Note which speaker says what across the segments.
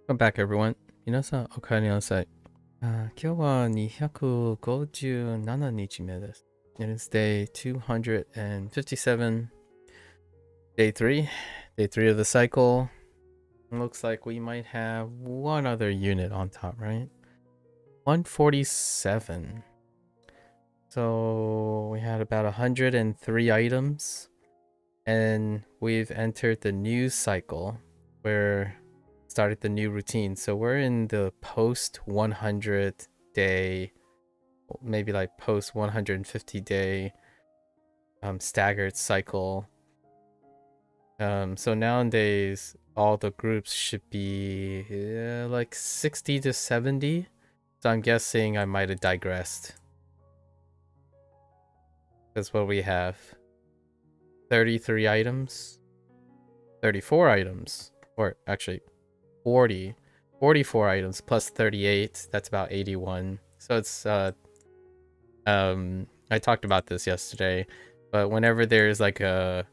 Speaker 1: Welcome back, everyone. 皆さん、お帰りなさい。今日は257日目です。It is day 257, day 3. Day 3 of the cycle. Looks like we might have one other unit on top, right? 147. So we had about 103 items. And we've entered the new cycle where started the new routine. So we're in the post 100 day, maybe like post 150 day staggered cycle. So nowadays all the groups should be like 60 to 70. So I'm guessing I might have digressed. That's what we have. 33 items, 34 items, or actually 44 items plus 38. That's about 81. So it's I talked about this yesterday, but whenever there's like a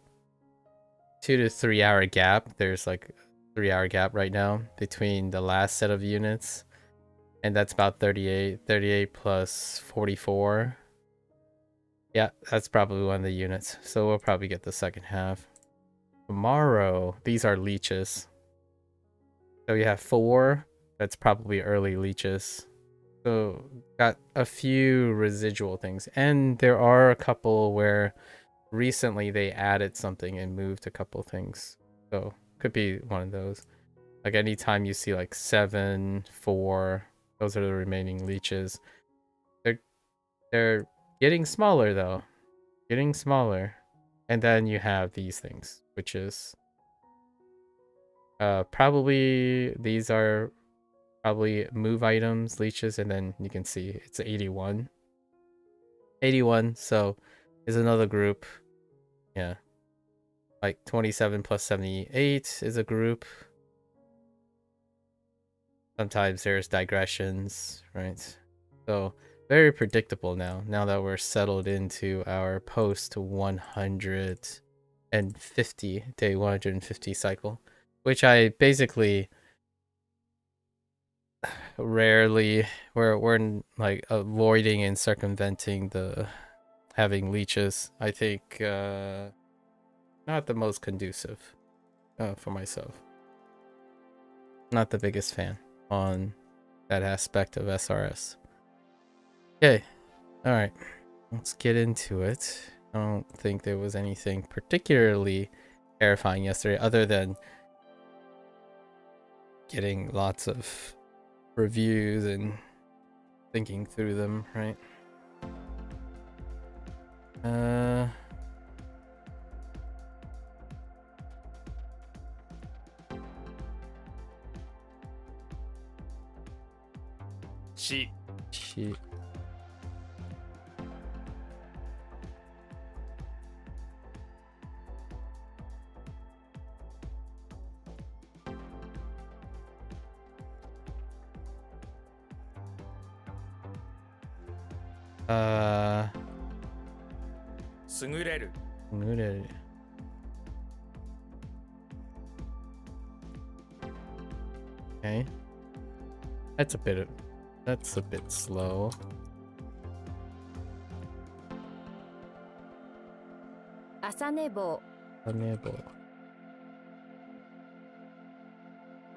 Speaker 1: 2 to 3 hour gap, there's like a 3 hour gap right now between the last set of units, and that's about 38 plus 44. Yeah, that's probably one of the units, so we'll probably get the second half tomorrow. These are leeches. So you have 4. That's probably early leeches. So got a few residual things. And there are a couple where recently they added something and moved a couple things. So could be one of those. Like anytime you see like 7, 4, those are the remaining leeches. They're getting smaller though. Getting smaller. And then you have these things, which is probably these are probably move items, leeches, and then you can see it's 81. 81, so is another group. Yeah. Like 27 plus 78 is a group. Sometimes there's digressions, right? So very predictable now that we're settled into our post 150 day 150 cycle, which I basically rarely we're like avoiding and circumventing the having leeches. I think not the most conducive for myself. Not the biggest fan on that aspect of SRS. Okay, all right, let's get into it. I don't think there was anything particularly terrifying yesterday other than getting lots of reviews and thinking through them, right? She. Sugureru. Okay. That's a bit slow. Asanebo.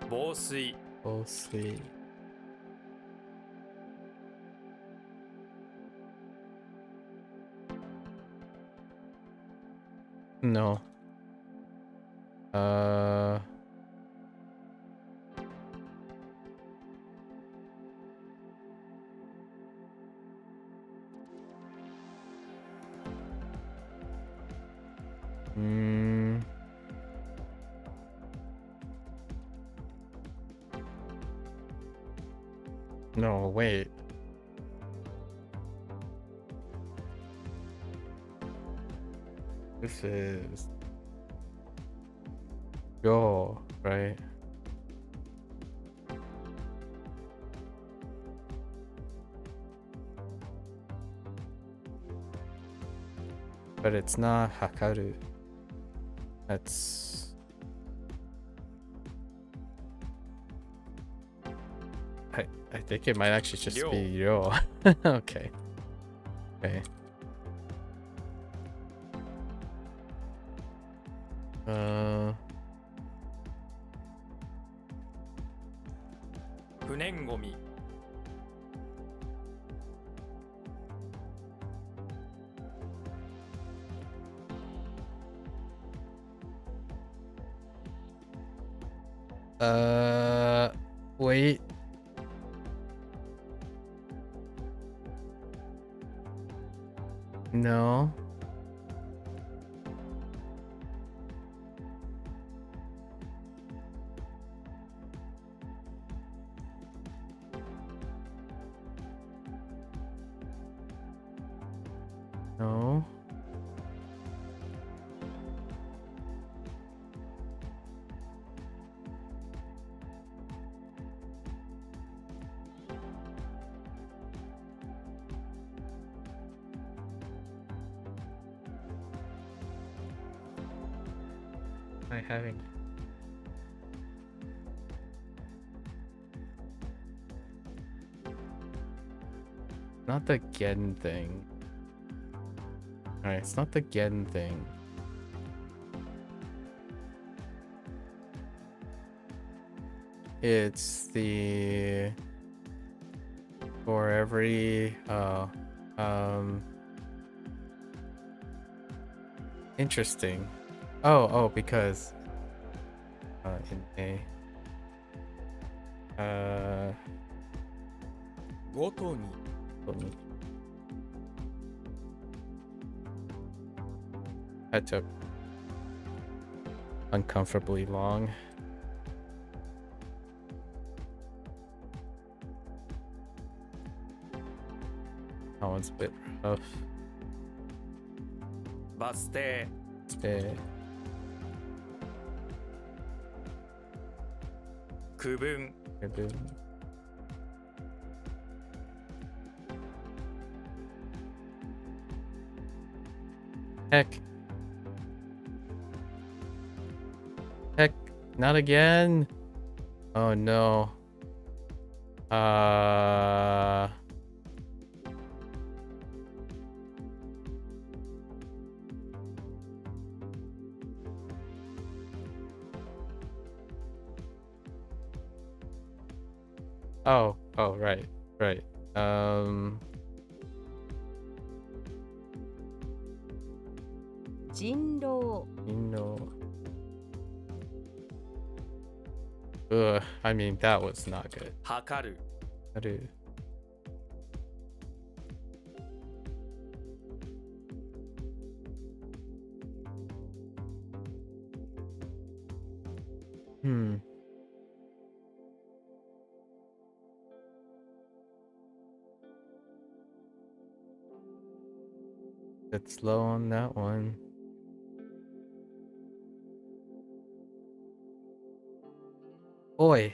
Speaker 1: Bosui. No. No, wait. This is go, right? But it's not Hakaru. That's I think it might actually just be Ryo. Okay. Okay. Wait. No. No. I having not the Gen thing. Alright, it's not the Gen thing. It's the for every interesting. Oh, because in A
Speaker 2: ごとに
Speaker 1: that took uncomfortably long. That one's a bit rough.
Speaker 2: バス停
Speaker 1: Stay.
Speaker 2: 区分
Speaker 1: Heck. Heck, not again. Oh no. Oh, right.
Speaker 3: 人狼
Speaker 1: You know. Ugh, I mean, that was not good.
Speaker 2: 測る
Speaker 1: Haru. Bit slow on that one. Boy.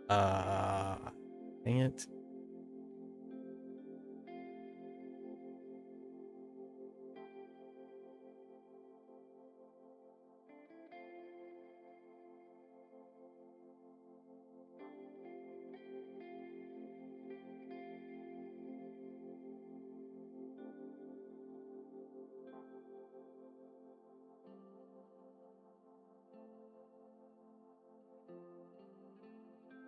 Speaker 1: Dang it.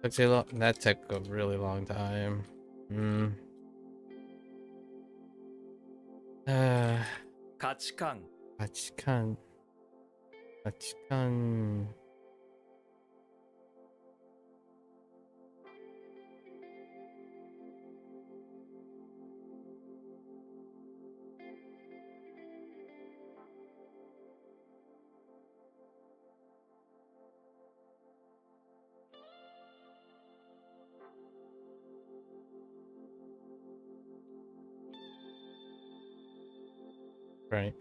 Speaker 1: That took a really long time.
Speaker 2: 価値観
Speaker 1: Hachkan. Right.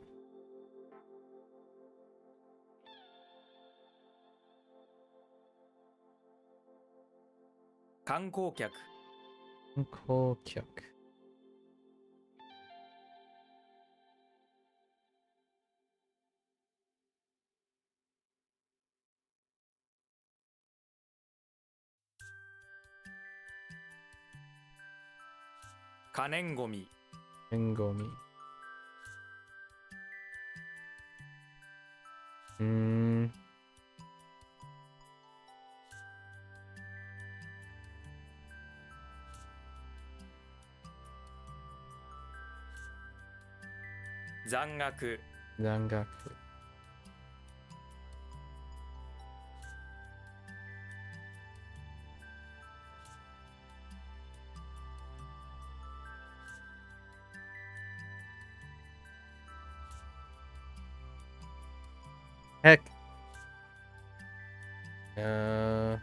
Speaker 2: 観光客
Speaker 1: Kokyak.
Speaker 2: 可燃ごみ
Speaker 1: Engomi. Mm.
Speaker 2: Zangaku
Speaker 1: Zangaku. Heck. Uh.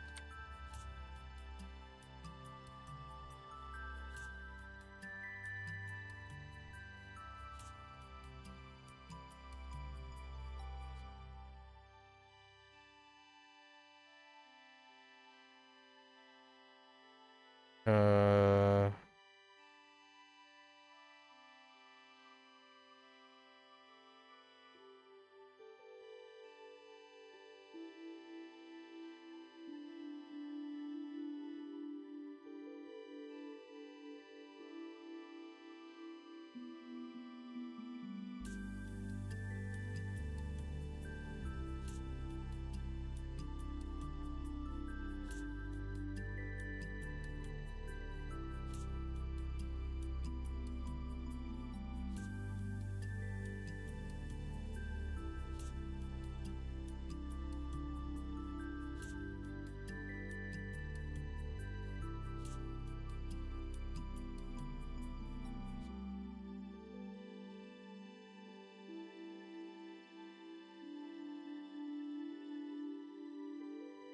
Speaker 1: Uh.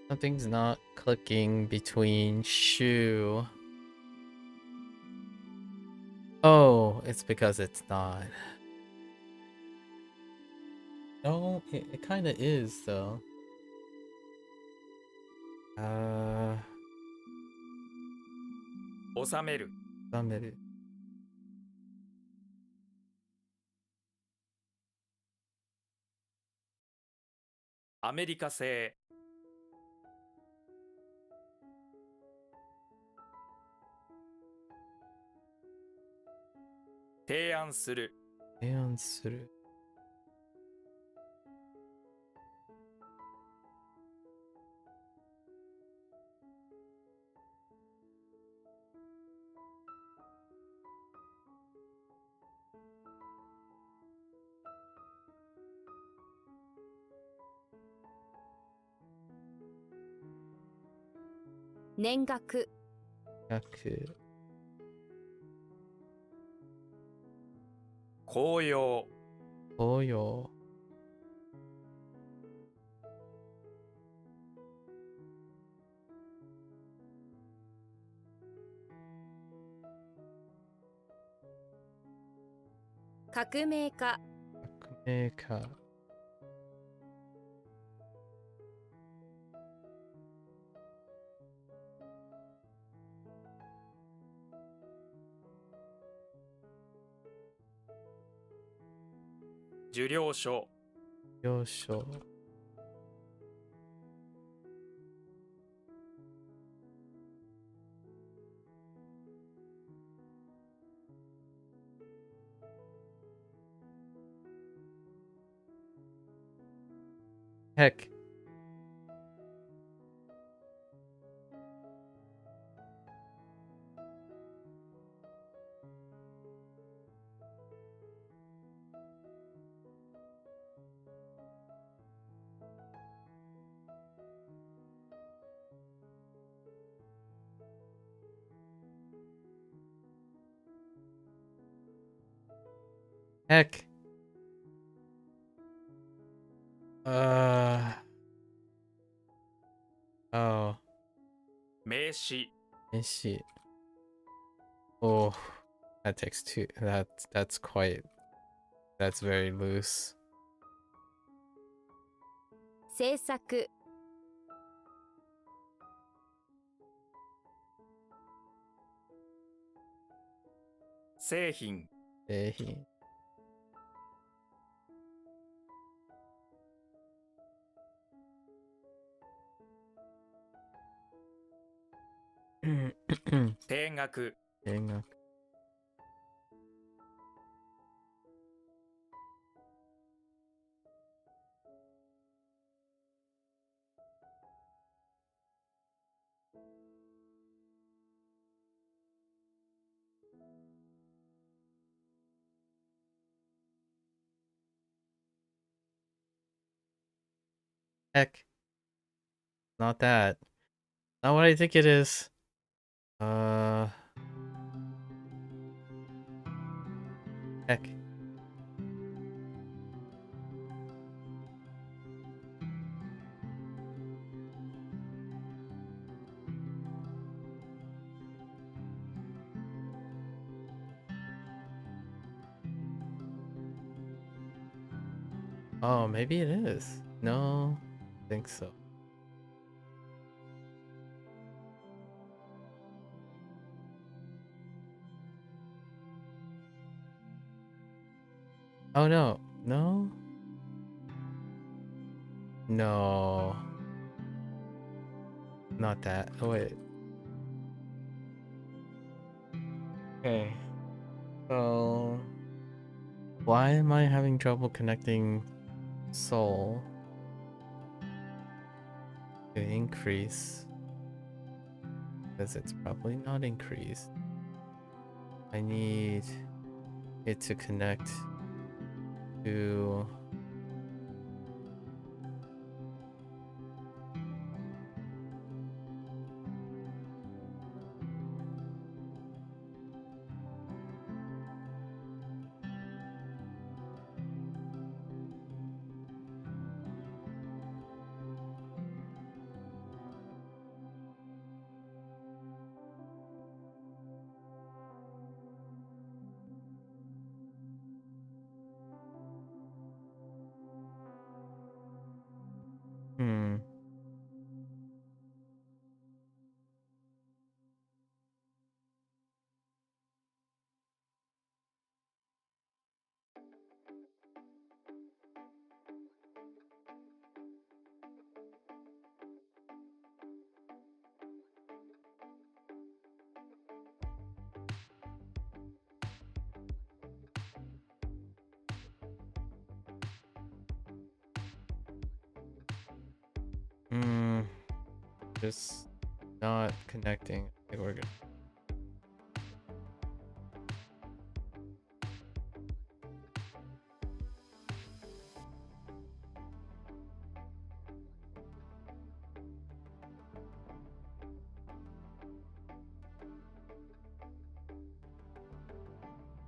Speaker 1: Something's not clicking between shoe. Oh, it's because it's not. Oh, it kind of is though.
Speaker 2: 収める
Speaker 1: Summit.
Speaker 2: アメリカ製 提案する
Speaker 1: Answer.
Speaker 3: 年額
Speaker 1: Gaku.
Speaker 2: 紅葉
Speaker 1: Oyo.
Speaker 3: 革命家
Speaker 1: Maker.
Speaker 2: 受領書
Speaker 1: Yosho. Heck. Heck. Oh.
Speaker 2: 名詞
Speaker 1: Ishi. Oh. That takes two. That's quite. That's very loose.
Speaker 3: 政策
Speaker 2: 製品
Speaker 1: Ehi. Mm.
Speaker 2: 定額
Speaker 1: Dang. Heck. Not that. Not what I think it is. Heck. Oh, maybe it is. No, I think so. Oh no, no, no, not that. Oh wait. Okay. So why am I having trouble connecting Soul to increase? Because it's probably not increased. I need it to connect to hmm. Hmm. Just not connecting. I think we're good.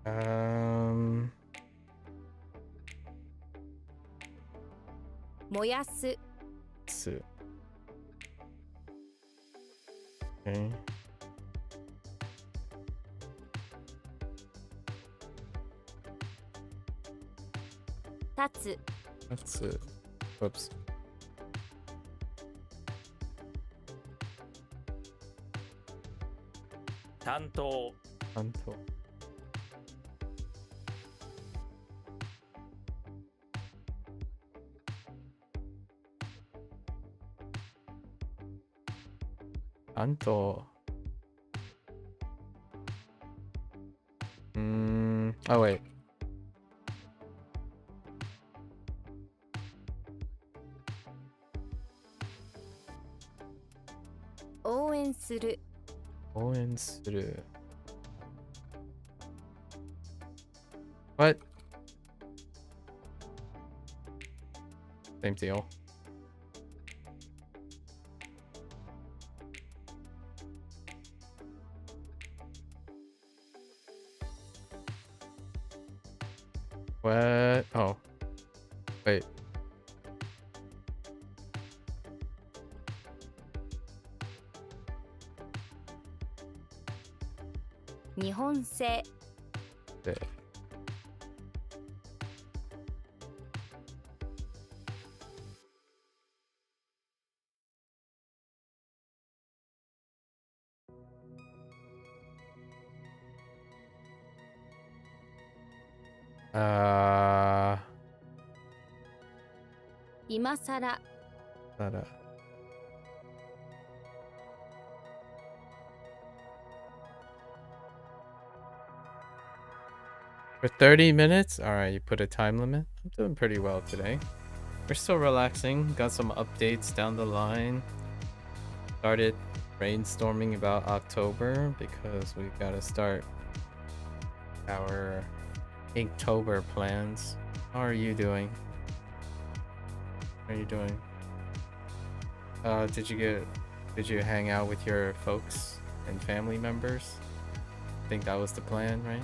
Speaker 1: Um.
Speaker 3: 燃やす
Speaker 1: So. Okay.
Speaker 3: 立つ
Speaker 1: That's it. Whoops.
Speaker 2: 担当
Speaker 1: Until. Until. Oh wait.
Speaker 3: 応援する
Speaker 1: 応援する. What? Same deal. What? Oh. Wait.
Speaker 3: 日本製
Speaker 1: で. Uh.
Speaker 3: 今さら
Speaker 1: That. For 30 minutes? Alright, you put a time limit? I'm doing pretty well today. We're still relaxing. Got some updates down the line. Started brainstorming about October because we've got to start our Inktober plans. How are you doing? How are you doing? Did you hang out with your folks and family members? I think that was the plan, right?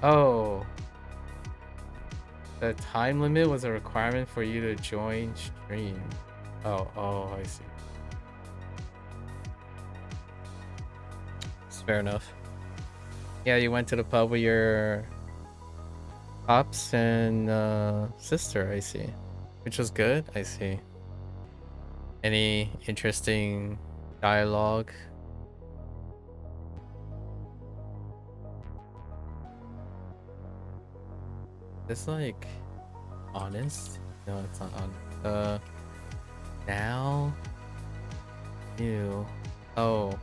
Speaker 1: Oh, the time limit was a requirement for you to join stream. Oh, I see. It's fair enough. Yeah, you went to the pub with your pops and sister, I see. Which was good, I see. Any interesting dialogue? It's like honest? No, it's not honest. Now? Ew. Oh.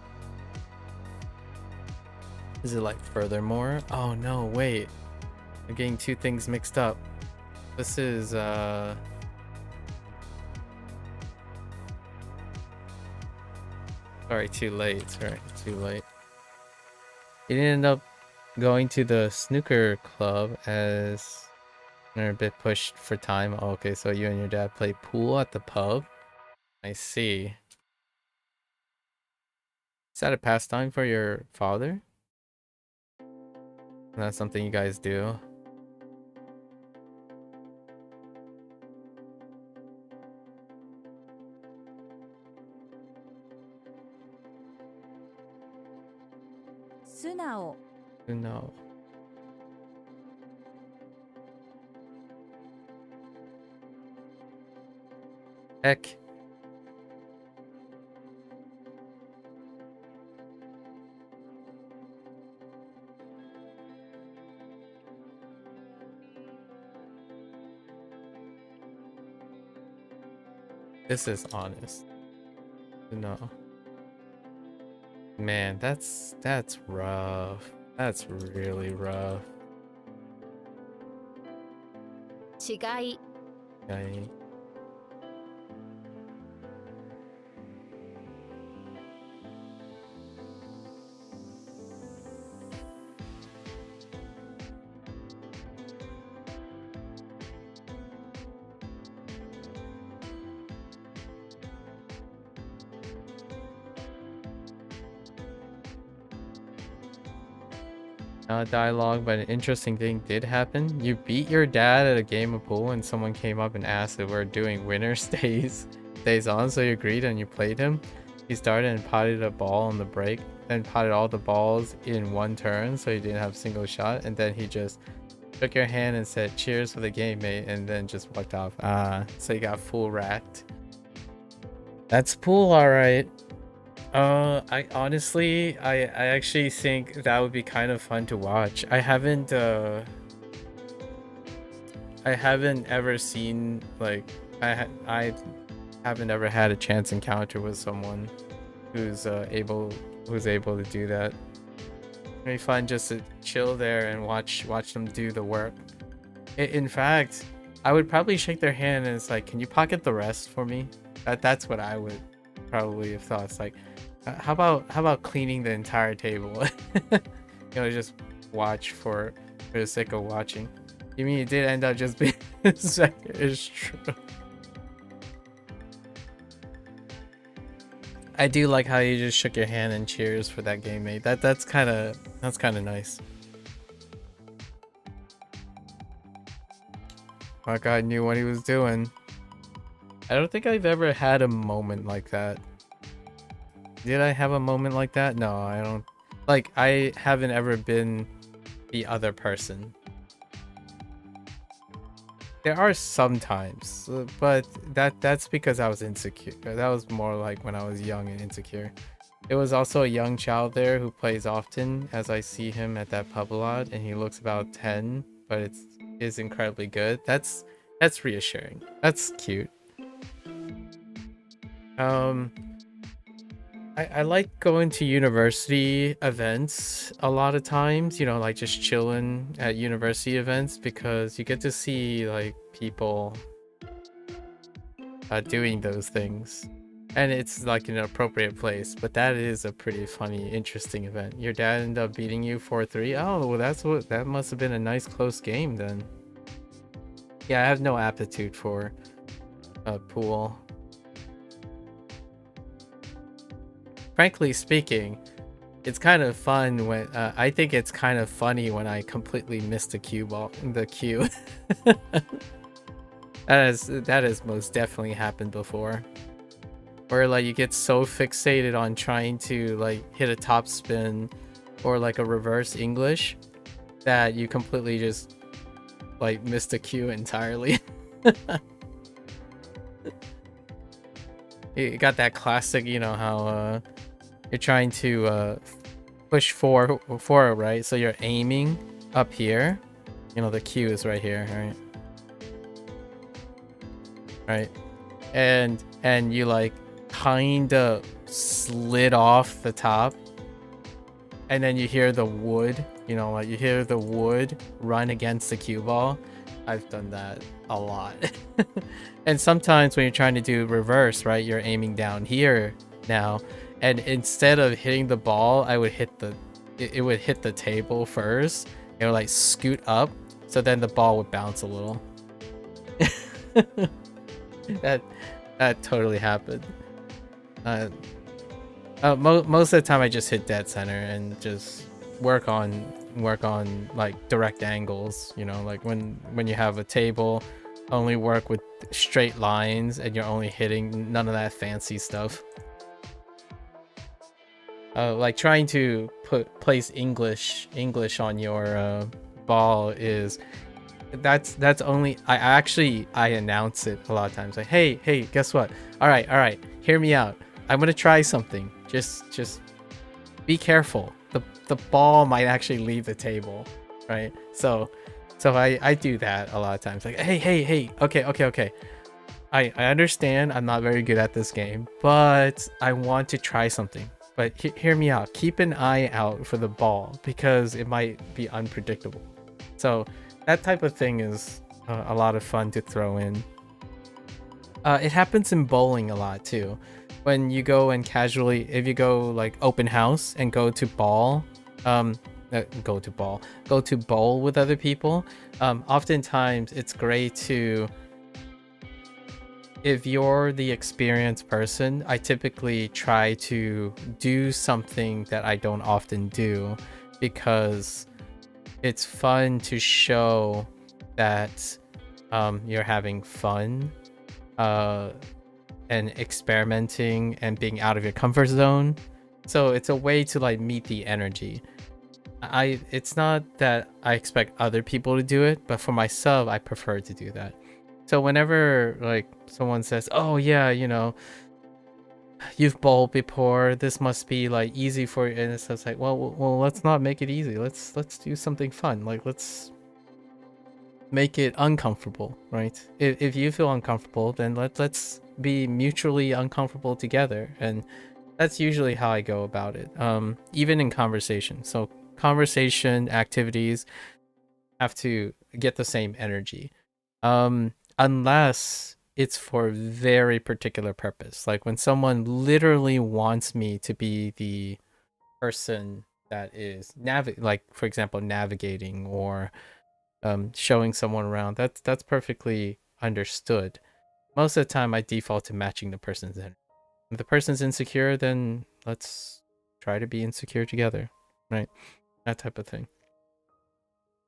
Speaker 1: Is it like furthermore? Oh no, wait. I'm getting two things mixed up. This is sorry, too late. Sorry, too late. You didn't end up going to the snooker club as you're a bit pushed for time. Oh, okay, so you and your dad play pool at the pub? I see. Is that a pastime for your father? That's something you guys do.
Speaker 3: Sunao.
Speaker 1: No. Heck. This is honest. No. Man, that's rough. That's really rough.
Speaker 3: 違い
Speaker 1: Okay. Not dialogue, but an interesting thing did happen. You beat your dad at a game of pool and someone came up and asked if we're doing winner stays on, so you agreed and you played him. He started and potted a ball on the break, then potted all the balls in one turn so he didn't have a single shot, and then he just shook your hand and said cheers for the game, mate, and then just walked off. So you got full racked. That's pool, alright. I honestly, I actually think that would be kind of fun to watch. I haven't ever seen, like, I haven't ever had a chance encounter with someone who's able to do that. It'd be fun just to chill there and watch them do the work. In fact, I would probably shake their hand and it's like, can you pocket the rest for me? That's what I would probably have thought. It's like, how about cleaning the entire table? You know, just watch for the sake of watching. You mean it did end up just being second? It's true. I do like how you just shook your hand and cheers for that game, mate. That's kind of nice. That guy knew what he was doing. I don't think I've ever had a moment like that. Did I have a moment like that? No, I don't. Like, I haven't ever been the other person. There are some times, but that's because I was insecure. That was more like when I was young and insecure. There was also a young child there who plays often, as I see him at that pub a lot, and he looks about 10, but it is incredibly good. That's reassuring. That's cute. I like going to university events a lot of times, you know, like just chilling at university events, because you get to see like people doing those things, and it's like an appropriate place. But that is a pretty funny, interesting event. Your dad ended up beating you 4-3. Oh, well, that must have been a nice close game then. Yeah, I have no aptitude for pool. Frankly speaking, it's kind of fun when I think it's kind of funny when I completely miss the cue ball. The cue. that has most definitely happened before. Where like you get so fixated on trying to like hit a top spin or like a reverse English that you completely just like miss the cue entirely. You got that classic, you know, how you're trying to push forward, right? So you're aiming up here. You know, the cue is right here, right? Right. And you like kind of slid off the top. And then you hear the wood, you know, like you hear the wood run against the cue ball. I've done that a lot. And sometimes when you're trying to do reverse, right, you're aiming down here now. And instead of hitting the ball, I would hit it would hit the table first. It would like scoot up. So then the ball would bounce a little. That totally happened. Most of the time I just hit dead center and just work on like direct angles, you know, like when you have a table, only work with straight lines and you're only hitting, none of that fancy stuff. Like trying to place English on your ball is that's only I announce it a lot of times, like hey, guess what, all right, hear me out, I'm gonna try something, just be careful, the ball might actually leave the table, right? So I do that a lot of times, like hey, okay, I understand I'm not very good at this game, but I want to try something, but hear me out, keep an eye out for the ball because it might be unpredictable. So that type of thing is a lot of fun to throw in. It happens in bowling a lot too. When you go and casually, if you go like open house and go to bowl with other people, oftentimes it's great to, if you're the experienced person, I typically try to do something that I don't often do because it's fun to show that you're having fun and experimenting and being out of your comfort zone. So it's a way to like meet the energy. It's not that I expect other people to do it, but for myself, I prefer to do that. So whenever like someone says, oh yeah, you know, you've bowled before, this must be like easy for you, and it's just like, well, let's not make it easy, let's do something fun, like let's make it uncomfortable, right? If you feel uncomfortable, then let's be mutually uncomfortable together. And that's usually how I go about it, even in conversation. So conversation activities have to get the same energy, unless it's for a very particular purpose. Like when someone literally wants me to be the person that is like for example navigating or showing someone around, that's perfectly understood. Most of the time I default to matching the person's energy. If the person's insecure, then let's try to be insecure together, right? That type of thing.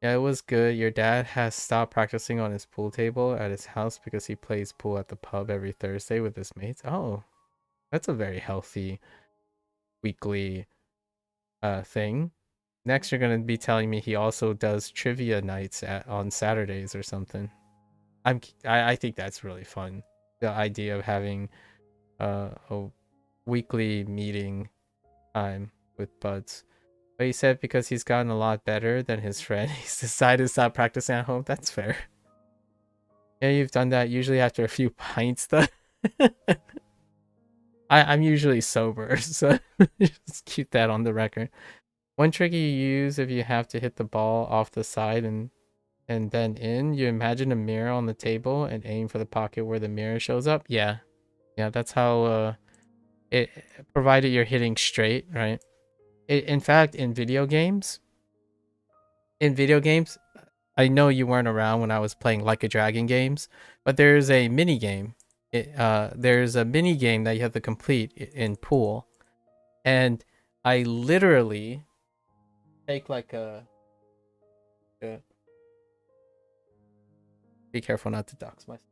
Speaker 1: Yeah, it was good. Your dad has stopped practicing on his pool table at his house because he plays pool at the pub every Thursday with his mates. Oh, that's a very healthy weekly thing. Next, you're gonna be telling me he also does trivia nights on Saturdays or something. I think that's really fun. The idea of having a weekly meeting time with buds. But he said because he's gotten a lot better than his friend, he's decided to stop practicing at home. That's fair. Yeah, you've done that usually after a few pints though. I'm usually sober, so just keep that on the record. One trick you use if you have to hit the ball off the side and then in, you imagine a mirror on the table and aim for the pocket where the mirror shows up. Yeah, that's how it, provided you're hitting straight, right? In fact, in video games, I know you weren't around when I was playing Like a Dragon games, but there's a mini game there's a mini game that you have to complete in pool, and I literally take like be careful not to dox myself.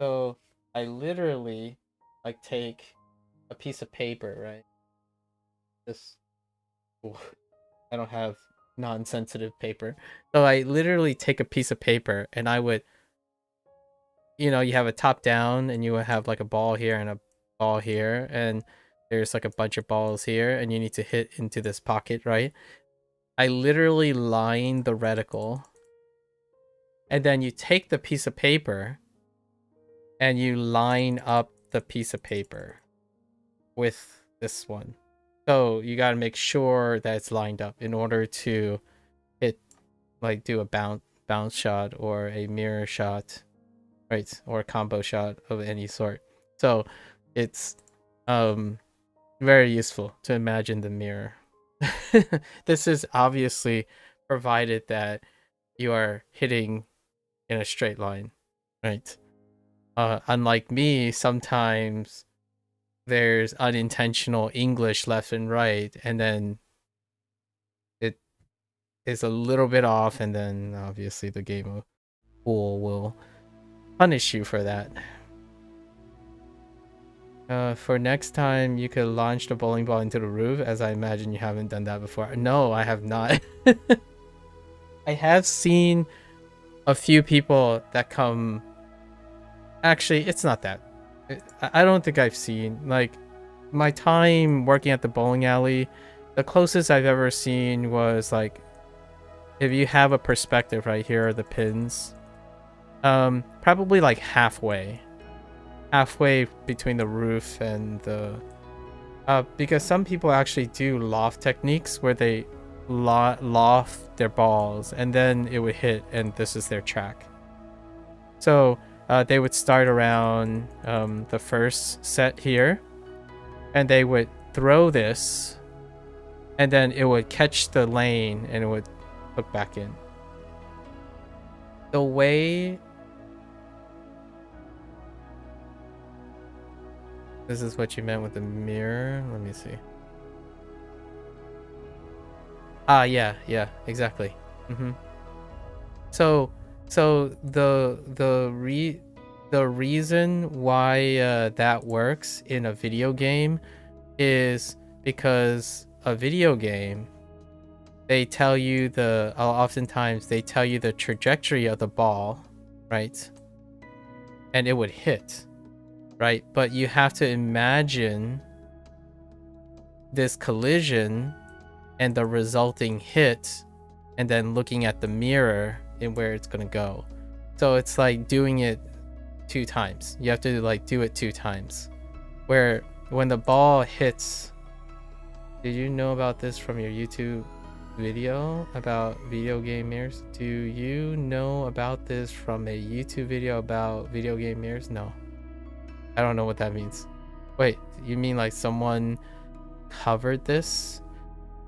Speaker 1: So I literally like take a piece of paper, right? This, I don't have non-sensitive paper, so I literally take a piece of paper and I would, you have a top down and you would have like a ball here and a ball here, and there's like a bunch of balls here and you need to hit into this pocket, right? I literally line the reticle, and then you take the piece of paper and you line up the piece of paper with this one. So you got to make sure that it's lined up in order to hit, like do a bounce shot or a mirror shot, right? Or a combo shot of any sort. So it's very useful to imagine the mirror. This is obviously provided that you are hitting in a straight line, right? Unlike me, sometimes there's unintentional English left and right, and then it is a little bit off, and then obviously the game of pool will punish you for that. For next time, you could launch the bowling ball into the roof, as I imagine you haven't done that before. No, I have not. I have seen a few people that come. Actually, it's not that. I don't think I've seen, like, my time working at the bowling alley, the closest I've ever seen was like, if you have a perspective, right, here are the pins. Probably like halfway between the roof and the because some people actually do loft techniques where they loft their balls and then it would hit, and this is their track. So they would start around the first set here, and they would throw this, and then it would catch the lane and it would hook back in. The way this is what you meant with the mirror. Let me see. Yeah, exactly. So the reason why that works in a video game is because a video game, they tell you oftentimes they tell you the trajectory of the ball, right? And it would hit, right? But you have to imagine this collision and the resulting hit, and then looking at the mirror and where it's gonna go. So it's like doing it 2 times. You have to like do it 2 times. Where when the ball hits, did you know about this from your YouTube video about video game mirrors? Do you know about this from a YouTube video about video game mirrors? No. I don't know what that means. Wait, you mean like someone covered this?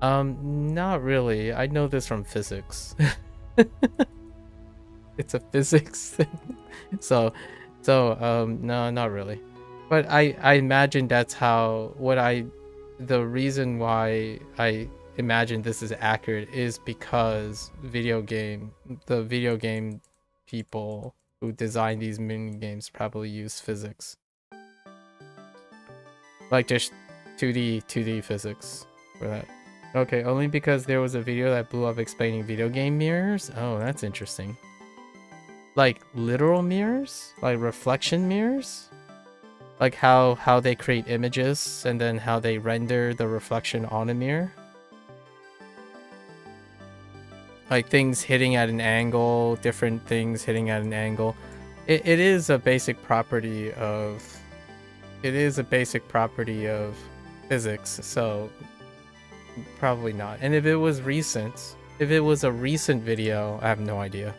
Speaker 1: Not really. I know this from physics. It's a physics thing. So no, not really. But I imagine that's how the reason why I imagine this is accurate is because the video game people who design these mini games probably use physics. Like just 2D physics for that. Okay, only because there was a video that blew up explaining video game mirrors? Oh, that's interesting. Like literal mirrors? Like reflection mirrors? Like how they create images and then how they render the reflection on a mirror? Like things hitting at an angle, different things hitting at an angle. It is a basic property of physics, so probably not. And if it was a recent video, I have no idea.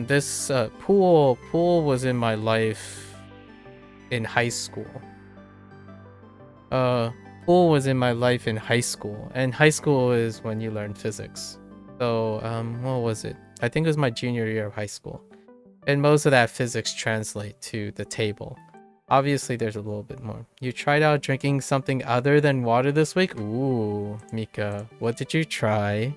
Speaker 1: This pool was in my life in high school. Pool was in my life in high school, and high school is when you learn physics. So what was it? I think it was my junior year of high school. And most of that physics translate to the table. Obviously, there's a little bit more. You tried out drinking something other than water this week? Ooh, Mika, what did you try?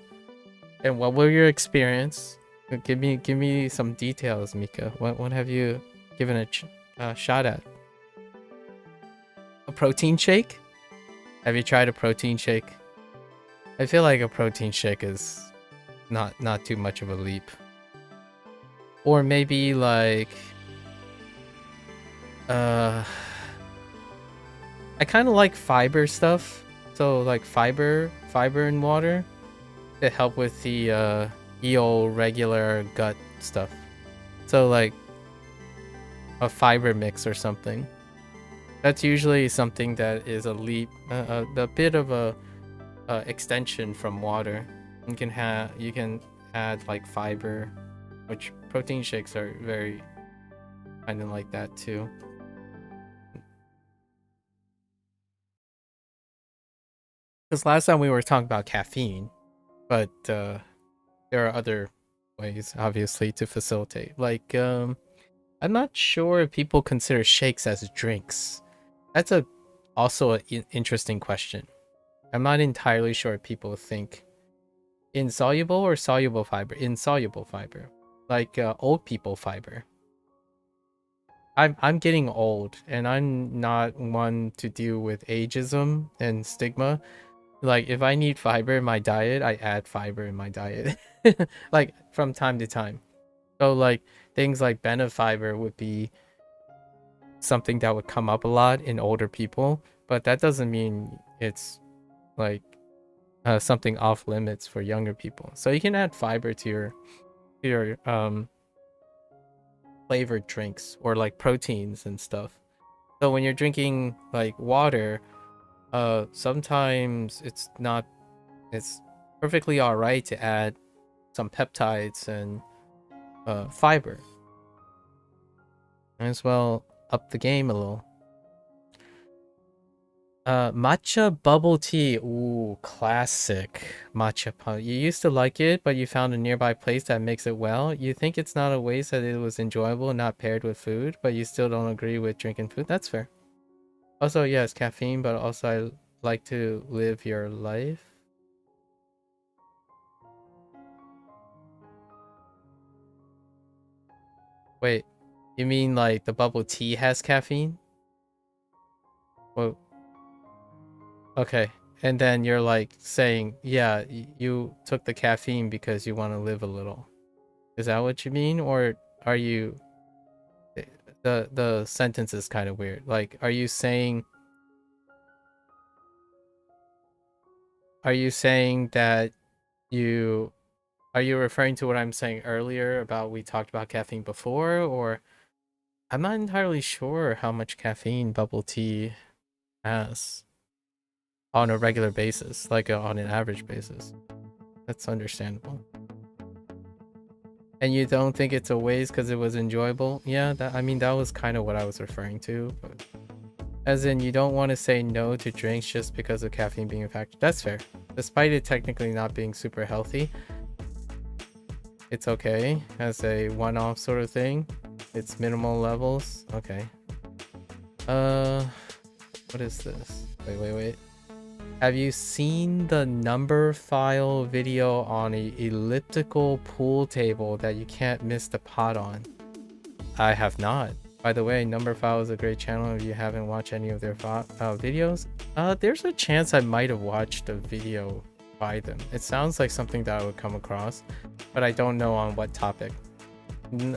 Speaker 1: And what were your experience? Give me some details, Mika. What have you given a shot at? A protein shake? Have you tried a protein shake? I feel like a protein shake is not too much of a leap. Or maybe like I kind of like fiber stuff. So like fiber in water to help with the eel regular gut stuff. So like a fiber mix or something. That's usually something that is a leap, a bit of a extension from water. You can add like fiber, which protein shakes are very kind of like that too. Because last time we were talking about caffeine, but there are other ways, obviously, to facilitate. Like, I'm not sure if people consider shakes as drinks. That's also an interesting question. I'm not entirely sure if people think insoluble or soluble fiber. Insoluble fiber, like old people fiber. I'm getting old, and I'm not one to deal with ageism and stigma. Like, if I need fiber in my diet, I add fiber in my diet, like from time to time. So like things like benefiber would be something that would come up a lot in older people, but that doesn't mean it's like something off limits for younger people. So you can add fiber to your flavored drinks or like proteins and stuff. So when you're drinking like water, sometimes it's perfectly all right to add some peptides and fiber. Might as well up the game a little. Matcha bubble tea. Ooh, classic matcha. You used to like it, but you found a nearby place that makes it well. You think it's not a waste that it was enjoyable, not paired with food, but you still don't agree with drinking food. That's fair. Also, yes, caffeine, but also I like to live your life. Wait, you mean like the bubble tea has caffeine? Well, okay. And then you're like saying, yeah, you took the caffeine because you want to live a little. Is that what you mean? Or are you... The sentence is kind of weird. Like, are you saying that you... Are you referring to what I'm saying earlier about we talked about caffeine before? Or I'm not entirely sure how much caffeine bubble tea has on a regular basis, like on an average basis. That's understandable. And you don't think it's a waste because it was enjoyable? Yeah, I mean, that was kind of what I was referring to. But as in, you don't want to say no to drinks just because of caffeine being a factor. That's fair. Despite it technically not being super healthy, it's okay as a one-off sort of thing. It's minimal levels. Okay. What is this? Wait. Have you seen the number file video on a elliptical pool table that you can't miss the pot on? I have not. By the way, Number File is a great channel if you haven't watched any of their videos. There's a chance I might have watched a video by them. It sounds like something that I would come across, but I don't know on what topic.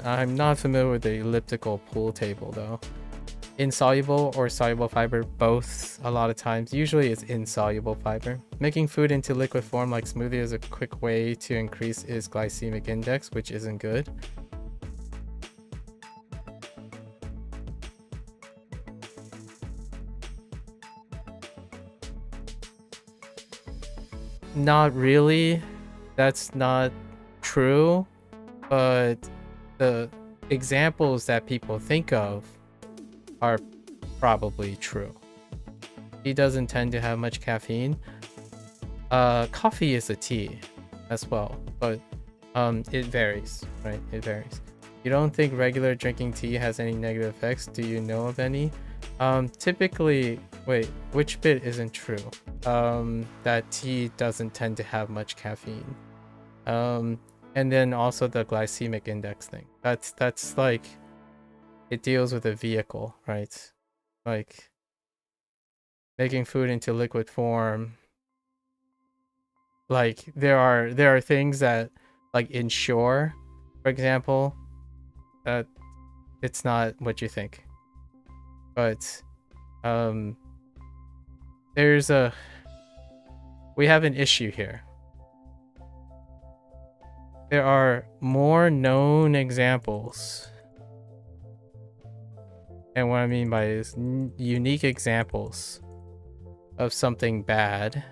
Speaker 1: I'm not familiar with the elliptical pool table though. Insoluble or soluble fiber, both a lot of times. Usually it's insoluble fiber. Making food into liquid form like smoothie is a quick way to increase its glycemic index, which isn't good. Not really. That's not true, but the examples that people think of are probably true. Tea doesn't tend to have much caffeine. Coffee is a tea as well, but it varies, right? It varies. You don't think regular drinking tea has any negative effects? Do you know of any? Typically, wait, which bit isn't true? That tea doesn't tend to have much caffeine. And then also the glycemic index thing. That's like, it deals with a vehicle, right? Like making food into liquid form. Like there are things that, like ensure, for example, that it's not what you think. But we have an issue here. There are more known examples, and what I mean by is unique examples of something bad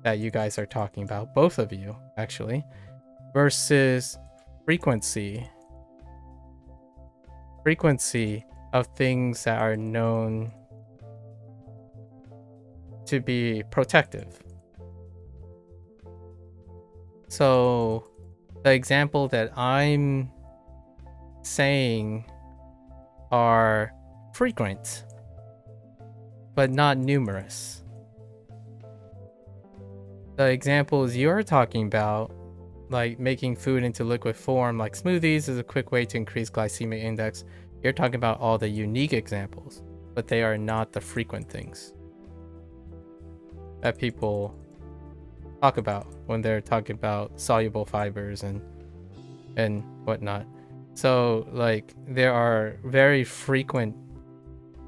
Speaker 1: that you guys are talking about, both of you actually, versus frequency of things that are known to be protective. So the example that I'm saying are frequent, but not numerous. The examples you're talking about, like making food into liquid form, like smoothies, is a quick way to increase glycemic index. You're talking about all the unique examples, but they are not the frequent things that people talk about when they're talking about soluble fibers and whatnot. So like there are very frequent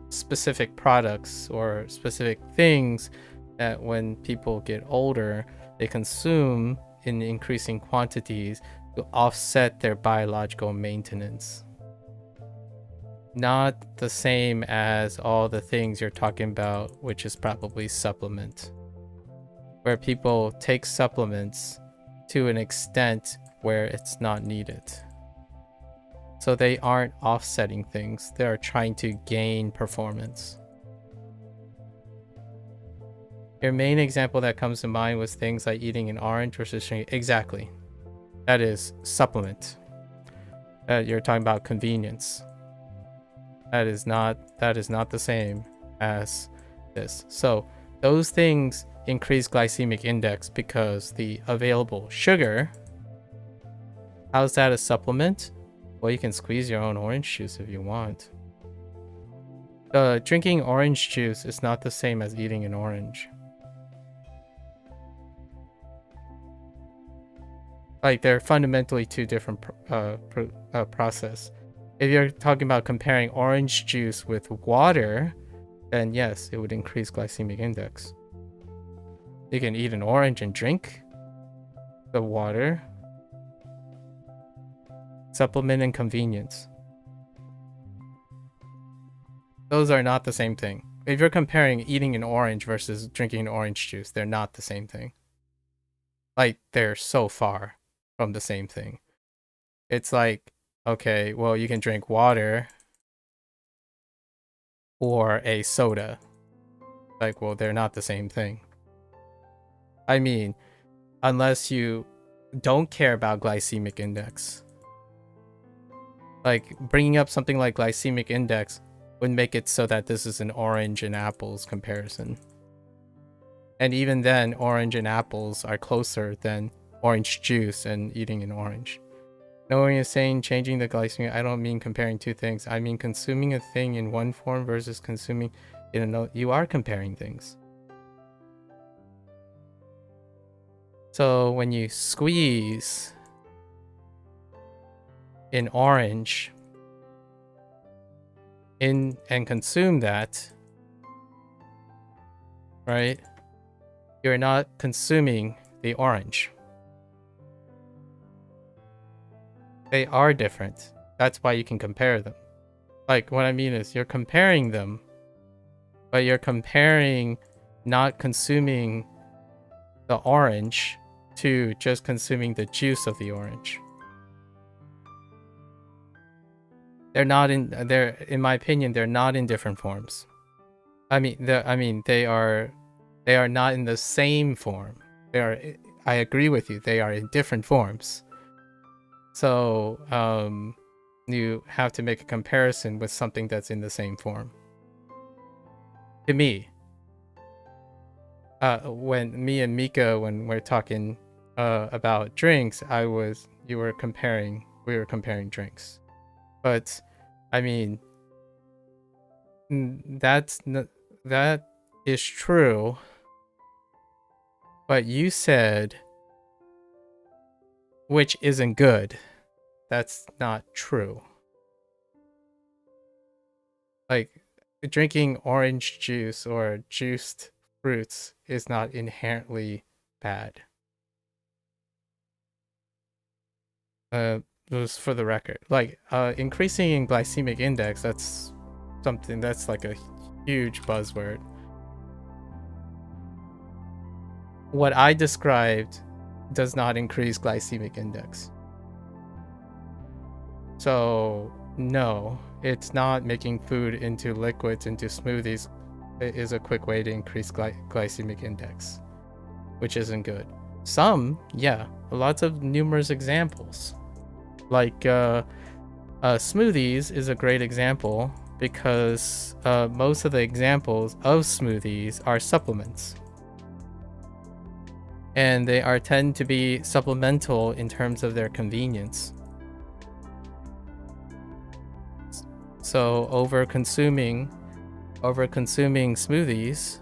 Speaker 1: specific products or specific things that when people get older, they consume in increasing quantities to offset their biological maintenance. Not the same as all the things you're talking about, which is probably supplement, where people take supplements to an extent where it's not needed. So they aren't offsetting things, they are trying to gain performance. Your main example that comes to mind was things like eating an orange versus drinking. Exactly. That is supplement. You're talking about convenience. That is not the same as this. So those things increase glycemic index because the available sugar. How's that a supplement? Well, you can squeeze your own orange juice if you want. Drinking orange juice is not the same as eating an orange. Like they're fundamentally two different process. If you're talking about comparing orange juice with water, then yes, it would increase glycemic index. You can eat an orange and drink the water. Supplement and convenience. Those are not the same thing. If you're comparing eating an orange versus drinking an orange juice, they're not the same thing. Like, they're so far from the same thing. It's like, okay, well, you can drink water or a soda. Like, well, they're not the same thing. I mean, unless you don't care about glycemic index. Like, bringing up something like glycemic index would make it so that this is an orange and apples comparison. And even then, orange and apples are closer than orange juice and eating an orange. No one is saying changing the glycemic. I don't mean comparing two things. I mean consuming a thing in one form versus consuming in another. You are comparing things. So when you squeeze an orange in and consume that, right? You're not consuming the orange. They are different. That's why you can compare them. Like, what I mean is you're comparing them, but you're comparing not consuming the orange to just consuming the juice of the orange. In my opinion, they're not in different forms. They are not in the same form. I agree with you. They are in different forms. So, you have to make a comparison with something that's in the same form. To me, when me and Mika, when we're talking about drinks, we were comparing drinks. But I mean, that is true. But you said which isn't good. That's not true. Like, drinking orange juice or juiced fruits is not inherently bad. Just for the record, like, increasing in glycemic index, that's something that's like a huge buzzword. What I described does not increase glycemic index. So no, it's not making food into liquids, into smoothies. It is a quick way to increase glycemic index, which isn't good. Some, yeah, lots of numerous examples. Like smoothies is a great example because most of the examples of smoothies are supplements. And they tend to be supplemental in terms of their convenience. So over consuming smoothies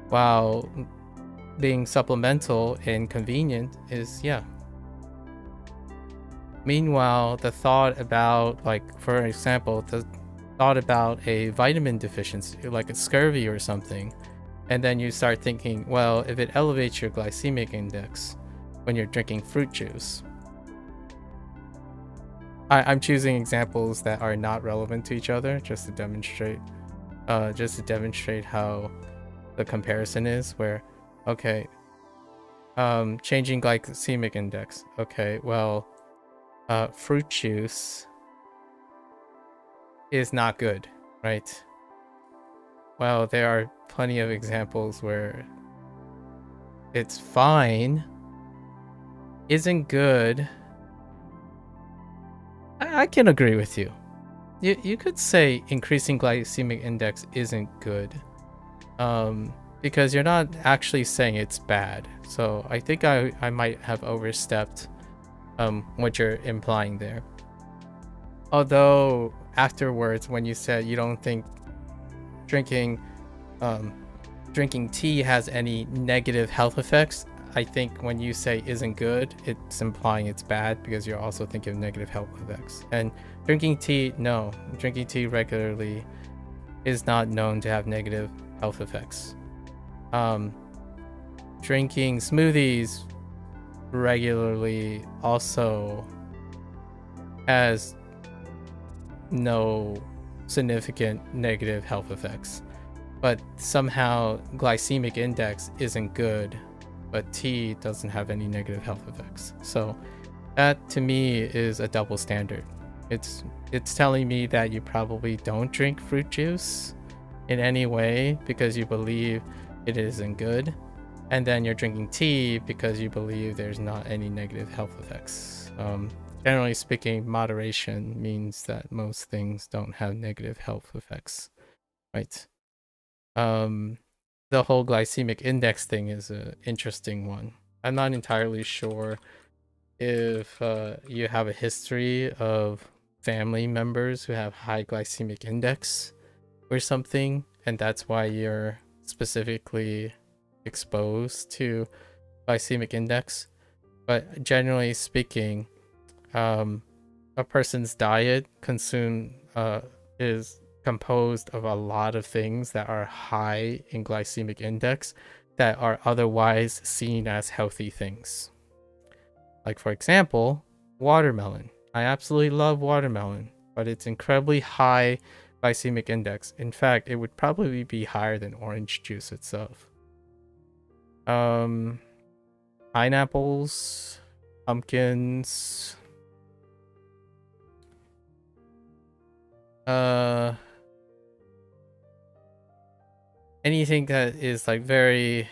Speaker 1: while being supplemental and convenient is, yeah. Meanwhile, the thought about, like, for example, the thought about a vitamin deficiency, like a scurvy or something, and then you start thinking, well, if it elevates your glycemic index when you're drinking fruit juice. I'm choosing examples that are not relevant to each other just to demonstrate how the comparison is, where, okay, changing glycemic index. Okay, well, fruit juice is not good, right? Well, there are plenty of examples where it's fine, isn't good. I can agree with you. You could say increasing glycemic index isn't good, because you're not actually saying it's bad. So I think I might have overstepped what you're implying there. Although afterwards, when you said you don't think drinking tea has any negative health effects, I think when you say isn't good, it's implying it's bad because you're also thinking of negative health effects. And drinking tea regularly is not known to have negative health effects. Drinking smoothies regularly also has no significant negative health effects. But somehow glycemic index isn't good, but tea doesn't have any negative health effects. So that to me is a double standard. It's telling me that you probably don't drink fruit juice in any way because you believe it isn't good, and then you're drinking tea because you believe there's not any negative health effects. Generally speaking, moderation means that most things don't have negative health effects, right? The whole glycemic index thing is an interesting one. I'm not entirely sure if you have a history of family members who have high glycemic index or something, and that's why you're specifically exposed to glycemic index. But generally speaking, a person's diet is composed of a lot of things that are high in glycemic index that are otherwise seen as healthy things. Like, for example, watermelon. I absolutely love watermelon, but it's incredibly high glycemic index. In fact, it would probably be higher than orange juice itself. Pineapples, pumpkins, anything that is like very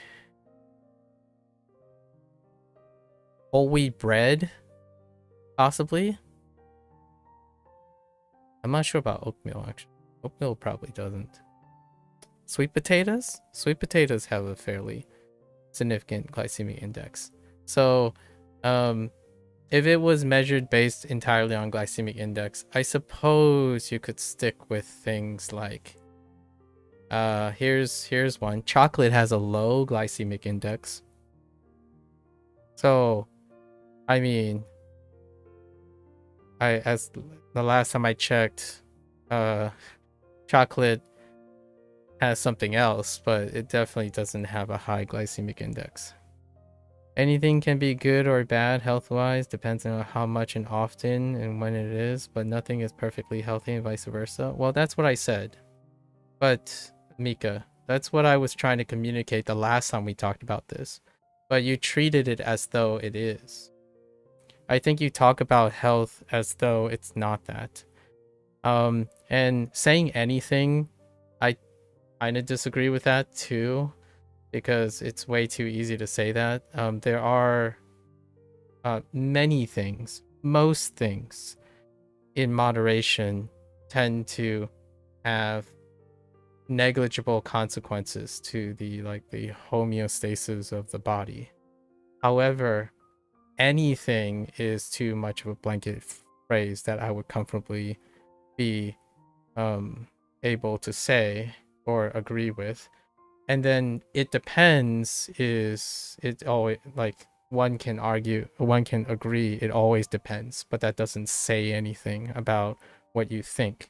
Speaker 1: whole wheat bread, possibly. I'm not sure about oatmeal actually. Oatmeal probably doesn't. Sweet potatoes? Sweet potatoes have a fairly significant glycemic index. So, if it was measured based entirely on glycemic index, I suppose you could stick with things like here's one. Chocolate has a low glycemic index. So, I mean, as the last time I checked, chocolate has something else, but it definitely doesn't have a high glycemic index. Anything can be good or bad health-wise, depends on how much and often and when it is, but nothing is perfectly healthy and vice versa. Well, that's what I said. But, Mika, that's what I was trying to communicate the last time we talked about this. But you treated it as though it is. I think you talk about health as though it's not that. And saying anything, I kind of disagree with that too, because it's way too easy to say that. There are many things, most things in moderation tend to have negligible consequences to the homeostasis of the body. However, anything is too much of a blanket phrase that I would comfortably be able to say or agree with. And then it depends is it always like one can argue, one can agree it always depends, but that doesn't say anything about what you think.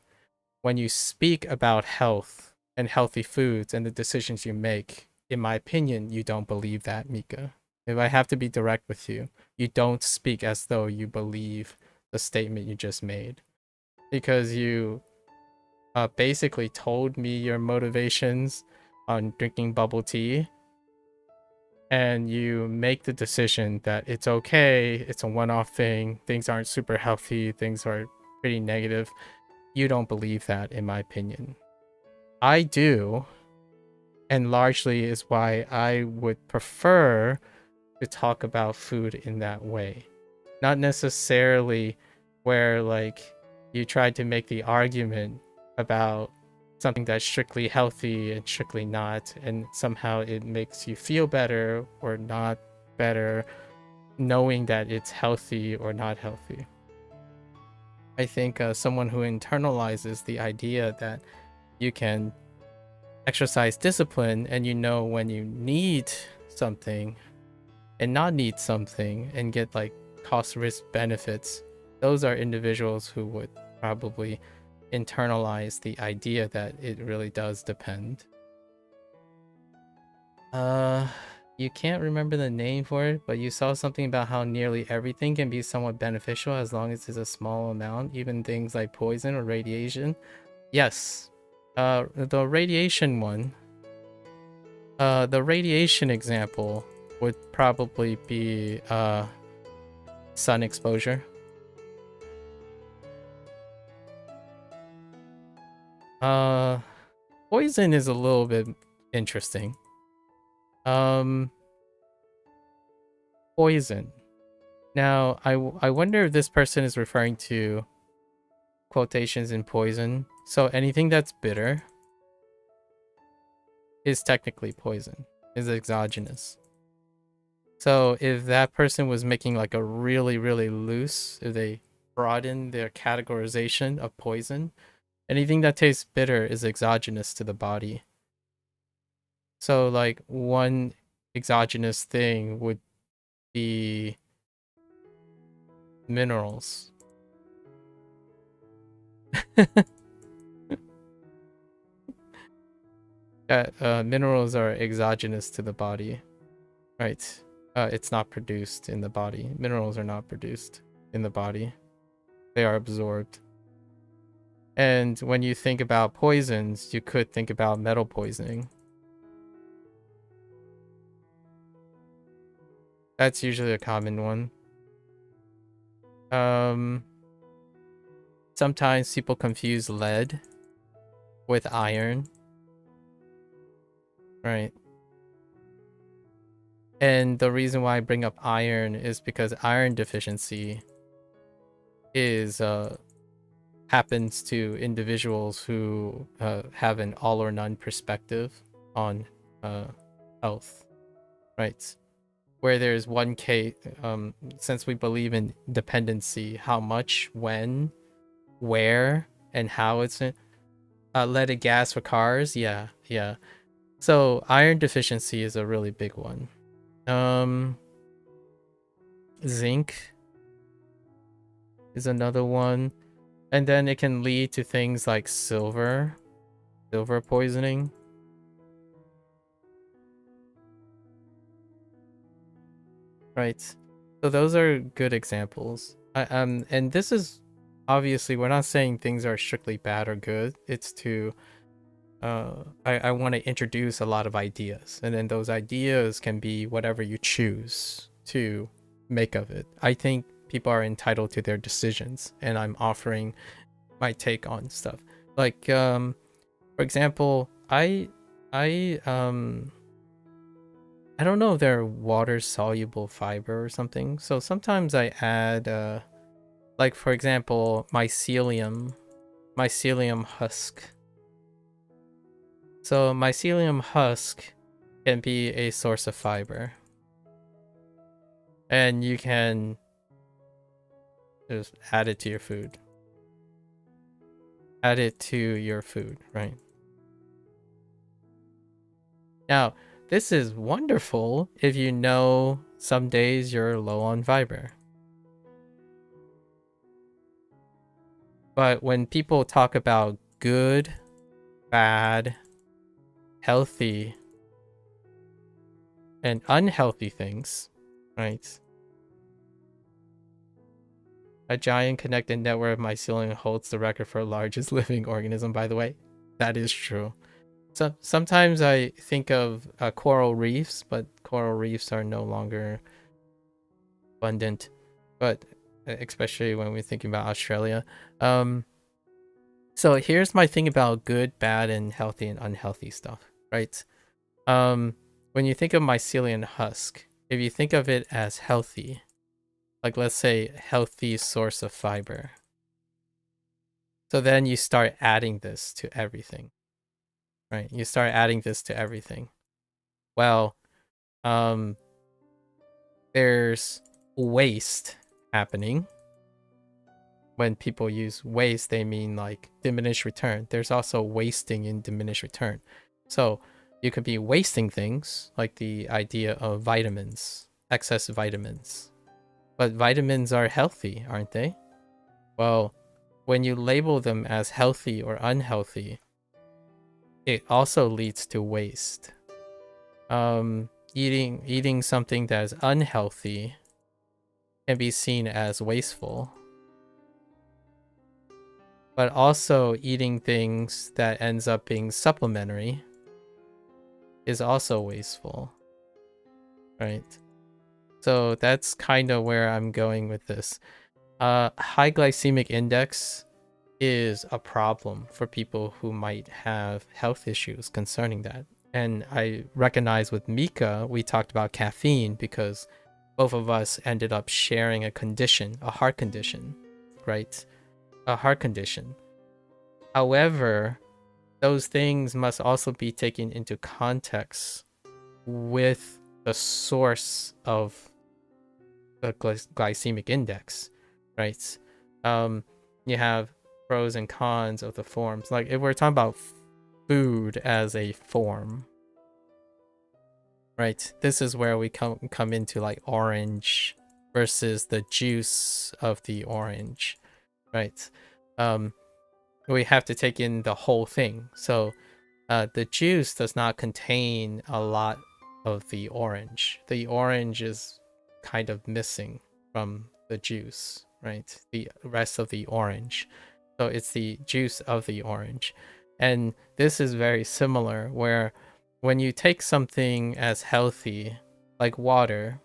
Speaker 1: When you speak about health and healthy foods and the decisions you make, in my opinion, you don't believe that, Mika. If I have to be direct with you, you don't speak as though you believe the statement you just made. Because you basically told me your motivations on drinking bubble tea, and you make the decision that it's okay, it's a one-off thing, things aren't super healthy, things are pretty negative. You don't believe that, in my opinion. I do, and largely is why I would prefer to talk about food in that way. Not necessarily where like you tried to make the argument about something that's strictly healthy and strictly not, and somehow it makes you feel better or not better knowing that it's healthy or not healthy. I think someone who internalizes the idea that you can exercise discipline and you know when you need something and not need something and get like cost risk benefits, those are individuals who would probably internalize the idea that it really does depend. You can't remember the name for it, but you saw something about how nearly everything can be somewhat beneficial as long as it's a small amount, even things like poison or radiation. Yes. The radiation one. The radiation example would probably be sun exposure. Poison is a little bit interesting. Poison. Now, I wonder if this person is referring to quotations in poison. So anything that's bitter is technically poison, is exogenous. So if that person was making like a really, really loose, if they broaden their categorization of poison, anything that tastes bitter is exogenous to the body. So like one exogenous thing would be minerals. Minerals are exogenous to the body, right? It's not produced in the body. Minerals are not produced in the body. They are absorbed. And when you think about poisons, you could think about metal poisoning. That's usually a common one. Sometimes people confuse lead with iron. Right. And the reason why I bring up iron is because iron deficiency is happens to individuals who have an all or none perspective on health, right? Where there's one case, since we believe in dependency, how much, when, where, and how it's in, leaded gas for cars, yeah. So iron deficiency is a really big one. Zinc is another one. And then it can lead to things like silver poisoning. Right. So those are good examples. And this is obviously, we're not saying things are strictly bad or good. It's to I want to introduce a lot of ideas, and then those ideas can be whatever you choose to make of it. I think people are entitled to their decisions, and I'm offering my take on stuff. Like for example, I don't know if they're water soluble fiber or something. So sometimes I add like for example, mycelium husk. So mycelium husk can be a source of fiber. And you can just add it to your food. Add it to your food, right? Now, this is wonderful if you know some days you're low on fiber. But when people talk about good, bad, healthy, and unhealthy things, right? A giant connected network of mycelium holds the record for largest living organism, by the way. That is true. So sometimes I think of coral reefs, but coral reefs are no longer abundant. But especially when we're thinking about Australia. So here's my thing about good, bad, and healthy and unhealthy stuff, right? When you think of mycelium husk, if you think of it as healthy, like let's say healthy source of fiber, so then you start adding this to everything, right? You start adding this to everything. Well, there's waste happening. When people use waste, they mean like diminished return. There's also wasting in diminished return. So you could be wasting things, like the idea of vitamins, excess vitamins. But vitamins are healthy, aren't they? Well, when you label them as healthy or unhealthy, it also leads to waste. Eating something that is unhealthy can be seen as wasteful. But also eating things that ends up being supplementary is also wasteful, right? So that's kind of where I'm going with this. High glycemic index is a problem for people who might have health issues concerning that. And I recognize with Mika, we talked about caffeine because both of us ended up sharing a condition, a heart condition, right? A heart condition. However, those things must also be taken into context with the source of the glycemic index, right? You have pros and cons of the forms. Like if we're talking about food as a form, right? This is where we come into like orange versus the juice of the orange, right? We have to take in the whole thing. So the juice does not contain a lot of the orange. The orange is kind of missing from the juice, right? The rest of the orange. So it's the juice of the orange. And this is very similar where when you take something as healthy, like water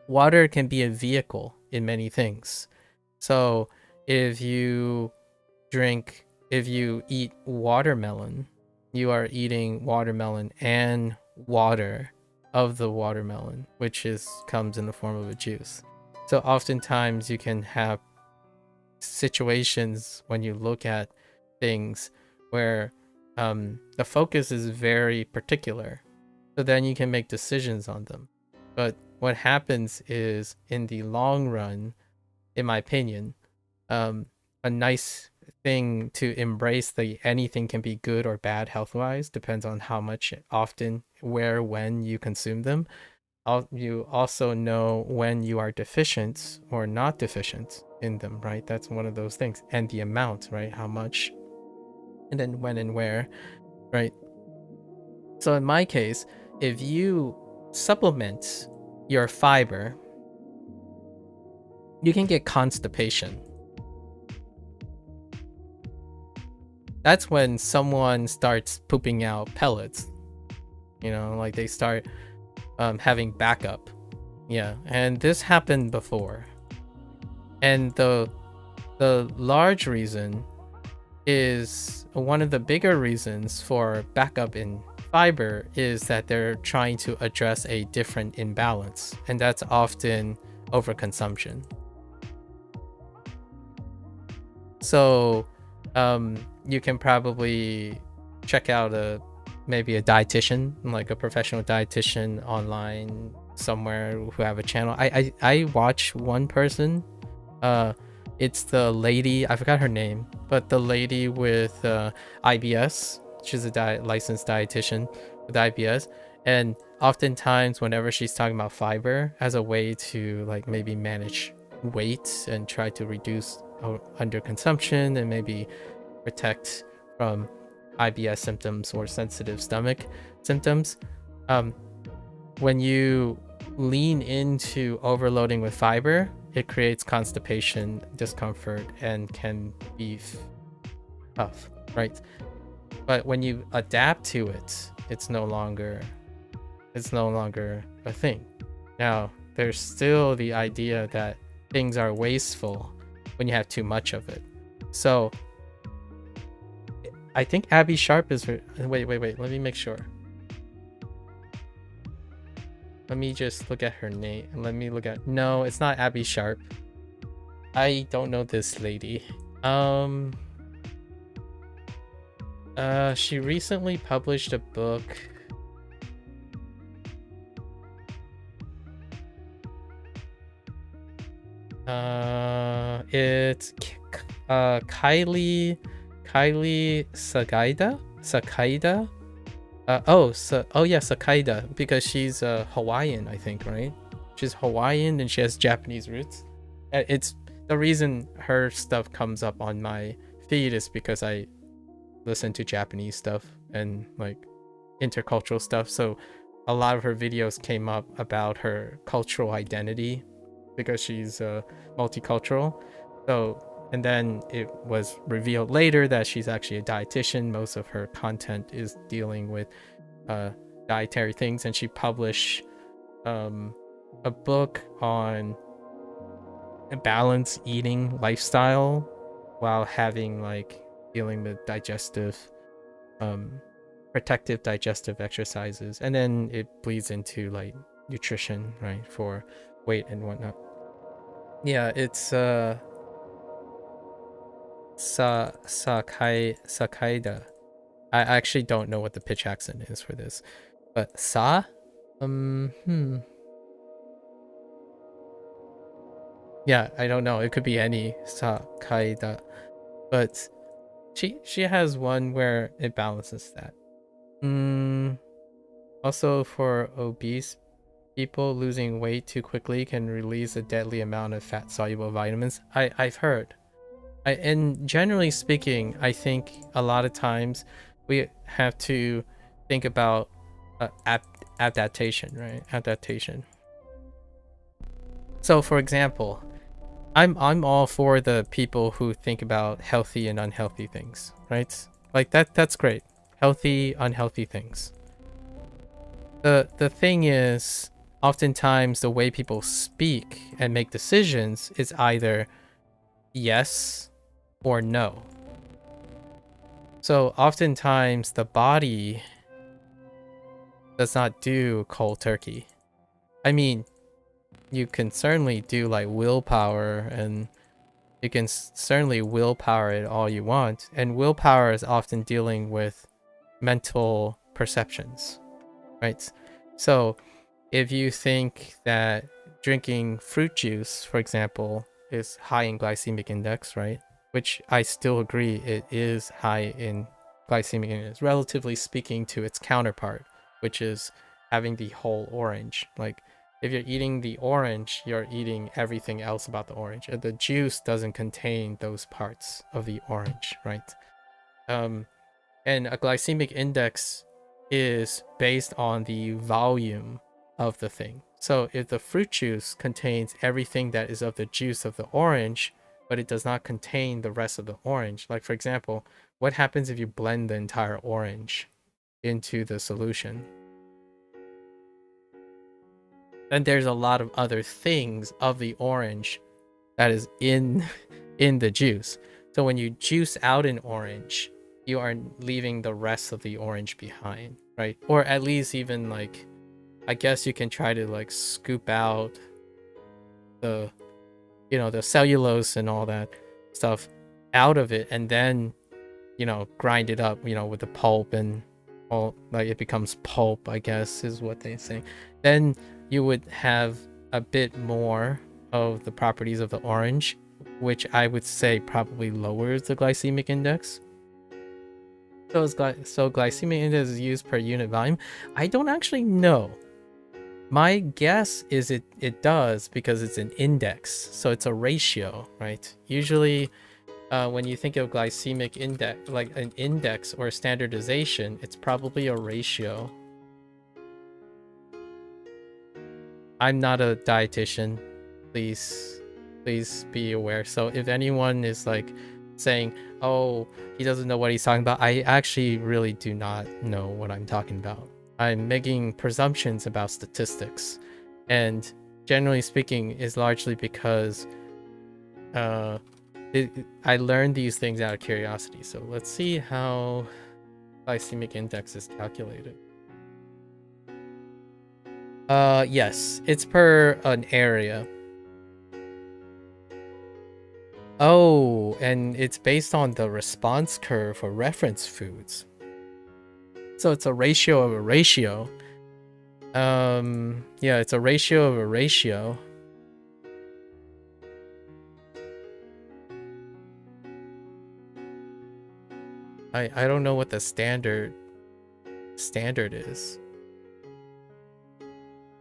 Speaker 1: can be a vehicle in many things. So if you eat watermelon, you are eating watermelon and water of the watermelon, which comes in the form of a juice. So oftentimes you can have situations when you look at things where the focus is very particular, so then you can make decisions on them. But what happens is, in the long run, in my opinion, a nice thing to embrace, the anything can be good or bad health wise, depends on how much, often, where, when you consume them. You also know when you are deficient or not deficient in them, right? That's one of those things. And the amount, right? How much, and then when and where, right? So in my case, if you supplement your fiber, you can get constipation. That's when someone starts pooping out pellets, like they start having backup. Yeah, and this happened before. And the large reason is, one of the bigger reasons for backup in fiber is that they're trying to address a different imbalance, and that's often overconsumption. So you can probably check out maybe a dietitian, like a professional dietitian online somewhere, who have a channel. I watch one person. It's the lady, I forgot her name, but the lady with IBS. She's a licensed dietitian with IBS, and oftentimes whenever she's talking about fiber as a way to like maybe manage weight and try to reduce underconsumption and maybe protect from IBS symptoms or sensitive stomach symptoms, when you lean into overloading with fiber, it creates constipation, discomfort, and can be tough, right? But when you adapt to it, it's no longer a thing. Now, there's still the idea that things are wasteful when you have too much of it. So I think Abby Sharp is her. Wait, let me make sure. Let me just look at her name. No, it's not Abby Sharp. I don't know this lady. She recently published a book. It's Kylie Sakaida. Sakaida, because she's Hawaiian, I think, right? She's Hawaiian and she has Japanese roots. It's the reason her stuff comes up on my feed is because I listen to Japanese stuff and like intercultural stuff. So a lot of her videos came up about her cultural identity because she's multicultural. So, and then it was revealed later that she's actually a dietitian. Most of her content is dealing with dietary things, and she published a book on a balanced eating lifestyle while having like dealing with digestive protective digestive exercises, and then it bleeds into like nutrition, right, for weight and whatnot. Yeah, it's Sakaida. I actually don't know what the pitch accent is for this, but yeah, I don't know, it could be any Sakaida, but she has one where it balances that. Also, for obese people, losing weight too quickly can release a deadly amount of fat soluble vitamins. I've heard. And generally speaking, I think a lot of times we have to think about adaptation, right? Adaptation. So, for example, I'm all for the people who think about healthy and unhealthy things, right? Like that's great. Healthy, unhealthy things. The thing is, oftentimes the way people speak and make decisions is either yes or no. So oftentimes the body does not do cold turkey. I mean, you can certainly do like willpower and You can certainly willpower it all you want, and willpower is often dealing with mental perceptions, right? So if you think that drinking fruit juice, for example, is high in glycemic index, right? Which I still agree it is high in glycemic index, relatively speaking to its counterpart, which is having the whole orange. Like, if you're eating the orange, you're eating everything else about the orange. And the juice doesn't contain those parts of the orange, right? And a glycemic index is based on the volume of the thing. So if the fruit juice contains everything that is of the juice of the orange, but it does not contain the rest of the orange, like for example, what happens if you blend the entire orange into the solution? Then there's a lot of other things of the orange that is in the juice. So when you juice out an orange, you are leaving the rest of the orange behind, right? Or at least even like, I guess you can try to like scoop out the, you know, the cellulose and all that stuff out of it, and then, you know, grind it up, you know, with the pulp, and all, like it becomes pulp, I guess is what they say. Then you would have a bit more of the properties of the orange, which I would say probably lowers the glycemic index. So glycemic index is used per unit volume. I don't actually know. My guess is it does, because it's an index, so it's a ratio, right? Usually when you think of glycemic index, like an index or a standardization, it's probably a ratio. I'm not a dietitian, please be aware. So if anyone is like saying, oh, he doesn't know what he's talking about, I actually really do not know what I'm talking about. I'm making presumptions about statistics, and generally speaking is largely because I learned these things out of curiosity. So let's see how glycemic index is calculated. Yes, it's per an area. Oh, and it's based on the response curve for reference foods. So it's a ratio of a ratio. Yeah, it's a ratio of a ratio. I don't know what the standard is.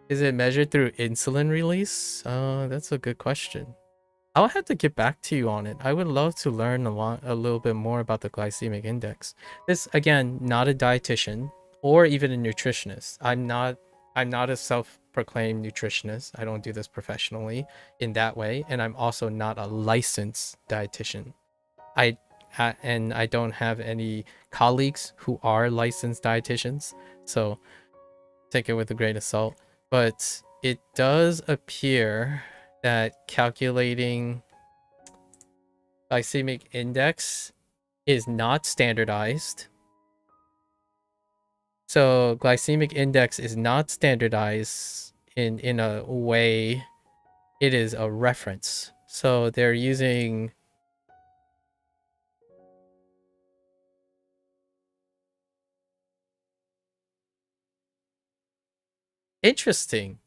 Speaker 1: Is it measured through insulin release? That's a good question. I'll have to get back to you on it. I would love to learn a little bit more about the glycemic index. This, again, not a dietitian or even a nutritionist. I'm not a self-proclaimed nutritionist. I don't do this professionally in that way, and I'm also not a licensed dietitian. And I don't have any colleagues who are licensed dietitians, so take it with a grain of salt. But it does appear that calculating glycemic index is not standardized. So glycemic index is not standardized in a way. It is a reference. So they're using interesting.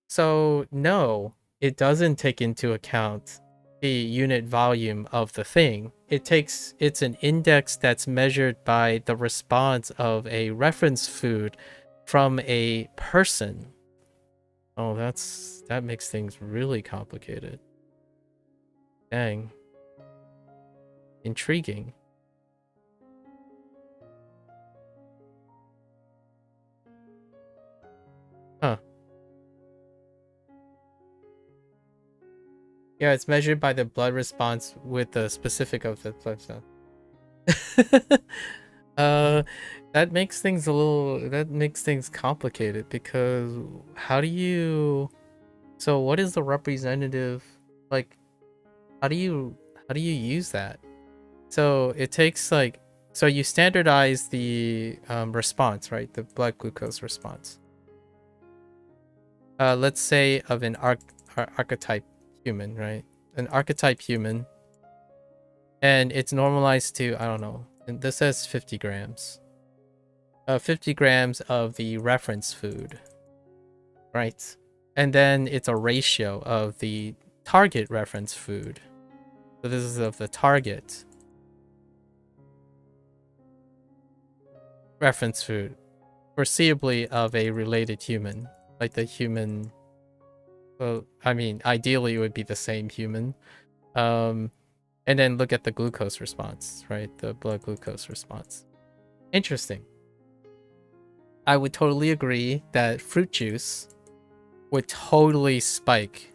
Speaker 1: So no, it doesn't take into account the unit volume of the thing. It's an index that's measured by the response of a reference food from a person. Oh, that makes things really complicated. Dang. Intriguing. Huh. Yeah, it's measured by the blood response with the specific of the blood cell. That makes things complicated, because how do you, so what is the representative, like, how do you use that? So it takes like, so you standardize the response, right? The blood glucose response. Let's say of an archetype human, right? an archetype human, and it's normalized to, I don't know, and this says 50 grams. 50 grams of the reference food, right? And then it's a ratio of the target reference food. So this is of the target reference food, foreseeably of a related human, like the human. Well, I mean, ideally it would be the same human. And then look at the glucose response, right? The blood glucose response. Interesting. I would totally agree that fruit juice would totally spike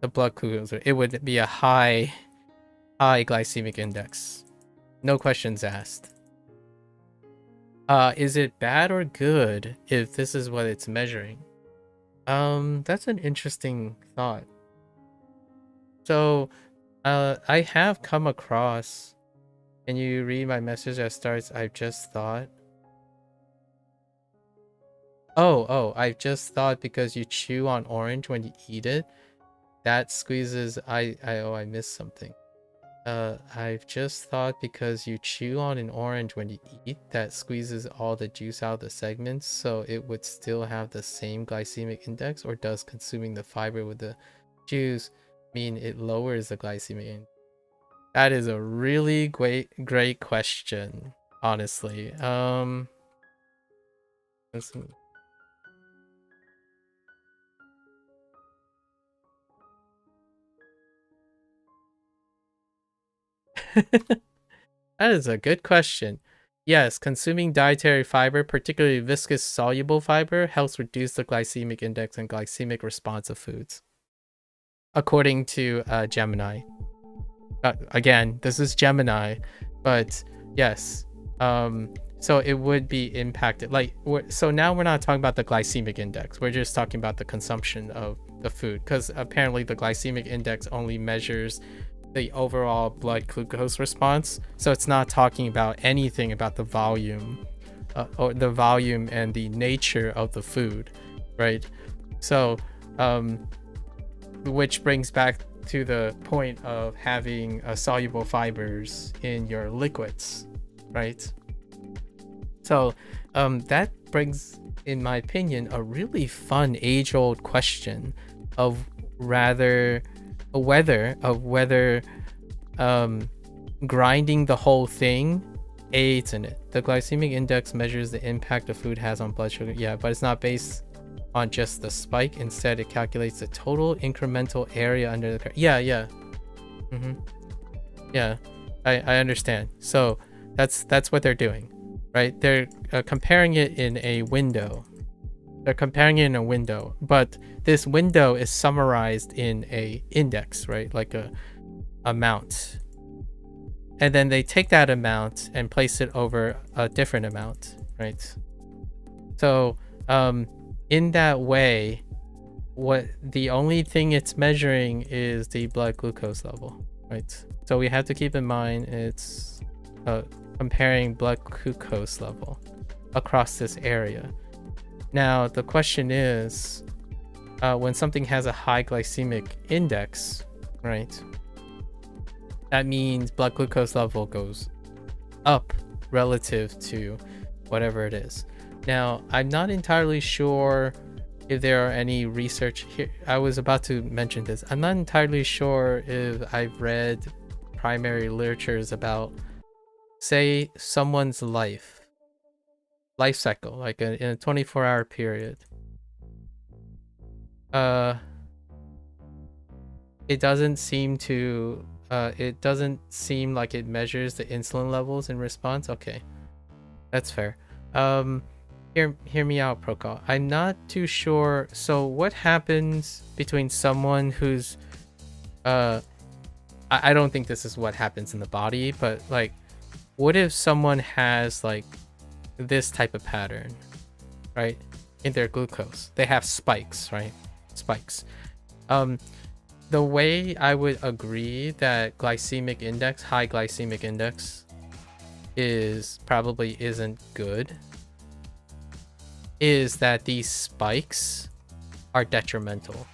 Speaker 1: the blood glucose. It would be a high glycemic index. No questions asked. Is it bad or good if this is what it's measuring? That's an interesting thought. So, I have come across, can you read my message that starts, I've just thought? Oh, I've just thought because you chew on orange when you eat it, that squeezes, I missed something. I've just thought because you chew on an orange when you eat, that squeezes all the juice out of the segments, so it would still have the same glycemic index, or does consuming the fiber with the juice mean it lowers the glycemic index? That is a really great question, honestly. Let's see. That is a good question. Yes, consuming dietary fiber, particularly viscous soluble fiber, helps reduce the glycemic index and glycemic response of foods, according to Gemini. Again, this is Gemini, but yes. So it would be impacted. So now we're not talking about the glycemic index. We're just talking about the consumption of the food, because apparently the glycemic index only measures the overall blood glucose response, so it's not talking about anything about the volume, or the volume and the nature of the food, right? So which brings back to the point of having soluble fibers in your liquids, right? So that brings, in my opinion, a really fun age-old question of whether grinding the whole thing aids in it. The glycemic index measures the impact the food has on blood sugar. Yeah, but it's not based on just the spike. Instead, it calculates the total incremental area under the... Yeah. Yeah, I understand. So that's what they're doing, right? They're comparing it in a window. But this window is summarized in a index, right? Like a amount. And then they take that amount and place it over a different amount, right? So in that way, what the only thing it's measuring is the blood glucose level, right? So we have to keep in mind it's comparing blood glucose level across this area. Now the question is, when something has a high glycemic index, right, that means blood glucose level goes up relative to whatever it is. Now, I'm not entirely sure if there are any research here. I was about to mention this. I'm not entirely sure if I've read primary literatures about, say, someone's life cycle, like in a 24-hour period. It doesn't seem like it measures the insulin levels in response. Okay, that's fair. Hear me out, Prokal. I'm not too sure. So what happens between someone who's I don't think this is what happens in the body, but like, what if someone has like this type of pattern, right, in their glucose? They have spikes, right? Spikes. The way I would agree that high glycemic index probably isn't good is that these spikes are detrimental.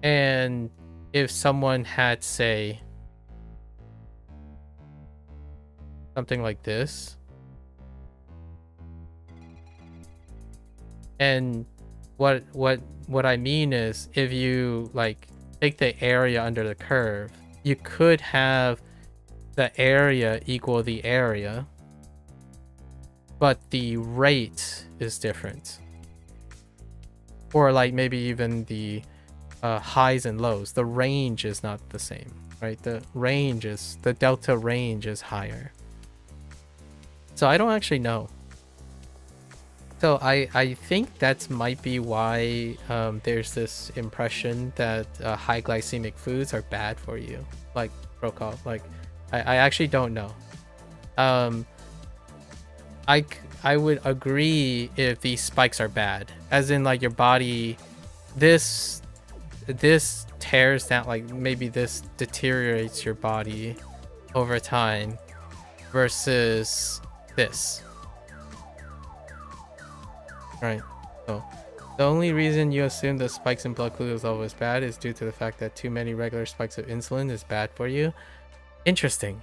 Speaker 1: And if someone had, say, something like this, and what I mean is, if you like take the area under the curve, you could have the area equal the area, but the rate is different. Or like maybe even the highs and lows, the range is not the same, right? The delta range is higher. So I don't actually know. So I think that might be why there's this impression that high glycemic foods are bad for you, like Prokop. Like I actually don't know. I would agree if these spikes are bad, as in like your body, this tears down, like maybe this deteriorates your body over time versus this. Right. So the only reason you assume the spikes in blood glucose level is bad is due to the fact that too many regular spikes of insulin is bad for you. Interesting.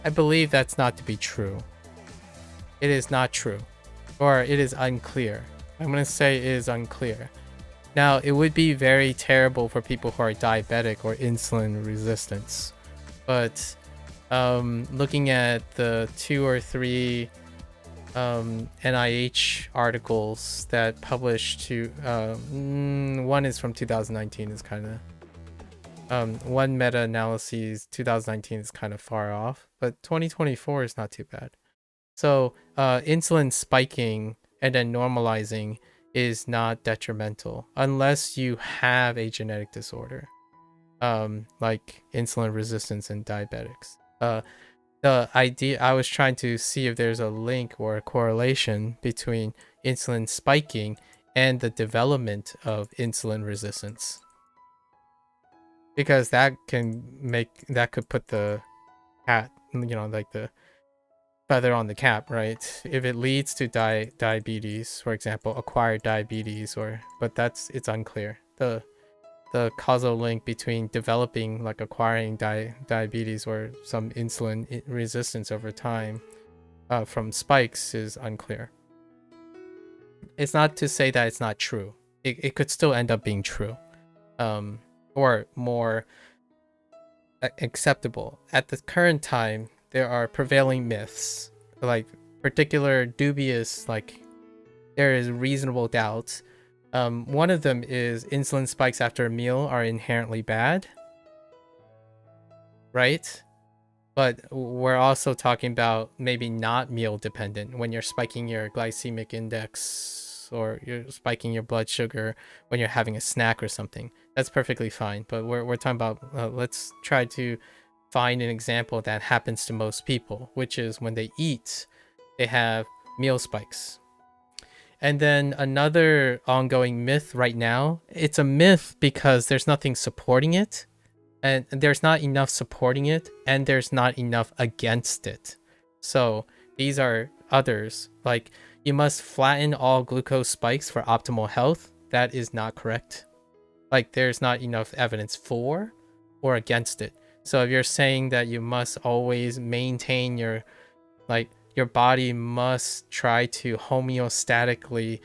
Speaker 1: I believe that's not to be true. It is not true. Or it is unclear. I'm going to say it is unclear. Now, it would be very terrible for people who are diabetic or insulin resistance. But looking at the 2 or 3 NIH articles that published to... one is from 2019, is kind of... one meta-analysis 2019 is kind of far off, but 2024 is not too bad. So insulin spiking and then normalizing is not detrimental unless you have a genetic disorder, like insulin resistance in diabetics. The idea, I was trying to see if there's a link or a correlation between insulin spiking and the development of insulin resistance. Because that could put the cat, like the feather on the cap, right? If it leads to diabetes, for example, acquired diabetes, but it's unclear. The causal link between developing, like acquiring diabetes or some insulin resistance over time from spikes is unclear. It's not to say that it's not true. It could still end up being true. Or more acceptable. At the current time, there are prevailing myths, like particular dubious, like there is reasonable doubt. One of them is insulin spikes after a meal are inherently bad, right? But we're also talking about maybe not meal dependent, when you're spiking your glycemic index or you're spiking your blood sugar when you're having a snack or something. That's perfectly fine. But we're talking about, let's try to find an example that happens to most people, which is when they eat, they have meal spikes. And then another ongoing myth right now, it's a myth because there's nothing supporting it, and there's not enough supporting it, and there's not enough against it. So these are others, like you must flatten all glucose spikes for optimal health. That is not correct. Like there's not enough evidence for or against it. So if you're saying that you must always maintain your body must try to homeostatically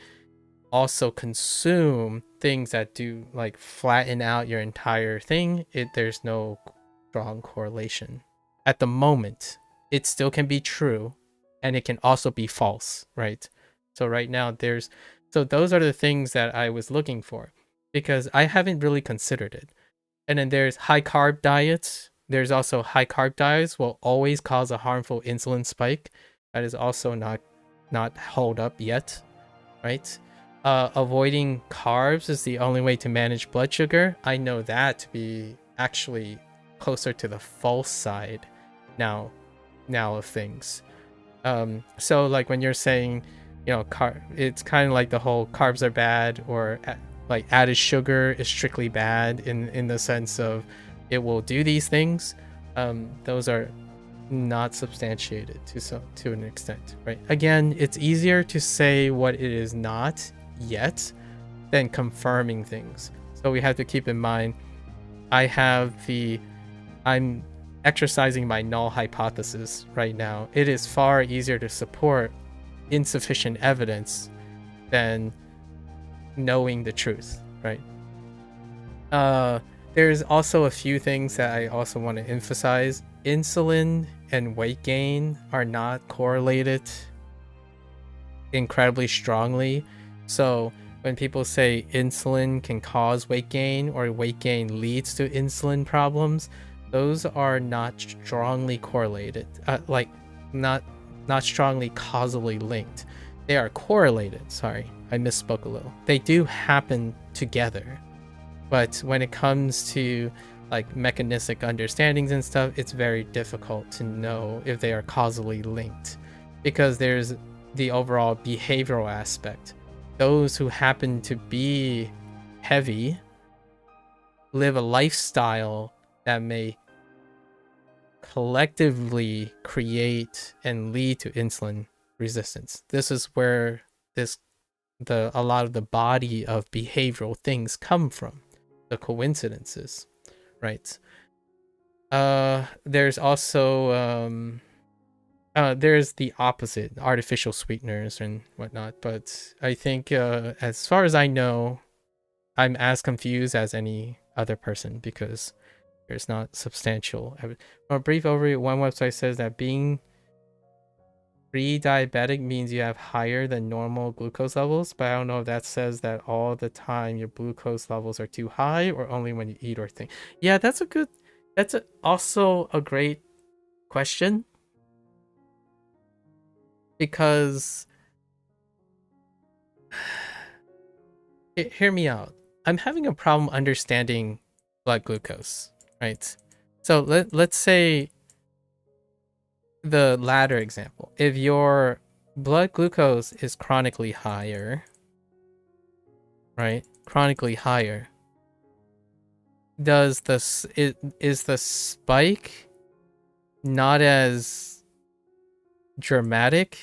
Speaker 1: also consume things that do like flatten out your entire thing, there's no strong correlation. At the moment, it still can be true and it can also be false, right? So right now there's So those are the things that I was looking for because I haven't really considered it. And then there's high carb diets. There's also high carb diets will always cause a harmful insulin spike. That is also not held up yet, right? Avoiding carbs is the only way to manage blood sugar. I know that to be actually closer to the false side now of things. So like when you're saying, you know, it's kind of like the whole carbs are bad, or like added sugar is strictly bad in the sense of it will do these things. Those are not substantiated to an extent, right? Again, it's easier to say what it is not yet than confirming things. So we have to keep in mind, I'm exercising my null hypothesis right now. It is far easier to support insufficient evidence than knowing the truth, right? There's also a few things that I also want to emphasize. Insulin and weight gain are not correlated incredibly strongly. So when people say insulin can cause weight gain or weight gain leads to insulin problems, those are not strongly correlated, not strongly causally linked. They are correlated. Sorry, I misspoke a little. They do happen together, but when it comes to like mechanistic understandings and stuff, it's very difficult to know if they are causally linked because there's the overall behavioral aspect. Those who happen to be heavy live a lifestyle that may collectively create and lead to insulin resistance. This is where a lot of the body of behavioral things come from, the coincidences, right? There's also there's the opposite, artificial sweeteners and whatnot, but I think as far as I know, I'm as confused as any other person because there's not substantial evidence. A brief overview, one website says that being pre-diabetic means you have higher than normal glucose levels, but I don't know if that says that all the time your glucose levels are too high or only when you eat or think. Yeah, that's also a great question, because hear me out. I'm having a problem understanding blood glucose, right? So let's say the latter example. If your blood glucose is chronically higher, right? Chronically higher, is the spike not as dramatic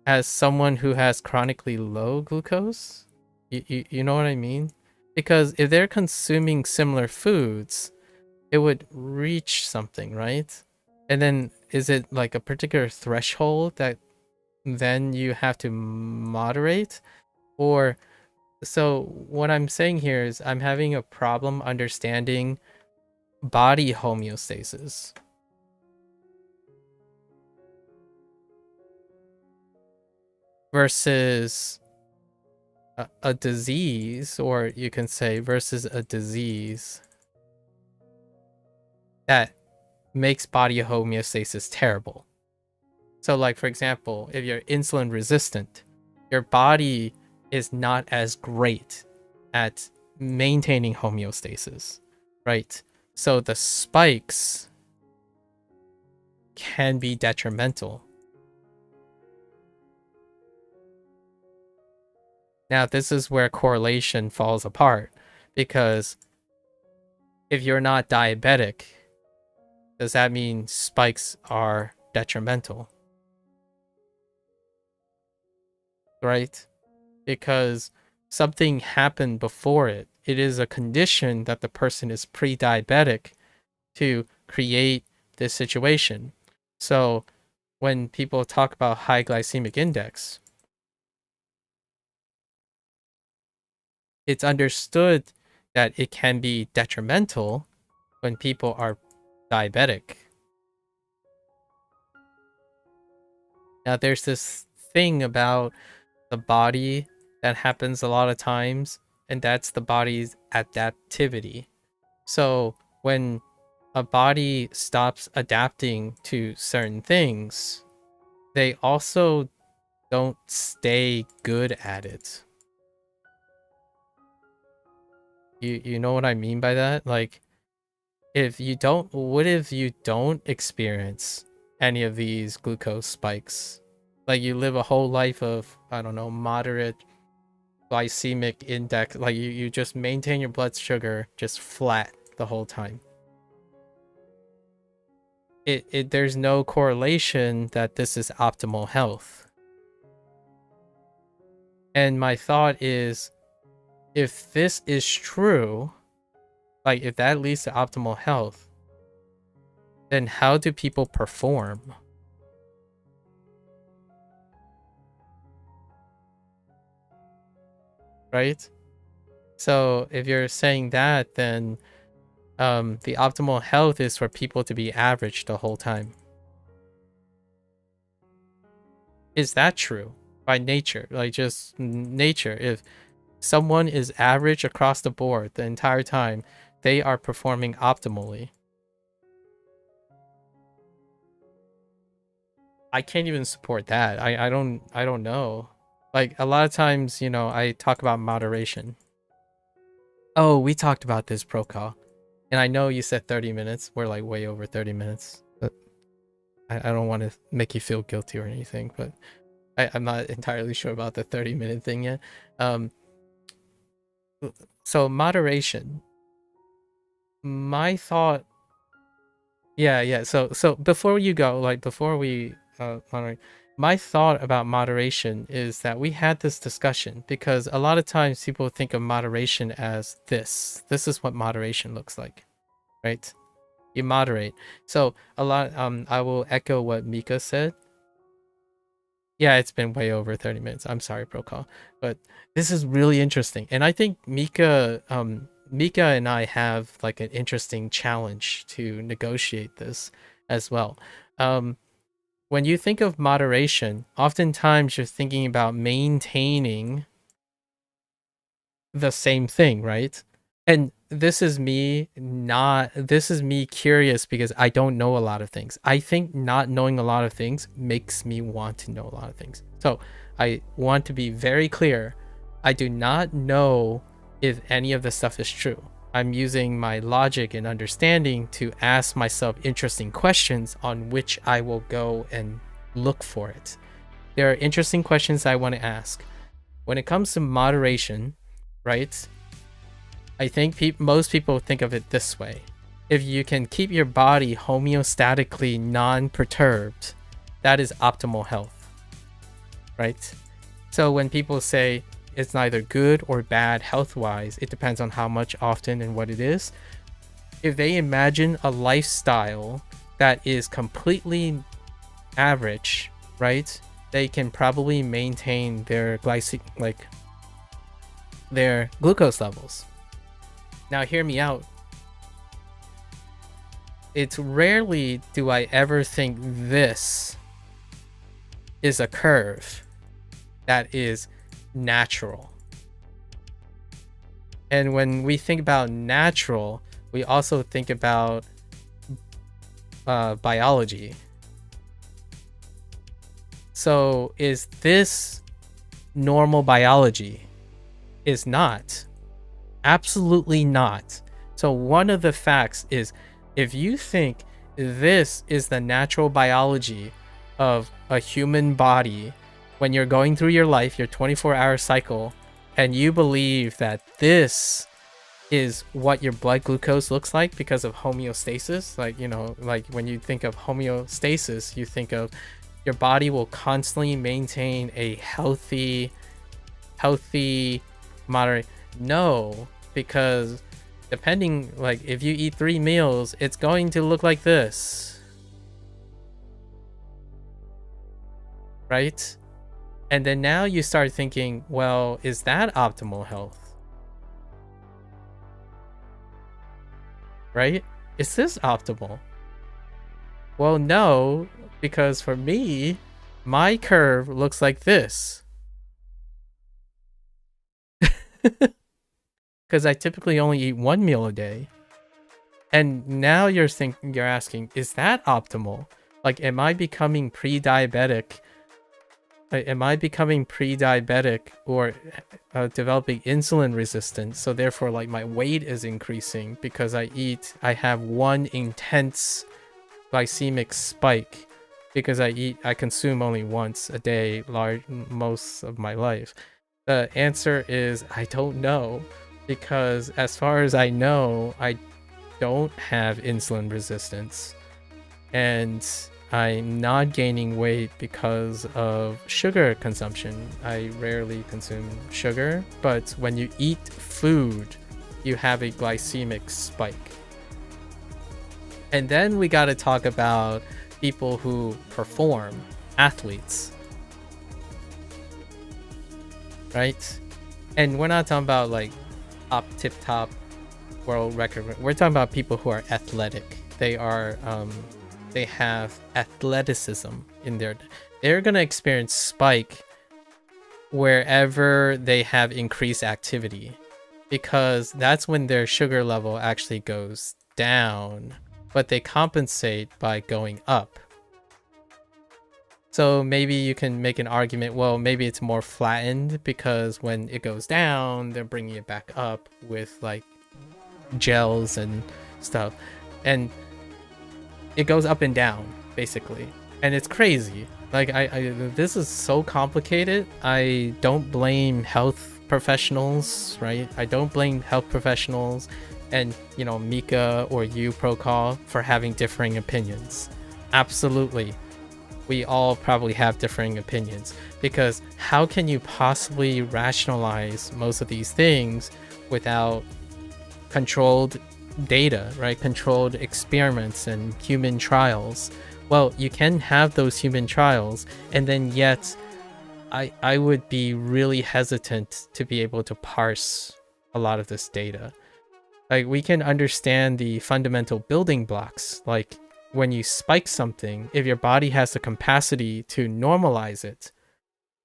Speaker 1: as someone who has chronically low glucose? You know what I mean? Because if they're consuming similar foods, it would reach something, right? And then is it like a particular threshold that then you have to moderate? Or so what I'm saying here is I'm having a problem understanding body homeostasis versus a disease, or you can say versus a disease that makes body homeostasis terrible. So like, for example, if you're insulin resistant, your body is not as great at maintaining homeostasis, right? So the spikes can be detrimental. Now, this is where correlation falls apart, because if you're not diabetic, does that mean spikes are detrimental? Right? Because something happened before it. It is a condition that the person is pre-diabetic to create this situation. So when people talk about high glycemic index, it's understood that it can be detrimental when people are diabetic. Now, there's this thing about the body That happens a lot of times, and that's the body's adaptivity. So when a body stops adapting to certain things, they also don't stay good at it. You know what I mean by that? Like, what if you don't experience any of these glucose spikes? Like, you live a whole life of, I don't know, moderate glycemic index, like you just maintain your blood sugar just flat the whole time. There's no correlation that this is optimal health. And my thought is, if this is true, like if that leads to optimal health, then how do people perform? Right? So if you're saying that, then the optimal health is for people to be average the whole time. Is that true by nature? Like, just nature. If someone is average across the board the entire time, they are performing optimally. I can't even support that. I don't know. Like, a lot of times, you know, I talk about moderation. Oh, we talked about this, pro call. And I know you said 30 minutes. We're like way over 30 minutes. But I don't want to make you feel guilty or anything, but I'm not entirely sure about the 30-minute thing yet. So moderation. My thought, yeah. So before you go, like before we moderate, my thought about moderation is that we had this discussion because a lot of times people think of moderation as this. This is what moderation looks like, right? You moderate. So a lot. I will echo what Mika said. Yeah, it's been way over 30 minutes. I'm sorry, Procall, but this is really interesting, and I think Mika and I have like an interesting challenge to negotiate this as well. When you think of moderation, oftentimes you're thinking about maintaining the same thing, right? And this is me curious because I don't know a lot of things. I think not knowing a lot of things makes me want to know a lot of things. So I want to be very clear. I do not know if any of this stuff is true. I'm using my logic and understanding to ask myself interesting questions on which I will go and look for it. There are interesting questions I want to ask. When it comes to moderation, right? I think most people think of it this way. If you can keep your body homeostatically non-perturbed, that is optimal health, right? So when people say it's neither good or bad health-wise, it depends on how much, often, and what it is. If they imagine a lifestyle that is completely average, right? They can probably maintain their their glucose levels. Now hear me out. It's rarely do I ever think this is a curve that is natural. And when we think about natural, we also think about biology. So is this normal biology? Is not. Absolutely not. So one of the facts is, if you think this is the natural biology of a human body when you're going through your life, your 24-hour cycle, and you believe that this is what your blood glucose looks like because of homeostasis, like, you know, like when you think of homeostasis, you think of your body will constantly maintain a healthy moderate. No, because depending, like if you eat 3 meals, it's going to look like this, right? And then now you start thinking, well, is that optimal health? Right? Is this optimal? Well, no, because for me, my curve looks like this. because I typically only eat one meal a day. And now you're asking, is that optimal? Like, am I becoming pre-diabetic? Am I becoming pre-diabetic or developing insulin resistance? So therefore, like, my weight is increasing because I have one intense glycemic spike because I consume only once a day, most of my life. The answer is I don't know, because as far as I know, I don't have insulin resistance, and I'm not gaining weight because of sugar consumption. I rarely consume sugar, but when you eat food, you have a glycemic spike. And then we got to talk about people who perform, athletes, right? And we're not talking about like tip top world record. We're talking about people who are athletic. They are they have athleticism in their, they're going to experience spike wherever they have increased activity, because that's when their sugar level actually goes down, but they compensate by going up. So maybe you can make an argument, well, maybe it's more flattened because when it goes down, they're bringing it back up with like gels and stuff. And it goes up and down, basically. And it's crazy. Like, this is so complicated. I don't blame health professionals, right? I don't blame health professionals and, you know, Mika or you, Procall, for having differing opinions. Absolutely. We all probably have differing opinions, because how can you possibly rationalize most of these things without controlled data, right? Controlled experiments and human trials. Well, you can have those human trials, and then yet I would be really hesitant to be able to parse a lot of this data. Like, we can understand the fundamental building blocks, like when you spike something, if your body has the capacity to normalize it,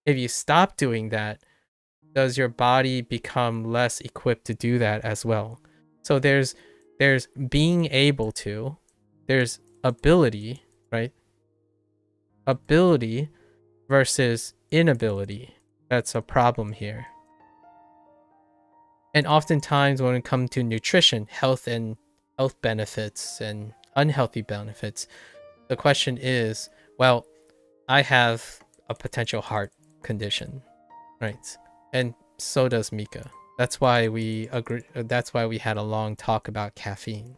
Speaker 1: if you stop doing that, does your body become less equipped to do that as well? So there's being able to, there's ability, right? Ability versus inability. That's a problem here. And oftentimes when it comes to nutrition, health and health benefits and unhealthy benefits, the question is, well, I have a potential heart condition, right? And so does Mika. That's why we agree. That's why we had a long talk about caffeine,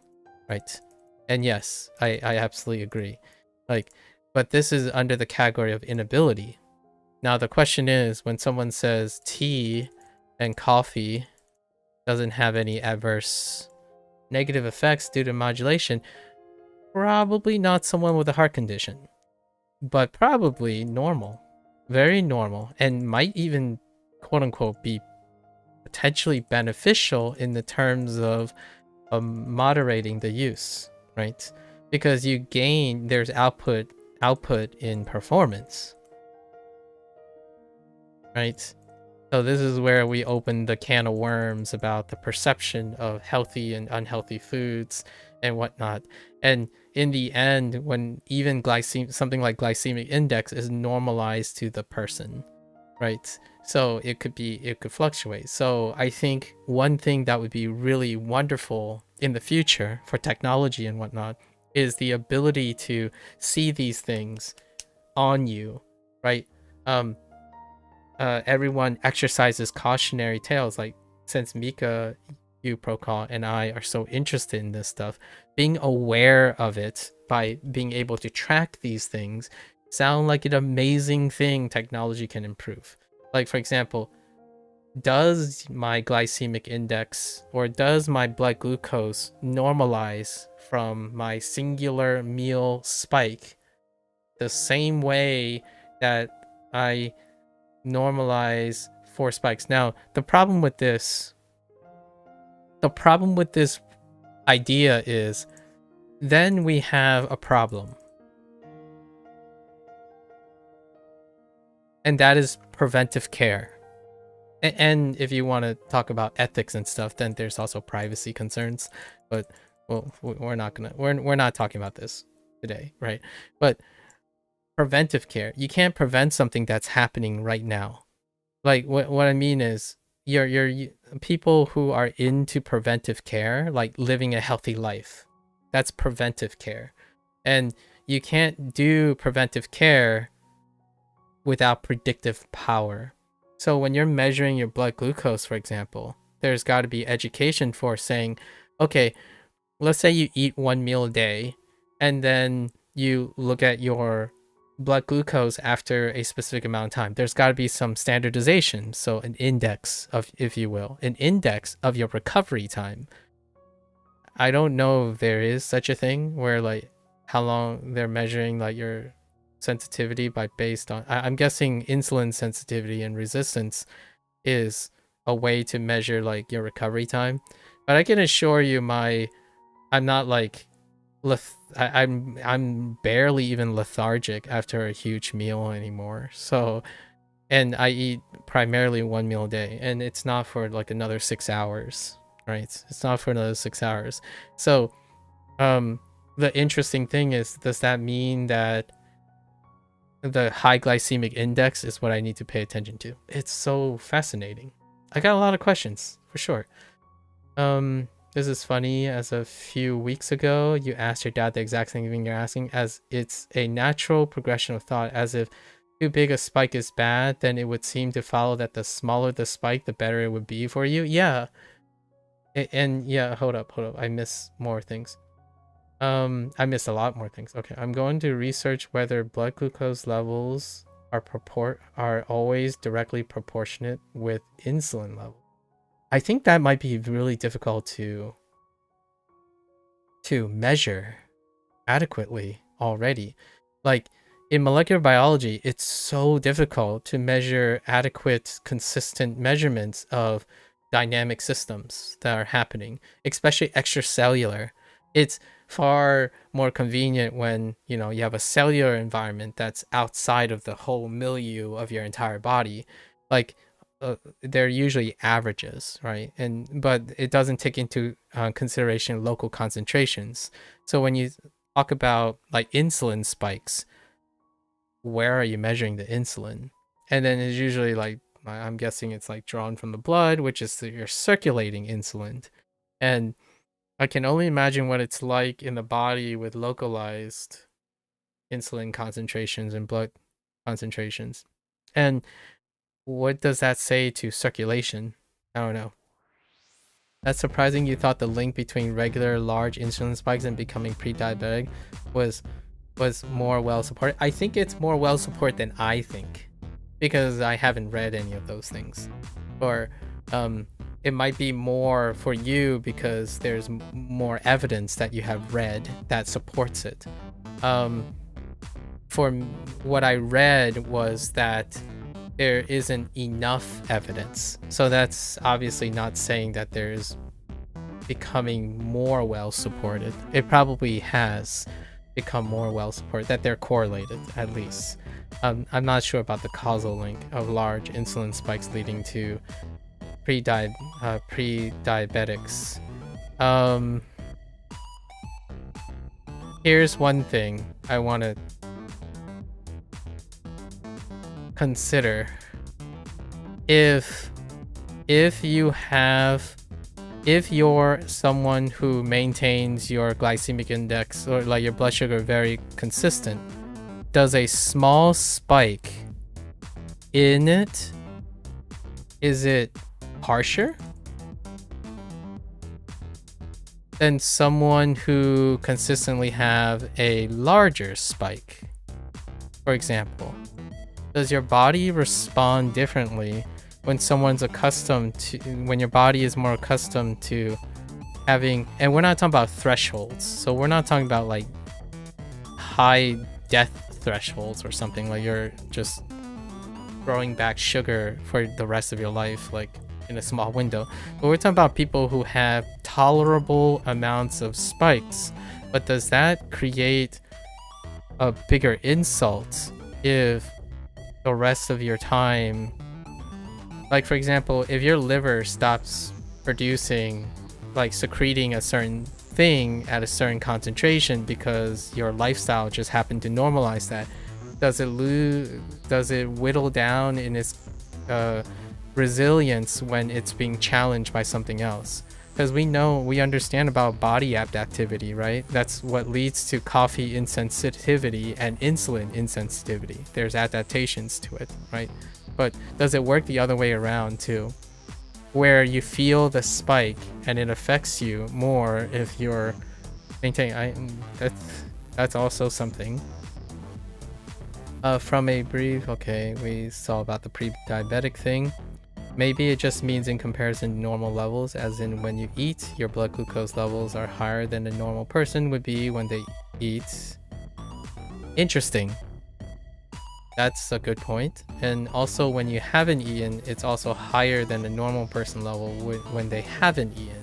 Speaker 1: right? And yes, I absolutely agree. Like, but this is under the category of inability. Now the question is, when someone says tea and coffee doesn't have any adverse negative effects due to modulation, probably not someone with a heart condition, but probably normal, very normal, and might even quote unquote be potentially beneficial in the terms of moderating the use, right? Because you gain, there's output in performance, right? So this is where we open the can of worms about the perception of healthy and unhealthy foods and whatnot. And in the end, when even something like glycemic index is normalized to the person, right? So it could fluctuate. So I think one thing that would be really wonderful in the future for technology and whatnot is the ability to see these things on you, right? Everyone exercises cautionary tales. Like, since Mika, you, Procall, and I are so interested in this stuff, being aware of it by being able to track these things sound like an amazing thing technology can improve. Like, for example, does my glycemic index or does my blood glucose normalize from my singular meal spike the same way that I normalize 4 spikes? Now, the problem with this idea is then we have a problem. And that is preventive care. And if you want to talk about ethics and stuff, then there's also privacy concerns. But well, we're not talking about this today, right? But preventive care, you can't prevent something that's happening right now. Like what I mean is people who are into preventive care, like living a healthy life, that's preventive care. And you can't do preventive care without predictive power. So when you're measuring your blood glucose, for example, there's got to be education for saying, okay, let's say you eat 1 meal a day, and then you look at your blood glucose after a specific amount of time. There's got to be some standardization. So an index of, if you will, an index of your recovery time. I don't know if there is such a thing where like how long they're measuring like your sensitivity by based on, I'm guessing insulin sensitivity and resistance is a way to measure like your recovery time. But I can assure you I'm not like I'm barely even lethargic after a huge meal anymore. So, and I eat primarily 1 meal a day, and it's not for like another 6 hours, right? It's not for another 6 hours. So, the interesting thing is, does that mean that the high glycemic index is what I need to pay attention to? It's so fascinating. I got a lot of questions for sure. This is funny, as a few weeks ago, you asked your dad the exact same thing you're asking, as it's a natural progression of thought, as if too big a spike is bad, then it would seem to follow that the smaller the spike, the better it would be for you. Yeah. And yeah, hold up. I miss more things. I miss a lot more things. Okay, I'm going to research whether blood glucose levels are always directly proportionate with insulin levels. I think that might be really difficult to measure adequately already. Like in molecular biology, it's so difficult to measure adequate, consistent measurements of dynamic systems that are happening, especially extracellular. It's far more convenient when, you know, you have a cellular environment that's outside of the whole milieu of your entire body. Like they're usually averages, right? But it doesn't take into consideration local concentrations. So when you talk about like insulin spikes, where are you measuring the insulin? And then it's usually like, I'm guessing it's like drawn from the blood, which is your circulating insulin. And I can only imagine what it's like in the body with localized insulin concentrations and blood concentrations. And what does that say to circulation? I don't know. That's surprising you thought the link between regular large insulin spikes and becoming pre-diabetic was more well supported. I think it's more well supported than I think, because I haven't read any of those things. Or it might be more for you because there's more evidence that you have read that supports it. For what I read was that there isn't enough evidence. So that's obviously not saying that there's becoming more well supported. It probably has become more well supported, that they're correlated at least. I'm not sure about the causal link of large insulin spikes leading to pre-diabetics. Here's one thing I want to consider. If you're someone who maintains your glycemic index or like your blood sugar very consistent, does a small spike in it, is it harsher than someone who consistently have a larger spike? For example, does your body respond differently when when your body is more accustomed to having, and we're not talking about thresholds, so we're not talking about like high death thresholds or something, like you're just throwing back sugar for the rest of your life, like in a small window. But we're talking about people who have tolerable amounts of spikes. But does that create a bigger insult if the rest of your time, Like, for example, if your liver stops producing, like secreting a certain thing at a certain concentration because your lifestyle just happened to normalize that, does it whittle down in its resilience when it's being challenged by something else? Because we understand about body adaptivity, right? That's what leads to coffee insensitivity and insulin insensitivity. There's adaptations to it, right? But does it work the other way around too, where you feel the spike and it affects you more if you're maintaining? That's also something. From a brief, okay, we saw about the pre-diabetic thing. Maybe it just means in comparison to normal levels, as in when you eat, your blood glucose levels are higher than a normal person would be when they eat. Interesting. That's a good point. And also when you haven't eaten, it's also higher than a normal person level when they haven't eaten.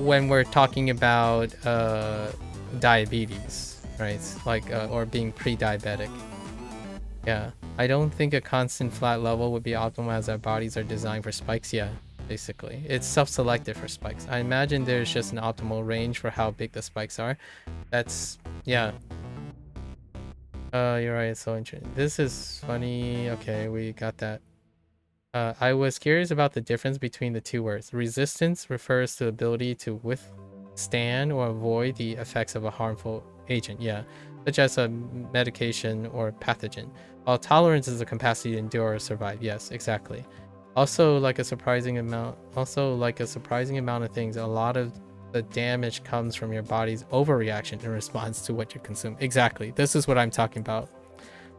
Speaker 1: When we're talking about diabetes, right? Like, or being pre-diabetic. Yeah, I don't think a constant flat level would be optimal as our bodies are designed for spikes. Yeah, basically. It's self-selected for spikes. I imagine there's just an optimal range for how big the spikes are. That's, yeah. You're right, it's so interesting. This is funny. Okay, we got that. I was curious about the difference between the two words. Resistance refers to the ability to withstand or avoid the effects of a harmful agent. Yeah, such as a medication or pathogen. While tolerance is the capacity to endure or survive. Yes, exactly. Also, like a surprising amount of things, a lot of the damage comes from your body's overreaction in response to what you consume. Exactly. This is what I'm talking about.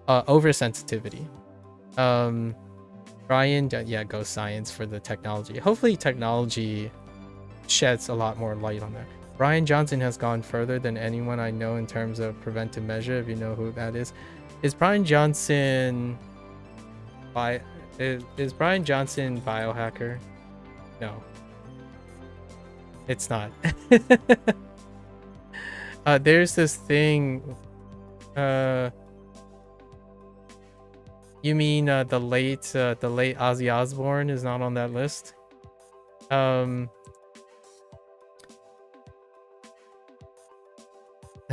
Speaker 1: Oversensitivity. Brian, yeah, go science for the technology. Hopefully technology sheds a lot more light on that. Brian Johnson has gone further than anyone I know in terms of preventive measure, if you know who that is. Is Brian Johnson is Brian Johnson biohacker? No. It's not. There's this thing. You mean the late Ozzy Osbourne is not on that list?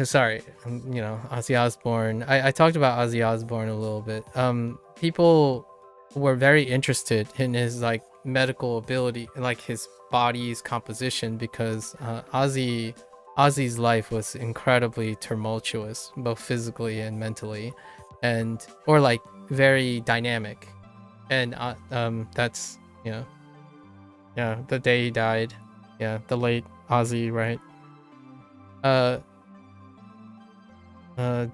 Speaker 1: Sorry, you know, Ozzy Osbourne. I talked about Ozzy Osbourne a little bit. People were very interested in his like medical ability, like his body's composition, because Ozzy's life was incredibly tumultuous, both physically and mentally, or like very dynamic, and that's, you know, yeah, the day he died, yeah, the late Ozzy, right?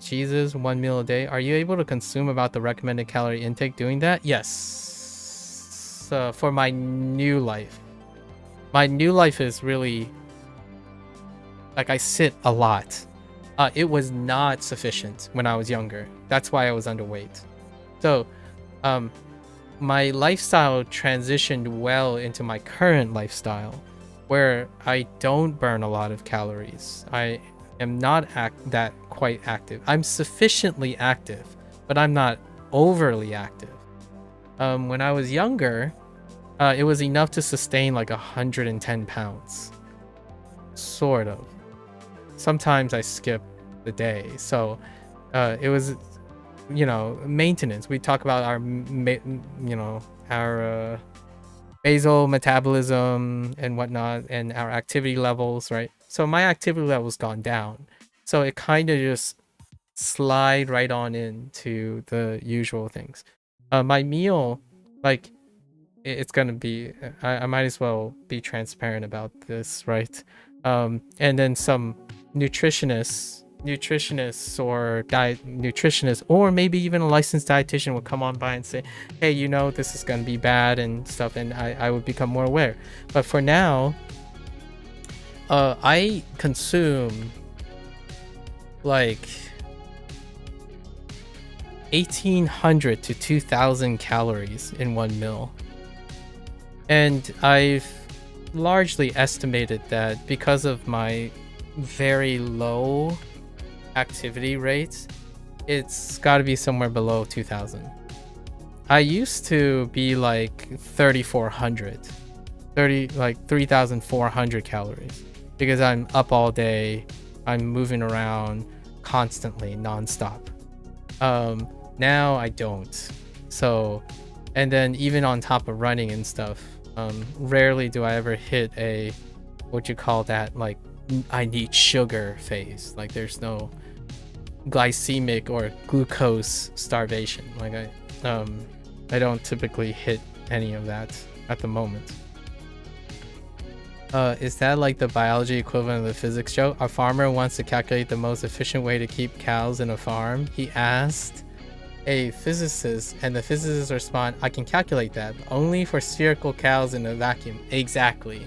Speaker 1: Jesus, 1 meal a day. Are you able to consume about the recommended calorie intake doing that? Yes. For my new life. My new life is really, like, I sit a lot. It was not sufficient when I was younger. That's why I was underweight. So, my lifestyle transitioned well into my current lifestyle, where I don't burn a lot of calories. I am not that quite active. I'm sufficiently active, but I'm not overly active. When I was younger, it was enough to sustain like 110 pounds. Sort of. Sometimes I skip the day. So it was, you know, maintenance. We talk about our, you know, our basal metabolism and whatnot, and our activity levels, right? So my activity level's gone down. So it kind of just slide right on into the usual things. My meal, like, it's gonna be, I might as well be transparent about this, right? And then some nutritionists or nutritionists, or maybe even a licensed dietitian would come on by and say, hey, you know, this is gonna be bad and stuff, and I would become more aware. But for now, I consume like 1,800 to 2,000 calories in one meal. And I've largely estimated that because of my very low activity rates, it's got to be somewhere below 2000. I used to be like 3400, like 3400 calories, because I'm up all day, I'm moving around constantly, nonstop. Now I don't. So, and then even on top of running and stuff, rarely do I ever hit a, what you call that, like I need sugar phase. Like there's no glycemic or glucose starvation. Like I don't typically hit any of that at the moment. Is that like the biology equivalent of the physics joke? A farmer wants to calculate the most efficient way to keep cows in a farm. He asked a physicist, and the physicist respond, I can calculate that, but only for spherical cows in a vacuum. Exactly.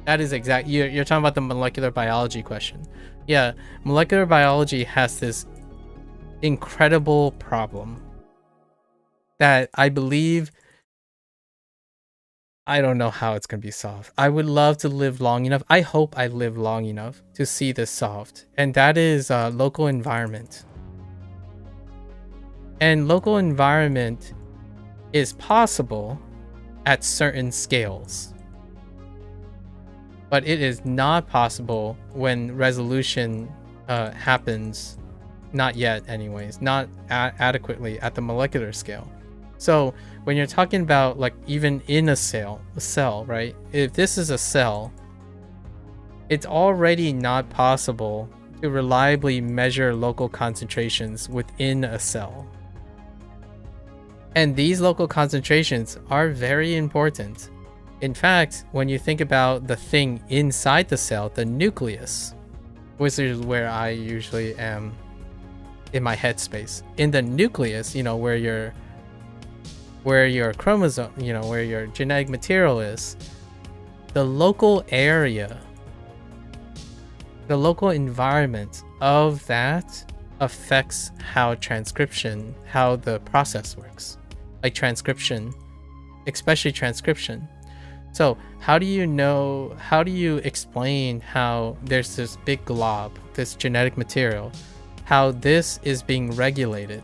Speaker 1: That is exact. You're talking about the molecular biology question. Yeah, molecular biology has this incredible problem that I believe, I don't know how it's going to be solved. I would love to live long enough. I hope I live long enough to see this solved. And that is local environment. And local environment is possible at certain scales. But it is not possible when resolution happens, not yet anyways, not adequately at the molecular scale. So when you're talking about like even in a cell, right? If this is a cell, it's already not possible to reliably measure local concentrations within a cell. And these local concentrations are very important. In fact, when you think about the thing inside the cell, the nucleus, which is where I usually am in my headspace. In the nucleus, you know, where your chromosome, you know, where your genetic material is, the local area, the local environment of that affects how transcription, how the process works. Like transcription, especially transcription. So how do you explain how there's this big glob, this genetic material, how this is being regulated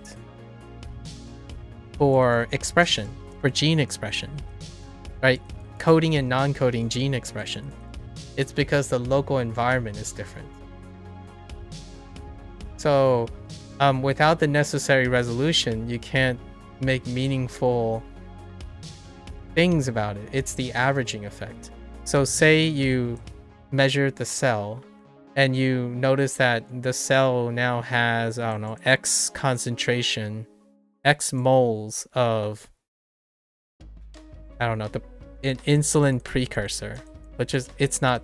Speaker 1: for expression, for gene expression, right? Coding and non-coding gene expression. It's because the local environment is different. So without the necessary resolution, you can't make meaningful things about it. It's the averaging effect. So say you measure the cell and you notice that the cell now has, I don't know, X concentration, X moles of, I don't know, an insulin precursor, which is, it's not,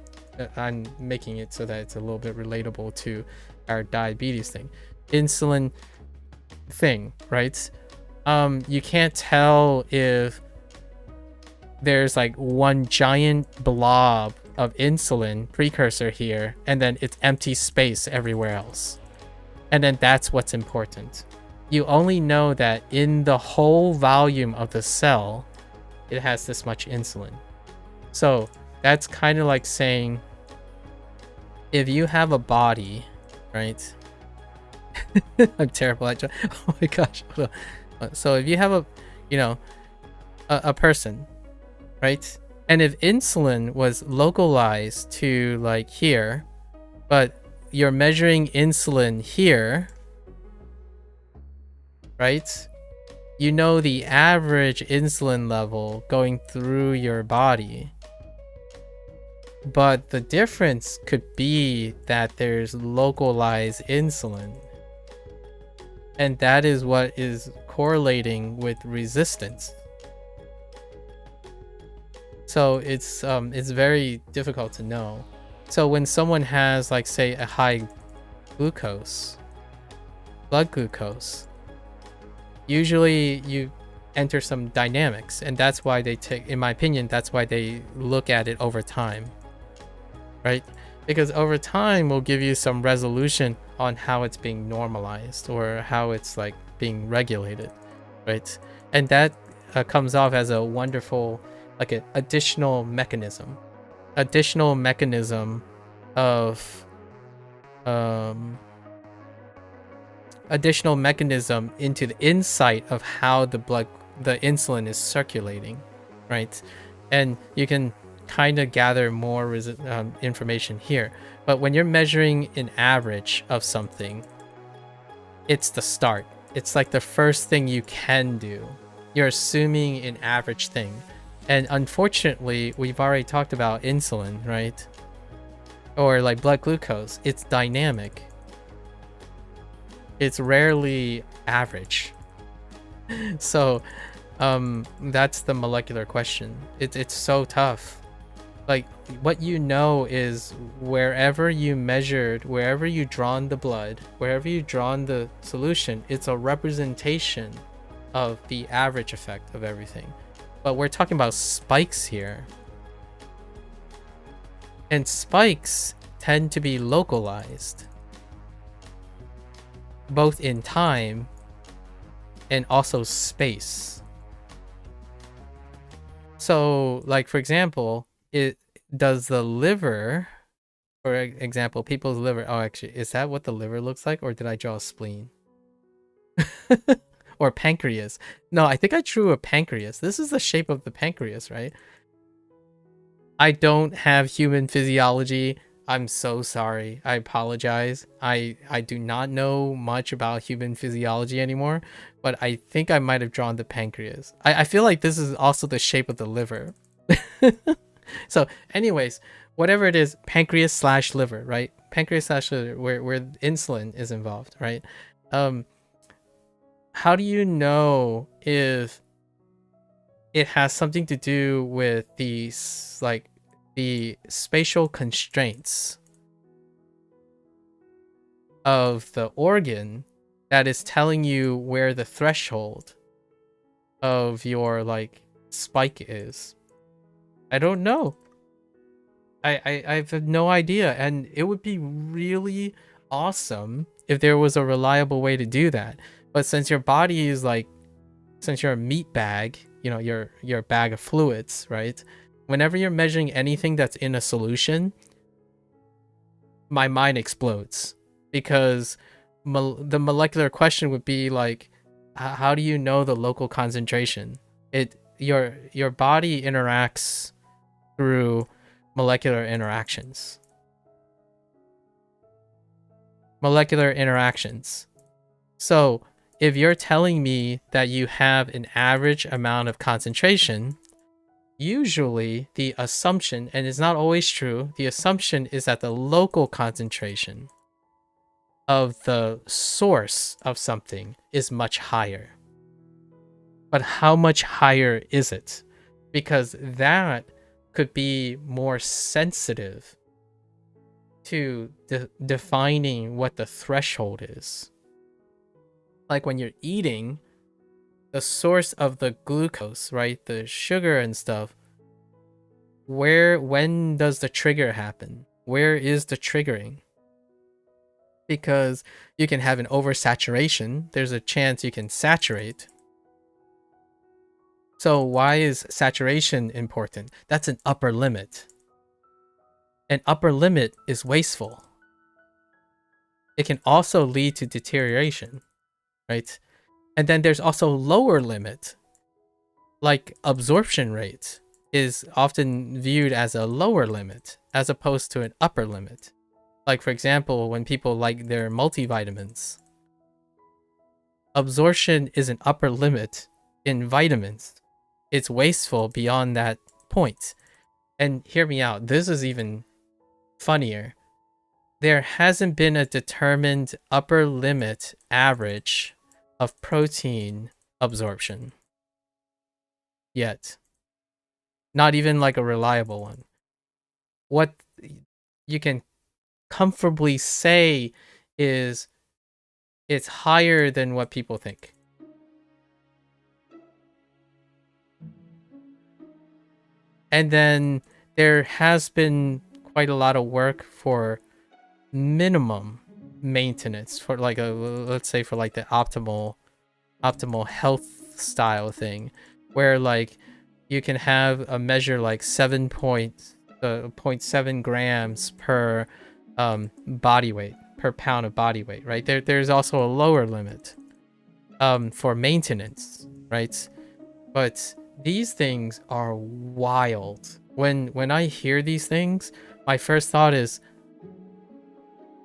Speaker 1: I'm making it so that it's a little bit relatable to our diabetes thing. Insulin thing, right? You can't tell if there's like one giant blob of insulin precursor here and then it's empty space everywhere else. And then that's what's important. You only know that in the whole volume of the cell, it has this much insulin. So that's kind of like saying, if you have a body, right? I'm terrible at oh my gosh. So if you have a, you know, a person, right? And if insulin was localized to like here, but you're measuring insulin here, right? You know the average insulin level going through your body. But the difference could be that there's localized insulin. And that is what is correlating with resistance. So it's very difficult to know. So when someone has, like, say, a high glucose, blood glucose, usually you enter some dynamics, and that's why they take, in my opinion, that's why they look at it over time, right? Because over time will give you some resolution on how it's being normalized or how it's like being regulated, right? And that comes off as a wonderful, like an additional mechanism of additional mechanism into the insight of how the insulin is circulating, right? And you can kind of gather more information here. But when you're measuring an average of something, it's the start. It's like the first thing you can do. You're assuming an average thing. And unfortunately, we've already talked about insulin, right? Or like blood glucose. It's dynamic. It's rarely average. So that's the molecular question. It's so tough. Like, what you know is wherever you measured, wherever you drawn the blood, wherever you drawn the solution, it's a representation of the average effect of everything. But we're talking about spikes here. And spikes tend to be localized, both in time and also space. So, like, for example, does the liver, for example, people's liver, oh, actually, is that what the liver looks like, or did I draw a spleen? Or pancreas? No, I think I drew a pancreas. This is the shape of the pancreas, right? I don't have human physiology. I'm so sorry. I apologize. I do not know much about human physiology anymore, but I think I might have drawn the pancreas. I feel like this is also the shape of the liver. So anyways, whatever it is, pancreas / liver, right? Pancreas / liver, where insulin is involved, right? How do you know if it has something to do with these, like, the spatial constraints of the organ that is telling you where the threshold of your, like, spike is? I don't know. I have no idea, and it would be really awesome if there was a reliable way to do that. But since your body is like, since you're a meat bag, you know, you're a bag of fluids, right? Whenever you're measuring anything that's in a solution, my mind explodes, because the molecular question would be like, how do you know the local concentration? Your body interacts through molecular interactions. So if you're telling me that you have an average amount of concentration, usually the assumption, and it's not always true, the assumption is that the local concentration of the source of something is much higher. But how much higher is it? Because that could be more sensitive to defining what the threshold is. Like when you're eating, the source of the glucose, right, the sugar and stuff, when does the trigger happen? Where is the triggering? Because you can have an oversaturation. There's a chance you can saturate. So why is saturation important? That's an upper limit. An upper limit is wasteful. It can also lead to deterioration, right? And then there's also lower limit. Like absorption rate is often viewed as a lower limit as opposed to an upper limit. Like, for example, when people like their multivitamins, absorption is an upper limit in vitamins. It's wasteful beyond that point. And hear me out, this is even funnier. There hasn't been a determined upper limit average of protein absorption yet. Not even like a reliable one. What you can comfortably say is it's higher than what people think. And then there has been quite a lot of work for minimum maintenance, for like let's say for like the optimal health style thing, where like you can have a measure like 0.7 grams per body weight per pound of body weight, right? There's also a lower limit for maintenance, right? But these things are wild. When I hear these things, my first thought is,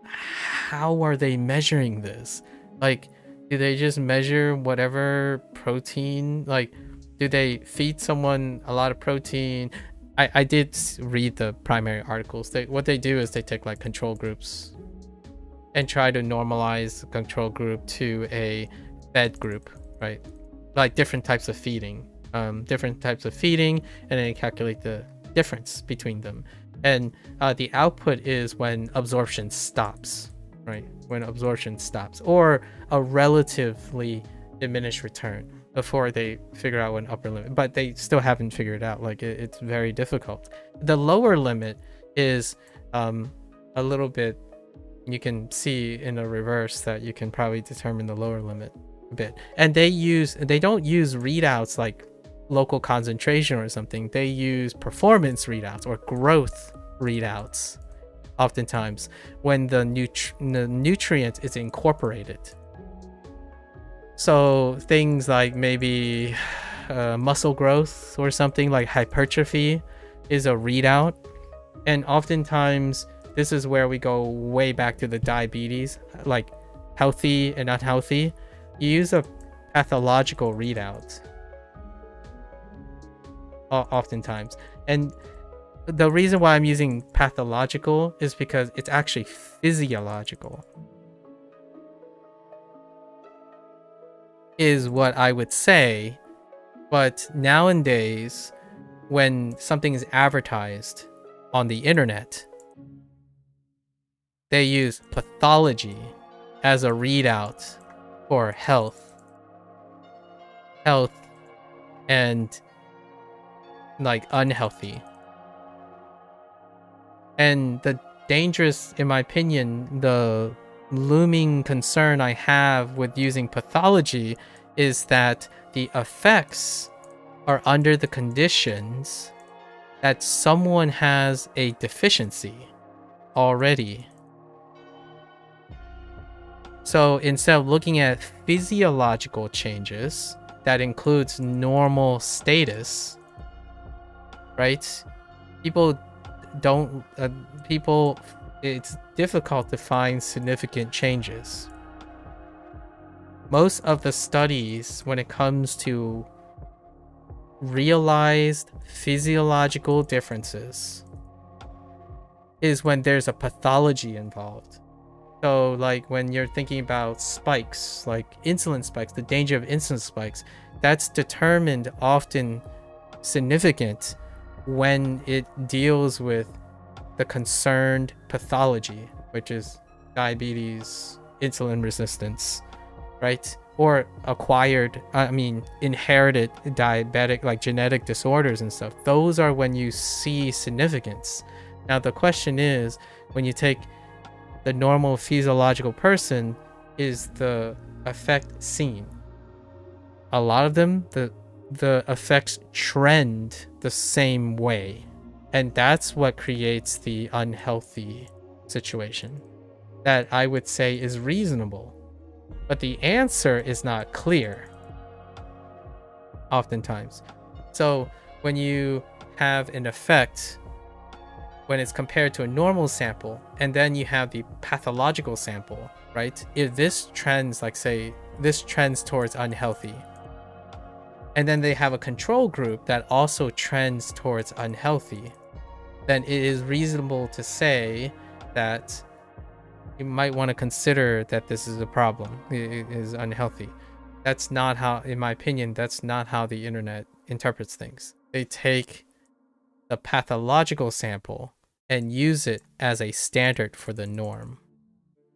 Speaker 1: how are they measuring this? Like, do they just measure whatever protein? Like, do they feed someone a lot of protein? I did read the primary articles. What they do is they take like control groups and try to normalize the control group to a fed group, right? Like different types of feeding, and then calculate the difference between them. And the output is when absorption stops, right? When absorption stops, or a relatively diminished return before they figure out an upper limit. But they still haven't figured it out. Like it's very difficult. The lower limit is a little bit, you can see in a reverse that you can probably determine the lower limit a bit. And they don't use readouts like local concentration or something. They use performance readouts or growth readouts oftentimes when the nutrient is incorporated. So things like maybe muscle growth or something like hypertrophy is a readout. And oftentimes this is where we go way back to the diabetes, like healthy and unhealthy. You use a pathological readout oftentimes. And the reason why I'm using pathological is because it's actually physiological, is what I would say. But nowadays, when something is advertised on the internet, they use pathology as a readout for health and like unhealthy. And the dangerous, in my opinion, the looming concern I have with using pathology is that the effects are under the conditions that someone has a deficiency already. So instead of looking at physiological changes that includes normal status, right? It's difficult to find significant changes. Most of the studies, when it comes to realized physiological differences, is when there's a pathology involved. So like when you're thinking about spikes, like insulin spikes, the danger of insulin spikes, that's determined often significant when it deals with the concerned pathology, which is diabetes, insulin resistance, right? Or inherited diabetic, like genetic disorders and stuff. Those are when you see significance. Now the question is, when you take the normal physiological person, is the effect seen? A lot of them, the effects trend the same way. And that's what creates the unhealthy situation that I would say is reasonable. But the answer is not clear oftentimes. So when you have an effect, when it's compared to a normal sample, and then you have the pathological sample, right? If this trends, like say, this trends towards unhealthy, and then they have a control group that also trends towards unhealthy, then it is reasonable to say that you might want to consider that this is a problem. It is unhealthy. That's not how, in my opinion, that's not how the internet interprets things. They take the pathological sample and use it as a standard for the norm.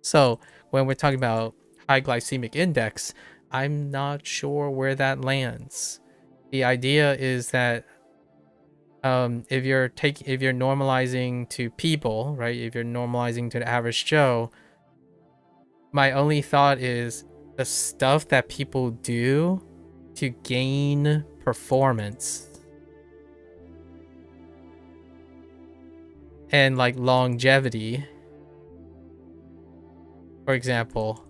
Speaker 1: So when we're talking about high glycemic index, I'm not sure where that lands. The idea is that if you're normalizing to people, right? If you're normalizing to the average Joe, my only thought is the stuff that people do to gain performance and like longevity for example,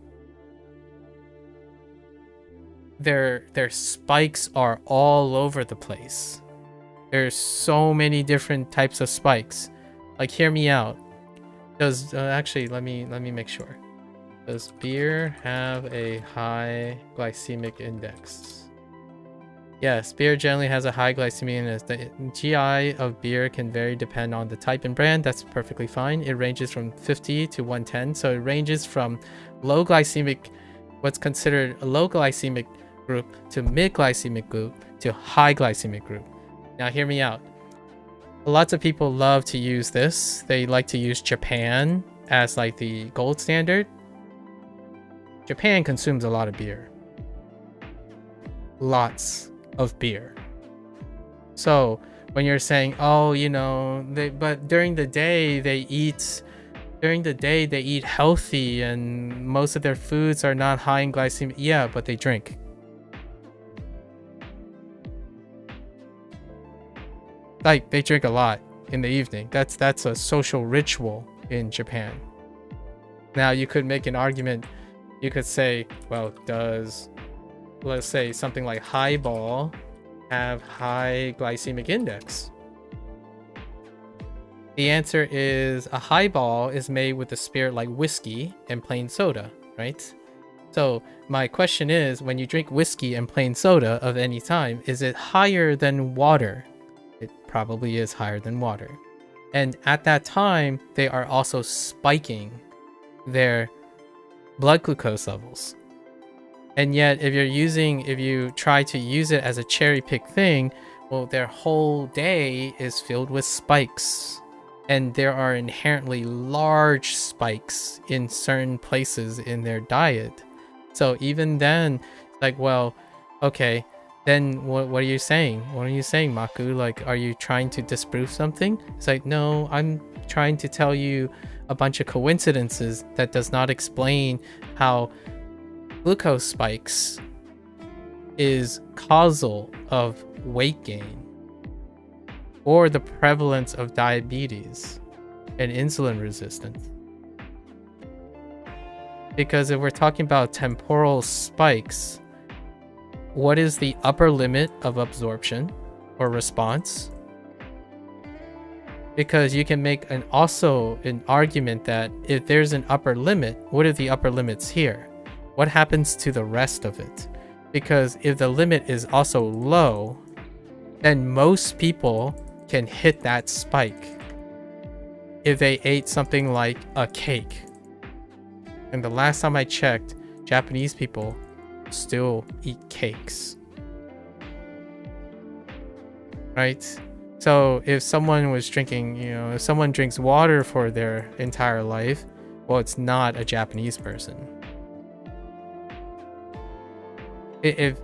Speaker 1: their spikes are all over the place. There's so many different types of spikes. Like, hear me out. Does actually, let me make sure. Does beer have a high glycemic index? Yes, beer generally has a high glycemic index. The GI of beer can vary depending on the type and brand. That's perfectly fine. It ranges from 50 to 110. So it ranges from low glycemic, what's considered a low glycemic group, to mid glycemic group, to high glycemic group. Now hear me out. Lots of people love to use this. They like to use Japan as like the gold standard. Japan consumes a lot of beer. Lots of beer. So when you're saying, oh, you know, but during the day they eat healthy and most of their foods are not high in glycemia. Yeah, but they drink. Like, they drink a lot in the evening. That's a social ritual in Japan. Now you could make an argument. You could say, well, does, let's say, something like highball have high glycemic index? The answer is a highball is made with a spirit like whiskey and plain soda, right? So my question is, when you drink whiskey and plain soda of any time, is it higher than water? It probably is higher than water. And at that time, they are also spiking their blood glucose levels. And yet, if you try to use it as a cherry pick thing, well, their whole day is filled with spikes. And there are inherently large spikes in certain places in their diet. So even then, like, well, okay, then what are you saying? What are you saying, Maku? Like, are you trying to disprove something? It's like, no, I'm trying to tell you a bunch of coincidences that does not explain how glucose spikes is causal of weight gain or the prevalence of diabetes and insulin resistance. Because if we're talking about temporal spikes, what is the upper limit of absorption or response? Because you can make an argument that if there's an upper limit, what are the upper limits here? What happens to the rest of it? Because if the limit is also low, then most people can hit that spike if they ate something like a cake. And the last time I checked, Japanese people still eat cakes. Right? So if someone was drinking, if someone drinks water for their entire life, well, it's not a Japanese person. If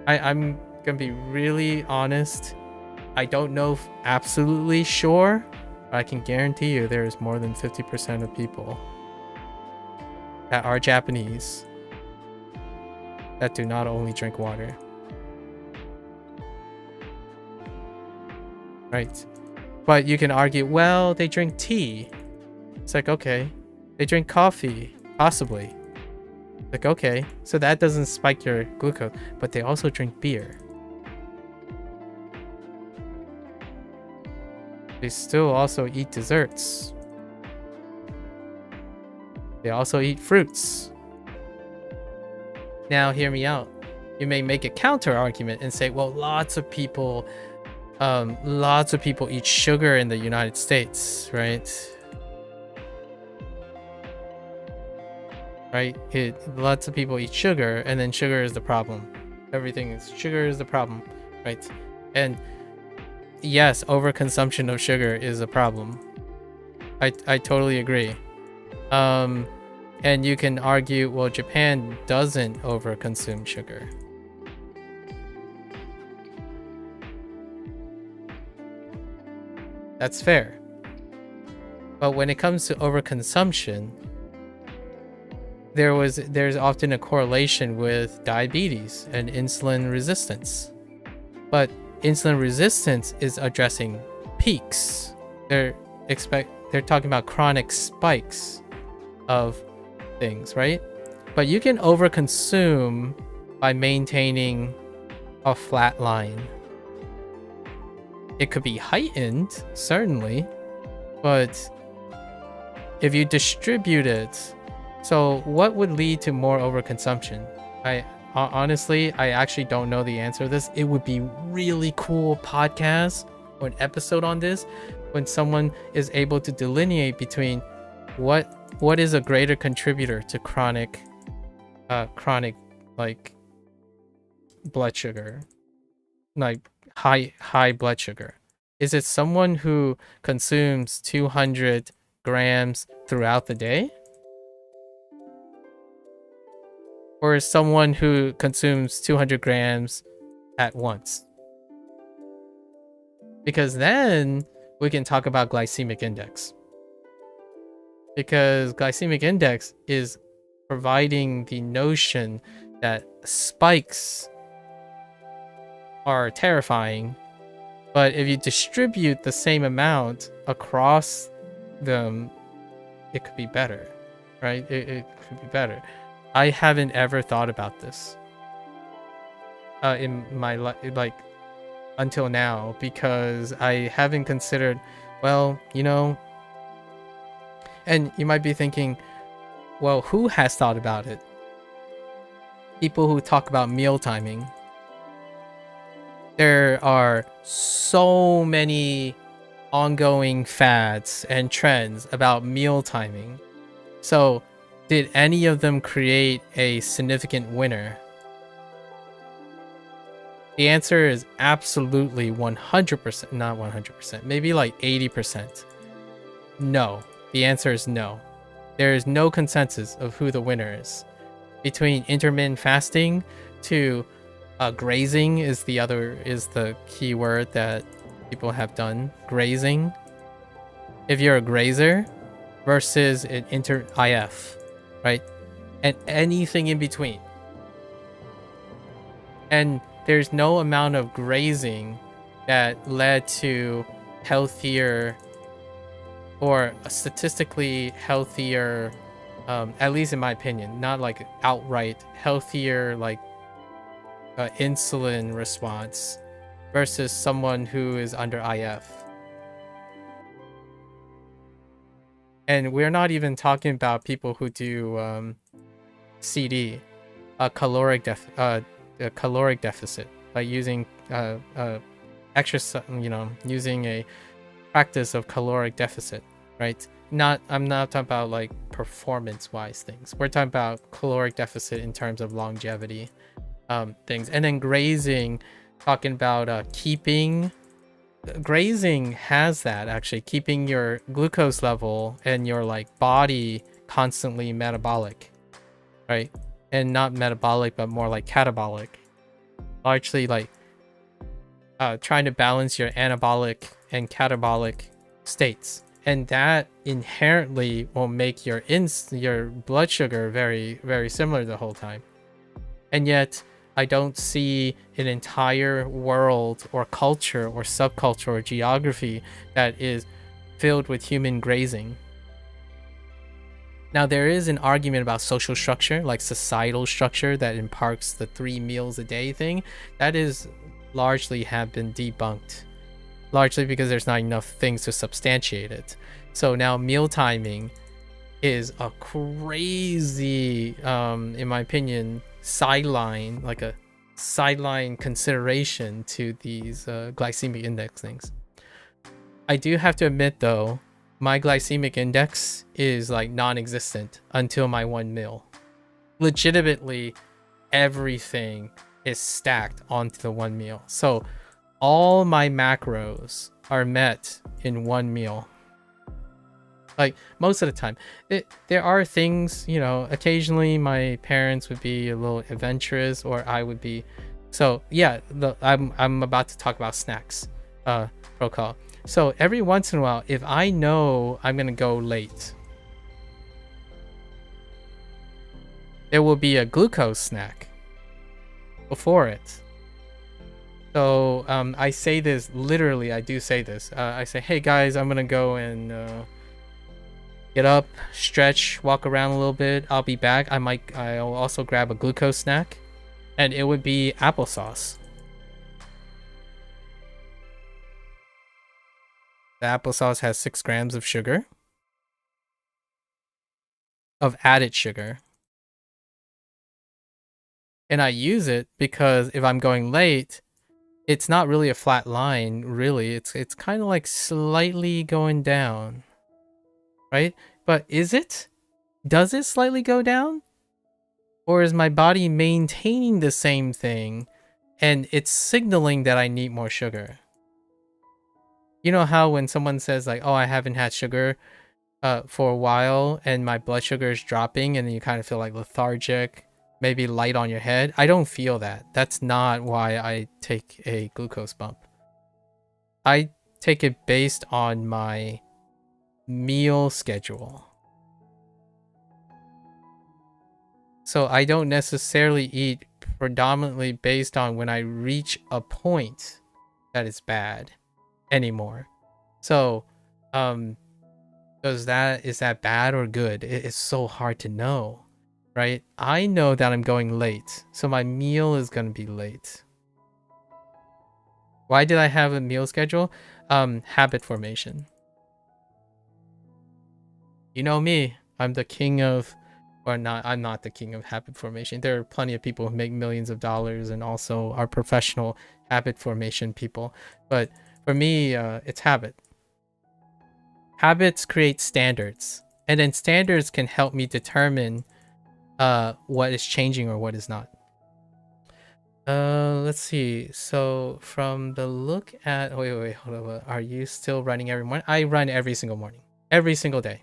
Speaker 1: I'm gonna be really honest, I don't know absolutely sure, but I can guarantee you there is more than 50% of people that are Japanese that do not only drink water. Right? But you can argue, well, they drink tea. It's like, okay. They drink coffee, possibly. Like, okay, so that doesn't spike your glucose, but they also drink beer. They still also eat desserts. They also eat fruits. Now, hear me out. You may make a counter argument and say, well, lots of people eat sugar in the United States, right? Right? Lots of people eat sugar, and then sugar is the problem. Sugar is the problem, right? And yes, overconsumption of sugar is a problem. I totally agree. And you can argue, well, Japan doesn't overconsume sugar. That's fair. But when it comes to overconsumption, there's often a correlation with diabetes and insulin resistance. But insulin resistance is addressing peaks. They're talking about chronic spikes of things, right? But you can overconsume by maintaining a flat line. It could be heightened, certainly, but if you distribute it, so what would lead to more overconsumption? Honestly, I actually don't know the answer to this. It would be really cool podcast or an episode on this when someone is able to delineate between what is a greater contributor to chronic like blood sugar, like high blood sugar. Is it someone who consumes 200 grams throughout the day? Or is someone who consumes 200 grams at once? Because then we can talk about glycemic index. Because glycemic index is providing the notion that spikes are terrifying, but if you distribute the same amount across them, it could be better, right? It could be better. I haven't ever thought about this in my life, until now, because I haven't considered, well, you know, and you might be thinking, well, who has thought about it? People who talk about meal timing. There are so many ongoing fads and trends about meal timing. So, did any of them create a significant winner? The answer is absolutely 100%, not 100%, maybe like 80%. No. The answer is no. There is no consensus of who the winner is. Between intermittent fasting to grazing is the key word that people have done. Grazing. If you're a grazer versus an IF, right? And anything in between. And there's no amount of grazing that led to healthier or a statistically healthier, at least in my opinion, not like outright healthier, like insulin response versus someone who is under IF. And we're not even talking about people who do CD, a caloric deficit, by using exercise, using a practice of caloric deficit, right? I'm not talking about like performance-wise things. We're talking about caloric deficit in terms of longevity things. And then grazing, talking about grazing has that, actually, keeping your glucose level and your like body constantly metabolic, right? And not metabolic, but more like catabolic. Largely like trying to balance your anabolic and catabolic states, and that inherently will make your blood sugar very, very similar the whole time. And yet I don't see an entire world or culture or subculture or geography that is filled with human grazing. Now, there is an argument about social structure, like societal structure, that imparts the 3 meals a day thing. That is largely have been debunked, largely because there's not enough things to substantiate it. So now meal timing is a crazy, in my opinion, sideline consideration to these glycemic index things. I do have to admit though, my glycemic index is like non-existent until my 1 meal. Legitimately, everything is stacked onto the 1 meal. So all my macros are met in 1 meal. Like most of the time. There are things, occasionally my parents would be a little adventurous, or I would be. So yeah, I'm about to talk about snacks protocol. So every once in a while, if I know I'm gonna go late, there will be a glucose snack before it. So I say this literally. I do say this. I say, hey guys, I'm gonna go and Get up, stretch, walk around a little bit. I'll be back. I'll also grab a glucose snack, and it would be applesauce. The applesauce has 6 grams of sugar, of added sugar. And I use it because if I'm going late, it's not really a flat line, really. It's kind of like slightly going down, right? But is it? Does it slightly go down? Or is my body maintaining the same thing and it's signaling that I need more sugar? You know how when someone says like, oh, I haven't had sugar for a while and my blood sugar is dropping and then you kind of feel like lethargic, maybe light on your head? I don't feel that. That's not why I take a glucose bump. I take it based on my meal schedule. So I don't necessarily eat predominantly based on when I reach a point that is bad anymore. So is that bad or good? It's so hard to know, right? I know that I'm going late, so my meal is going to be late. Why did I have a meal schedule? Habit formation. You know me, I'm the king of, or not, I'm not the king of habit formation. There are plenty of people who make millions of dollars and also are professional habit formation people. But for me, it's habit. Habits create standards, and then standards can help me determine what is changing or what is not. Let's see. So from the look at, wait, hold on. Are you still running every morning? I run every single morning, every single day.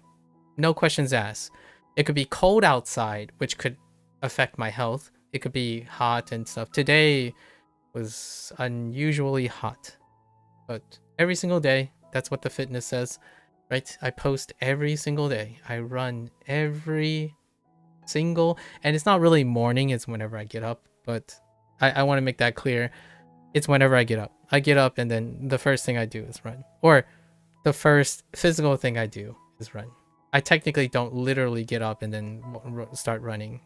Speaker 1: No questions asked. It could be cold outside, which could affect my health. It could be hot and stuff. Today was unusually hot, but every single day, that's what the fitness says, right? I post every single day. I run every single, and it's not really morning, it's whenever I get up, but I want to make that clear. It's whenever I get up. I get up and then the first thing I do is run, or the first physical thing I do is run. I technically don't literally get up and then start running.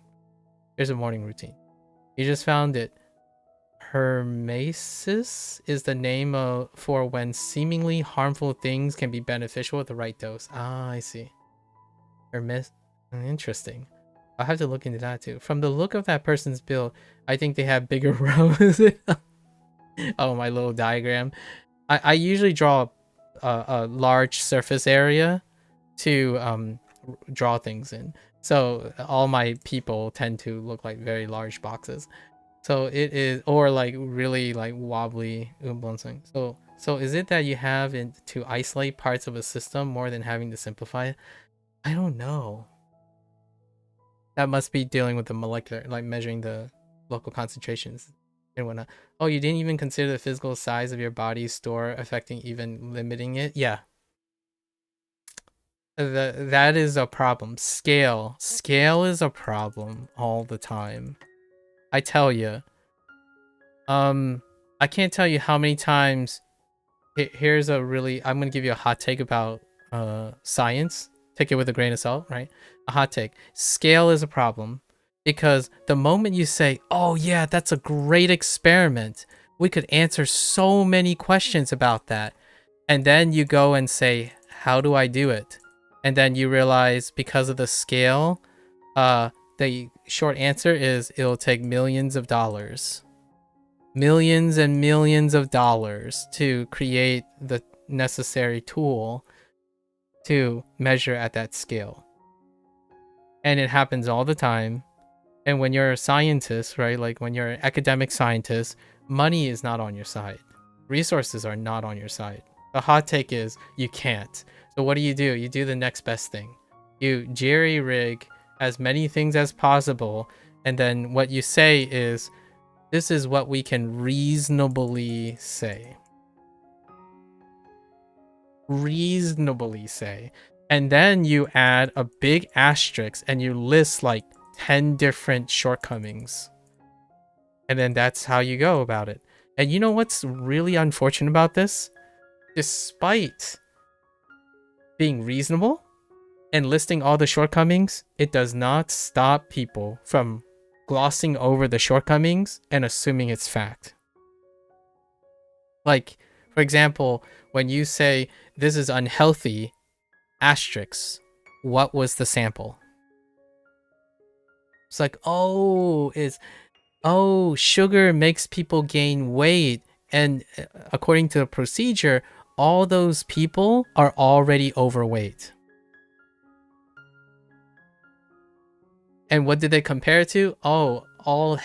Speaker 1: There's a morning routine. You just found it. Hermesis is the name for when seemingly harmful things can be beneficial with the right dose. Ah, I see. Hermes. Interesting. I'll have to look into that too. From the look of that person's build, I think they have bigger rows. Oh, my little diagram. I usually draw a large surface area to draw things in. So all my people tend to look like very large boxes. So it is, or like really like wobbly. So is it that you have to isolate parts of a system more than having to simplify it? I don't know. That must be dealing with the molecular, like measuring the local concentrations and whatnot. Oh, you didn't even consider the physical size of your body's store affecting even limiting it? Yeah. That is a problem. Scale is a problem all the time. I tell you. I can't tell you how many times. Here's a really, I'm gonna give you a hot take about science. Take it with a grain of salt, right? A hot take. Scale is a problem because the moment you say, oh yeah, that's a great experiment, we could answer so many questions about that, and then you go and say, how do I do it? And then you realize because of the scale, the short answer is it'll take millions of dollars. Millions and millions of dollars to create the necessary tool to measure at that scale. And it happens all the time. And when you're a scientist, right, like when you're an academic scientist, money is not on your side. Resources are not on your side. The hot take is you can't. So what do? You do the next best thing. You jerry-rig as many things as possible, and then what you say is, this is what we can reasonably say. Reasonably say. And then you add a big asterisk and you list like 10 different shortcomings. And then that's how you go about it. And you know what's really unfortunate about this? Despite being reasonable, and listing all the shortcomings, it does not stop people from glossing over the shortcomings and assuming it's fact. Like, for example, when you say this is unhealthy, asterisk, what was the sample? It's like, oh, sugar makes people gain weight. And according to the procedure, all those people are already overweight. And what did they compare it to? Oh, all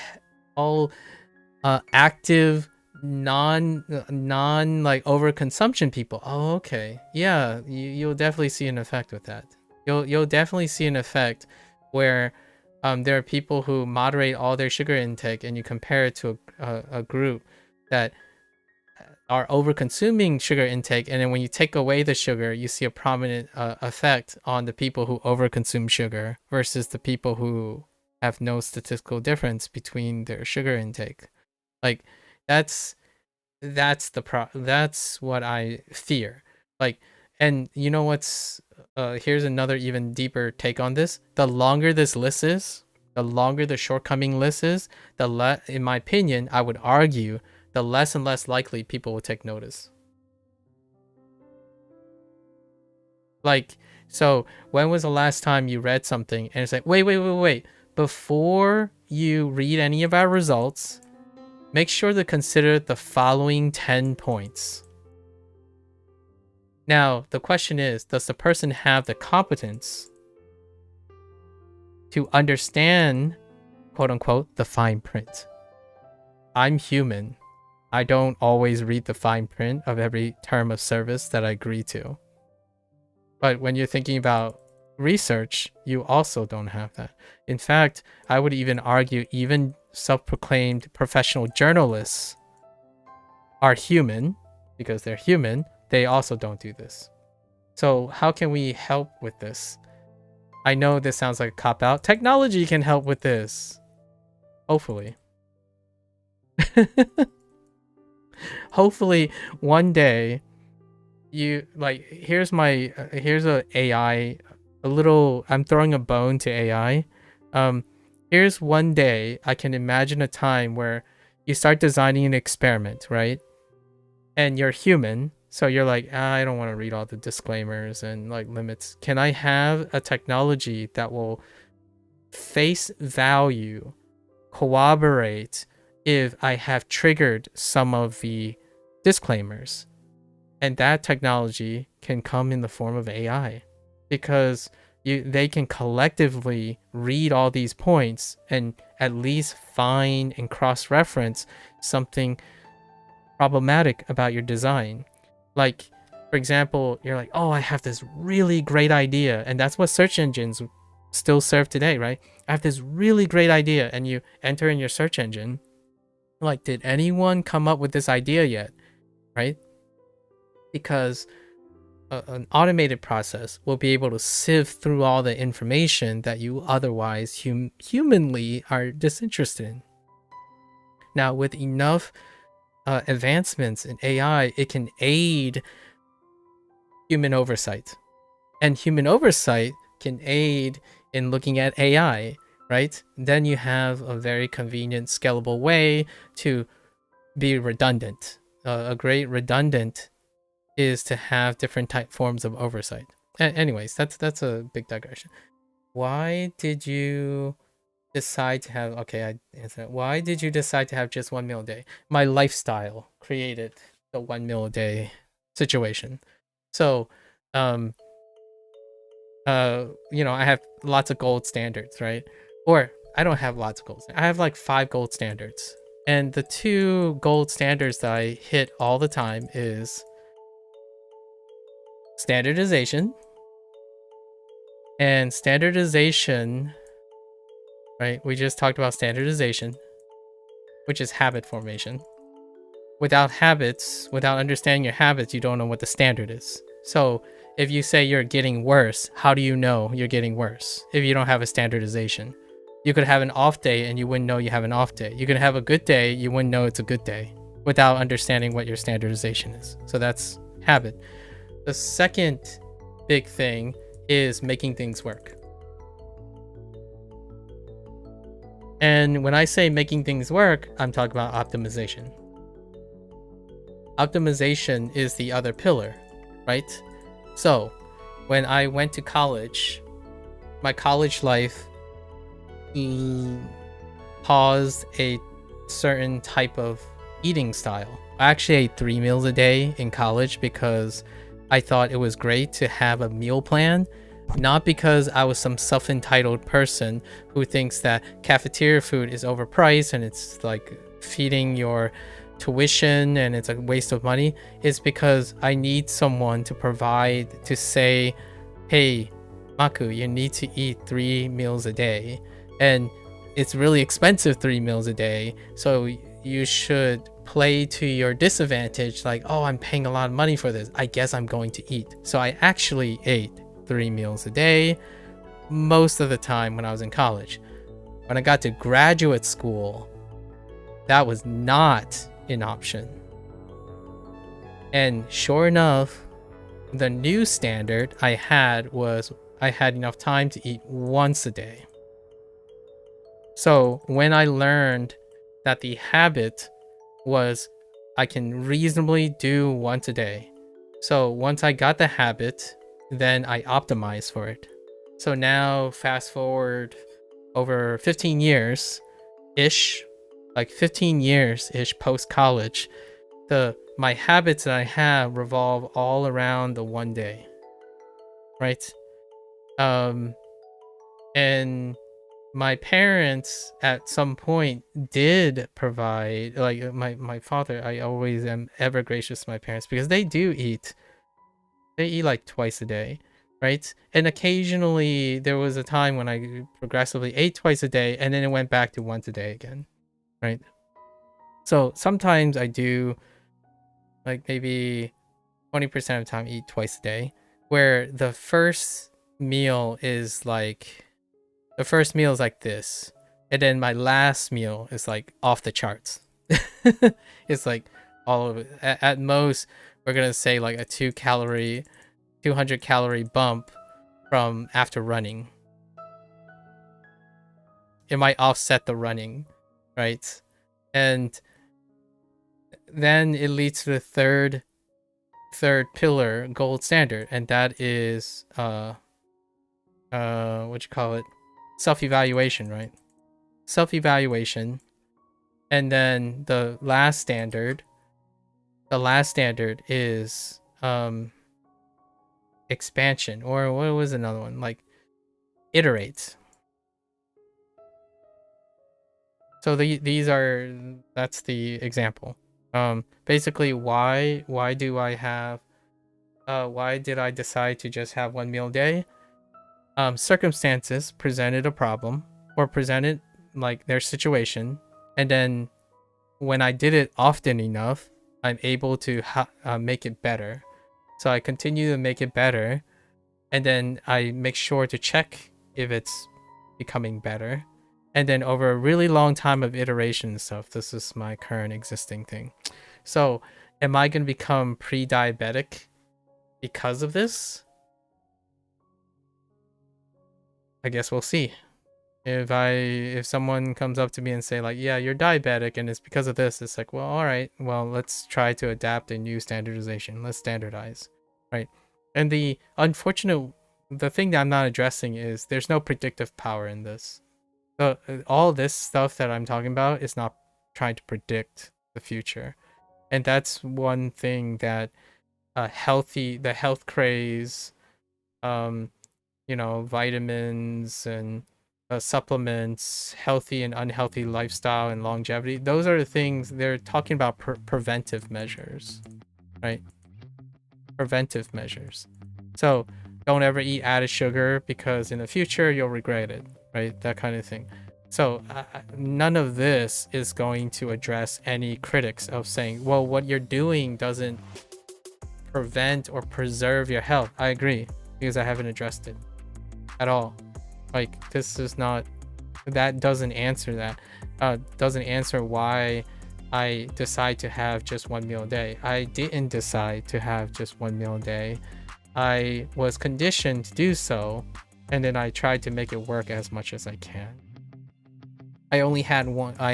Speaker 1: active, non like overconsumption people. Oh, okay. Yeah, you'll definitely see an effect with that. You'll definitely see an effect where there are people who moderate all their sugar intake, and you compare it to a group that are over consuming sugar intake, and then when you take away the sugar, you see a prominent effect on the people who over consume sugar versus the people who have no statistical difference between their sugar intake. Like that's what I fear. Like, and you know what's here's another even deeper take on this. The longer this list is, the longer the shortcoming list is, in my opinion, I would argue, the less and less likely people will take notice. Like, so when was the last time you read something and it's like, wait, before you read any of our results, make sure to consider the following 10 points. Now, the question is, does the person have the competence to understand, quote unquote, the fine print? I'm human. I don't always read the fine print of every term of service that I agree to. But when you're thinking about research, you also don't have that. In fact, I would even argue even self-proclaimed professional journalists are human. Because they're human, they also don't do this. So how can we help with this? I know this sounds like a cop-out. Technology can help with this. Hopefully. Hopefully one day you like here's a AI, I'm throwing a bone to AI. Here's one day I can imagine a time where you start designing an experiment, right? And you're human, so you're like, I don't want to read all the disclaimers and like limits. Can I have a technology that will face value corroborate if I have triggered some of the disclaimers? And that technology can come in the form of AI, because they can collectively read all these points and at least find and cross-reference something problematic about your design. Like, for example, you're like, oh, I have this really great idea, and that's what search engines still serve today, right? I have this really great idea, and you enter in your search engine, like, did anyone come up with this idea yet, right? Because an automated process will be able to sift through all the information that you otherwise humanly are disinterested in. Now, with enough advancements in AI, it can aid human oversight. And human oversight can aid in looking at AI, right? Then you have a very convenient, scalable way to be redundant. A great redundant is to have different forms of oversight. Anyways, that's a big digression. Why did you decide to have, okay, I answered. Why did you decide to have just 1 meal a day? My lifestyle created the 1 meal a day situation. So, I have lots of gold standards, right? Or I don't have lots of gold. I have like 5 gold standards. And the 2 gold standards that I hit all the time is standardization. And standardization, right? We just talked about standardization, which is habit formation. Without habits, without understanding your habits, you don't know what the standard is. So if you say you're getting worse, how do you know you're getting worse if you don't have a standardization? You could have an off day and you wouldn't know you have an off day. You could have a good day, you wouldn't know it's a good day without understanding what your standardization is. So that's habit. The second big thing is making things work. And when I say making things work, I'm talking about optimization. Optimization is the other pillar, right? So when I went to college, my college life paused a certain type of eating style. I actually ate 3 meals a day in college because I thought it was great to have a meal plan, not because I was some self-entitled person who thinks that cafeteria food is overpriced and it's like feeding your tuition and it's a waste of money. It's because I need someone to provide, to say, hey, Maku, you need to eat 3 meals a day. And it's really expensive 3 meals a day. So you should play to your disadvantage, like, oh, I'm paying a lot of money for this, I guess I'm going to eat. So I actually ate 3 meals a day most of the time when I was in college. When I got to graduate school, that was not an option. And sure enough, the new standard I had was I had enough time to eat once a day. So when I learned that the habit was I can reasonably do once a day. So once I got the habit, then I optimized for it. So now fast forward over 15 years ish, like 15 years ish post college, my habits that I have revolve all around the one day, right? And my parents at some point did provide, like my father, I always am ever gracious to my parents because they eat like twice a day, right? And occasionally there was a time when I progressively ate twice a day and then it went back to once a day again, right? So sometimes I do like maybe 20% of the time eat twice a day, where the first meal is like this, and then my last meal is like off the charts. It's like all of it. At most, we're gonna say like a 200 calorie bump from after running. It might offset the running, right? And then it leads to the third pillar, gold standard, and that is self-evaluation, right? Self-evaluation. And then the last standard is expansion, or what was another one, like iterate. So that's the example. Basically, why did I decide to just have 1 meal a day? Circumstances presented a problem or presented like their situation, and then when I did it often enough, I'm able to make it better. So I continue to make it better, and then I make sure to check if it's becoming better. And then over a really long time of iteration and stuff, this is my current existing thing. So am I going to become pre-diabetic because of this? I guess we'll see. If someone comes up to me and say like, yeah, you're diabetic and it's because of this, it's like, well, all right, well, let's try to adapt a new standardization. Let's standardize, right? And the thing that I'm not addressing is there's no predictive power in this. So all this stuff that I'm talking about is not trying to predict the future. And that's one thing that the health craze, vitamins and supplements, healthy and unhealthy lifestyle and longevity, those are the things they're talking about. Preventive measures, right? Preventive measures. So don't ever eat added sugar because in the future you'll regret it, right? That kind of thing. So none of this is going to address any critics of saying, well, what you're doing doesn't prevent or preserve your health. I agree, because I haven't addressed it at all. Like, this is not, that doesn't answer that. Doesn't answer why I decide to have just 1 meal a day. I didn't decide to have just 1 meal a day. I was conditioned to do so, and then I tried to make it work as much as I can. I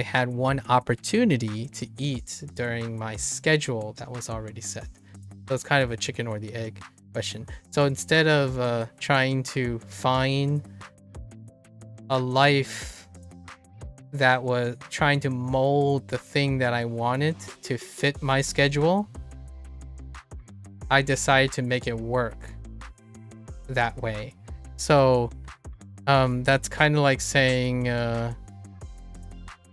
Speaker 1: had one opportunity to eat during my schedule that was already set. So it's kind of a chicken or the egg question. So instead of trying to find a life that was trying to mold the thing that I wanted to fit my schedule, I decided to make it work that way. So that's kind of like saying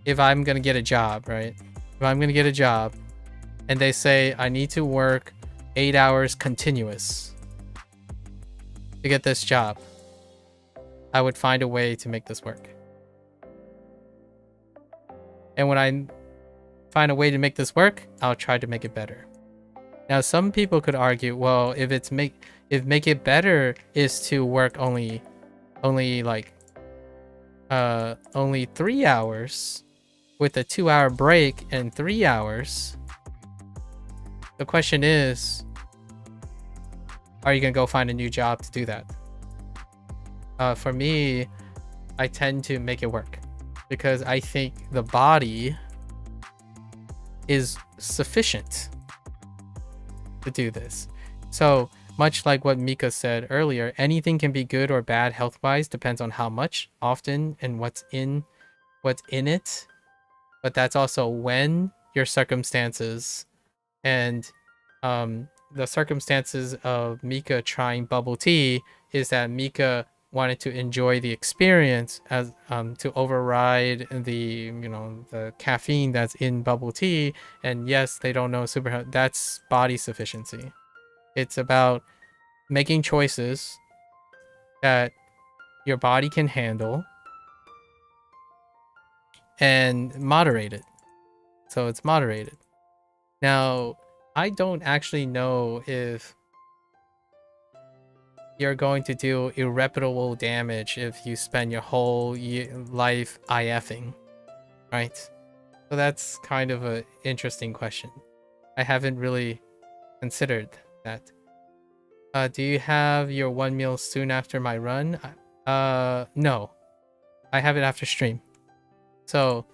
Speaker 1: if I'm gonna get a job, right? If I'm gonna get a job and they say I need to work 8 hours continuous to get this job, I would find a way to make this work. And when I find a way to make this work, I'll try to make it better. Now, some people could argue, well, if make it better is to work only 3 hours with a 2-hour break and 3 hours. The question is, are you gonna go find a new job to do that? For me, I tend to make it work because I think the body is sufficient to do this. So much like what Mika said earlier, anything can be good or bad health-wise, depends on how much, often, and what's in it. But that's also when your circumstances, and the circumstances of Mika trying bubble tea is that Mika wanted to enjoy the experience as to override the the caffeine that's in bubble tea. And yes, they don't know that's body sufficiency. It's about making choices that your body can handle and moderate it. So it's moderated. Now, I don't actually know if you're going to do irreparable damage if you spend your whole life IFing, right? So that's kind of an interesting question. I haven't really considered that. Do you have your one meal soon after my run? No. I have it after stream. So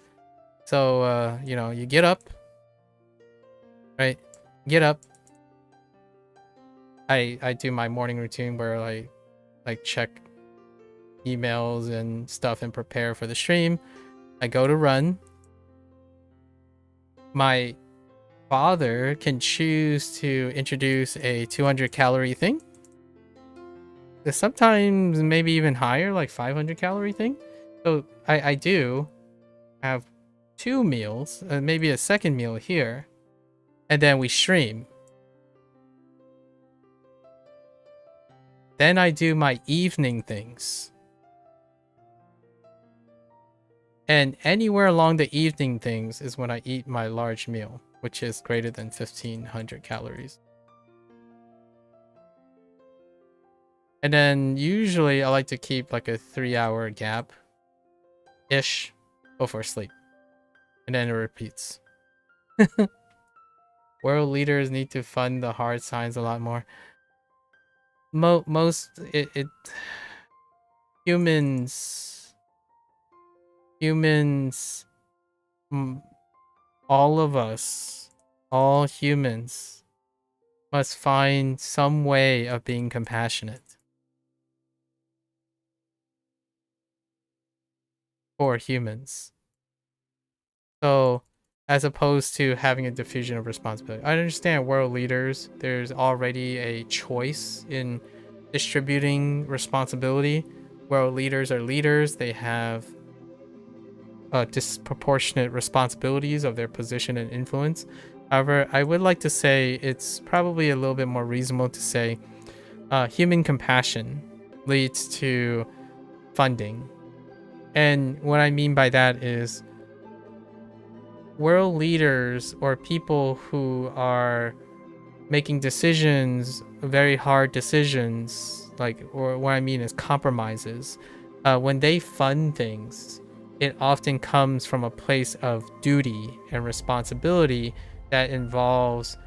Speaker 1: you get up, right? Get up. I do my morning routine where I like check emails and stuff and prepare for the stream. I go to run. My father can choose to introduce a 200 calorie thing. Sometimes maybe even higher, like 500 calorie thing. So I do have 2 meals, maybe a second meal here, and then we stream. Then I do my evening things. And anywhere along the evening things is when I eat my large meal, which is greater than 1500 calories. And then usually I like to keep like a 3-hour gap-ish before sleep. And then it repeats. World leaders need to fund the hard science a lot more. Humans, all of us, all humans must find some way of being compassionate for humans. So, as opposed to having a diffusion of responsibility. I understand world leaders, there's already a choice in distributing responsibility. World leaders are leaders. They have disproportionate responsibilities of their position and influence. However, I would like to say it's probably a little bit more reasonable to say human compassion leads to funding. And what I mean by that is world leaders or people who are making decisions, very hard decisions, or what I mean is compromises, when they fund things, it often comes from a place of duty and responsibility that involves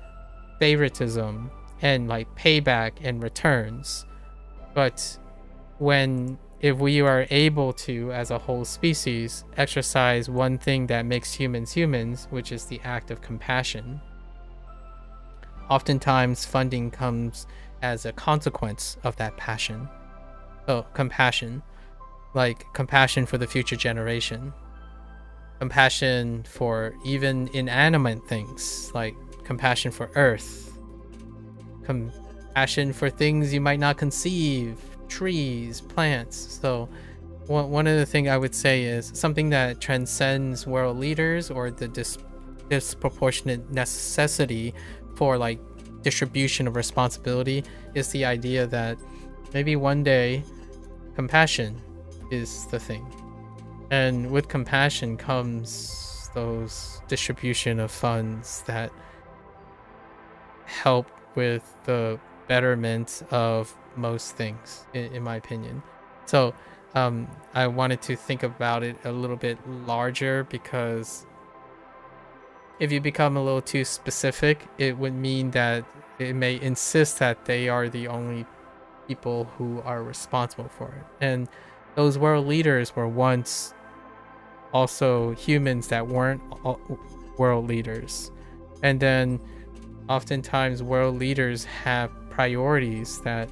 Speaker 1: favoritism and like payback and returns. But if we are able to, as a whole species, exercise one thing that makes humans humans, which is the act of compassion, oftentimes funding comes as a consequence of that passion. So compassion, like compassion for the future generation, compassion for even inanimate things, like compassion for earth, compassion for things you might not conceive, trees, plants. So one of the things I would say is something that transcends world leaders or the disproportionate necessity for like distribution of responsibility is the idea that maybe one day compassion is the thing. And with compassion comes those distribution of funds that help with the betterment of most things, in my opinion. So I wanted to think about it a little bit larger, because if you become a little too specific, it would mean that it may insist that they are the only people who are responsible for it. And those world leaders were once also humans that weren't world leaders. And then oftentimes world leaders have priorities that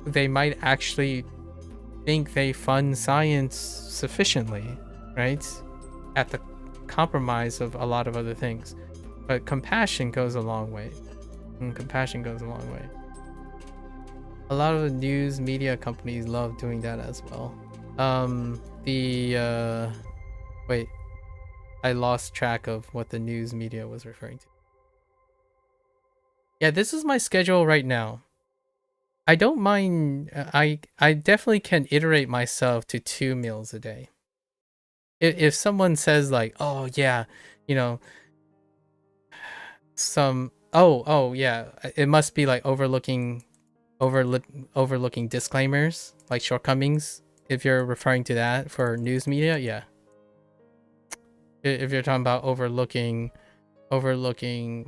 Speaker 1: they might actually think they fund science sufficiently, right? At the compromise of a lot of other things. But compassion goes a long way. Compassion goes a long way. A lot of the news media companies love doing that as well. Wait, I lost track of what the news media was referring to. Yeah, this is my schedule right now. I don't mind. I definitely can iterate myself to 2 meals a day. If someone says like, oh yeah, you know, yeah, it must be like overlooking disclaimers, like shortcomings. If you're referring to that for news media, yeah. If you're talking about overlooking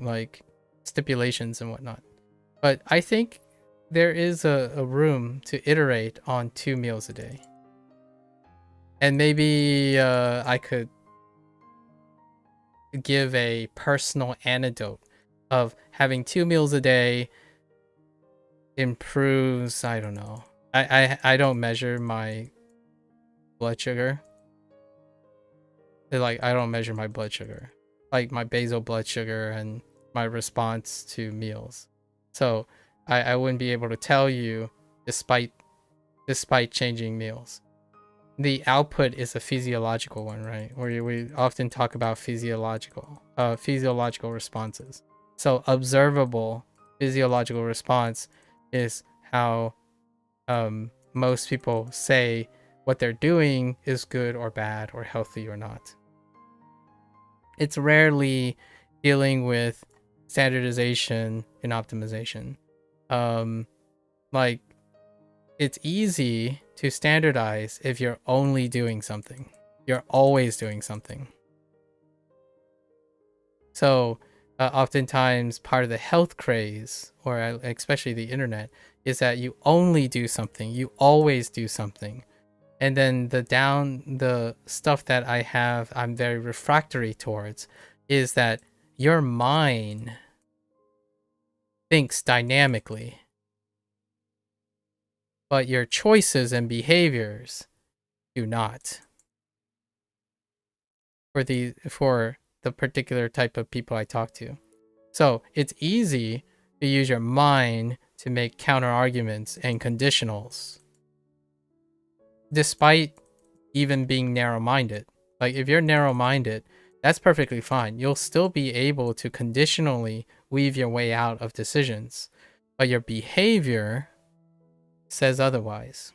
Speaker 1: like stipulations and whatnot. But I think there is a room to iterate on 2 meals a day. And maybe I could give a personal anecdote of having 2 meals a day improves, I don't know. I don't measure my blood sugar. Like, I don't measure my blood sugar. Like my basal blood sugar and my response to meals. So I wouldn't be able to tell you despite changing meals. The output is a physiological one, right? Where we often talk about physiological responses. So observable physiological response is how most people say what they're doing is good or bad or healthy or not. It's rarely dealing with standardization and optimization. Like, it's easy to standardize if you're only doing something. You're always doing something. So oftentimes part of the health craze, or especially the internet, is that you only do something. You always do something. And then the stuff that I'm very refractory towards is that your mind thinks dynamically, but your choices and behaviors do not. For the particular type of people I talk to. So it's easy to use your mind to make counter arguments and conditionals, despite even being narrow-minded. Like, if you're narrow-minded, that's perfectly fine. You'll still be able to conditionally weave your way out of decisions, but your behavior says otherwise.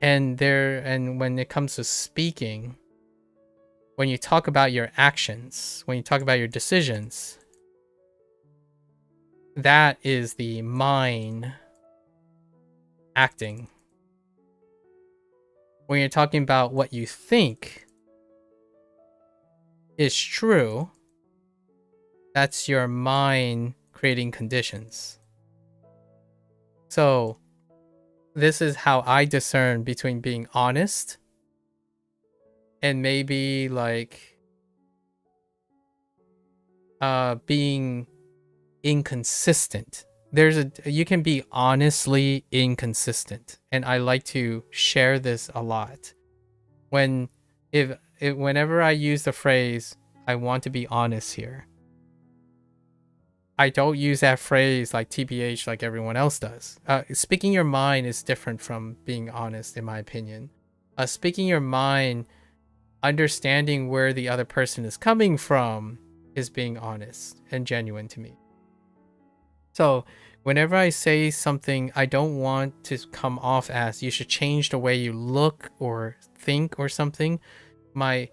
Speaker 1: And when it comes to speaking, when you talk about your actions, when you talk about your decisions, that is the mind acting. When you're talking about what you think is true, that's your mind creating conditions. So this is how I discern between being honest and maybe like being inconsistent. You can be honestly inconsistent, and I like to share this a lot. Whenever I use the phrase I want to be honest here, I don't use that phrase like TBH like everyone else does. Speaking your mind is different from being honest, in my opinion. Speaking your mind, understanding where the other person is coming from, is being honest and genuine to me. So whenever I say something, I don't want to come off as you should change the way you look or think or something. My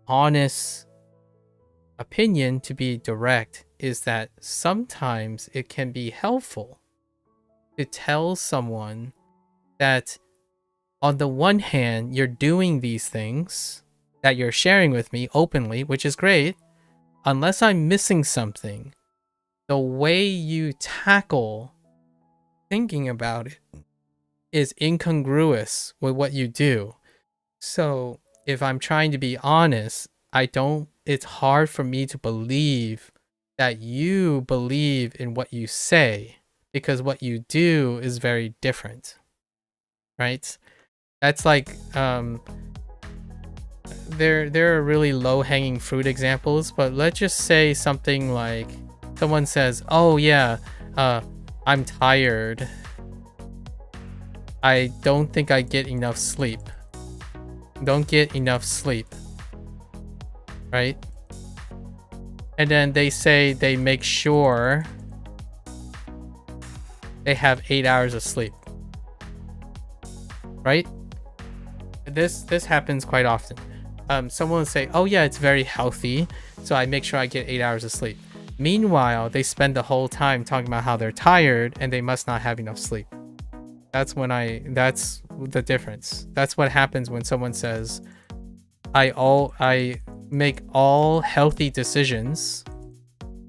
Speaker 1: honest opinion, to be direct, is that sometimes it can be helpful to tell someone that on the one hand, you're doing these things that you're sharing with me openly, which is great. Unless I'm missing something, the way you tackle thinking about it is incongruous with what you do. So if I'm trying to be honest, it's hard for me to believe that you believe in what you say, because what you do is very different, right? That's like, there are really low-hanging fruit examples, but let's just say something like, someone says, oh yeah, I'm tired. I don't think I get enough sleep. Don't get enough sleep. Right? And then they say they make sure they have 8 hours of sleep. Right? This happens quite often. Someone will say, oh yeah, it's very healthy, so I make sure I get 8 hours of sleep. Meanwhile, they spend the whole time talking about how they're tired and they must not have enough sleep. That's the difference. That's what happens when someone says, I make all healthy decisions.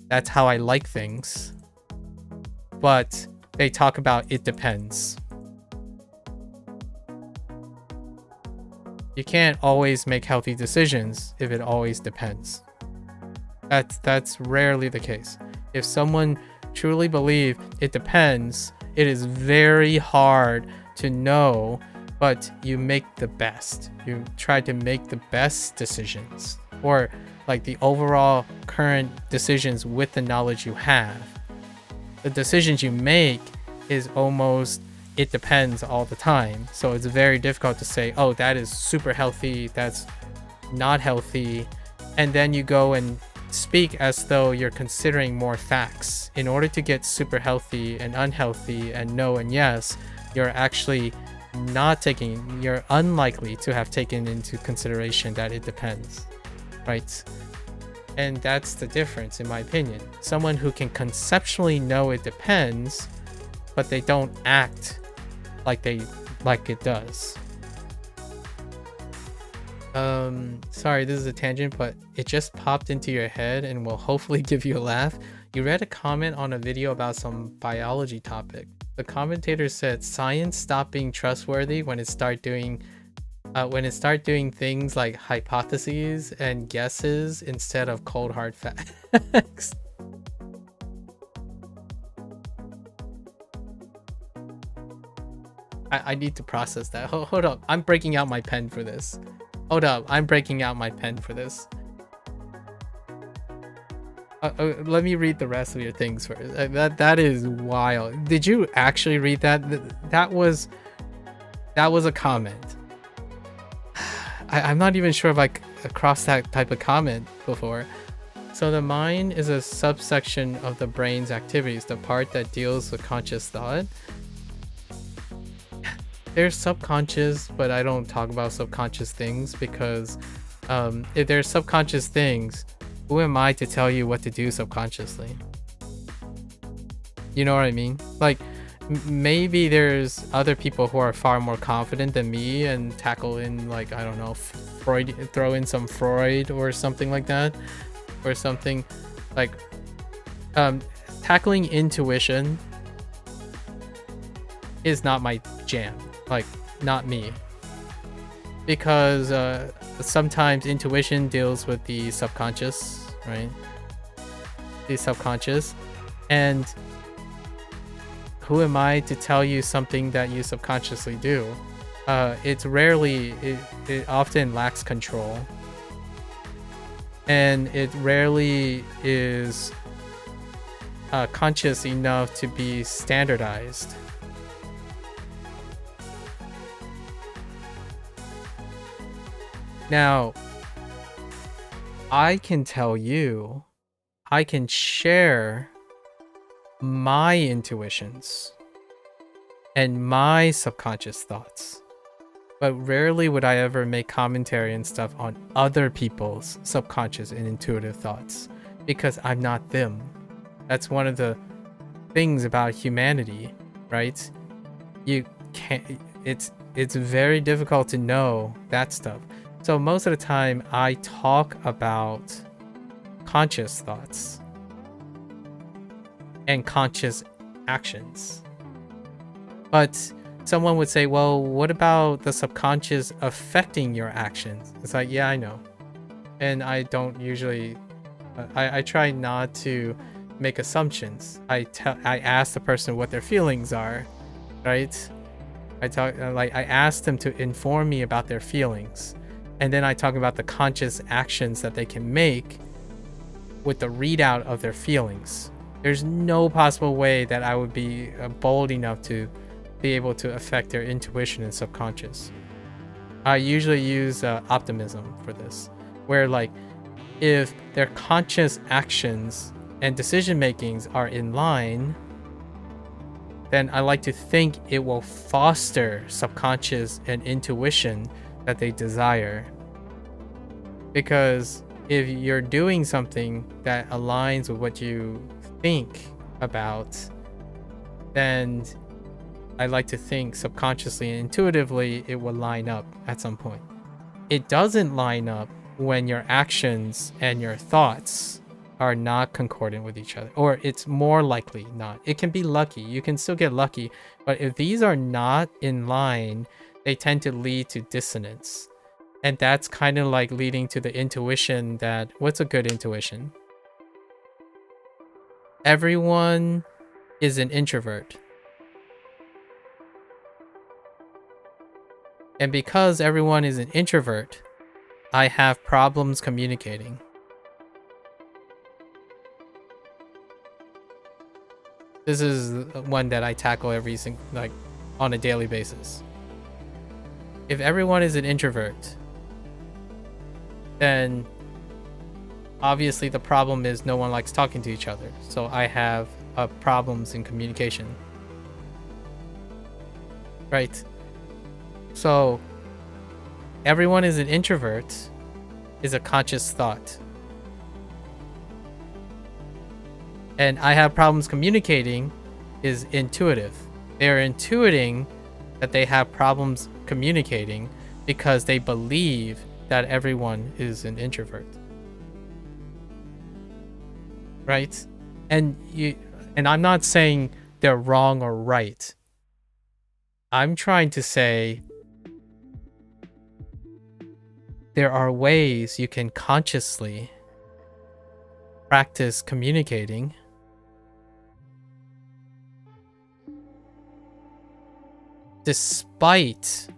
Speaker 1: That's how I like things. But they talk about it depends. You can't always make healthy decisions if it always depends. That's rarely the case. If someone truly believes it depends, it is very hard to know, but you make the best. You try to make the best decisions, or like the overall current decisions with the knowledge you have. The decisions you make is almost it depends all the time. So it's very difficult to say, oh, that is super healthy, that's not healthy. And then you go and speak as though you're considering more facts. In order to get super healthy and unhealthy and no and yes, you're actually you're unlikely to have taken into consideration that it depends, right? And that's the difference, in my opinion. Someone who can conceptually know it depends, but they don't act like it does. Sorry, this is a tangent, but it just popped into your head and will hopefully give you a laugh. You read a comment on a video about some biology topic. The commentator said science stopped being trustworthy when it start doing things like hypotheses and guesses instead of cold hard facts. I need to process that. Hold up, I'm breaking out my pen for this. Hold up, I'm breaking out my pen for this. Let me read the rest of your things first. That is wild. Did you actually read that? That was a comment. I'm not even sure if I crossed that type of comment before. So the mind is a subsection of the brain's activities, the part that deals with conscious thought. There's subconscious, but I don't talk about subconscious things because if there's subconscious things, who am I to tell you what to do subconsciously? You know what I mean? Like, maybe there's other people who are far more confident than me and tackle in, like, I don't know, Freud, throw in some Freud or something like that, or something like tackling intuition is not my jam. Like, not me. Because sometimes intuition deals with the subconscious, right? The subconscious. And who am I to tell you something that you subconsciously do? It often lacks control. And it rarely is conscious enough to be standardized. Now, I can tell you, I can share my intuitions and my subconscious thoughts, but rarely would I ever make commentary and stuff on other people's subconscious and intuitive thoughts, because I'm not them. That's one of the things about humanity, right? You can't, it's very difficult to know that stuff. So most of the time I talk about conscious thoughts and conscious actions. But someone would say, well, what about the subconscious affecting your actions? It's like, yeah, I know. And I don't usually, I try not to make assumptions. I ask the person what their feelings are, right? I ask them to inform me about their feelings. And then I talk about the conscious actions that they can make with the readout of their feelings. There's no possible way that I would be bold enough to be able to affect their intuition and subconscious. I usually use optimism for this, where like if their conscious actions and decision makings are in line, then I like to think it will foster subconscious and intuition that they desire. Because if you're doing something that aligns with what you think about, then I like to think subconsciously and intuitively it will line up at some point. It doesn't line up when your actions and your thoughts are not concordant with each other, or it's more likely not. It can be lucky, you can still get lucky, but if these are not in line, they tend to lead to dissonance. And that's kind of like leading to the intuition that, what's a good intuition? Everyone is an introvert. And because everyone is an introvert, I have problems communicating. This is one that I tackle on a daily basis. If everyone is an introvert, then obviously the problem is no one likes talking to each other. So I have problems in communication. Right? So everyone is an introvert is a conscious thought. And I have problems communicating is intuitive. They're intuiting that they have problems communicating because they believe that everyone is an introvert. Right? And I'm not saying they're wrong or right. I'm trying to say there are ways you can consciously practice communicating despite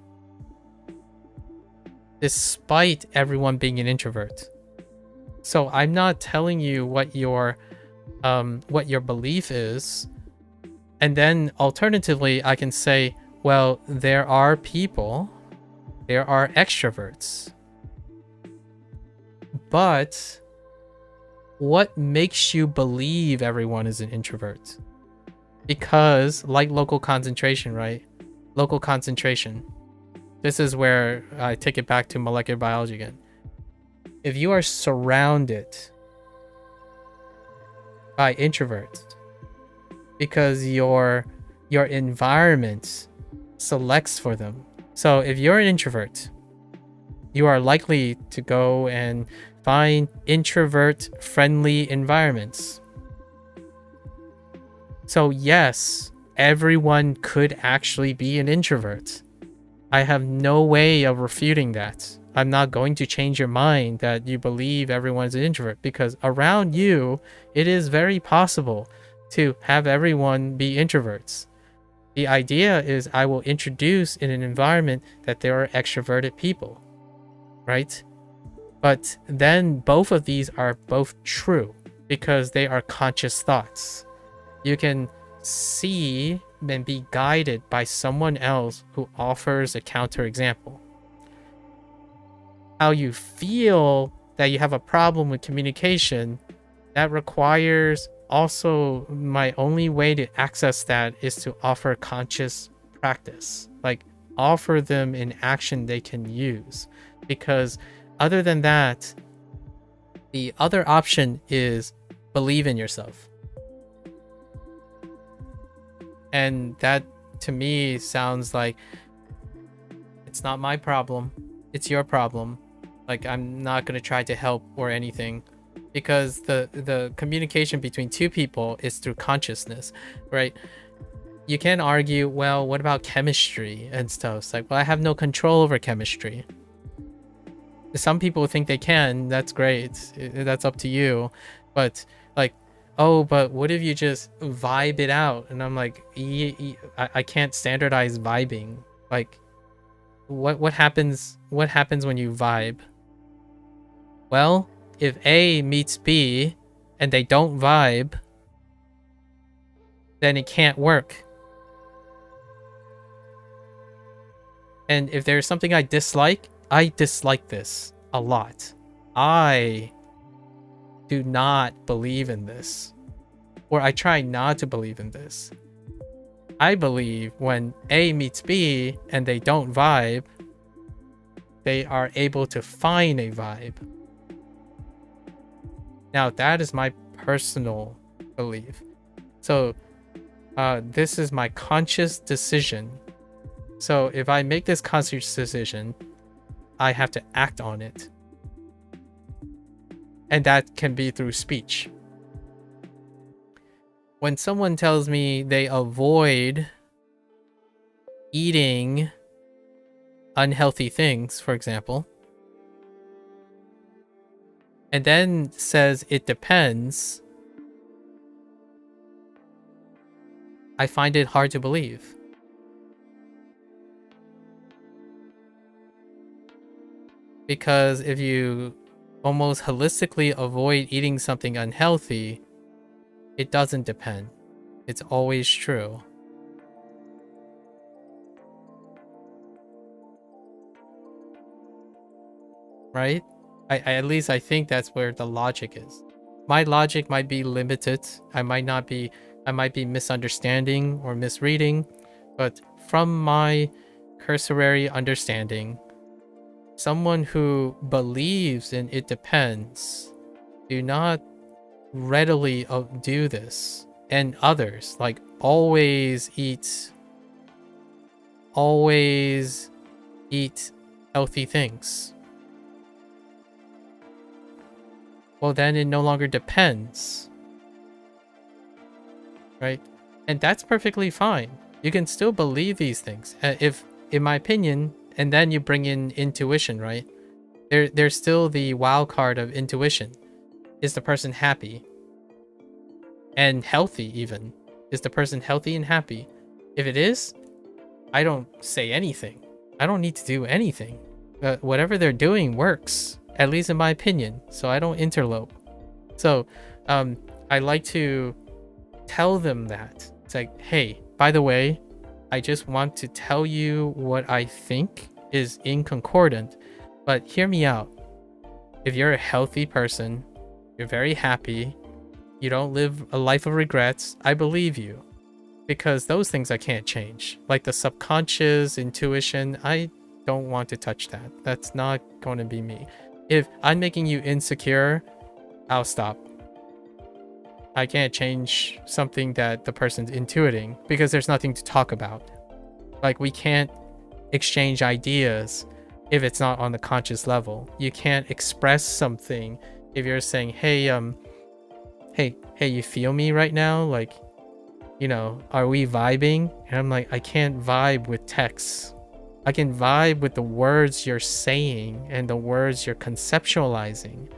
Speaker 1: everyone being an introvert. So I'm not telling you what your belief is, and then alternatively I can say, well, there are extroverts, but what makes you believe everyone is an introvert? Because like local concentration, right? Local concentration. This is where I take it back to molecular biology again. If you are surrounded by introverts because your environment selects for them. So if you're an introvert, you are likely to go and find introvert friendly environments. So yes, everyone could actually be an introvert. I have no way of refuting that. I'm not going to change your mind that you believe everyone's an introvert, because around you, it is very possible to have everyone be introverts. The idea is I will introduce in an environment that there are extroverted people, right? But then both of these are both true because they are conscious thoughts. You can see and be guided by someone else who offers a counterexample. How you feel that you have a problem with communication, that requires also, my only way to access that is to offer conscious practice. Like, offer them an action they can use. Because other than that, the other option is believe in yourself. And that, to me, sounds like it's not my problem. It's your problem. Like, I'm not going to try to help or anything. Because the communication between two people is through consciousness, right? You can argue, well, what about chemistry and stuff? It's like, well, I have no control over chemistry. Some people think they can. That's great. That's up to you. But like, oh, but what if you just vibe it out? And I'm like, I can't standardize vibing. Like, what happens when you vibe? Well, if A meets B and they don't vibe, then it can't work. And if there's something I dislike this a lot. I do not believe in this. Or I try not to believe in this. I believe when A meets B and they don't vibe, they are able to find a vibe. Now, that is my personal belief. So, this is my conscious decision. So, if I make this conscious decision, I have to act on it. And that can be through speech. When someone tells me they avoid eating unhealthy things, for example, and then says it depends, I find it hard to believe. Because if you almost holistically avoid eating something unhealthy, it doesn't depend. It's always true. Right? At least I think that's where the logic is. My logic might be limited. I might be misunderstanding or misreading, but from my cursory understanding, someone who believes in it depends do not readily do this. And others, like, always eat healthy things. Well, then it no longer depends. Right? And that's perfectly fine. You can still believe these things. If, in my opinion, and then you bring in intuition, right? There's still the wild card of intuition. Is the person happy? And healthy, even. Is the person healthy and happy? If it is, I don't say anything. I don't need to do anything. Whatever they're doing works. At least in my opinion, so I don't interlope. So, I like to tell them that. It's like, hey, by the way, I just want to tell you what I think is inconcordant, but hear me out. If you're a healthy person, you're very happy, you don't live a life of regrets, I believe you. Because those things I can't change. Like the subconscious, intuition, I don't want to touch that. That's not going to be me. If I'm making you insecure, I'll stop. I can't change something that the person's intuiting because there's nothing to talk about. Like, we can't exchange ideas if it's not on the conscious level. You can't express something if you're saying, hey, you feel me right now? Like, you know, are we vibing? And I'm like, I can't vibe with text. I can vibe with the words you're saying and the words you're conceptualizing.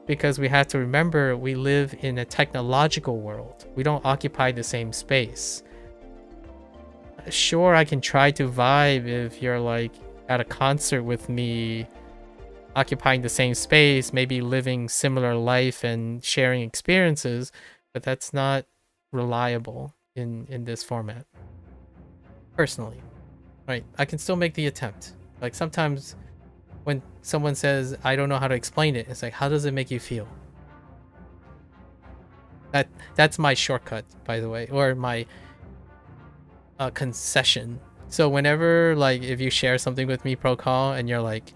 Speaker 1: Because we have to remember we live in a technological world. We don't occupy the same space. Sure, I can try to vibe if you're like at a concert with me, occupying the same space, maybe living similar life and sharing experiences, but that's not reliable in this format. Personally, right? I can still make the attempt. Like sometimes when someone says, I don't know how to explain it, it's like, how does it make you feel? That's my shortcut, by the way, or my concession. So whenever, like, if you share something with me, pro call, and you're like,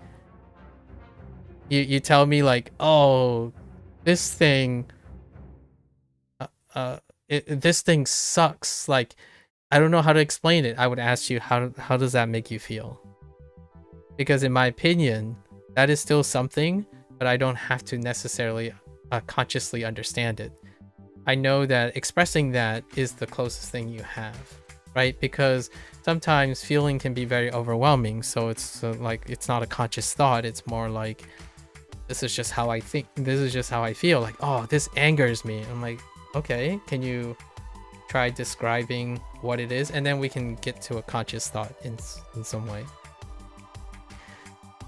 Speaker 1: you tell me like, oh, this thing, this thing sucks. Like, I don't know how to explain it. I would ask you, how does that make you feel? Because in my opinion, that is still something, but I don't have to necessarily consciously understand it. I know that expressing that is the closest thing you have, right? Because sometimes feeling can be very overwhelming. So it's like, it's not a conscious thought. It's more like, this is just how I think. This is just how I feel. Like, oh, this angers me. I'm like, okay, can you try describing what it is? And then we can get to a conscious thought in some way.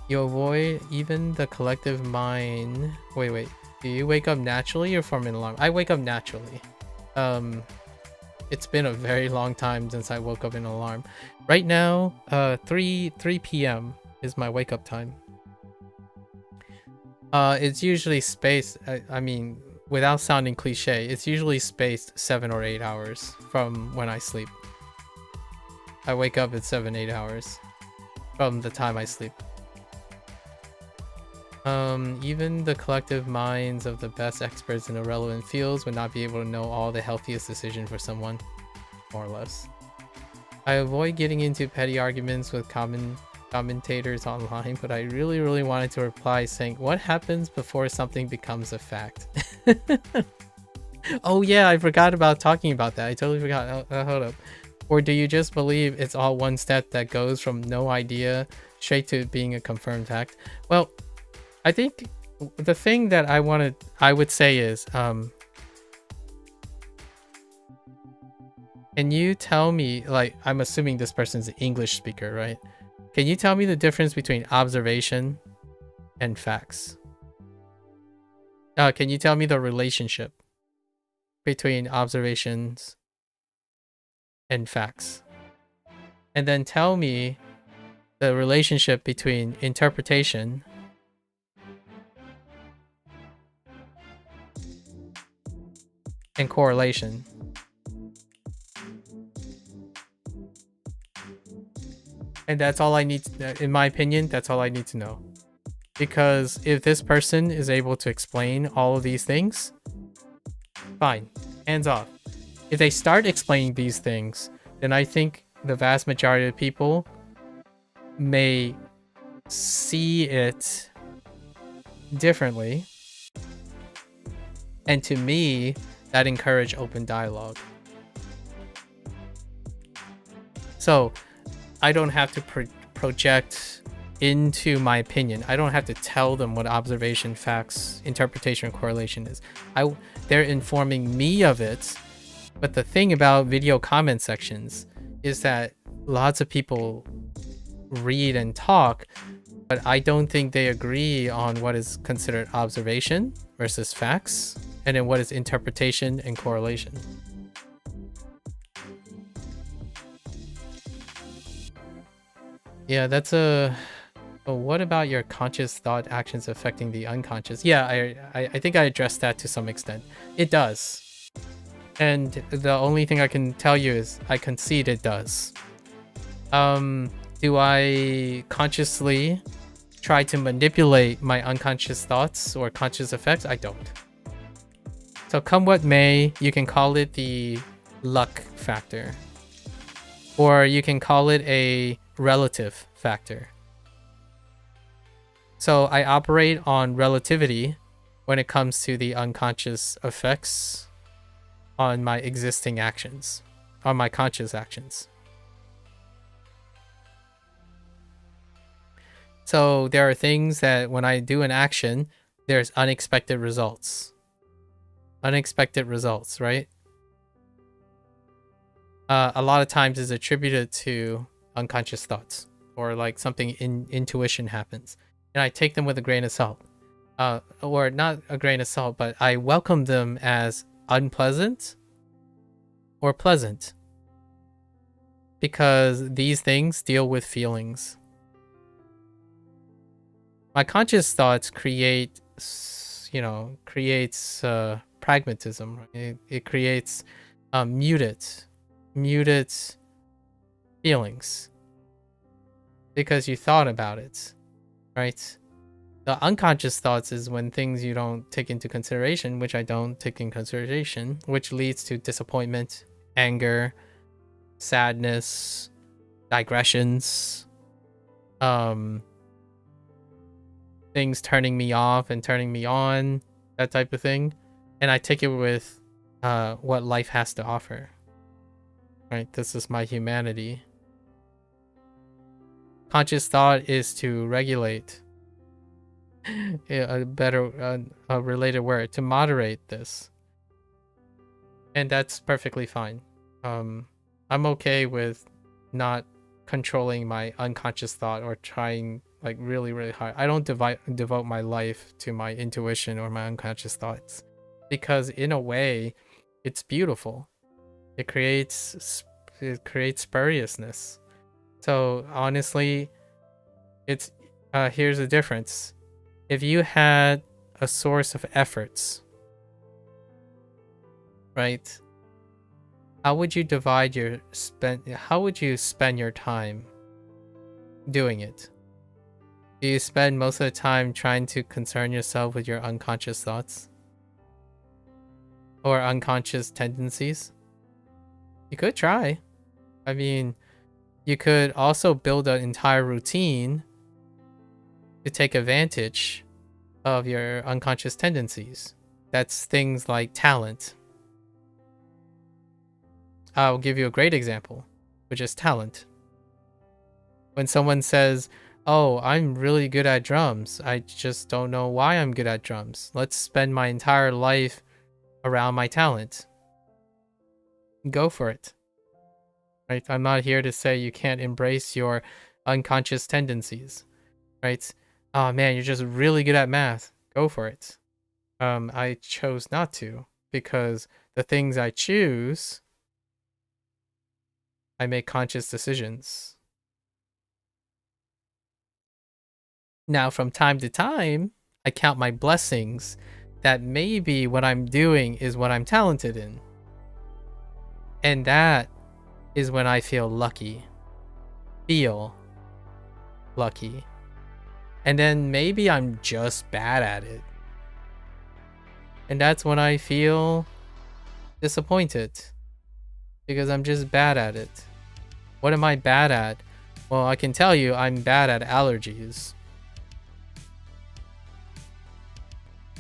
Speaker 1: You avoid even the collective mind. Wait. Do you wake up naturally or from an alarm? I wake up naturally. It's been a very long time since I woke up in an alarm. Right now, 3 p.m. is my wake up time. It's usually spaced, I mean, without sounding cliche, it's usually spaced 7 or 8 hours from when I sleep. I wake up at 7-8 hours from the time I sleep. Even the collective minds of the best experts in the relevant fields would not be able to know all the healthiest decision for someone, more or less. I avoid getting into petty arguments with commentators online, but I really wanted to reply saying, what happens before something becomes a fact? Oh yeah, I forgot about talking about that. I totally forgot. Hold up. Or do you just believe it's all one step that goes from no idea straight to being a confirmed fact? Well, I think the thing that I would say is, can you tell me, like, I'm assuming this person's an English speaker, right? Can you tell me the difference between observation and facts? Can you tell me the relationship between observations and facts? And then tell me the relationship between interpretation and correlation. And that's all I need to, in my opinion, that's all I need to know. Because if this person is able to explain all of these things, fine, hands off. If they start explaining these things, then I think the vast majority of people may see it differently. And to me, that encourage open dialogue. So I don't have to project into my opinion. I don't have to tell them what observation, facts, interpretation, correlation is. They're informing me of it. But the thing about video comment sections is that lots of people read and talk, but I don't think they agree on what is considered observation versus facts, and then what is interpretation and correlation. Yeah, that's a... But what about your conscious thought actions affecting the unconscious? Yeah, I think I addressed that to some extent. It does. And the only thing I can tell you is I concede it does. Do I consciously try to manipulate my unconscious thoughts or conscious effects? I don't. So come what may, you can call it the luck factor. Or you can call it a relative factor. So I operate on relativity when it comes to the unconscious effects on my existing actions. are my conscious actions. So there are things that when I do an action, there's unexpected results. Unexpected results, right? A lot of times is attributed to unconscious thoughts, or like something in intuition happens, and I take them with a grain of salt. Or not a grain of salt, but I welcome them as unpleasant or pleasant, because these things deal with feelings. My conscious thoughts creates pragmatism. Right? It creates muted feelings because you thought about it, right? The unconscious thoughts is when things you don't take into consideration, which I don't take in consideration, which leads to disappointment, anger, sadness, digressions, things turning me off and turning me on, that type of thing. And I take it with what life has to offer. Right? This is my humanity. Conscious thought is to regulate. A better related word, to moderate this. And that's perfectly fine. I'm okay with not controlling my unconscious thought or trying like really, really hard. I don't devote my life to my intuition or my unconscious thoughts, because in a way, it's beautiful. It creates spuriousness. So honestly, it's here's the difference. If you had a source of efforts, right? How would you how would you spend your time doing it? Do you spend most of the time trying to concern yourself with your unconscious thoughts or unconscious tendencies? You could try. I mean, you could also build an entire routine to take advantage of your unconscious tendencies. That's things like talent. I'll give you a great example, which is talent. When someone says, "Oh, I'm really good at drums. I just don't know why I'm good at drums. Let's spend my entire life around my talent." Go for it. Right? I'm not here to say you can't embrace your unconscious tendencies. Right? Oh man, you're just really good at math. Go for it. I chose not to, because the things I choose, I make conscious decisions. Now, from time to time, I count my blessings that maybe what I'm doing is what I'm talented in. And that is when I feel lucky. And then maybe I'm just bad at it. And that's when I feel disappointed, because I'm just bad at it. What am I bad at? Well, I can tell you I'm bad at allergies.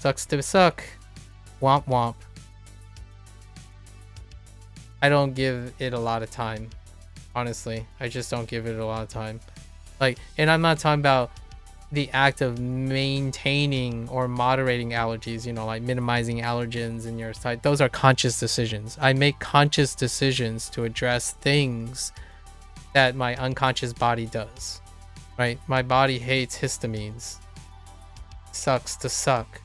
Speaker 1: Sucks to suck. Womp womp. I don't give it a lot of time. Honestly, I just don't give it a lot of time. Like, and I'm not talking about the act of maintaining or moderating allergies, you know, like minimizing allergens in your site. Those are conscious decisions. I make conscious decisions to address things that my unconscious body does, right? My body hates histamines. Sucks to suck.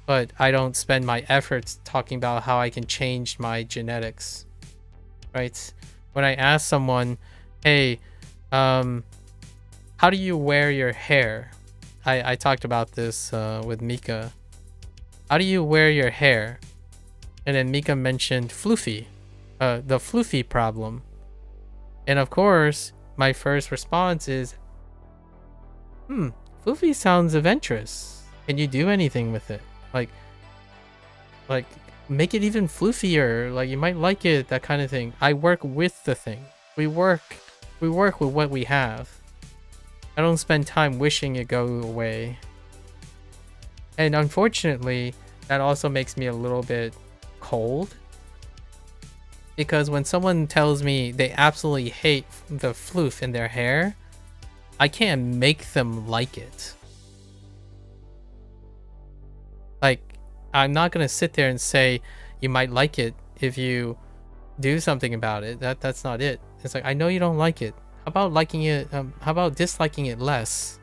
Speaker 1: But I don't spend my efforts talking about how I can change my genetics, right? When I ask someone, hey, how do you wear your hair? I talked about this with Mika. How do you wear your hair? And then Mika mentioned floofy, the floofy problem. And of course, my first response is, floofy sounds adventurous. Can you do anything with it? Like make it even floofier. Like you might like it, that kind of thing. I work with the thing. We work with what we have. I don't spend time wishing it go away. And unfortunately, that also makes me a little bit cold. Because when someone tells me they absolutely hate the floof in their hair, I can't make them like it. Like, I'm not gonna sit there and say you might like it if you do something about it. That's not it. It's like, I know you don't like it. How about liking it? How about disliking it less,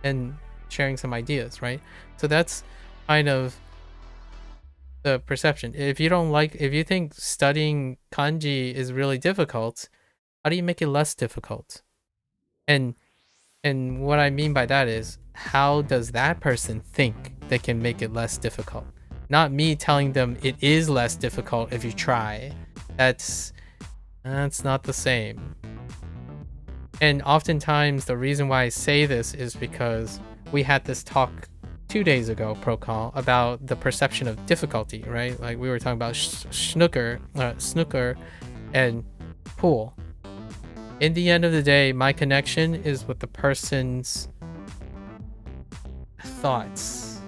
Speaker 1: and sharing some ideas, right? So that's kind of the perception. If you think studying kanji is really difficult, how do you make it less difficult? And what I mean by that is, how does that person think they can make it less difficult? Not me telling them it is less difficult if you try. That's not the same. And oftentimes the reason why I say this is because we had this talk 2 days ago, Procol, about the perception of difficulty, right? Like we were talking about snooker and pool. In the end of the day, my connection is with the person's thoughts.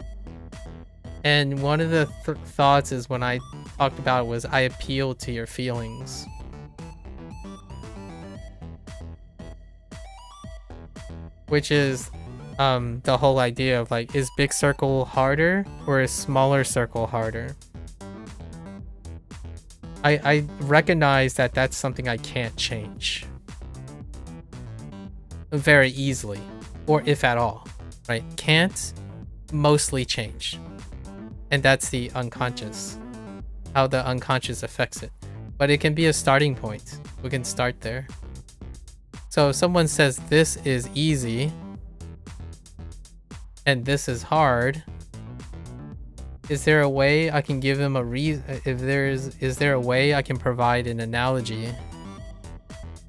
Speaker 1: And one of the thoughts is when I talked about it was I appealed to your feelings. Which is the whole idea of like, is big circle harder or is smaller circle harder? I recognize that that's something I can't change very easily, or if at all, right? Can't mostly change. And that's the unconscious, how the unconscious affects it. But it can be a starting point. We can start there. So if someone says this is easy and this is hard, is there a way I can give them a reason? Is there a way I can provide an analogy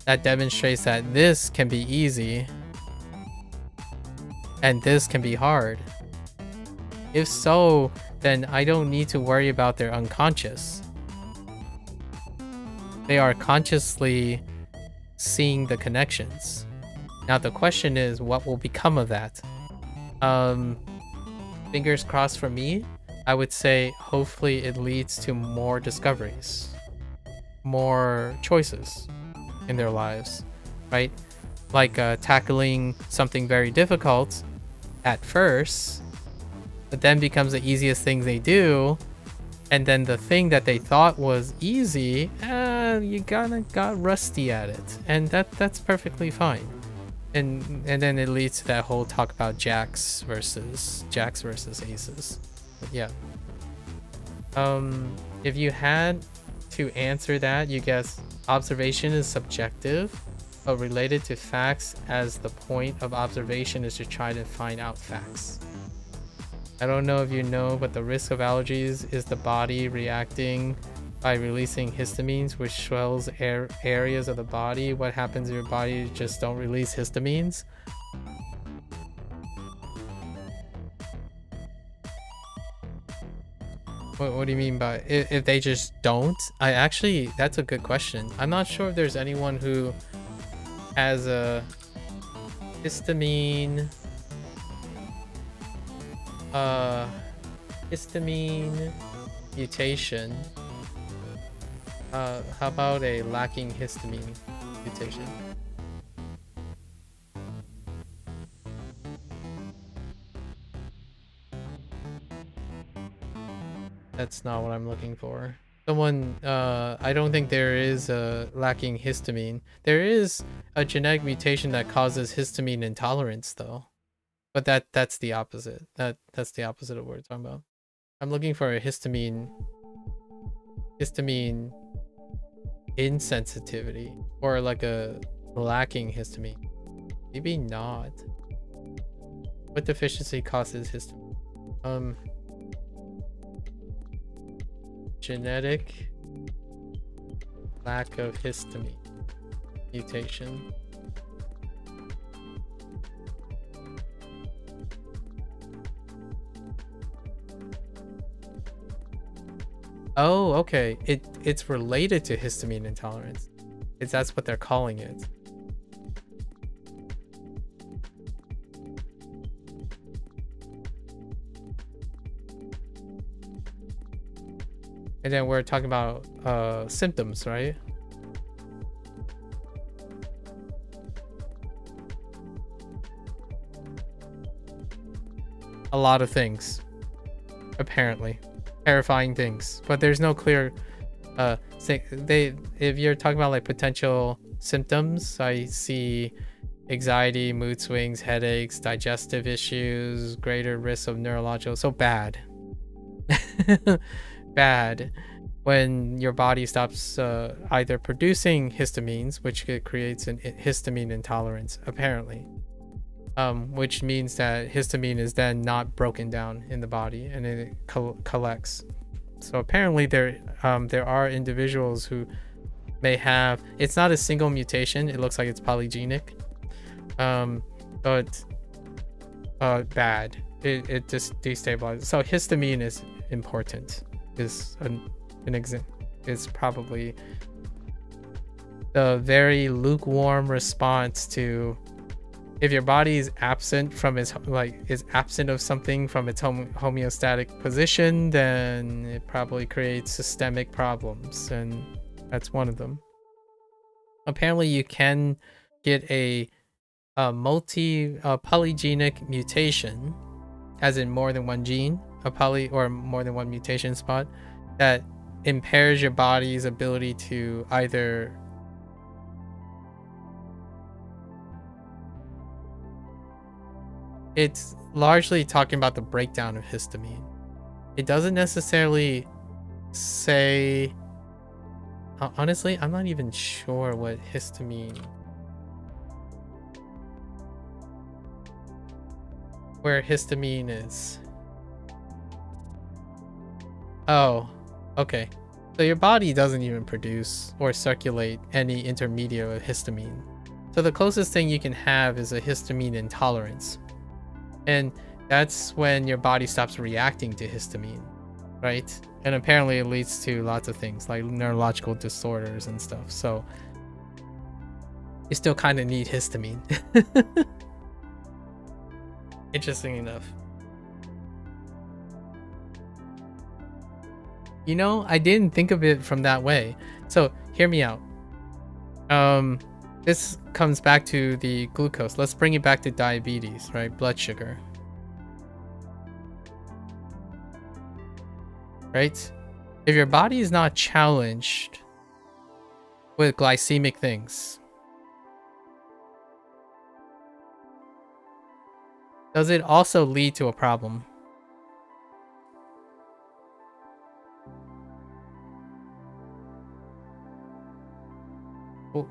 Speaker 1: that demonstrates that this can be easy and this can be hard? If so, then I don't need to worry about their unconscious. They are consciously seeing the connections. Now the question is, what will become of that? Fingers crossed for me. I would say hopefully it leads to more discoveries, more choices in their lives, right? Like tackling something very difficult at first, but then becomes the easiest thing they do, and then the thing that they thought was easy, you got rusty at it, and that's perfectly fine. And then it leads to that whole talk about jacks versus aces. But yeah. If you had to answer that, you guess observation is subjective, but related to facts, as the point of observation is to try to find out facts. I don't know if you know, but the risk of allergies is the body reacting by releasing histamines, which swells areas of the body. What happens if your body just don't release histamines? What do you mean by if they just don't? That's a good question. I'm not sure if there's anyone who has a histamine mutation. How about a lacking histamine mutation? That's not what I'm looking for. Someone, I don't think there is a lacking histamine. There is a genetic mutation that causes histamine intolerance though. But that's the opposite. That's the opposite of what we're talking about. I'm looking for a histamine insensitivity, or like a lacking histamine. Maybe not. What deficiency causes histamine? Genetic lack of histamine mutation. Oh, okay. It's related to histamine intolerance. That's what they're calling it. And then we're talking about symptoms, right? A lot of things, apparently. Terrifying things. But there's no clear if you're talking about like potential symptoms, I see anxiety, mood swings, headaches, digestive issues, greater risk of neurological. So bad. Bad when your body stops either producing histamines, which creates an histamine intolerance, apparently. Which means that histamine is then not broken down in the body and it collects. So apparently there are individuals who may have, it's not a single mutation, it looks like it's polygenic, but bad. It just destabilizes. So histamine is important, is is probably the very lukewarm response to, if your body is absent from its is absent of something from its homeostatic position, then it probably creates systemic problems, and that's one of them. Apparently you can get a polygenic mutation, as in more than one gene, or more than one mutation spot, that impairs your body's ability to either it's largely talking about the breakdown of histamine. It doesn't necessarily say, honestly, I'm not even sure what histamine, where histamine is. Oh, okay. So your body doesn't even produce or circulate any intermediate of histamine. So the closest thing you can have is a histamine intolerance. And that's when your body stops reacting to histamine, right? And apparently it leads to lots of things like neurological disorders and stuff. So you still kind of need histamine. Interesting enough. You know, I didn't think of it from that way. So hear me out. This comes back to the glucose. Let's bring it back to diabetes, right? Blood sugar. Right? If your body is not challenged with glycemic things, does it also lead to a problem?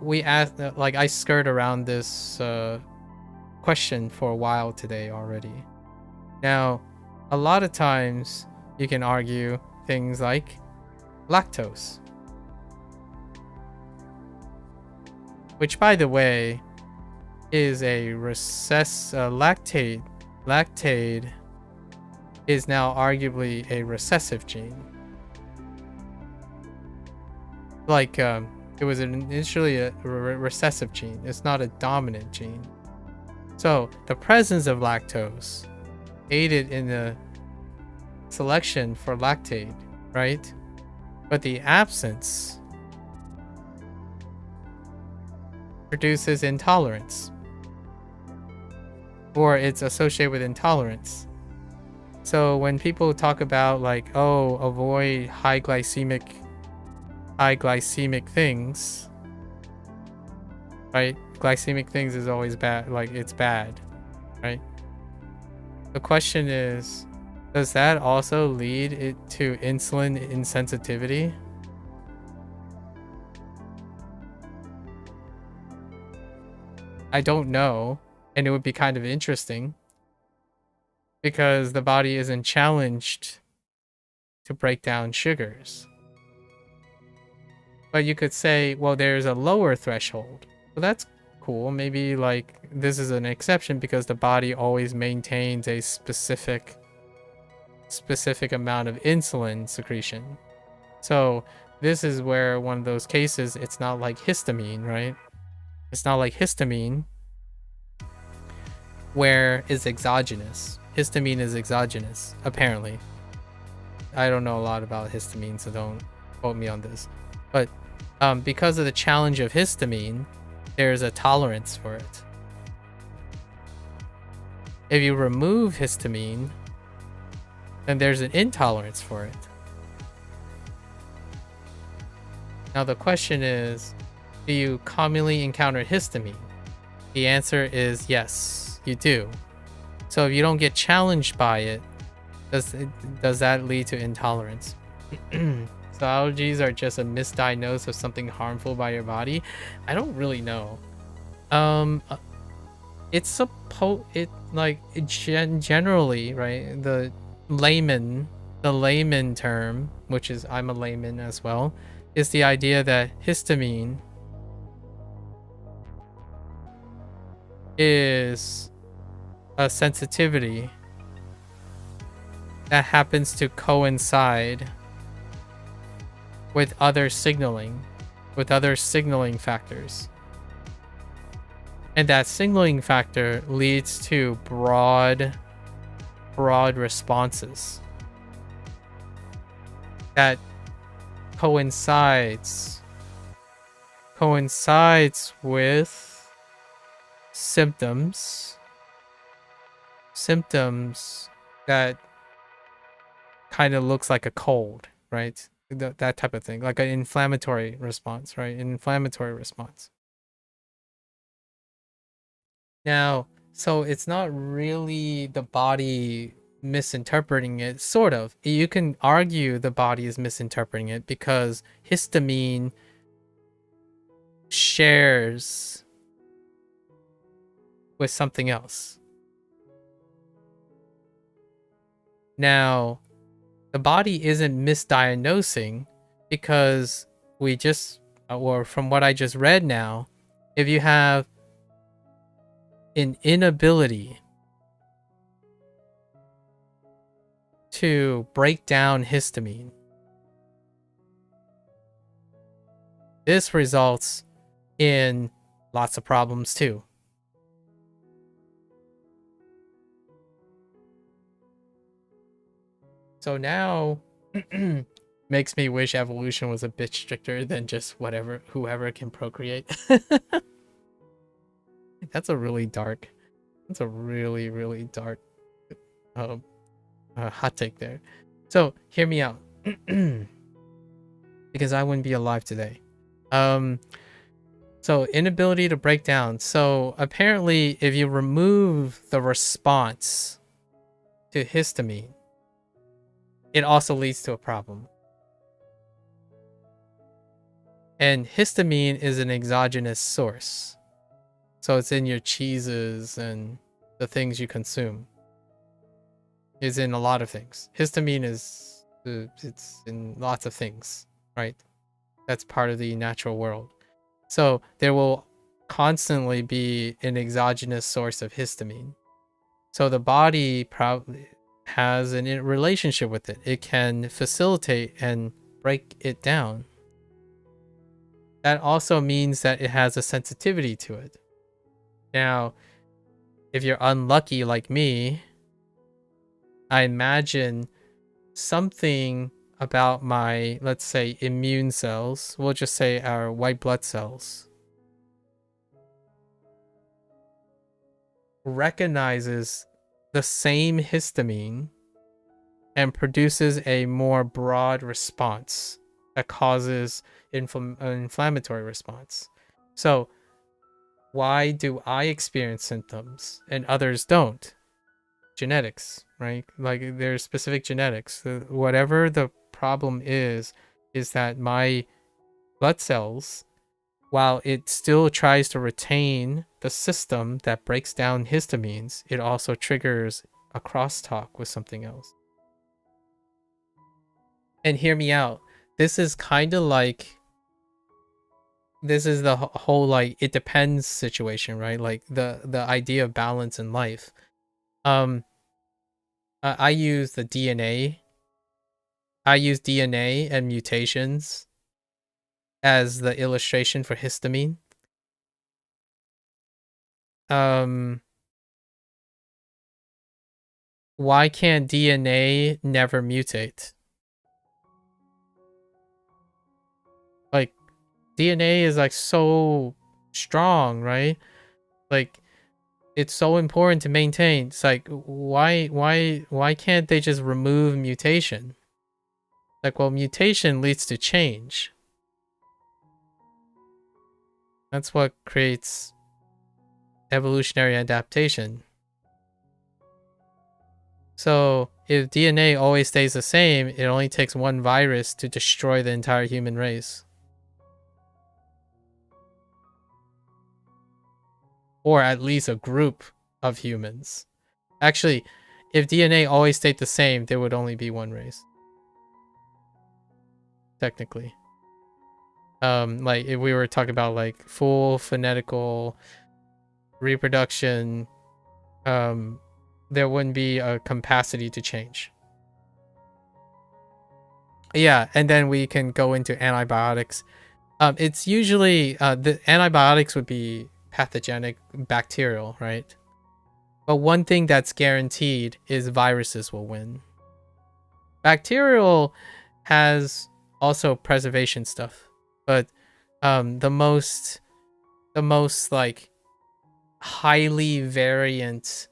Speaker 1: We asked, like, I skirt around this question for a while today already. Now, a lot of times you can argue things like lactose, which, by the way, is a lactate. Lactate is now arguably a recessive gene. Like, it was initially a recessive gene. It's not a dominant gene. So the presence of lactose aided in the selection for lactate, right? But the absence produces intolerance, or it's associated with intolerance. So when people talk about like, oh, avoid high glycemic things, right? Glycemic things is always bad, like it's bad, right? The question is, does that also lead it to insulin insensitivity? I don't know, and it would be kind of interesting because the body isn't challenged to break down sugars. But you could say, well, there's a lower threshold. Well, that's cool. Maybe like this is an exception because the body always maintains a specific amount of insulin secretion. So this is where one of those cases, it's not like histamine, right? It's not like histamine where it's exogenous. Histamine is exogenous, apparently. I don't know a lot about histamine, so don't quote me on this. But because of the challenge of histamine, there's a tolerance for it. If you remove histamine, then there's an intolerance for it. Now the question is, do you commonly encounter histamine? The answer is yes, you do. So if you don't get challenged by it, does that lead to intolerance? So allergies are just a misdiagnosis of something harmful by your body? I don't really know. It's generally, right? The layman term, which is, I'm a layman as well, is the idea that histamine is a sensitivity that happens to coincide with other signaling factors. And that signaling factor leads to broad responses that coincides with symptoms that kind of looks like a cold, right? That type of thing, like an inflammatory response, right? An inflammatory response. Now, so it's not really the body misinterpreting it, sort of. You can argue the body is misinterpreting it because histamine shares with something else. Now, the body isn't misdiagnosing because from what I just read now, if you have an inability to break down histamine, this results in lots of problems too. So now makes me wish evolution was a bit stricter than just whoever can procreate. That's a really really dark hot take there. So hear me out. Because I wouldn't be alive today. So inability to break down. So apparently if you remove the response to histamine, it also leads to a problem. And histamine is an exogenous source. So it's in your cheeses and the things you consume. It's in a lot of things. Histamine it's in lots of things, right? That's part of the natural world. So there will constantly be an exogenous source of histamine. So the body probably has a relationship with it. It can facilitate and break it down. That also means that it has a sensitivity to it. Now, if you're unlucky like me, I imagine something about my, let's say, immune cells, we'll just say our white blood cells, recognizes the same histamine and produces a more broad response that causes an inflammatory response. So why do I experience symptoms and others don't? Genetics, right? Like there's specific genetics. Whatever the problem is that my blood cells, while it still tries to retain the system that breaks down histamines, it also triggers a crosstalk with something else. And hear me out. This is kind of like, this is the whole like it depends situation, right? Like the idea of balance in life. I use the DNA. I use DNA and mutations as the illustration for histamine. Why can't DNA never mutate? DNA is like so strong, right? Like it's so important to maintain. It's like why can't they just remove mutation? Like, well, mutation leads to change. That's what creates evolutionary adaptation. So if DNA always stays the same, it only takes one virus to destroy the entire human race. Or at least a group of humans. Actually, if DNA always stayed the same, there would only be one race. Technically. Like if we were talking about like full phonetical reproduction, there wouldn't be a capacity to change. Yeah, and then we can go into antibiotics. It's usually the antibiotics would be pathogenic bacterial, right? But one thing that's guaranteed is viruses will win. Bacterial has also preservation stuff, but the most like highly variant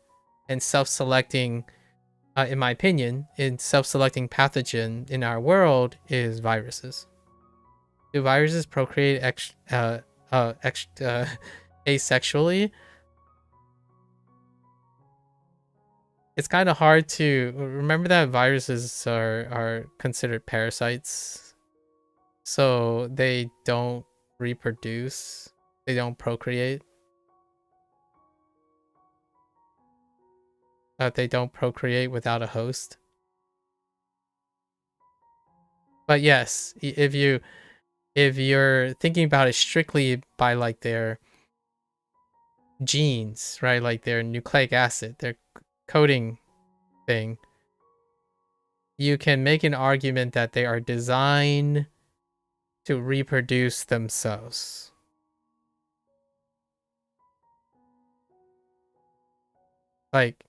Speaker 1: and self-selecting, in my opinion, in self-selecting pathogen in our world is viruses. Do viruses procreate asexually? It's kind of hard to remember that viruses are considered parasites, so they don't reproduce, they don't procreate. They don't procreate without a host. But yes, if you're thinking about it strictly by like their genes, right, like their nucleic acid, their coding thing, you can make an argument that they are designed to reproduce themselves. Like,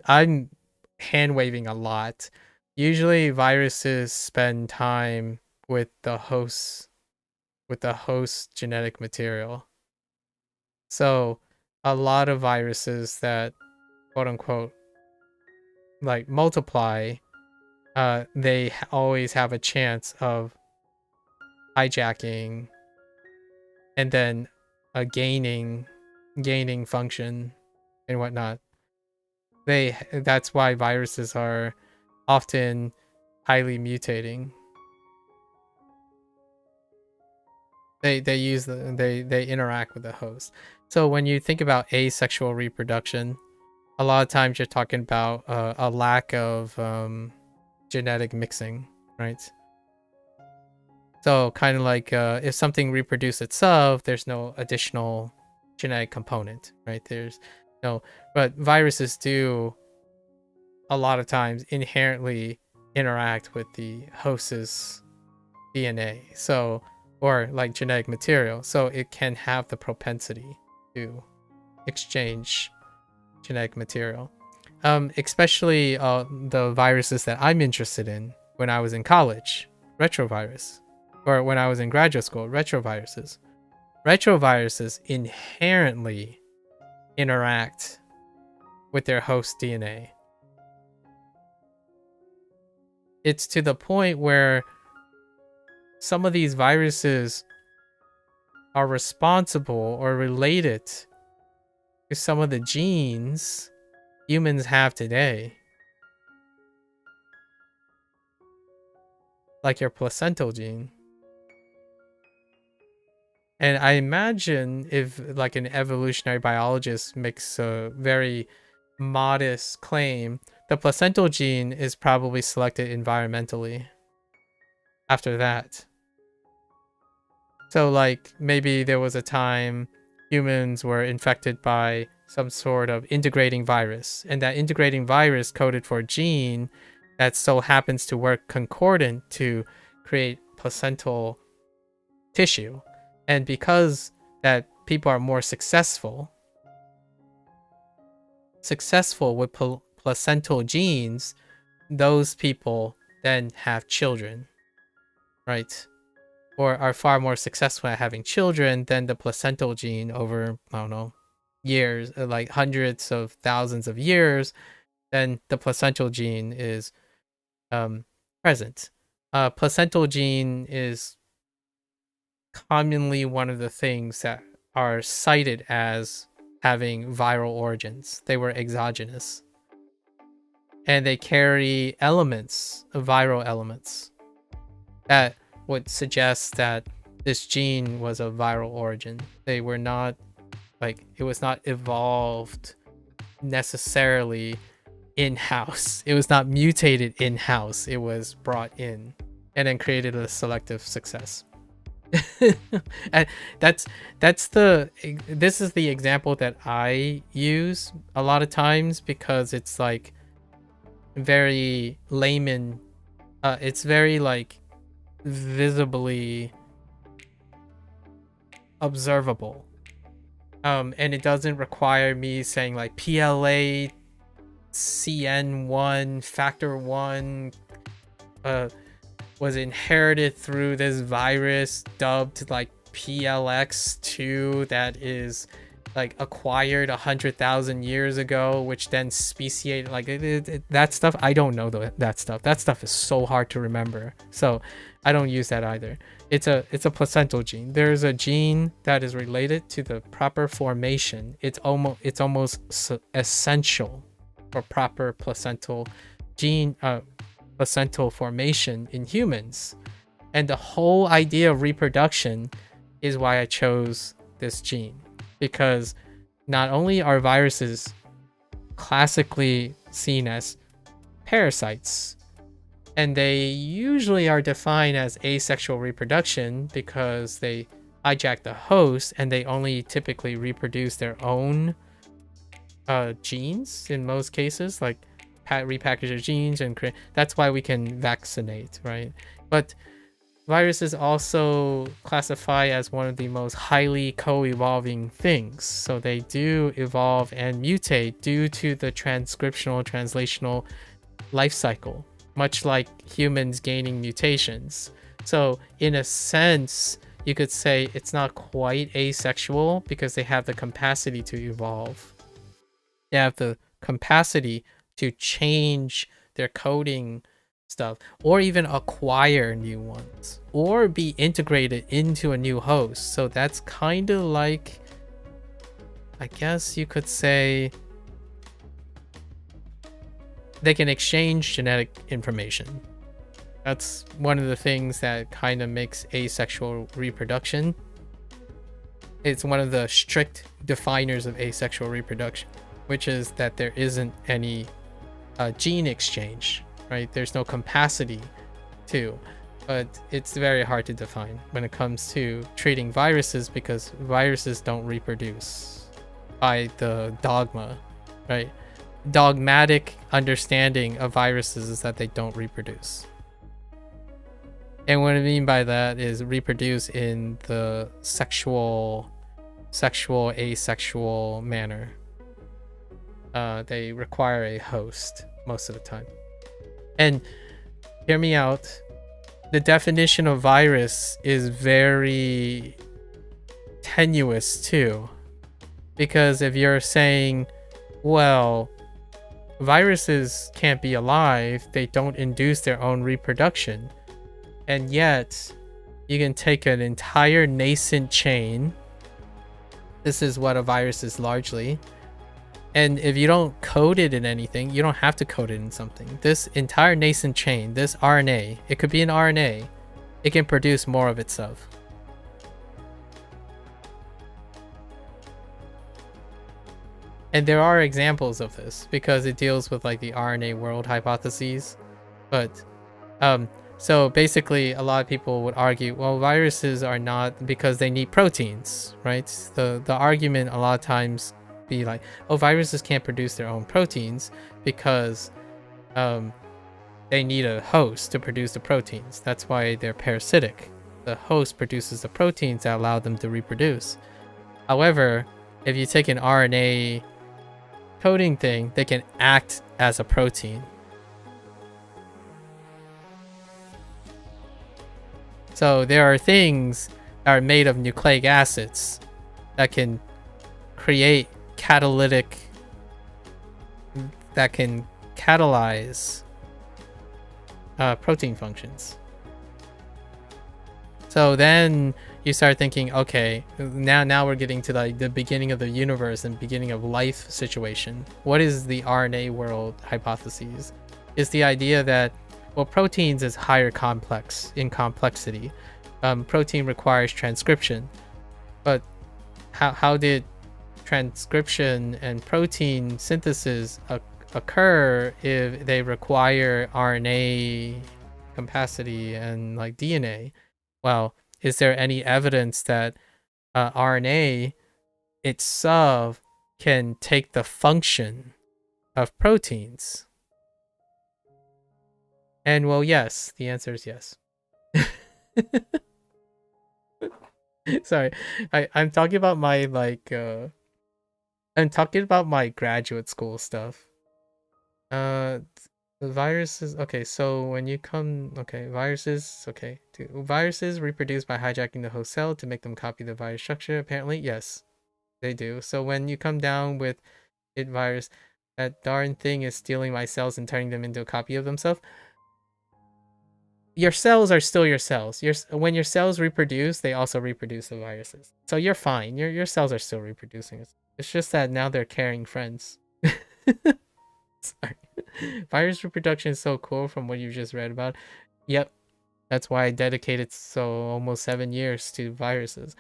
Speaker 1: I'm hand waving a lot. Usually viruses spend time with the host genetic material. So a lot of viruses that quote unquote like multiply, they always have a chance of hijacking and then gaining function and whatnot. That's why viruses are often highly mutating. They interact with the host. So when you think about asexual reproduction, a lot of times you're talking about a lack of genetic mixing, right? So kind of like if something reproduces itself, there's no additional genetic component, right? There's no, but viruses do a lot of times inherently interact with the host's DNA, so, or like genetic material, so it can have the propensity to exchange genetic material. Especially the viruses that I'm interested in when I was in college, retrovirus, or when I was in graduate school, retroviruses. Retroviruses inherently interact with their host DNA. It's to the point where some of these viruses are responsible or related to some of the genes humans have today. Like your placental gene. And I imagine if like an evolutionary biologist makes a very modest claim, the placental gene is probably selected environmentally after that. So like maybe there was a time humans were infected by some sort of integrating virus, and that integrating virus coded for a gene that so happens to work concordant to create placental tissue. And because that people are more successful with placental genes, those people then have children, right? or are far more successful at having children than the placental gene over, I don't know, years, like hundreds of thousands of years, then the placental gene is present. Placental gene is commonly one of the things that are cited as having viral origins. They were exogenous. And they carry elements, viral elements, that would suggest that this gene was of viral origin. They were not, like, it was not evolved necessarily in-house. It was not mutated in-house. It was brought in and then created a selective success. And this is the example that I use a lot of times because it's like very layman, it's very like visibly observable, and it doesn't require me saying like PLA CN1 factor 1 was inherited through this virus dubbed like PLX2 that is like acquired 100,000 years ago, which then speciated, like that stuff. I don't know that stuff. That stuff is so hard to remember, so I don't use that either. It's a placental gene. There's a gene that is related to the proper formation. It's almost essential for proper placental gene placental formation in humans, and the whole idea of reproduction is why I chose this gene, because not only are viruses classically seen as parasites, and they usually are defined as asexual reproduction because they hijack the host and they only typically reproduce their own genes in most cases, like repackage their genes and create. That's why we can vaccinate, right? But viruses also classify as one of the most highly co-evolving things. So they do evolve and mutate due to the transcriptional translational life cycle, much like humans gaining mutations. So in a sense, you could say it's not quite asexual because they have the capacity to evolve. They have the capacity to change their coding stuff, or even acquire new ones, or be integrated into a new host. So that's kind of like, I guess you could say, they can exchange genetic information. That's one of the things that kind of makes asexual reproduction. It's one of the strict definers of asexual reproduction, which is that there isn't any gene exchange, right? There's no capacity to, but it's very hard to define when it comes to treating viruses, because viruses don't reproduce by the dogma, right? Dogmatic understanding of viruses is that they don't reproduce. And what I mean by that is reproduce in the sexual, asexual manner. They require a host most of the time. And hear me out, the definition of virus is very tenuous too, because if you're saying, well, viruses can't be alive, they don't induce their own reproduction, and yet you can take an entire nascent chain, this is what a virus is largely, and if you don't code it in anything, you don't have to code it in something. This entire nascent chain, this RNA, it could be an RNA, it can produce more of itself. And there are examples of this because it deals with like the RNA world hypotheses. But so basically a lot of people would argue, well, viruses are not, because they need proteins, right? The argument a lot of times be like, oh, viruses can't produce their own proteins because they need a host to produce the proteins. That's why they're parasitic. The host produces the proteins that allow them to reproduce. However, if you take an RNA coding thing, they can act as a protein. So there are things that are made of nucleic acids that can create that can catalyze protein functions. So then you start thinking, okay, now we're getting to like the beginning of the universe and beginning of life situation. What is the RNA world hypothesis? Is the idea that, well, proteins is higher complex in complexity. Protein requires transcription, but how did transcription and protein synthesis occur if they require RNA capacity and like DNA? Well, is there any evidence that RNA itself can take the function of proteins? And well, yes, the answer is yes. Sorry, I'm talking about my like I'm talking about my graduate school stuff. The viruses, okay, so when you come, okay, viruses, okay, viruses reproduce by hijacking the host cell to make them copy the virus structure. Apparently, yes, they do. So when you come down with it virus, that darn thing is stealing my cells and turning them into a copy of themselves. Your cells are still your cells. When your cells reproduce, they also reproduce the viruses. So you're fine. Your cells are still reproducing. It's just that now they're carrying friends. Sorry. Virus reproduction is so cool from what you just read about. Yep. That's why I dedicated almost 7 years to viruses.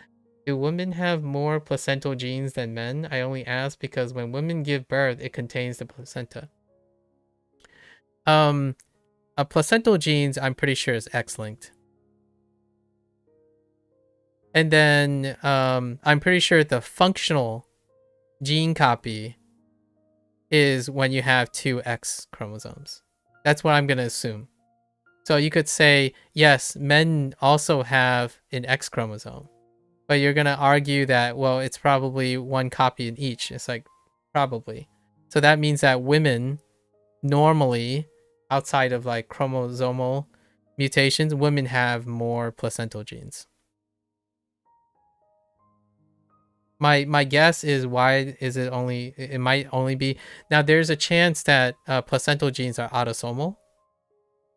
Speaker 1: Do women have more placental genes than men? I only ask because when women give birth, it contains the placenta. Placental genes, I'm pretty sure, is X-linked. And then I'm pretty sure the functional gene copy is when you have 2 X chromosomes. That's what I'm going to assume. So you could say, yes, men also have an X chromosome. But you're going to argue that, well, it's probably 1 copy in each. It's like, probably. So that means that women normally, outside of like chromosomal mutations, women have more placental genes. My guess is, why is it only, it might only be, now there's a chance that placental genes are autosomal,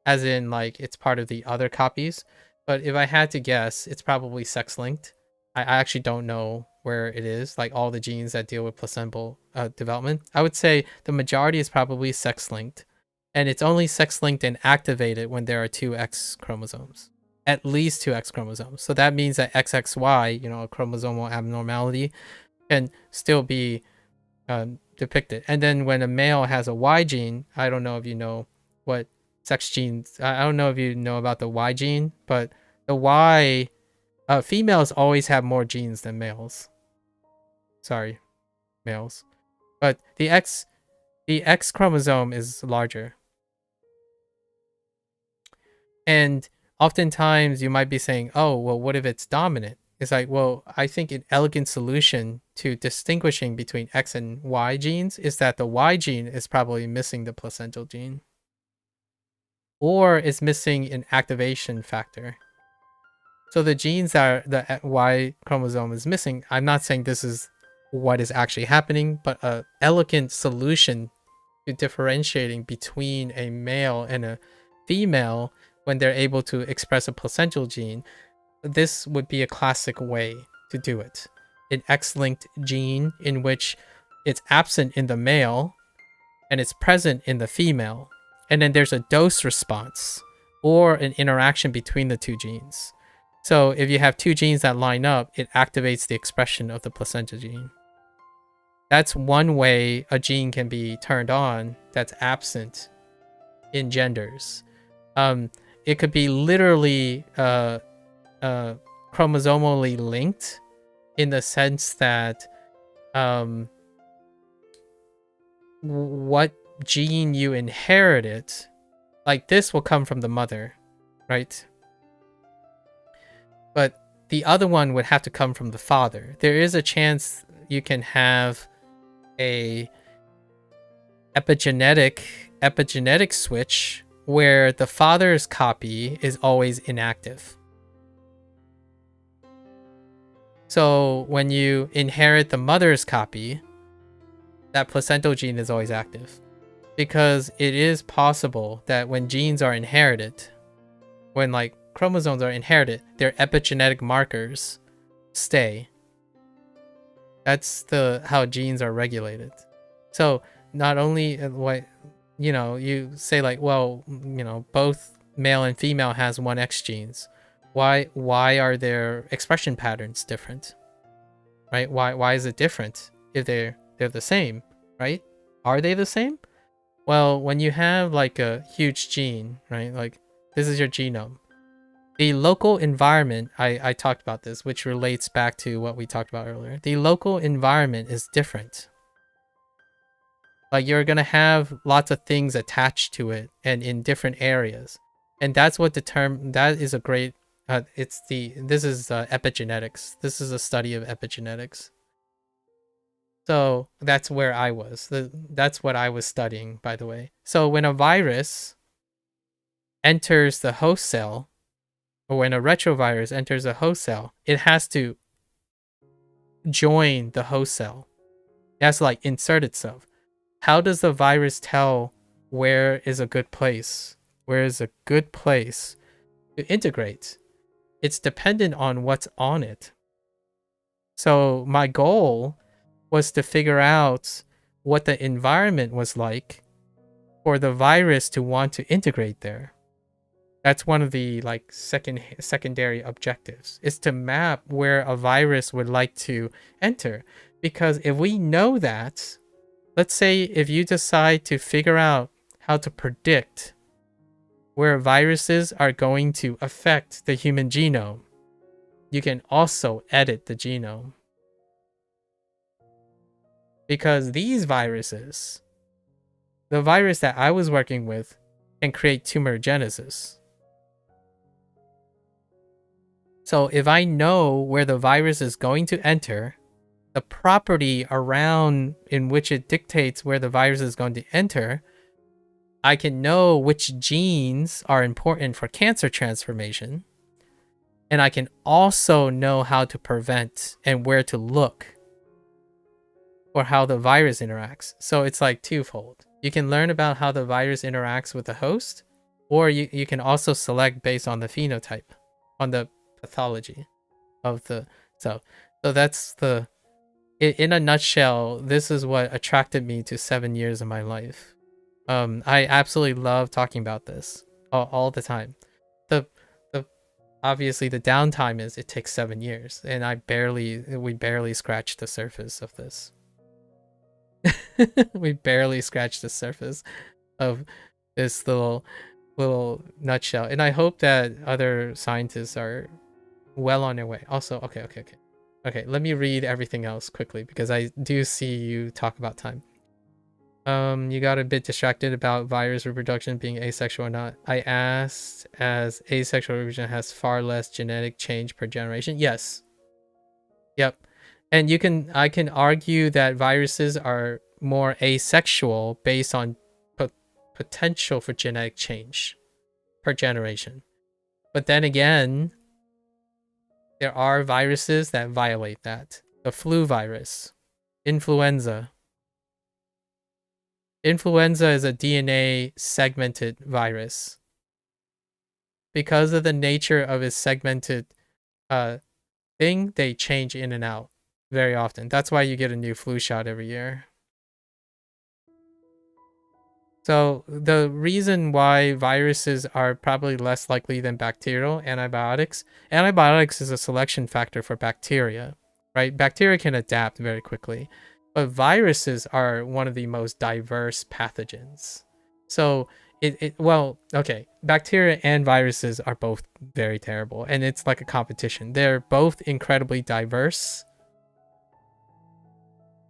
Speaker 1: as in like it's part of the other copies. But if I had to guess, it's probably sex linked. I actually don't know where it is, like all the genes that deal with placental development. I would say the majority is probably sex linked, and it's only sex linked and activated when there are 2 X chromosomes. At least 2 X chromosomes. So that means that XXY, a chromosomal abnormality, can still be depicted. And then when a male has a Y gene, I don't know if you know what sex genes, I don't know if you know about the Y gene, but the Y, females always have more genes than males. Sorry, males. But the X chromosome is larger. And oftentimes you might be saying, oh, well, what if it's dominant? It's like, well, I think an elegant solution to distinguishing between X and Y genes is that the Y gene is probably missing the placental gene. Or it's missing an activation factor. So the genes that the Y chromosome is missing, I'm not saying this is what is actually happening, but an elegant solution to differentiating between a male and a female when they're able to express a placental gene, this would be a classic way to do it. An X-linked gene in which it's absent in the male and it's present in the female. And then there's a dose response or an interaction between the 2 genes. So if you have 2 genes that line up, it activates the expression of the placenta gene. That's one way a gene can be turned on that's absent in genders. It could be literally chromosomally linked in the sense that what gene you inherited, like this will come from the mother, right? But the other one would have to come from the father. There is a chance you can have a epigenetic switch where the father's copy is always inactive. So when you inherit the mother's copy, that placental gene is always active. Because it is possible that when genes are inherited, when like chromosomes are inherited, their epigenetic markers stay. That's how genes are regulated. So not only what you say like, well, both male and female has 1X genes. Why are their expression patterns different? Right? Why is it different if they're the same, right? Are they the same? Well, when you have like a huge gene, right? Like this is your genome. The local environment, I talked about this, which relates back to what we talked about earlier. The local environment is different. Like you're going to have lots of things attached to it and in different areas. And that's what that is a great, this is epigenetics. This is a study of epigenetics. So that's where I was. That's what I was studying, by the way. So when a virus enters the host cell, or when a retrovirus enters a host cell, it has to join the host cell. It has to like insert itself. How does the virus tell where is a good place? Where is a good place to integrate? It's dependent on what's on it. So my goal was to figure out what the environment was like for the virus to want to integrate there. That's one of the like secondary objectives, is to map where a virus would like to enter. Because if we know that, let's say if you decide to figure out how to predict where viruses are going to affect the human genome, you can also edit the genome. Because these viruses, the virus that I was working with, can create tumorigenesis. So if I know where the virus is going to enter, the property around in which it dictates where the virus is going to enter, I can know which genes are important for cancer transformation. And I can also know how to prevent and where to look for how the virus interacts. So it's like twofold. You can learn about how the virus interacts with the host, or you can also select based on the phenotype, on the pathology of the so that's the in a nutshell. This is what attracted me to 7 years of my life. I absolutely love talking about this all the time. The obviously the downtime is it takes 7 years, and we barely scratched the surface of this. We barely scratched the surface of this little nutshell, and I hope that other scientists are well on their way. Also, okay, let me read everything else quickly because I do see you talk about time. You got a bit distracted about virus reproduction being asexual or not. I asked, as asexual reproduction has far less genetic change per generation. Yes. Yep. And I can argue that viruses are more asexual based on potential for genetic change per generation. But then again, there are viruses that violate that. The flu virus, influenza. Influenza is a DNA segmented virus. Because of the nature of its segmented thing, they change in and out very often. That's why you get a new flu shot every year. So the reason why viruses are probably less likely than bacterial antibiotics is a selection factor for bacteria, right? Bacteria can adapt very quickly, but viruses are one of the most diverse pathogens. So bacteria and viruses are both very terrible, and it's like a competition. They're both incredibly diverse.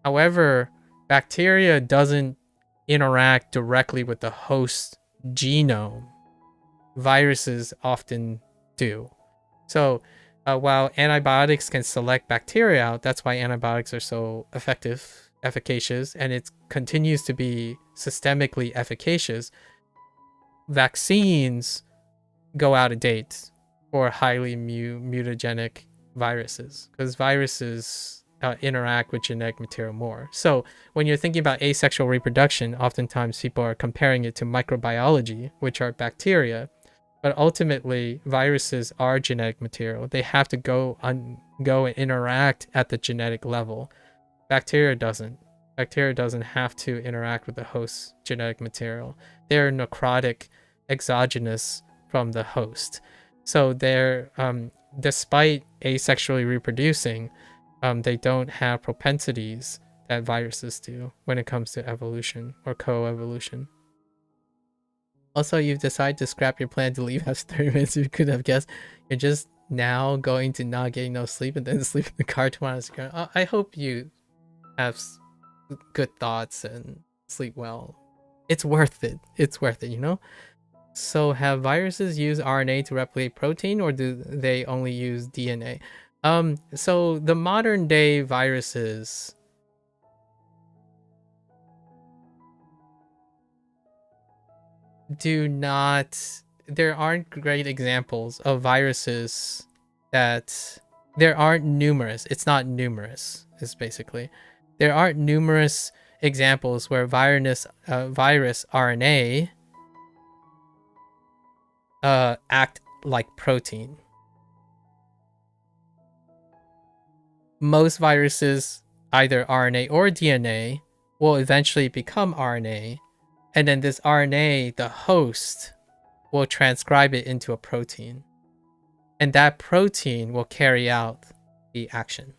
Speaker 1: However, bacteria doesn't interact directly with the host genome. Viruses often do. So while antibiotics can select bacteria out, that's why antibiotics are so efficacious, and it continues to be systemically efficacious. Vaccines go out of date for highly mutagenic viruses, because viruses interact with genetic material more. So when you're thinking about asexual reproduction, oftentimes people are comparing it to microbiology, which are bacteria, but ultimately viruses are genetic material. They have to go and interact at the genetic level. Bacteria doesn't. Bacteria doesn't have to interact with the host's genetic material. They're necrotic, exogenous from the host. So they're, despite asexually reproducing, they don't have propensities that viruses do when it comes to evolution or coevolution. Also, you've decided to scrap your plan to leave after 30 minutes. You could have guessed. You're just now going to not getting no sleep and then sleep in the car tomorrow. I hope you have good thoughts and sleep well. It's worth it. It's worth it, you know? So have viruses used RNA to replicate protein, or do they only use DNA? So the modern day viruses do not, there aren't great examples of viruses that, there aren't numerous, it's not numerous, is basically. There aren't numerous examples where virus RNA act like protein. Most viruses, either RNA or DNA, will eventually become RNA, and then this RNA, the host, will transcribe it into a protein. And that protein will carry out the action.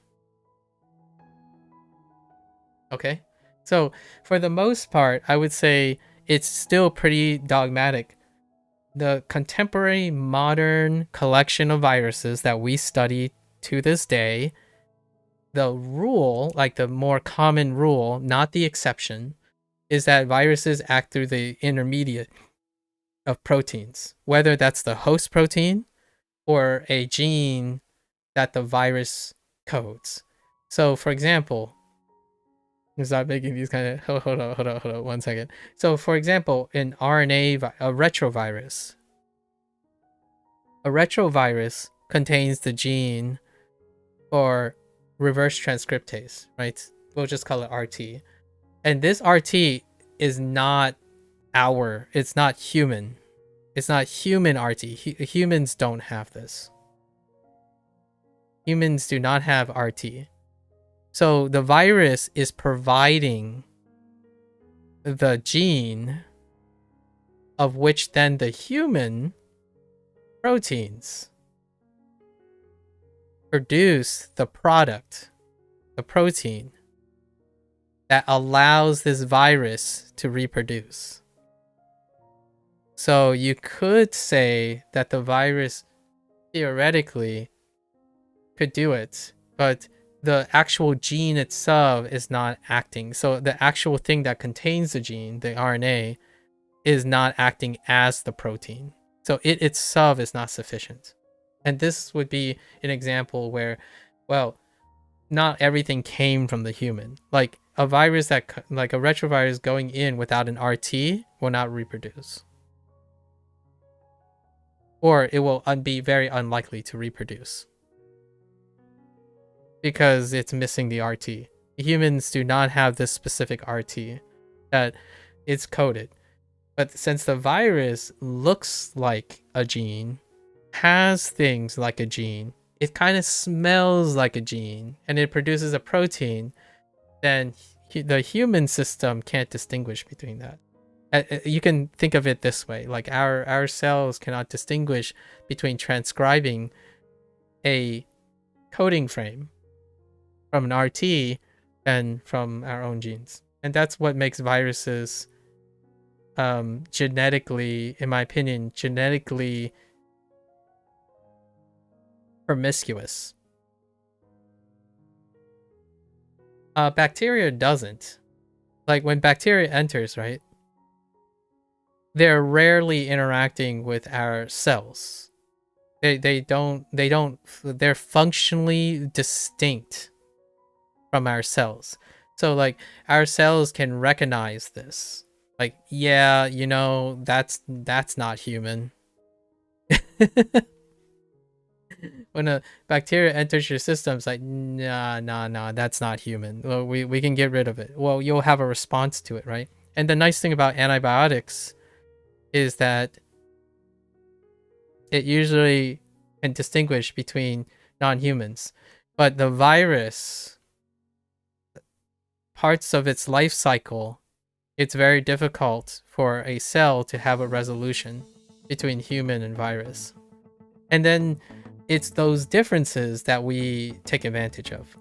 Speaker 1: Okay? So, for the most part, I would say it's still pretty dogmatic. The contemporary modern collection of viruses that we study to this day, the rule, like the more common rule, not the exception, is that viruses act through the intermediate of proteins, whether that's the host protein or a gene that the virus codes. So, for example, I'm stop making these kind of hold on 1 second. So, for example, in RNA, a retrovirus contains the gene for reverse transcriptase, right? We'll just call it RT. And this RT is not it's not human. It's not human RT. Humans don't have this. Humans do not have RT. So the virus is providing the gene of which then the human proteins produce the product, the protein, that allows this virus to reproduce. So you could say that the virus theoretically could do it, but the actual gene itself is not acting. So the actual thing that contains the gene, the RNA, is not acting as the protein. So it itself is not sufficient. And this would be an example where, well, not everything came from the human. Like a virus that, like a retrovirus going in without an RT will not reproduce. Or it will be very unlikely to reproduce, because it's missing the RT. Humans do not have this specific RT that it's coded. But since the virus looks like a gene, has things like a gene, it kind of smells like a gene, and it produces a protein, then the human system can't distinguish between that. You can think of it this way, like our cells cannot distinguish between transcribing a coding frame from an RT and from our own genes. And that's what makes viruses genetically, in my opinion, genetically promiscuous. Bacteria doesn't. Like when bacteria enters, right? They're rarely interacting with our cells. They're functionally distinct from our cells. So like our cells can recognize this. Like, yeah, you know, that's not human. when a bacteria enters your system, it's like, nah, that's not human. Well, we can get rid of it. Well, you'll have a response to it, right? And the nice thing about antibiotics is that it usually can distinguish between non-humans. But the virus, parts of its life cycle, it's very difficult for a cell to have a resolution between human and virus. And then it's those differences that we take advantage of.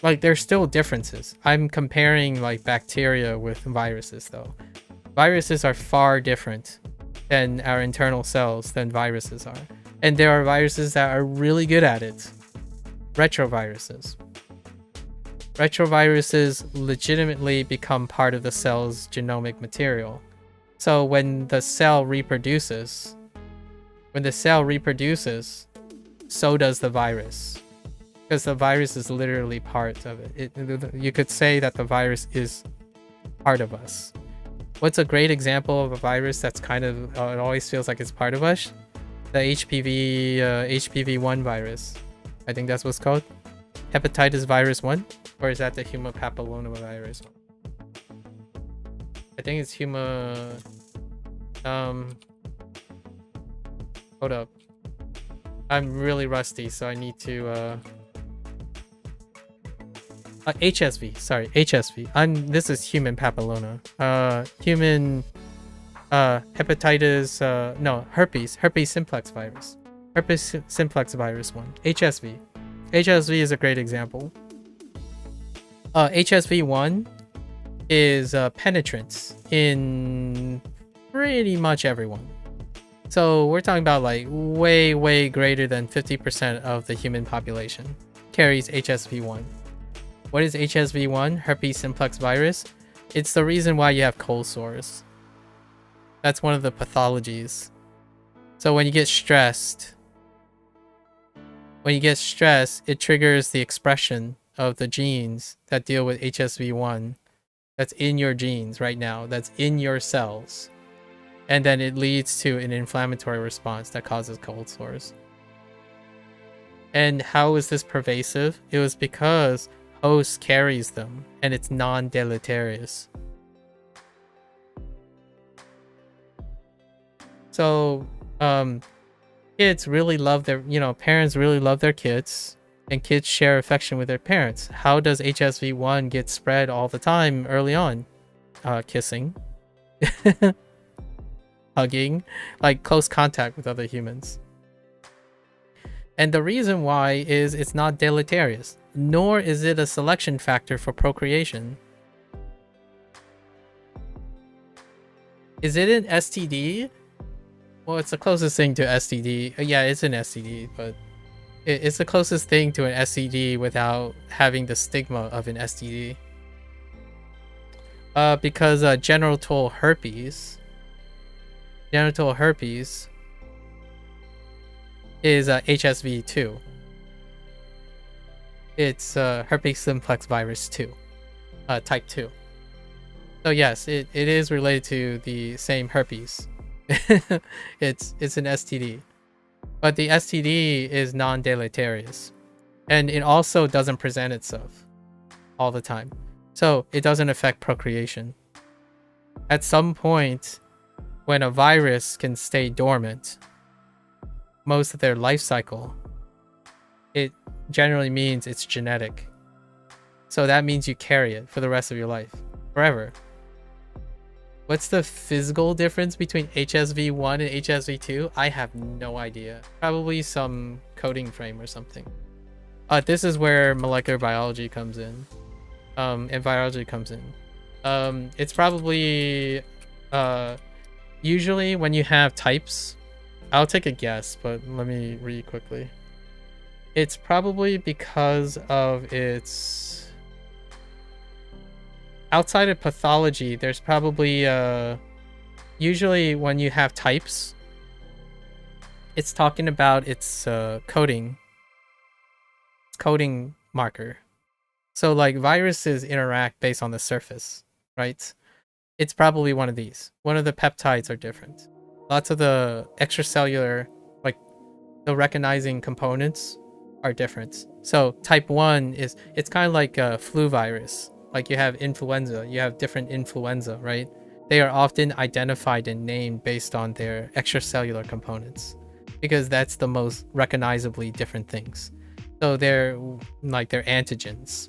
Speaker 1: Like, there's still differences. I'm comparing like bacteria with viruses though. Viruses are far different than our internal cells than viruses are. And there are viruses that are really good at it. Retroviruses. Retroviruses legitimately become part of the cell's genomic material. So when the cell reproduces, so does the virus. Because the virus is literally part of it. You could say that the virus is part of us. What's a great example of a virus that's kind of, it always feels like it's part of us? The HPV-1 virus. I think that's what's called. Hepatitis virus 1? Or is that the human papillomavirus? I think it's hold up. I'm really rusty, so I need to HSV, sorry, HSV. This is human papilloma. Human hepatitis, no, herpes simplex virus. Herpes simplex virus 1. HSV. HSV is a great example. HSV1 is penetrant in pretty much everyone. So we're talking about like way greater than 50% of the human population carries HSV1. What is HSV1? Herpes simplex virus. It's the reason why you have cold sores. That's one of the pathologies. So when you get stressed, it triggers the expression of the genes that deal with HSV1 that's in your genes right now, that's in your cells. And then it leads to an inflammatory response that causes cold sores. And how is this pervasive? It was because host carries them and it's non-deleterious. So kids really love their, parents really love their kids, and kids share affection with their parents. How does HSV1 get spread all the time early on? Kissing, hugging, like close contact with other humans. And the reason why is it's not deleterious, nor is it a selection factor for procreation. Is it an STD? Well, it's the closest thing to STD. Yeah, it's an STD, but it's the closest thing to an STD without having the stigma of an STD. Because genital herpes is HSV2. It's herpes simplex virus 2, type 2. So yes, it is related to the same herpes. it's an STD, but the STD is non-deleterious, and it also doesn't present itself all the time, so it doesn't affect procreation. At some point, when a virus can stay dormant most of their life cycle, it generally means it's genetic. So that means you carry it for the rest of your life, forever. What's the physical difference between HSV1 and HSV2? I have no idea. Probably some coding frame or something. This is where molecular biology comes in. And virology comes in. It's probably usually when you have types, I'll take a guess, but let me read quickly. It's probably because of its... Outside of pathology, there's probably usually when you have types, it's talking about its coding marker. So like viruses interact based on the surface, right? It's probably one of these. One of the peptides are different. lots of the extracellular, like the recognizing components are different. So type 1 is, it's kind of like a flu virus. Like you have influenza, you have different influenza, right? They are often identified and named based on their extracellular components because that's the most recognizably different things. So they're like their antigens.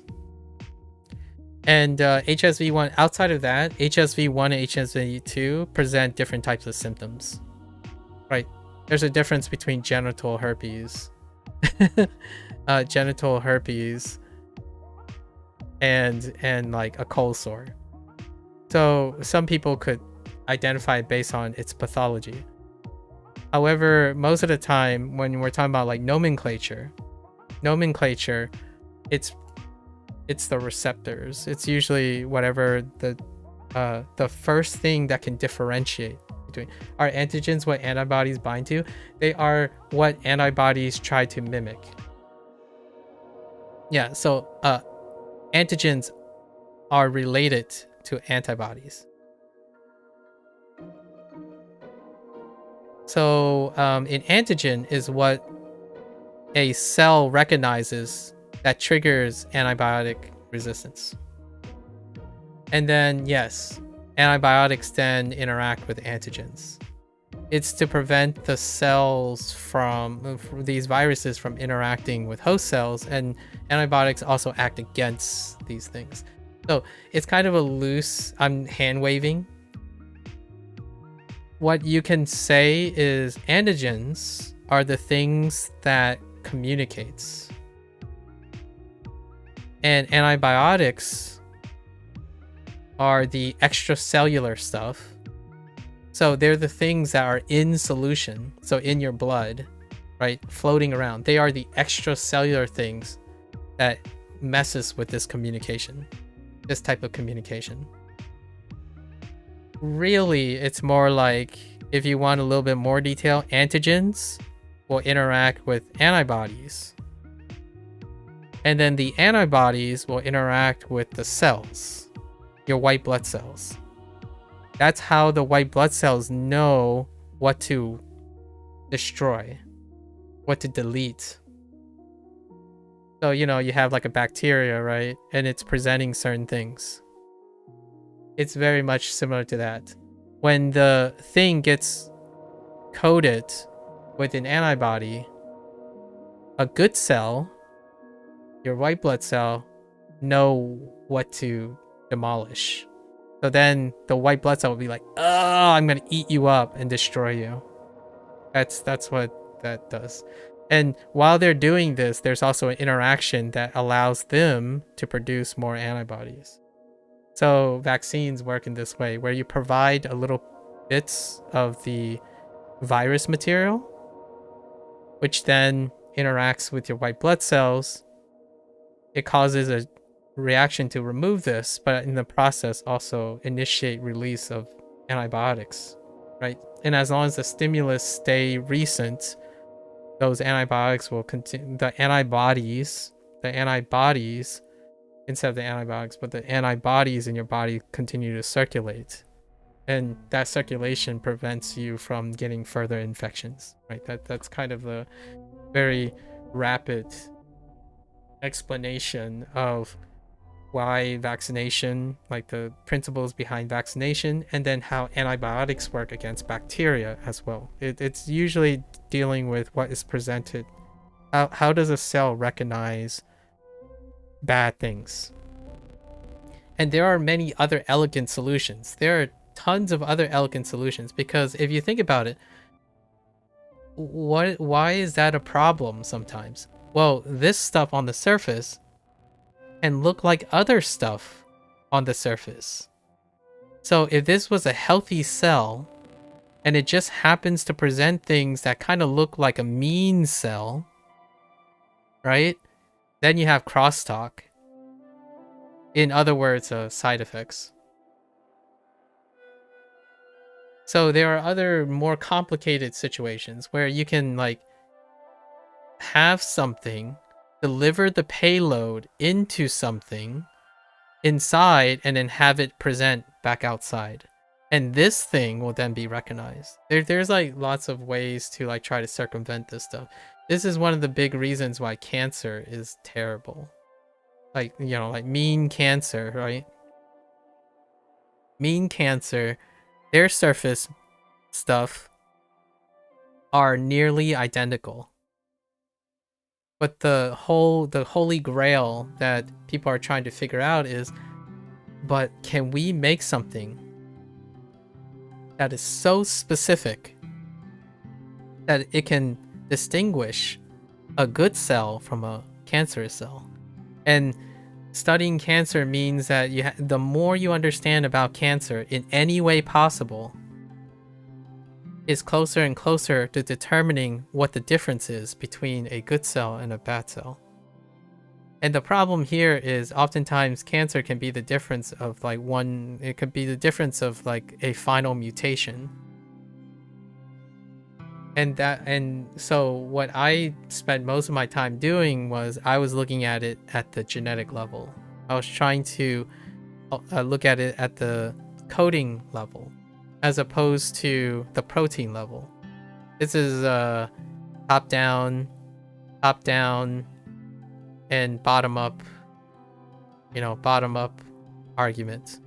Speaker 1: And HSV1, outside of that, HSV1 and HSV2 present different types of symptoms, right? There's a difference between genital herpes, genital herpes, and like a cold sore. So some people could identify it based on its pathology. However, most of the time when we're talking about like nomenclature, it's the receptors. It's usually whatever the first thing that can differentiate between. Are antigens what antibodies bind to? They are what antibodies try to mimic. Yeah, so antigens are related to antibodies. So an antigen is what a cell recognizes that triggers antibiotic resistance. And then, yes, antibiotics then interact with antigens. It's to prevent the cells from these viruses from interacting with host cells, and antibiotics also act against these things. So it's kind of a loose, I'm hand waving. What you can say is antigens are the things that communicates. And antibiotics are the extracellular stuff. So they're the things that are in solution, so in your blood, right, floating around. They are the extracellular things that messes with this communication, this type of communication. Really, it's more like, if you want a little bit more detail, antigens will interact with antibodies. And then the antibodies will interact with the cells, your white blood cells. That's how the white blood cells know what to destroy, what to delete. So, you know, you have like a bacteria, right? And it's presenting certain things. It's very much similar to that. When the thing gets coated with an antibody, a good cell, your white blood cell, know what to demolish. So then the white blood cell will be like, oh, I'm gonna eat you up and destroy you. That's what that does. And while they're doing this, there's also an interaction that allows them to produce more antibodies. So vaccines work in this way, where you provide a little bits of the virus material, which then interacts with your white blood cells. It causes a reaction to remove this, but in the process also initiate release of antibiotics, right? And as long as the stimulus stay recent, those antibiotics will continue. The antibodies, instead of the antibiotics, but the antibodies in your body continue to circulate, and that circulation prevents you from getting further infections, right? That's kind of a very rapid explanation of why vaccination, like the principles behind vaccination, and then how antibiotics work against bacteria as well. It's usually dealing with what is presented. How does a cell recognize bad things? And there are many other elegant solutions. There are tons of other elegant solutions, because if you think about it, why is that a problem sometimes? Well, this stuff on the surface and look like other stuff on the surface. So if this was a healthy cell and it just happens to present things that kind of look like a mean cell, right? Then you have crosstalk. In other words, side effects. So there are other more complicated situations where you can like have something deliver the payload into something inside and then have it present back outside. And this thing will then be recognized. There's like lots of ways to like try to circumvent this stuff. This is one of the big reasons why cancer is terrible. Like, you know, like mean cancer, right? Mean cancer, their surface stuff are nearly identical. But the holy grail that people are trying to figure out is, but can we make something that is so specific that it can distinguish a good cell from a cancerous cell? And studying cancer means that the more you understand about cancer in any way possible is closer and closer to determining what the difference is between a good cell and a bad cell. And the problem here is oftentimes cancer can be the difference of like it could be the difference of like a final mutation. And so what I spent most of my time doing was I was looking at it at the genetic level. I was trying to look at it at the coding level as opposed to the protein level. This is top down, and bottom up argument.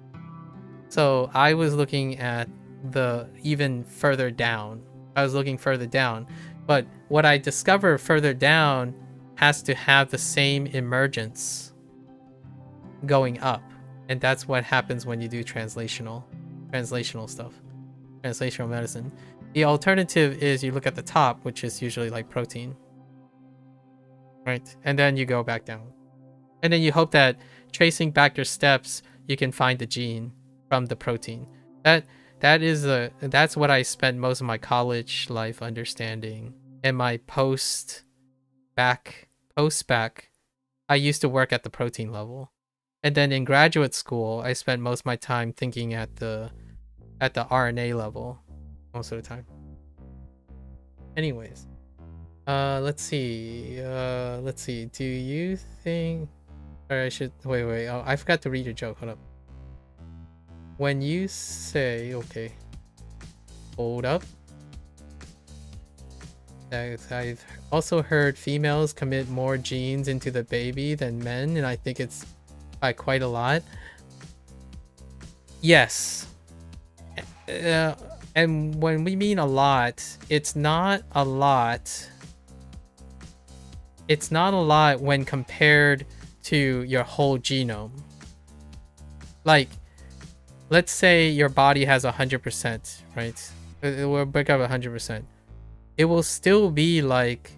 Speaker 1: So I was looking at the even further down. I was looking further down, but what I discover further down has to have the same emergence going up, and that's what happens when you do translational stuff, translational medicine. The alternative is you look at the top, which is usually like protein, right? And then you go back down, and then you hope that tracing back your steps, you can find the gene from the protein. That's what I spent most of my college life understanding. And my post back, I used to work at the protein level. And then in graduate school, I spent most of my time thinking at the RNA level most of the time. Anyways, let's see. Do you think, or I should wait. Oh, I forgot to read your joke. Hold up. When you say, okay, hold up. I've also heard females commit more genes into the baby than men, and I think it's by quite a lot. Yes. And when we mean a lot, it's not a lot. It's not a lot when compared to your whole genome. Like, let's say your body has 100%, right? It will break up 100%. It will still be like,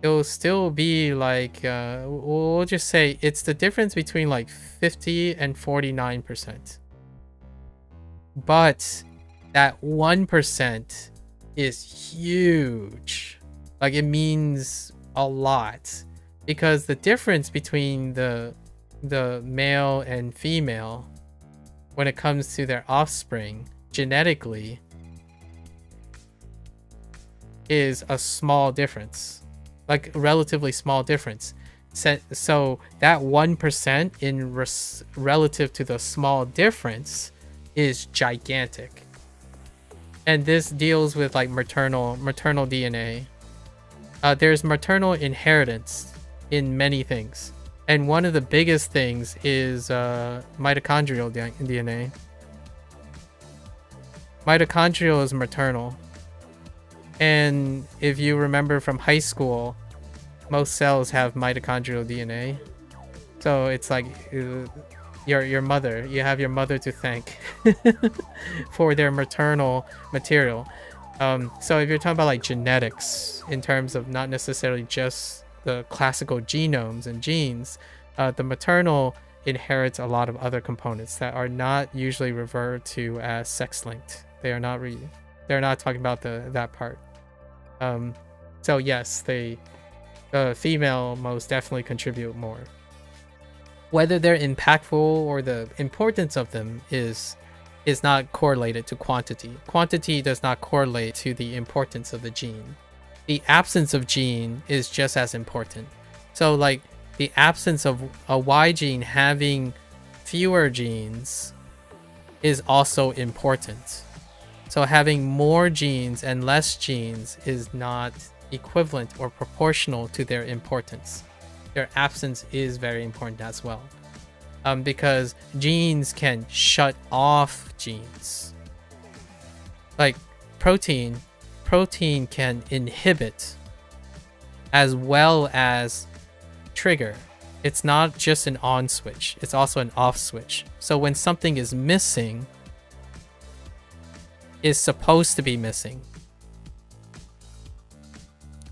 Speaker 1: we'll just say it's the difference between like 50 and 49%. But that 1% is huge. Like, it means a lot, because the difference between the male and female when it comes to their offspring genetically is a small difference, like a relatively small difference. So that 1% in relative to the small difference is gigantic. And this deals with like maternal DNA. There's maternal inheritance in many things. And one of the biggest things is mitochondrial DNA. Mitochondrial is maternal. And if you remember from high school, most cells have mitochondrial DNA. So it's like your mother. You have your mother to thank for their maternal material. So if you're talking about like genetics in terms of not necessarily just the classical genomes and genes, the maternal inherits a lot of other components that are not usually referred to as sex-linked. They are not they're not talking about that part. So yes, the female most definitely contribute more. Whether they're impactful or the importance of them is not correlated to quantity. Quantity does not correlate to the importance of the gene. The absence of gene is just as important. So like the absence of a Y gene having fewer genes is also important. So having more genes and less genes is not equivalent or proportional to their importance. Their absence is very important as well. Because genes can shut off genes. Like protein can inhibit as well as trigger. It's not just an on switch, it's also an off switch. So when something is missing, is supposed to be missing.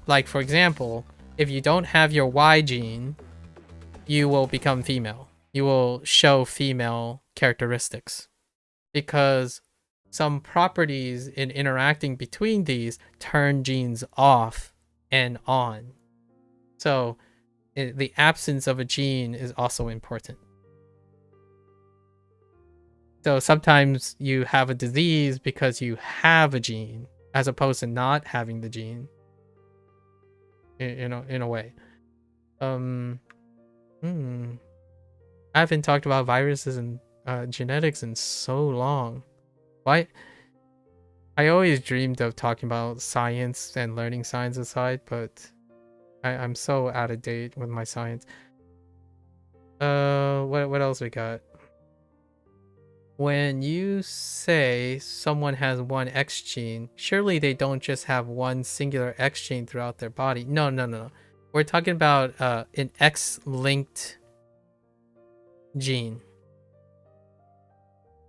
Speaker 1: Like for example, if you don't have your Y gene, you will become female. You will show female characteristics because some properties in interacting between these turn genes off and on. So the absence of a gene is also important. So sometimes you have a disease because you have a gene as opposed to not having the gene. In a way. I haven't talked about viruses and genetics in so long. Why? I always dreamed of talking about science and learning science aside, but I'm so out of date with my science. What else we got? When you say someone has one X gene, surely they don't just have one singular X gene throughout their body. No. We're talking about an X-linked gene.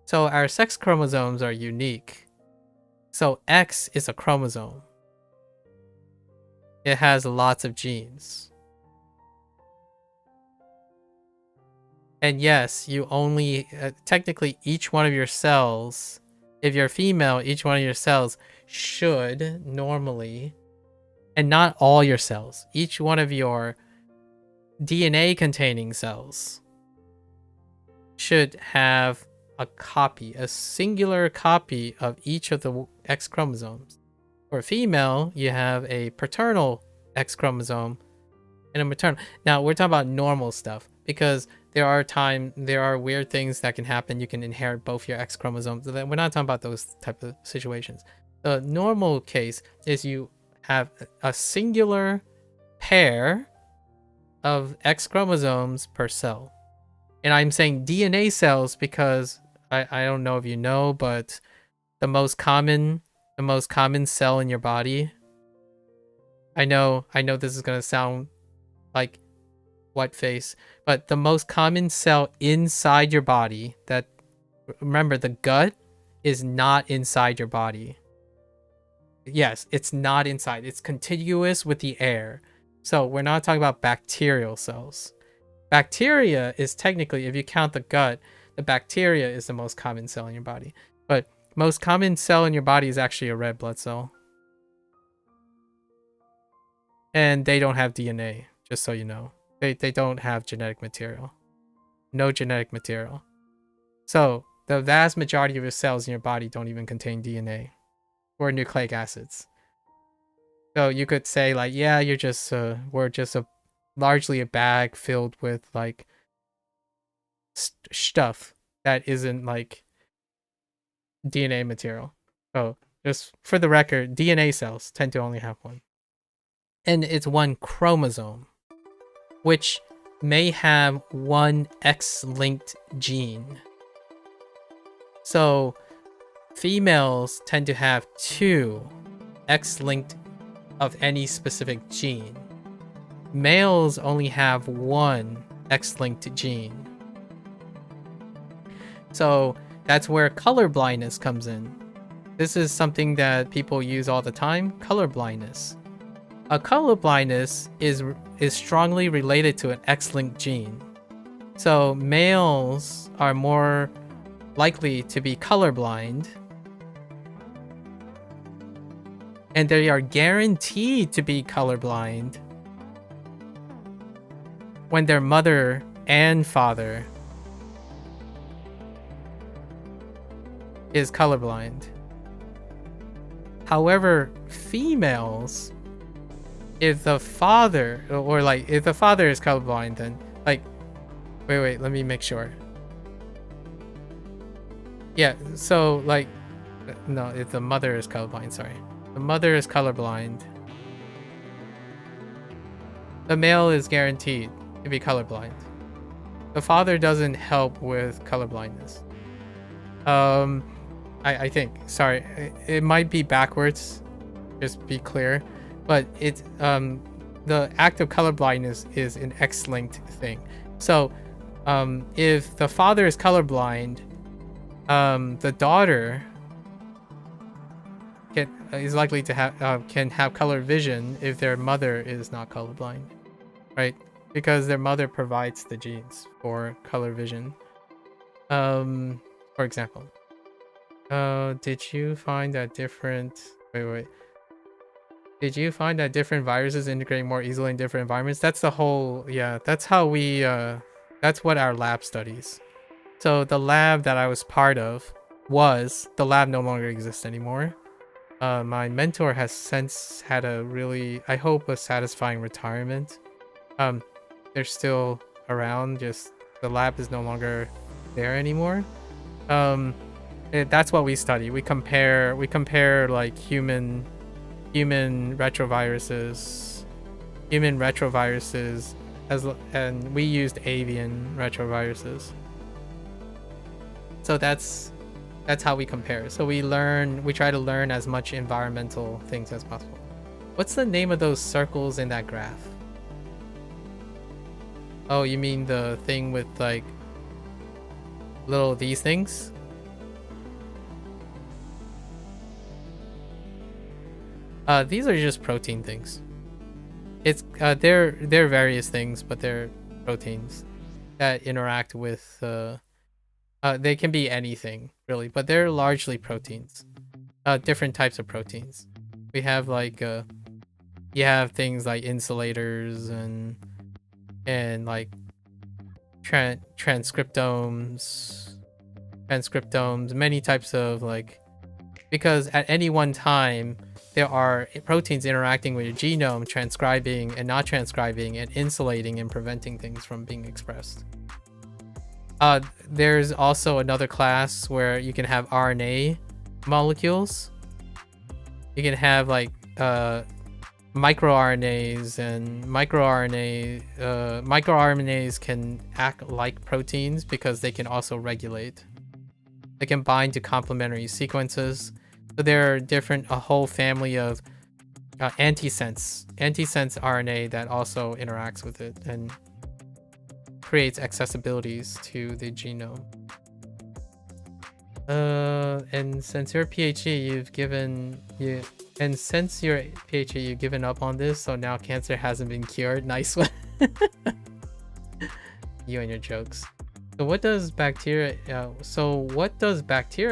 Speaker 1: So our sex chromosomes are unique. So X is a chromosome. It has lots of genes. And yes, you only, technically each one of your cells, if you're female, each one of your cells should normally, and not all your cells, each one of your DNA containing cells should have a copy, a singular copy of each of the X chromosomes. For female, you have a paternal X chromosome and a maternal. Now we're talking about normal stuff because there are weird things that can happen. You can inherit both your X chromosomes. We're not talking about those type of situations. The normal case is you have a singular pair of X chromosomes per cell. And I'm saying DNA cells because I don't know if you know, but the most common cell in your body. I know this is gonna sound like what face, but the most common cell inside your body, that, remember, the gut is not inside your body. Yes, it's not inside. It's contiguous with the air. So we're not talking about bacterial cells. Bacteria is technically, if you count the gut, the bacteria is the most common cell in your body. But most common cell in your body is actually a red blood cell. And they don't have DNA, just so you know. They don't have genetic material. No genetic material. So the vast majority of your cells in your body don't even contain DNA or nucleic acids. So you could say like, yeah, you're just we're just largely a bag filled with like stuff that isn't like DNA material. So just for the record, DNA cells tend to only have one. And it's one chromosome, which may have one X-linked gene. So females tend to have two X-linked of any specific gene. Males only have one X-linked gene. So that's where color blindness comes in. This is something that people use all the time, color blindness. A color blindness is strongly related to an X-linked gene. So males are more likely to be colorblind, and they are guaranteed to be colorblind when their mother and father is colorblind. However, females, if the father is colorblind, then like, wait, let me make sure. Yeah, so like, no, the mother is colorblind. Sorry, the mother is colorblind. The male is guaranteed to be colorblind. The father doesn't help with colorblindness. I think. Sorry, it might be backwards. Just be clear, but it's the act of colorblindness is an X-linked thing. So, if the father is colorblind, the daughter is likely to have can have color vision if their mother is not colorblind, right? Because their mother provides the genes for color vision. For example, did you find that different? Wait. Did you find that different viruses integrate more easily in different environments? That's the whole. Yeah, that's how we. That's what our lab studies. So the lab that I was part of the lab no longer exists anymore. My mentor has since had a really, I hope, a satisfying retirement. They're still around, just the lab is no longer there anymore. That's what we study. We compare like human retroviruses, and we used avian retroviruses. So that's how we compare. So we try to learn as much environmental things as possible. What's the name of those circles in that graph? Oh, you mean the thing with like these things? These are just protein things. It's they're various things, but they're proteins that interact with they can be anything really, but they're largely proteins. Different types of proteins. We have like you have things like insulators and like transcriptomes, many types of like, because at any one time there are proteins interacting with your genome, transcribing and not transcribing and insulating and preventing things from being expressed. There's also another class where you can have RNA molecules. You can have like microRNAs, and microRNAs can act like proteins because they can also regulate. They can bind to complementary sequences. So there are a whole family of antisense RNA that also interacts with it and creates accessibilities to the genome. And since your PhD, you've given up on this, so now cancer hasn't been cured. Nice one. You and your jokes. So what does bacteria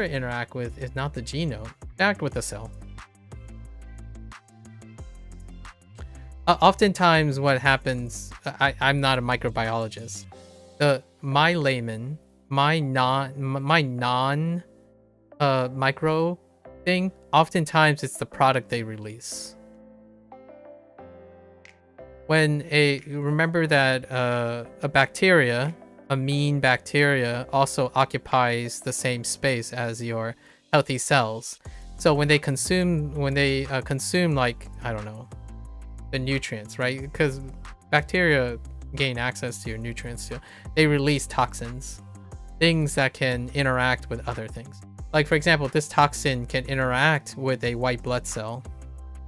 Speaker 1: interact with if not the genome? Interact with the cell. Oftentimes what happens, I'm not a microbiologist. My non micro thing, oftentimes it's the product they release. Remember that a mean bacteria also occupies the same space as your healthy cells. So when they consume like, I don't know, the nutrients, right? Because bacteria gain access to your nutrients too. They release toxins, things that can interact with other things. Like for example, this toxin can interact with a white blood cell,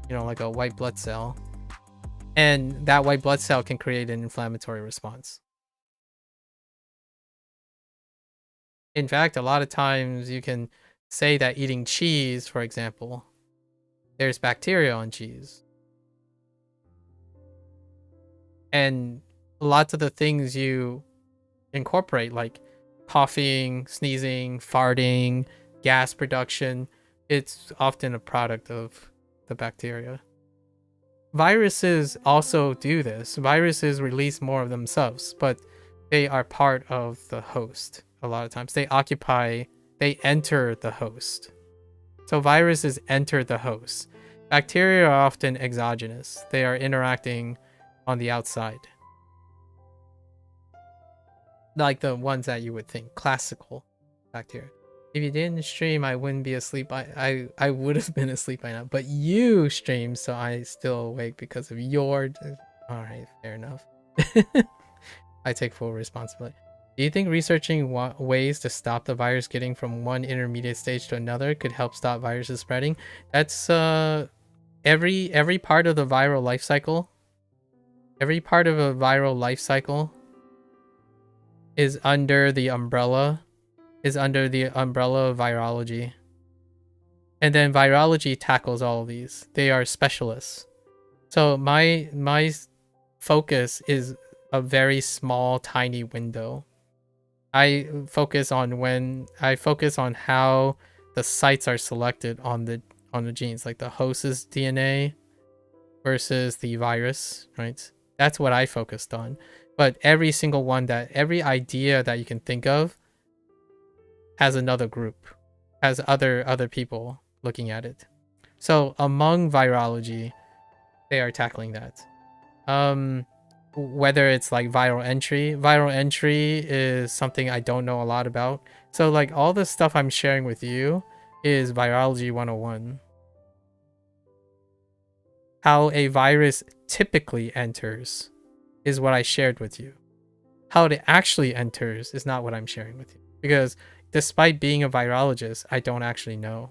Speaker 1: like a white blood cell, and that white blood cell can create an inflammatory response. In fact, a lot of times you can say that eating cheese, for example, there's bacteria on cheese. And lots of the things you incorporate, like coughing, sneezing, farting, gas production, it's often a product of the bacteria. Viruses also do this. Viruses release more of themselves, but they are part of the host. A lot of times they enter the host. So viruses enter the host. Bacteria are often exogenous. They are interacting on the outside. Like the ones that you would think, classical bacteria. If you didn't stream, I wouldn't be asleep. I would have been asleep by now. But you streamed, so I still awake because of your. All right, fair enough. I take full responsibility. Do you think researching ways to stop the virus getting from one intermediate stage to another could help stop viruses spreading? That's every part of the viral life cycle. Every part of a viral life cycle is under the umbrella of virology. And then virology tackles all of these. They are specialists. So my focus is a very small, tiny window. I focus on how the sites are selected on the genes, like the host's DNA versus the virus, right? That's what I focused on. But every idea that you can think of has another group, has other people looking at it. So among virology, they are tackling that. Whether it's like viral entry is something I don't know a lot about. So like all the stuff I'm sharing with you is virology 101. How a virus typically enters is what I shared with you. How it actually enters is not what I'm sharing with you. Because despite being a virologist, I don't actually know.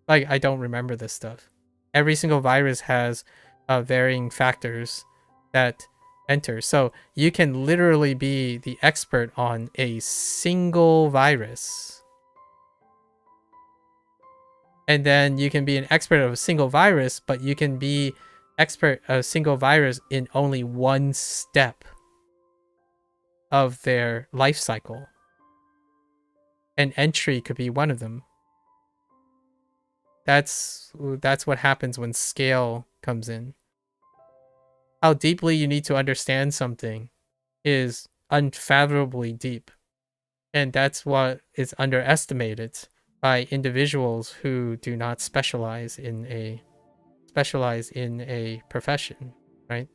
Speaker 1: Like, I don't remember this stuff. Every single virus has varying factors that enter. So you can literally be the expert on a single virus. And then you can be an expert of a single virus, but you can be expert of a single virus in only one step of their life cycle. And entry could be one of them. That's what happens when scale comes in. How deeply you need to understand something is unfathomably deep. And that's what is underestimated by individuals who do not specialize in a profession, right?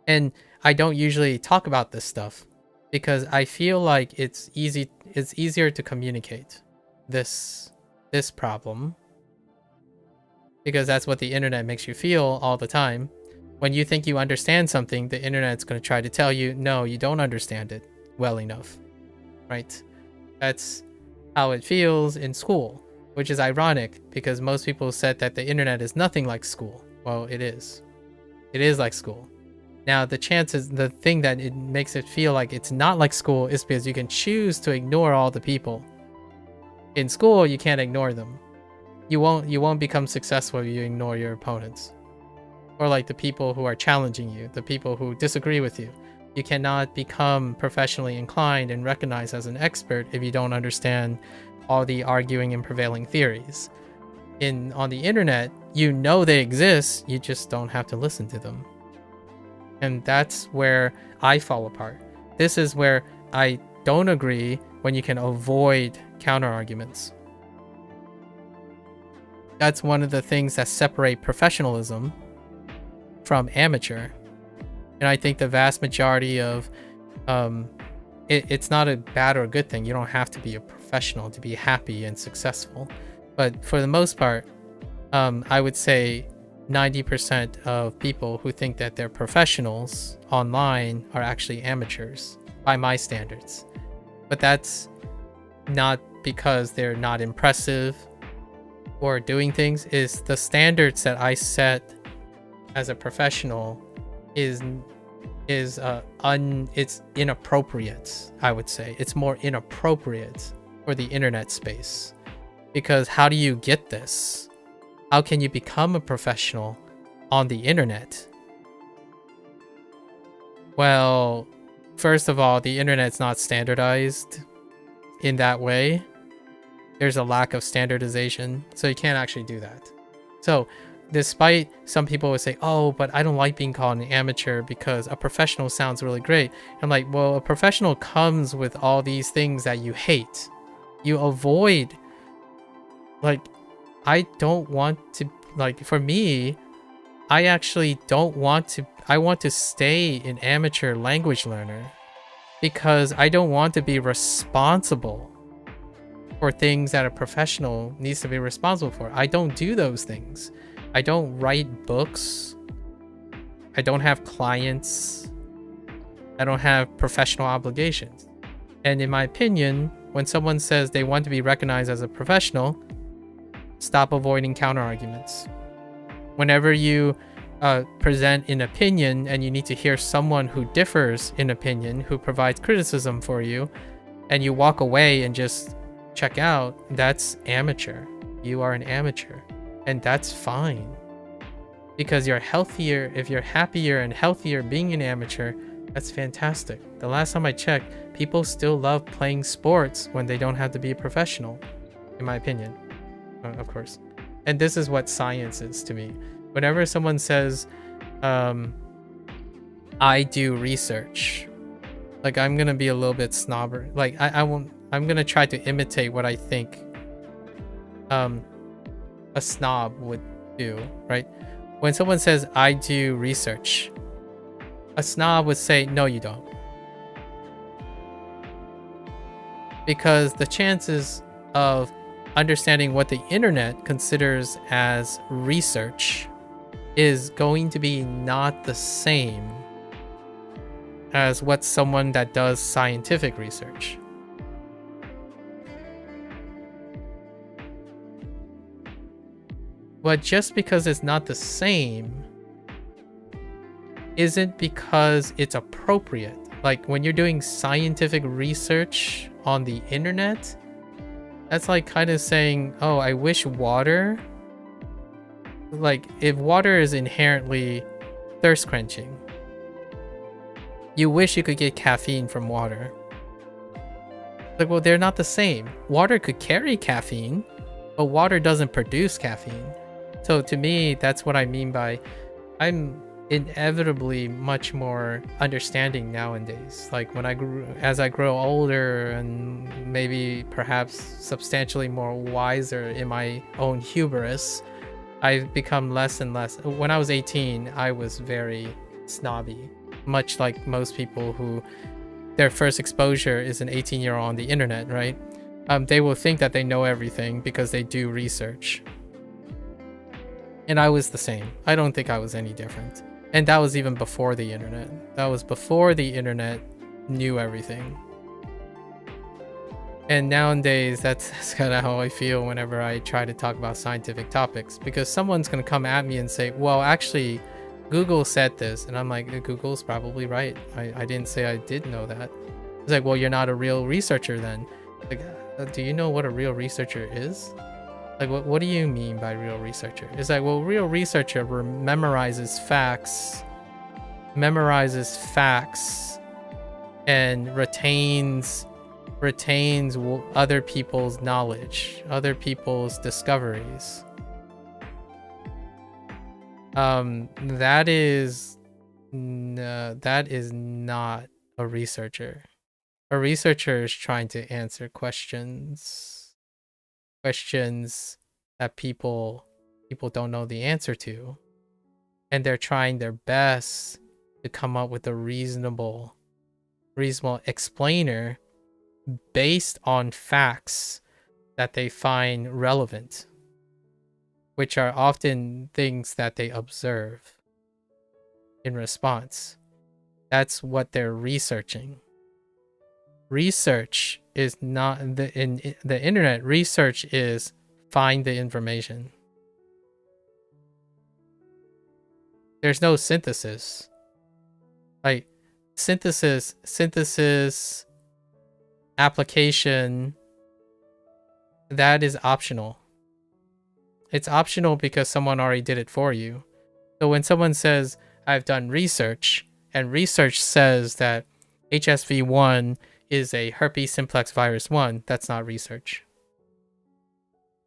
Speaker 1: And I don't usually talk about this stuff because I feel like it's easier to communicate this problem, because that's what the internet makes you feel all the time. When you think you understand something, the internet's going to try to tell you, no, you don't understand it well enough, right? That's how it feels in school, which is ironic because most people said that the internet is nothing like school. Well, it is. It is like school. Now, the thing that it makes it feel like it's not like school is because you can choose to ignore all the people. In school, you can't ignore them. You won't become successful if you ignore your opponents. Or like the people who are challenging you, the people who disagree with you. You cannot become professionally inclined and recognized as an expert if you don't understand all the arguing and prevailing theories. On the internet, you know they exist, you just don't have to listen to them. And that's where I fall apart. This is where I don't agree when you can avoid counter arguments. That's one of the things that separate professionalism from amateur. And I think the vast majority of it's not a bad or a good thing. You don't have to be a professional to be happy and successful. But for the most part, I would say 90% of people who think that they're professionals online are actually amateurs by my standards. But that's not because they're not impressive or doing things. Is the standards that I set as a professional is it's inappropriate. I would say it's more inappropriate for the internet space, because how do you get this? How can you become a professional on the internet? Well, first of all, the internet's not standardized in that way. There's a lack of standardization, so you can't actually do that. So despite some people would say, oh, but I don't like being called an amateur because a professional sounds really great. I'm like, well, a professional comes with all these things that you hate. You avoid, like, I don't want to, like, for me, I actually don't want to, I want to stay an amateur language learner because I don't want to be responsible for things that a professional needs to be responsible for. I don't do those things. I don't write books. I don't have clients. I don't have professional obligations. And in my opinion, when someone says they want to be recognized as a professional, stop avoiding counter arguments. Whenever you present an opinion and you need to hear someone who differs in opinion, who provides criticism for you, and you walk away and just check out, that's amateur. You are an amateur, and that's fine. Because you're healthier, if you're happier and healthier being an amateur, that's fantastic. The last time I checked, people still love playing sports when they don't have to be a professional, in my opinion, of course. And this is what science is to me. Whenever someone says, I do research, like I'm gonna be a little bit snobber. Like I'm gonna try to imitate what I think a snob would do, right? When someone says, I do research, a snob would say, no, you don't. Because the chances of understanding what the internet considers as research is going to be not the same as what someone that does scientific research. But just because it's not the same isn't because it's appropriate. Like when you're doing scientific research on the internet, that's like kind of saying, oh, I wish water, like if water is inherently thirst quenching, you wish you could get caffeine from water. Like, well, they're not the same. Water could carry caffeine, but water doesn't produce caffeine. So to me, that's what I mean by I'm inevitably much more understanding nowadays. Like when as I grow older and maybe perhaps substantially more wiser in my own hubris, I've become less and less. When I was 18, I was very snobby, much like most people who their first exposure is an 18-year-old on the internet, right? They will think that they know everything because they do research. And I was the same. I don't think I was any different. And that was even before the internet. That was before the internet knew everything. And nowadays, that's kind of how I feel whenever I try to talk about scientific topics. Because someone's going to come at me and say, well, actually, Google said this. And I'm like, Google's probably right. I didn't say I did know that. It's like, well, you're not a real researcher then. Like, do you know what a real researcher is? Like, what do you mean by real researcher? It's like, well, real researcher memorizes facts and retains other people's knowledge, other people's discoveries. That is not a researcher. A researcher is trying to answer questions that people don't know the answer to, and they're trying their best to come up with a reasonable explainer based on facts that they find relevant, which are often things that they observe in response. That's what they're researching. Research is not in the internet. Research is find the information. There's no synthesis. Like synthesis, application, that is optional. It's optional because someone already did it for you. So when someone says, I've done research, and research says that HSV1 is a herpes simplex virus 1, that's not research.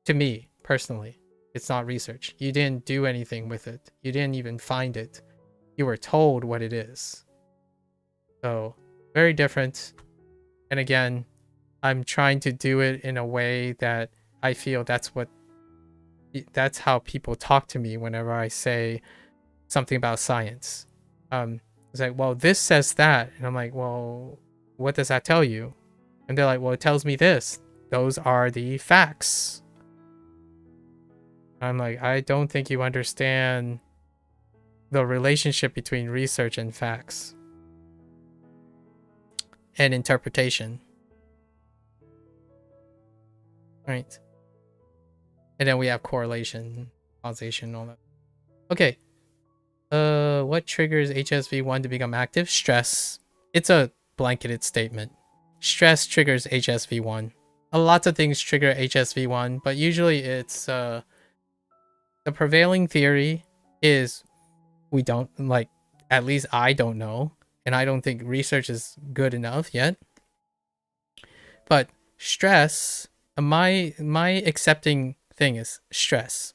Speaker 1: To me, personally, it's not research. You didn't do anything with it. You didn't even find it. You were told what it is. So, very different. And again, I'm trying to do it in a way that I feel that's how people talk to me whenever I say something about science. It's like, well, this says that. And I'm like, well, what does that tell you? And they're like, well, it tells me this. those are the facts. I'm like, I don't think you understand the relationship between research and facts and interpretation. Right. And then we have correlation, causation, all that. Okay. What triggers HSV1 to become active? Stress. It's a blanketed statement. Stress triggers HSV1. Lots of things trigger HSV1, but usually it's the prevailing theory is we don't, like, at least I don't know, and I don't think research is good enough yet. But stress, my accepting thing is stress.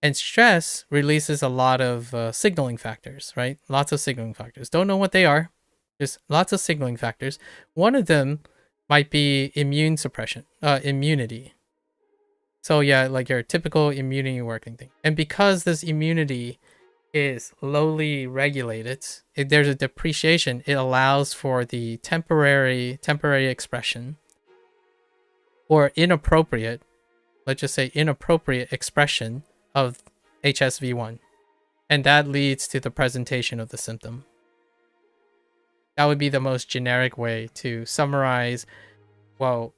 Speaker 1: And stress releases a lot of signaling factors, right? Lots of signaling factors. Don't know what they are. There's lots of signaling factors. One of them might be immune suppression, immunity. So yeah, like your typical immunity working thing. And because this immunity is lowly regulated, there's a depreciation. It allows for the temporary expression or inappropriate, let's just say inappropriate expression of HSV1, and that leads to the presentation of the symptom. That would be the most generic way to summarize, well,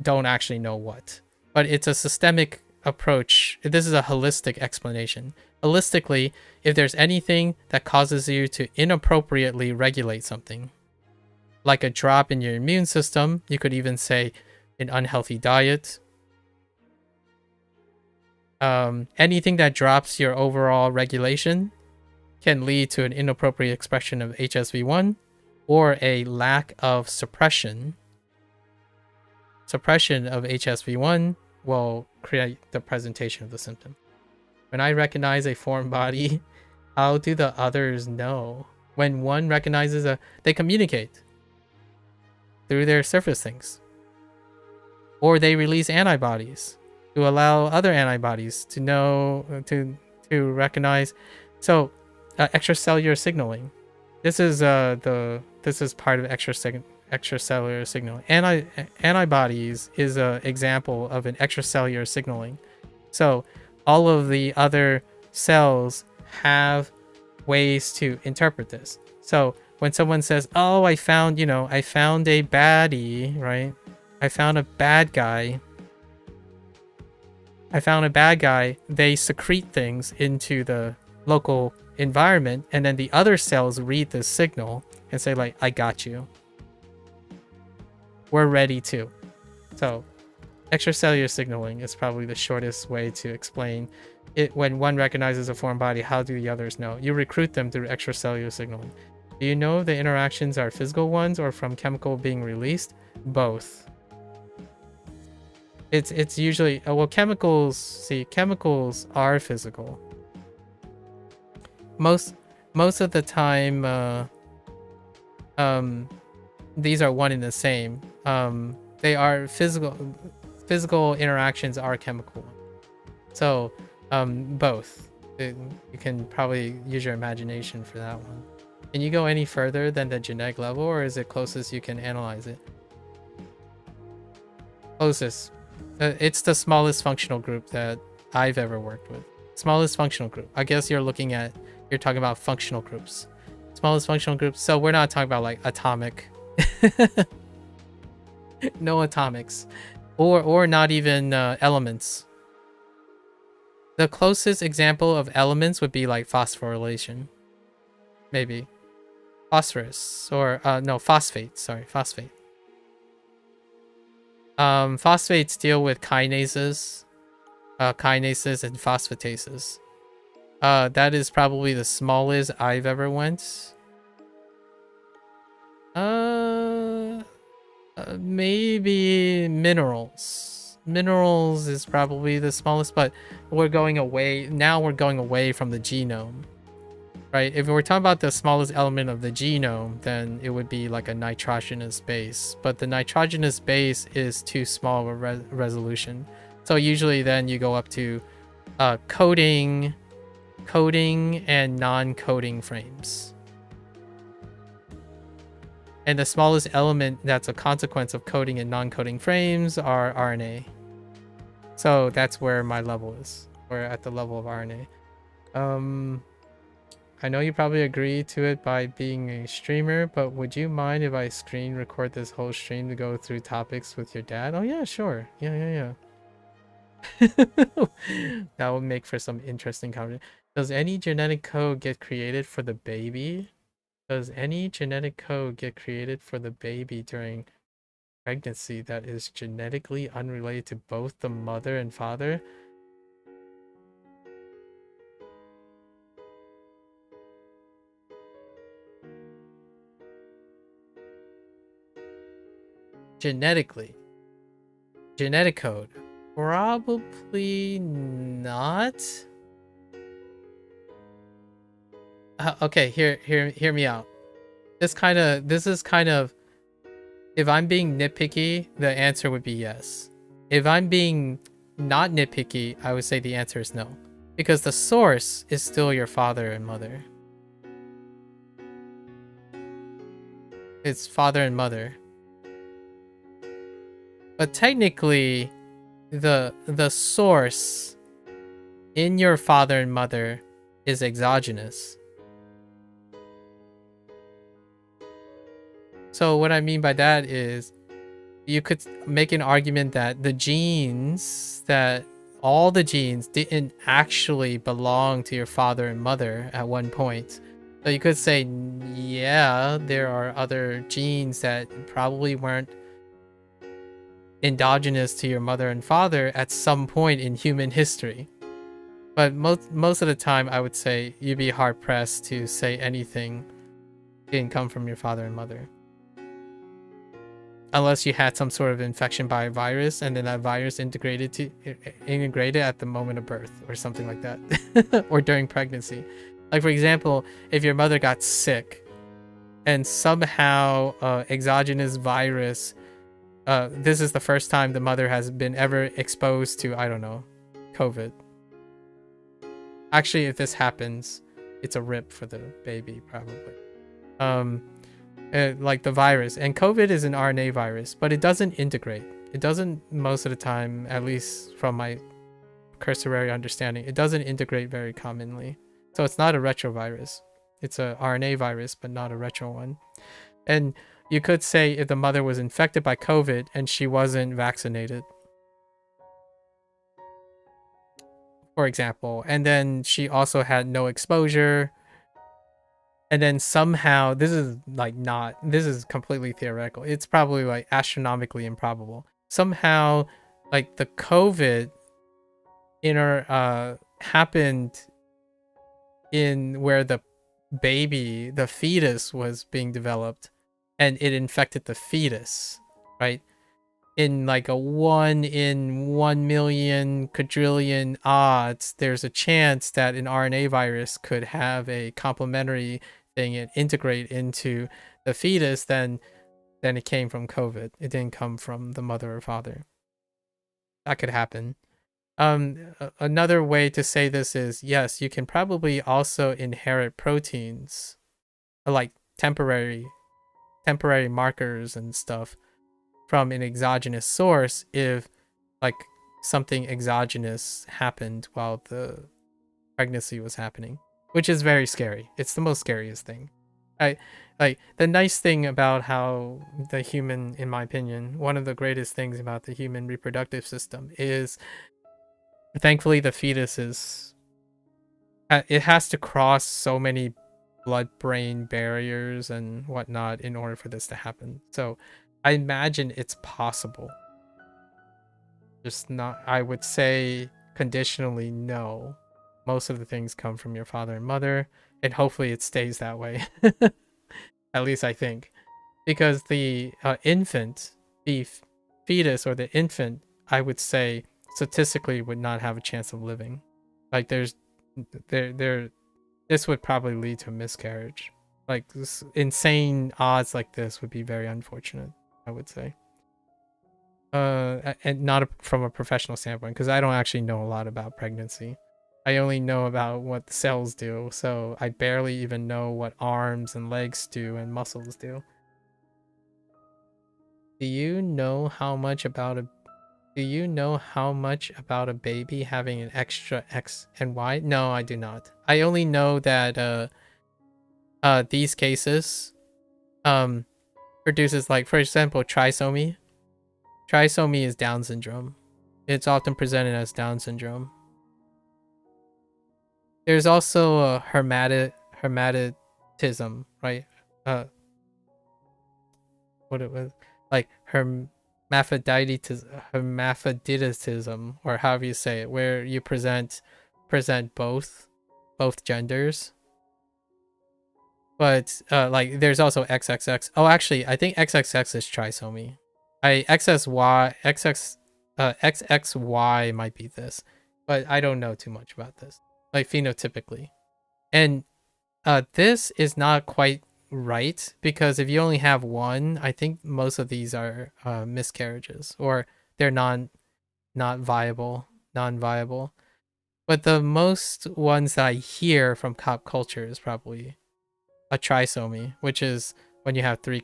Speaker 1: don't actually know what. But it's a systemic approach. This is a holistic explanation. Holistically, if there's anything that causes you to inappropriately regulate something, like a drop in your immune system, you could even say an unhealthy diet, anything that drops your overall regulation can lead to an inappropriate expression of HSV1 or a lack of suppression. Suppression of HSV1 will create the presentation of the symptom. When I recognize a foreign body, how do the others know? When one recognizes they communicate through their surface things, or they release antibodies to allow other antibodies to know, to recognize. So extracellular signaling. This is part of extracellular signaling. Antibodies is an example of an extracellular signaling. So all of the other cells have ways to interpret this. So when someone says, "Oh, I found a baddie," right? I found a bad guy. They secrete things into the local environment, and then the other cells read the signal and say, like, I got you. We're ready to. So extracellular signaling is probably the shortest way to explain it. When one recognizes a foreign body, how do the others know? You recruit them through extracellular signaling. Do you know the interactions are physical ones or from chemical being released? Both. It's usually chemicals are physical. Most of the time these are one and the same. They are physical interactions are chemical. So both. You can probably use your imagination for that one. Can you go any further than the genetic level, or is it closest you can analyze it? Closest. It's the smallest functional group that I've ever worked with. Smallest functional group. I guess you're talking about functional groups. Smallest functional groups. So we're not talking about like atomic. No atomics. Or not even elements. The closest example of elements would be like phosphorylation. Maybe. Phosphorus. Or no, phosphate. Sorry, phosphate. Phosphates deal with kinases and phosphatases. That is probably the smallest I've ever went. Maybe minerals. Minerals is probably the smallest, but we're going away from the genome. Right? If we're talking about the smallest element of the genome, then it would be like a nitrogenous base. But the nitrogenous base is too small of a resolution. So usually then you go up to coding and non-coding frames. And the smallest element that's a consequence of coding and non-coding frames are RNA. So that's where my level is. We're at the level of RNA. I know you probably agree to it by being a streamer, but would you mind if I screen record this whole stream to go through topics with your dad? Oh yeah, sure. Yeah. That would make for some interesting conversation. Does any genetic code get created for the baby? Does any genetic code get created for the baby during pregnancy that is genetically unrelated to both the mother and father? Genetically. Genetic code. Probably not. Okay, hear me out. This is kind of, if I'm being nitpicky, the answer would be yes. If I'm being not nitpicky, I would say the answer is no. Because the source is still your father and mother. It's father and mother. But technically, the source in your father and mother is exogenous. So what I mean by that is, you could make an argument that all the genes didn't actually belong to your father and mother at one point. So you could say, yeah, there are other genes that probably weren't endogenous to your mother and father at some point in human history. But most of the time, I would say you'd be hard pressed to say anything didn't come from your father and mother. Unless you had some sort of infection by a virus, and then that virus integrated at the moment of birth or something like that, or during pregnancy. Like, for example, if your mother got sick and somehow exogenous virus, this is the first time the mother has been ever exposed to, I don't know, COVID. Actually, if this happens, it's a rip for the baby, probably. Like the virus, and COVID is an RNA virus, but it doesn't integrate. It doesn't, most of the time, at least from my cursory understanding, it doesn't integrate very commonly. So it's not a retrovirus. It's a RNA virus, but not a retro one. And you could say if the mother was infected by COVID and she wasn't vaccinated, for example, and then she also had no exposure, and then somehow, this is completely theoretical. It's probably like astronomically improbable. Somehow, like the COVID happened in where the baby, the fetus was being developed, and it infected the fetus, right? In like a 1 in 1 million quadrillion odds, there's a chance that an RNA virus could have a complementary thing and integrate into the fetus. Then it came from COVID. It didn't come from the mother or father. That could happen. Another way to say this is, yes, you can probably also inherit proteins, like temporary markers and stuff, from an exogenous source if like something exogenous happened while the pregnancy was happening, which is very scary. It's the most scariest thing. Like the nice thing about how the human, in my opinion, one of the greatest things about the human reproductive system is, thankfully, the fetus is, it has to cross so many blood-brain barriers and whatnot in order for this to happen. So I imagine it's possible. Just not, I would say conditionally, no. Most of the things come from your father and mother, and hopefully it stays that way. At least I think. Because the infant, the fetus or the infant, I would say statistically would not have a chance of living. Like this would probably lead to a miscarriage. Like insane odds like this would be very unfortunate, I would say. And not from a professional standpoint, because I don't actually know a lot about pregnancy. I only know about what the cells do, so I barely even know what arms and legs do and muscles do. Do you know how much about a baby having an extra X and Y? No, I do not. I only know that these cases produces, like, for example, trisomy. Trisomy is Down syndrome. It's often presented as Down syndrome. There's also a hermaphroditism, right? What it was, like, hermaphroditism, or however you say it, where you present both genders. But like, there's also XXX. Oh, actually, I think XXX is trisomy. XXY might be this, but I don't know too much about this, like, phenotypically. And this is not quite right, because if you only have one, I think most of these are miscarriages, or they're non-viable. But the most ones that I hear from pop culture is probably a trisomy, which is when you have three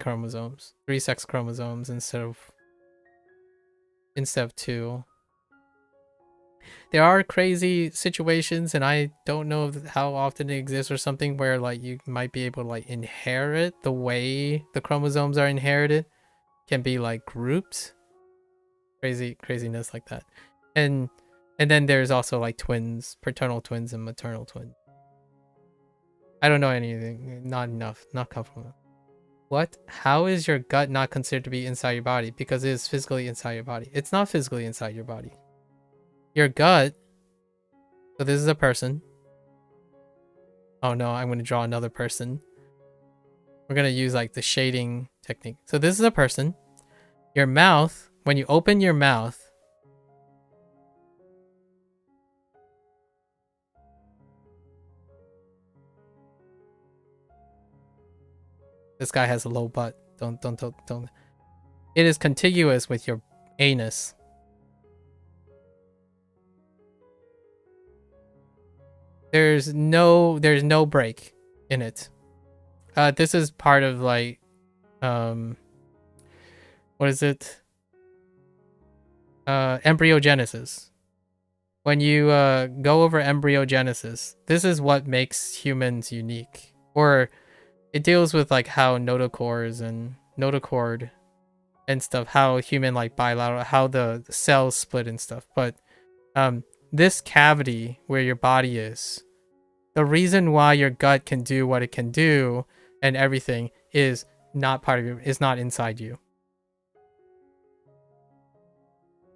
Speaker 1: sex chromosomes instead of two. There are crazy situations, and I don't know how often it exists, or something, where, like, you might be able to, like, inherit the way the chromosomes are inherited, can be, like, grouped. Craziness like that. And then there's also, like, twins, paternal twins and maternal twins. I don't know anything. Not enough. Not comfortable. What? How is your gut not considered to be inside your body? Because it is physically inside your body. It's not physically inside your body. Your gut. So this is a person. Oh no, I'm going to draw another person. We're going to use, like, the shading technique. So this is a person. Your mouth, when you open your mouth, this guy has a low butt. Don't. It is contiguous with your anus. There's no break in it. This is part of, like, what is it? Embryogenesis. When you go over embryogenesis, this is what makes humans unique. Or it deals with, like, how notochord and stuff, how human, like, bilateral, how the cells split and stuff. But this cavity where your body is, the reason why your gut can do what it can do and everything is not inside you.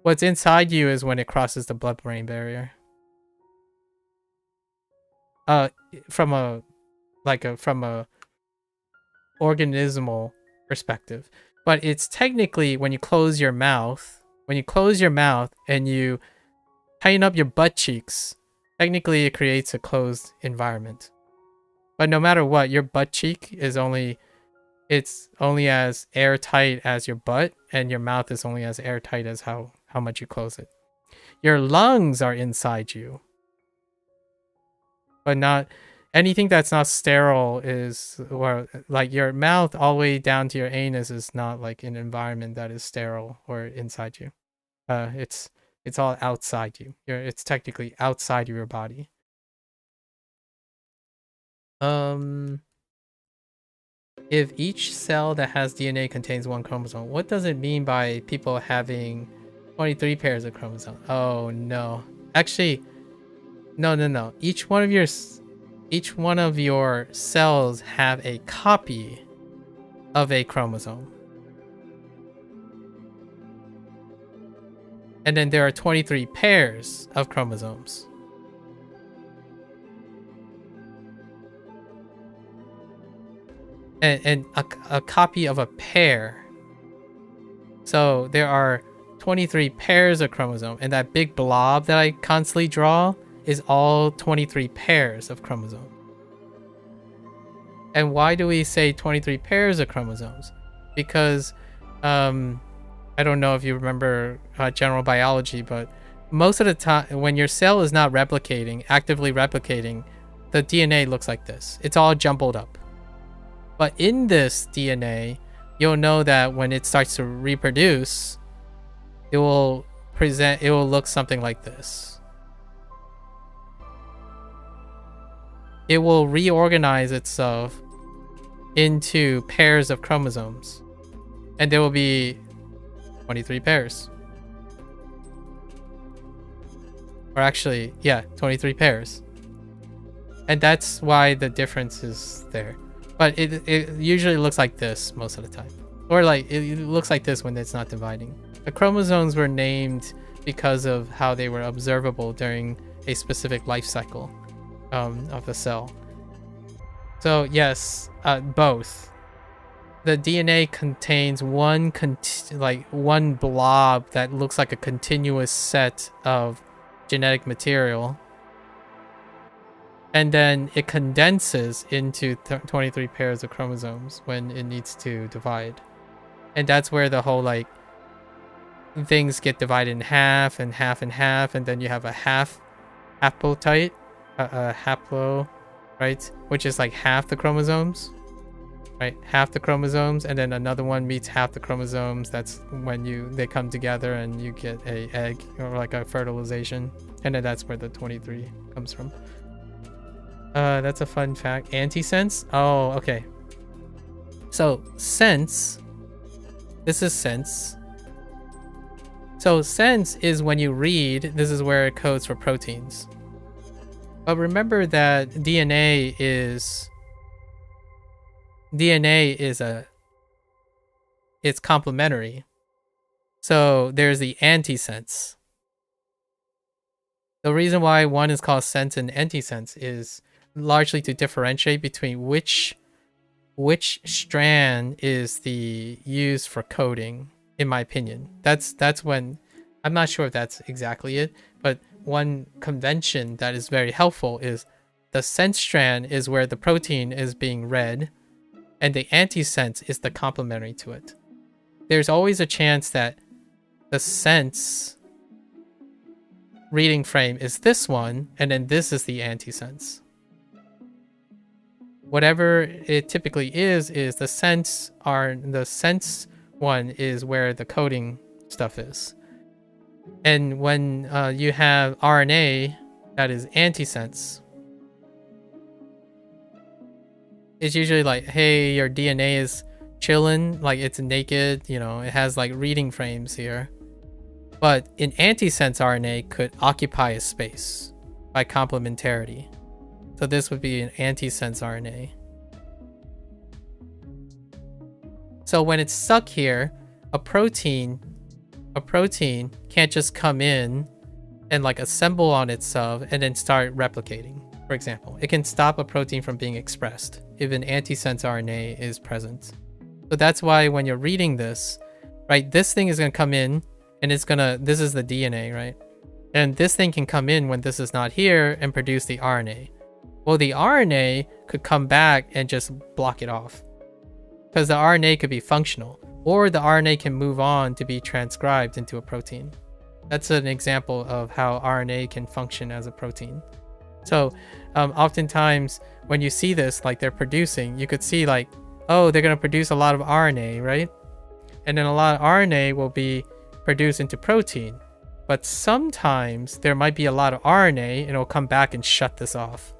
Speaker 1: What's inside you is when it crosses the blood-brain barrier. From a organismal perspective. But it's technically when you close your mouth and you tighten up your butt cheeks, technically it creates a closed environment. But no matter what, your butt cheek is only as airtight as your butt, and your mouth is only as airtight as how much you close it. Your lungs are inside you, but not anything that's not sterile is, or, like, your mouth all the way down to your anus is not, like, an environment that is sterile or inside you. It's all outside you. It's technically outside of your body. If each cell that has DNA contains one chromosome, what does it mean by people having 23 pairs of chromosomes? Oh no. Actually, no. Each one of your cells have a copy of a chromosome. And then there are 23 pairs of chromosomes. And a copy of a pair. So there are 23 pairs of chromosomes, and that big blob that I constantly draw is all 23 pairs of chromosomes. And why do we say 23 pairs of chromosomes? Because I don't know if you remember general biology, but most of the time when your cell is not actively replicating, the DNA looks like this. It's all jumbled up. But in this DNA, you'll know that when it starts to reproduce, it will look something like this. It will reorganize itself into pairs of chromosomes, and there will be 23 pairs. Or actually, yeah, 23 pairs. And that's why the difference is there. But it usually looks like this most of the time. Or like, it looks like this when it's not dividing. The chromosomes were named because of how they were observable during a specific life cycle of the cell. So yes, both. The DNA contains one blob that looks like a continuous set of genetic material, and then it condenses into 23 pairs of chromosomes when it needs to divide. And that's where the whole like things get divided in half and half and half, and then you have a haplotype, a haplo, right, which is like half the chromosomes, right, half the chromosomes, and then another one meets half the chromosomes. That's when they come together and you get a egg, or like a fertilization, and then that's where the 23 comes from. That's a fun fact. Antisense. Oh, okay. So sense, this is sense. So sense is when you read, this is where it codes for proteins. But remember that DNA is it's complementary. So there's the antisense. The reason why one is called sense and antisense is largely to differentiate between which strand is the used for coding, in my opinion. That's when, I'm not sure if that's exactly it, but one convention that is very helpful is the sense strand is where the protein is being read, and the antisense is the complementary to it. There's always a chance that the sense reading frame is this one, and then this is the antisense. Whatever it typically is the sense one is where the coding stuff is. And when you have RNA that is antisense, it's usually like, hey, your DNA is chilling, like it's naked, you know, it has like reading frames here. But an antisense RNA could occupy a space by complementarity. So this would be an antisense RNA. So when it's stuck here, a protein can't just come in and like assemble on itself and then start replicating. For example, it can stop a protein from being expressed if an antisense RNA is present. So that's why when you're reading this, right, this thing is going to come in and this is the DNA, right? And this thing can come in when this is not here and produce the RNA. Well, the RNA could come back and just block it off, because the RNA could be functional, or the RNA can move on to be transcribed into a protein. That's an example of how RNA can function as a protein. So oftentimes when you see this, like they're producing, you could see like, oh, they're going to produce a lot of RNA, right? And then a lot of RNA will be produced into protein. But sometimes there might be a lot of RNA and it'll come back and shut this off.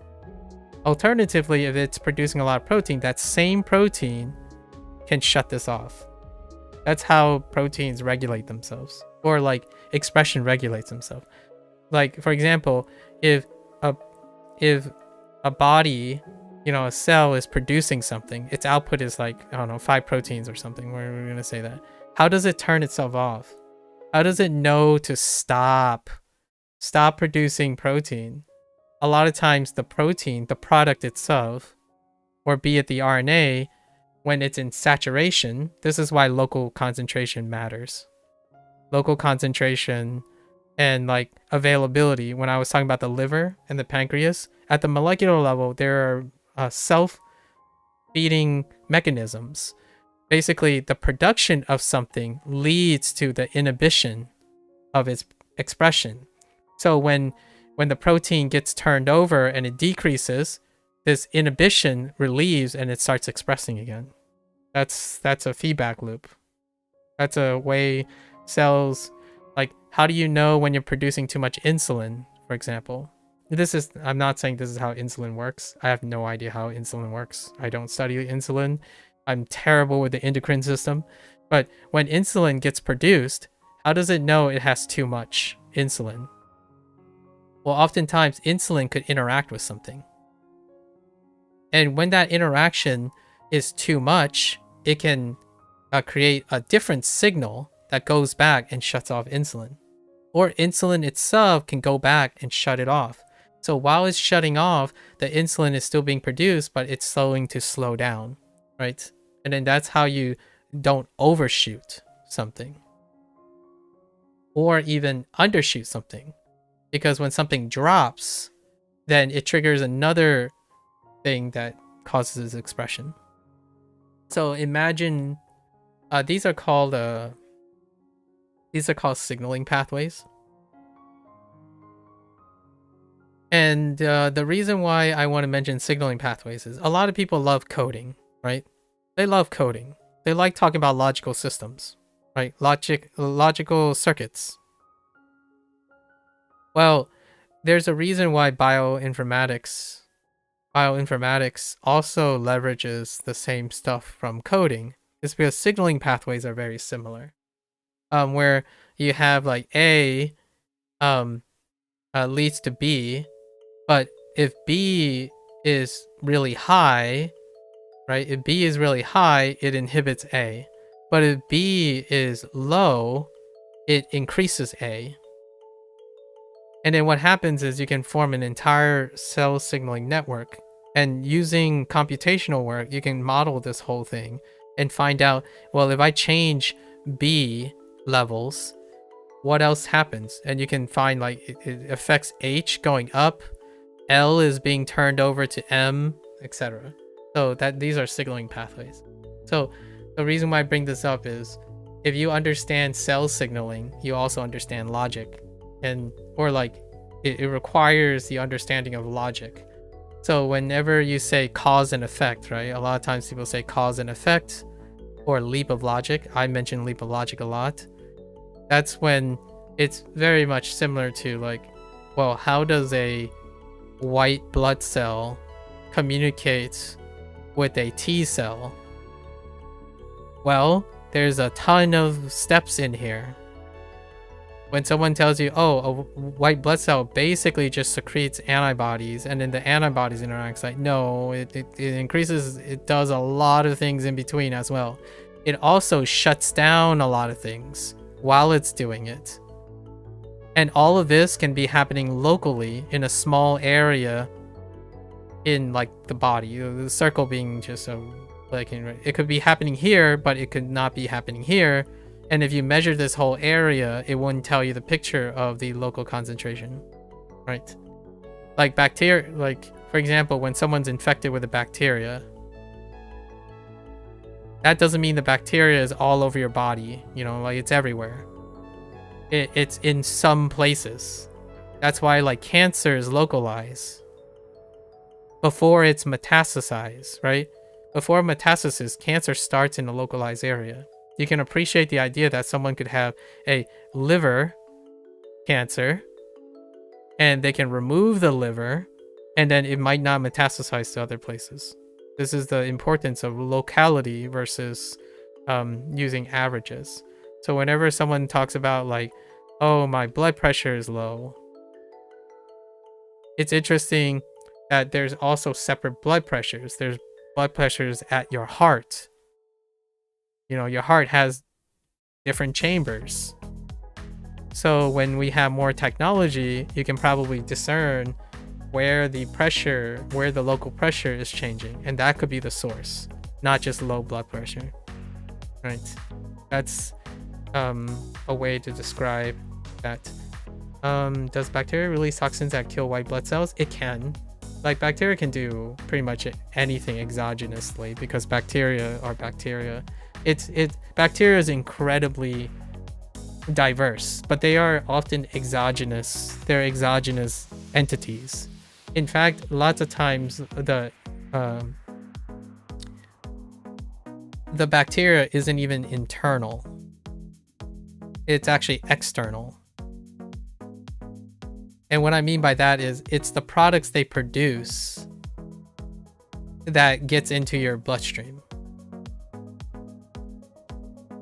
Speaker 1: Alternatively, if it's producing a lot of protein, that same protein can shut this off. That's how proteins regulate themselves, or like expression regulates themselves. Like, for example, if a body, you know, a cell is producing something, its output is like, I don't know, 5 proteins or something, we're going to say that. How does it turn itself off? How does it know to stop producing protein? A lot of times the protein, the product itself, or be it the RNA, when it's in saturation, this is why local concentration matters. Local concentration and like availability. When I was talking about the liver and the pancreas, at the molecular level, there are self-feeding mechanisms. Basically, the production of something leads to the inhibition of its expression. So when the protein gets turned over and it decreases, this inhibition relieves and it starts expressing again. That's a feedback loop. That's a way cells, like, how do you know when you're producing too much insulin, for example? I'm not saying this is how insulin works. I have no idea how insulin works. I don't study insulin. I'm terrible with the endocrine system. But when insulin gets produced, how does it know it has too much insulin? Well, oftentimes insulin could interact with something. And when that interaction is too much, it can create a different signal that goes back and shuts off insulin. Or insulin itself can go back and shut it off. So while it's shutting off, the insulin is still being produced, but it's slowing to slow down, right? And then that's how you don't overshoot something. Or even undershoot something. Because when something drops, then it triggers another thing that causes its expression. So imagine these are called signaling pathways. And the reason why I want to mention signaling pathways is a lot of people love coding, right? They love coding. They like talking about logical systems, right? Logical circuits. Well, there's a reason why bioinformatics also leverages the same stuff from coding. It's because signaling pathways are very similar. Where you have like A leads to B, but if B is really high, right? If B is really high, it inhibits A. But if B is low, it increases A. And then what happens is you can form an entire cell signaling network. And using computational work, you can model this whole thing and find out, well, if I change B levels, what else happens? And you can find like it affects H going up, L is being turned over to M, etc. So these are signaling pathways. So the reason why I bring this up is if you understand cell signaling, you also understand logic, or like it requires the understanding of logic. So whenever you say cause and effect, right? A lot of times people say cause and effect or leap of logic. I mention leap of logic a lot. That's when it's very much similar to like, well, how does a white blood cell communicate with a T cell? Well, there's a ton of steps in here. When someone tells you, oh, a white blood cell basically just secretes antibodies and then the antibodies interact, like, no, it increases, it does a lot of things in between as well. It also shuts down a lot of things while it's doing it. And all of this can be happening locally in a small area in like the body, the circle being just like it could be happening here, but it could not be happening here. And if you measure this whole area, it wouldn't tell you the picture of the local concentration, right? Like bacteria, like for example, when someone's infected with a bacteria, that doesn't mean the bacteria is all over your body, you know, like it's everywhere. It's in some places. That's why like cancer is localized before it's metastasized, right? Before metastasis, cancer starts in a localized area. You can appreciate the idea that someone could have a liver cancer and they can remove the liver and then it might not metastasize to other places. This is the importance of locality versus using averages. So whenever someone talks about like, oh, my blood pressure is low, it's interesting that there's also separate blood pressures. There's blood pressures at your heart. You know, your heart has different chambers. So when we have more technology, you can probably discern where the local pressure is changing. And that could be the source, not just low blood pressure, right? That's a way to describe that. Does bacteria release toxins that kill white blood cells? It can. Like bacteria can do pretty much anything exogenously because bacteria are bacteria. Bacteria is incredibly diverse, but they are often exogenous. They're exogenous entities. In fact, lots of times the bacteria isn't even internal. It's actually external. And what I mean by that is it's the products they produce that gets into your bloodstream.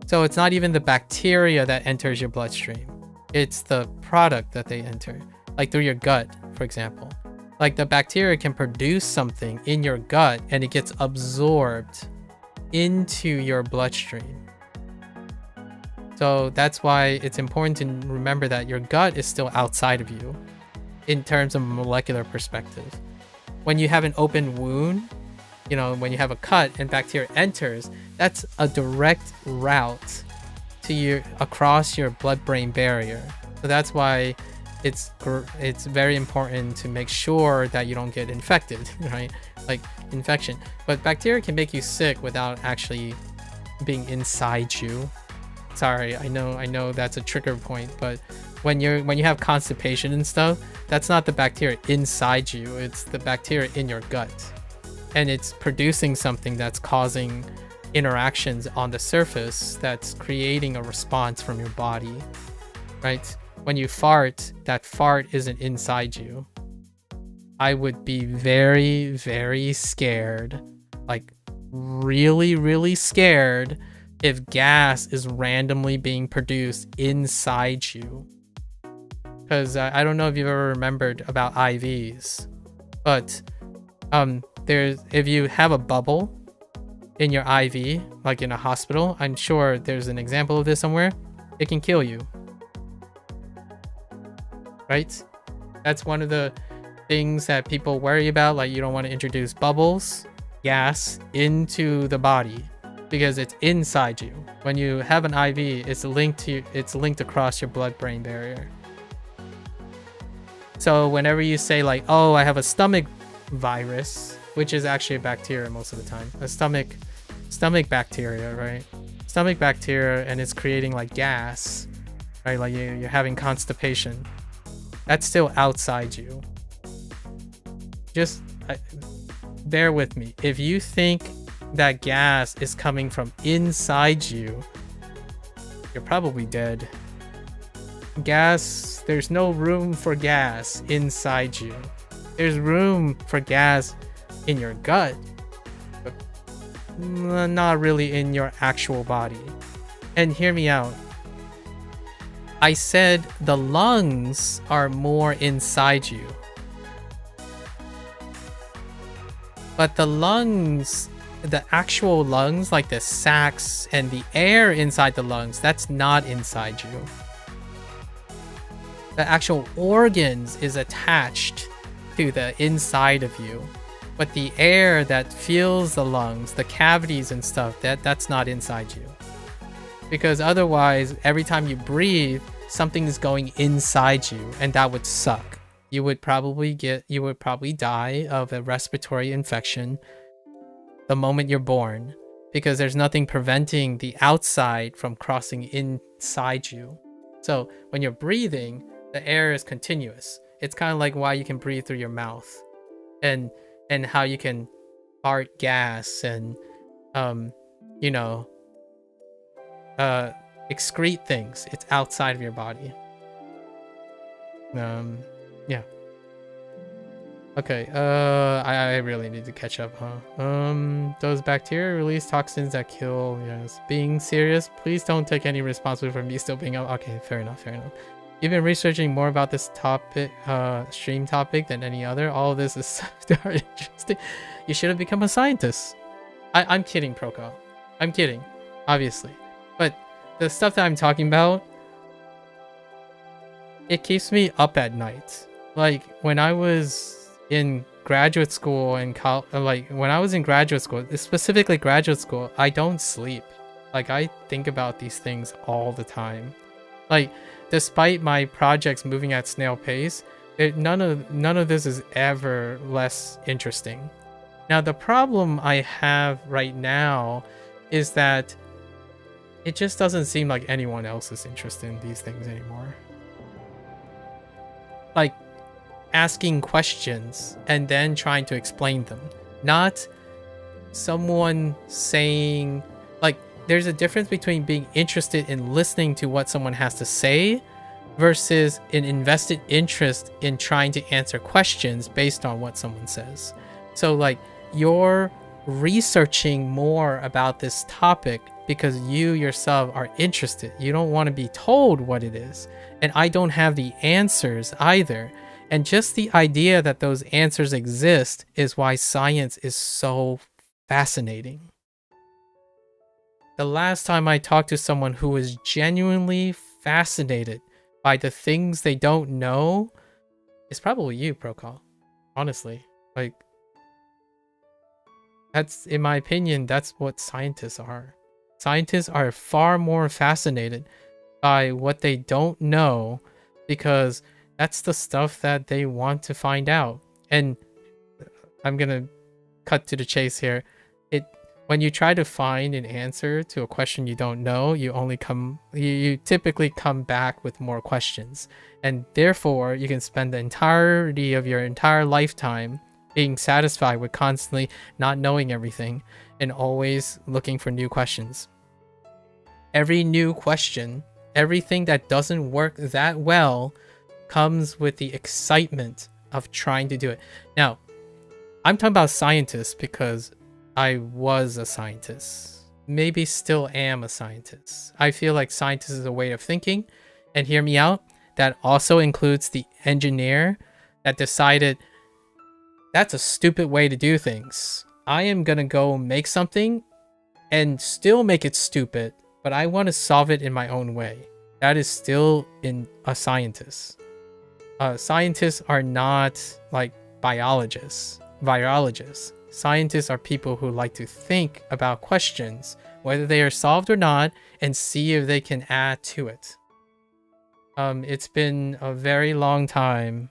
Speaker 1: So it's not even the bacteria that enters your bloodstream. It's the product that they enter, like through your gut, for example. Like the bacteria can produce something in your gut and it gets absorbed into your bloodstream. So that's why it's important to remember that your gut is still outside of you in terms of molecular perspective. When you have an open wound, you know, when you have a cut and bacteria enters, that's a direct route to you across your blood-brain barrier. So that's why it's very important to make sure that you don't get infected, right? Like infection. But bacteria can make you sick without actually being inside you. Sorry, I know that's a trigger point, but when you have constipation and stuff, that's not the bacteria inside you, it's the bacteria in your gut. And it's producing something that's causing interactions on the surface that's creating a response from your body, right? When you fart, that fart isn't inside you. I would be very, very scared, like really, really scared if gas is randomly being produced inside you. Because I don't know if you've ever remembered about IVs, but if you have a bubble in your IV, like in a hospital, I'm sure there's an example of this somewhere, it can kill you. Right? That's one of the things that people worry about, like you don't want to introduce bubbles, gas into the body because it's inside you. When you have an IV, it's linked across your blood-brain barrier. So whenever you say like, oh, I have a stomach virus, which is actually a bacteria most of the time, a stomach bacteria, right? Stomach bacteria, and it's creating like gas, right? Like you're having constipation. That's still outside you. Just bear with me. If you think that gas is coming from inside you, you're probably dead. Gas, there's no room for gas inside you. There's room for gas in your gut, but not really in your actual body. And hear me out. I said the lungs are more inside you. But the lungs, the actual lungs, like the sacs and the air inside the lungs, that's not inside you. The actual organs is attached to the inside of you. But the air that fills the lungs, the cavities and stuff, that's not inside you. Because otherwise, every time you breathe, something is going inside you, and that would suck. You would probably die of a respiratory infection the moment you're born, because there's nothing preventing the outside from crossing inside you. So when you're breathing, the air is continuous. It's kind of like why you can breathe through your mouth, and how you can fart gas and excrete things. It's outside of your body. Yeah. Okay, I really need to catch up, huh? Those bacteria release toxins that kill. Yes. Being serious, please don't take any responsibility for me still being up. Okay, fair enough. You've been researching more about this topic, stream topic than any other. All of this is so darn interesting. You should have become a scientist. I'm kidding, Proko. I'm kidding, obviously. But the stuff that I'm talking about, it keeps me up at night. Like when I was in graduate school and specifically graduate school, I don't sleep. Like I think about these things all the time. Like despite my projects moving at snail pace, none of this is ever less interesting. Now the problem I have right now is that it just doesn't seem like anyone else is interested in these things anymore. Like asking questions and then trying to explain them, not someone saying there's a difference between being interested in listening to what someone has to say versus an invested interest in trying to answer questions based on what someone says. So like you're researching more about this topic because you yourself are interested. You don't want to be told what it is. And I don't have the answers either. And just the idea that those answers exist is why science is so fascinating. The last time I talked to someone who was genuinely fascinated by the things they don't know is probably you, Prokal. Honestly. Like, that's, in my opinion, that's what scientists are. Scientists are far more fascinated by what they don't know because that's the stuff that they want to find out. And I'm gonna cut to the chase here. When you try to find an answer to a question you don't know, you typically come back with more questions. And therefore, you can spend the entirety of your entire lifetime being satisfied with constantly not knowing everything and always looking for new questions. Every new question, everything that doesn't work that well, comes with the excitement of trying to do it. Now, I'm talking about scientists because I was a scientist. Maybe still am a scientist. I feel like scientist is a way of thinking. And hear me out, that also includes the engineer that decided that's a stupid way to do things. I am gonna go make something and still make it stupid, but I want to solve it in my own way. That is still in a scientist. Scientists are not like biologists, virologists. Scientists are people who like to think about questions, whether they are solved or not, and see if they can add to it. It's been a very long time,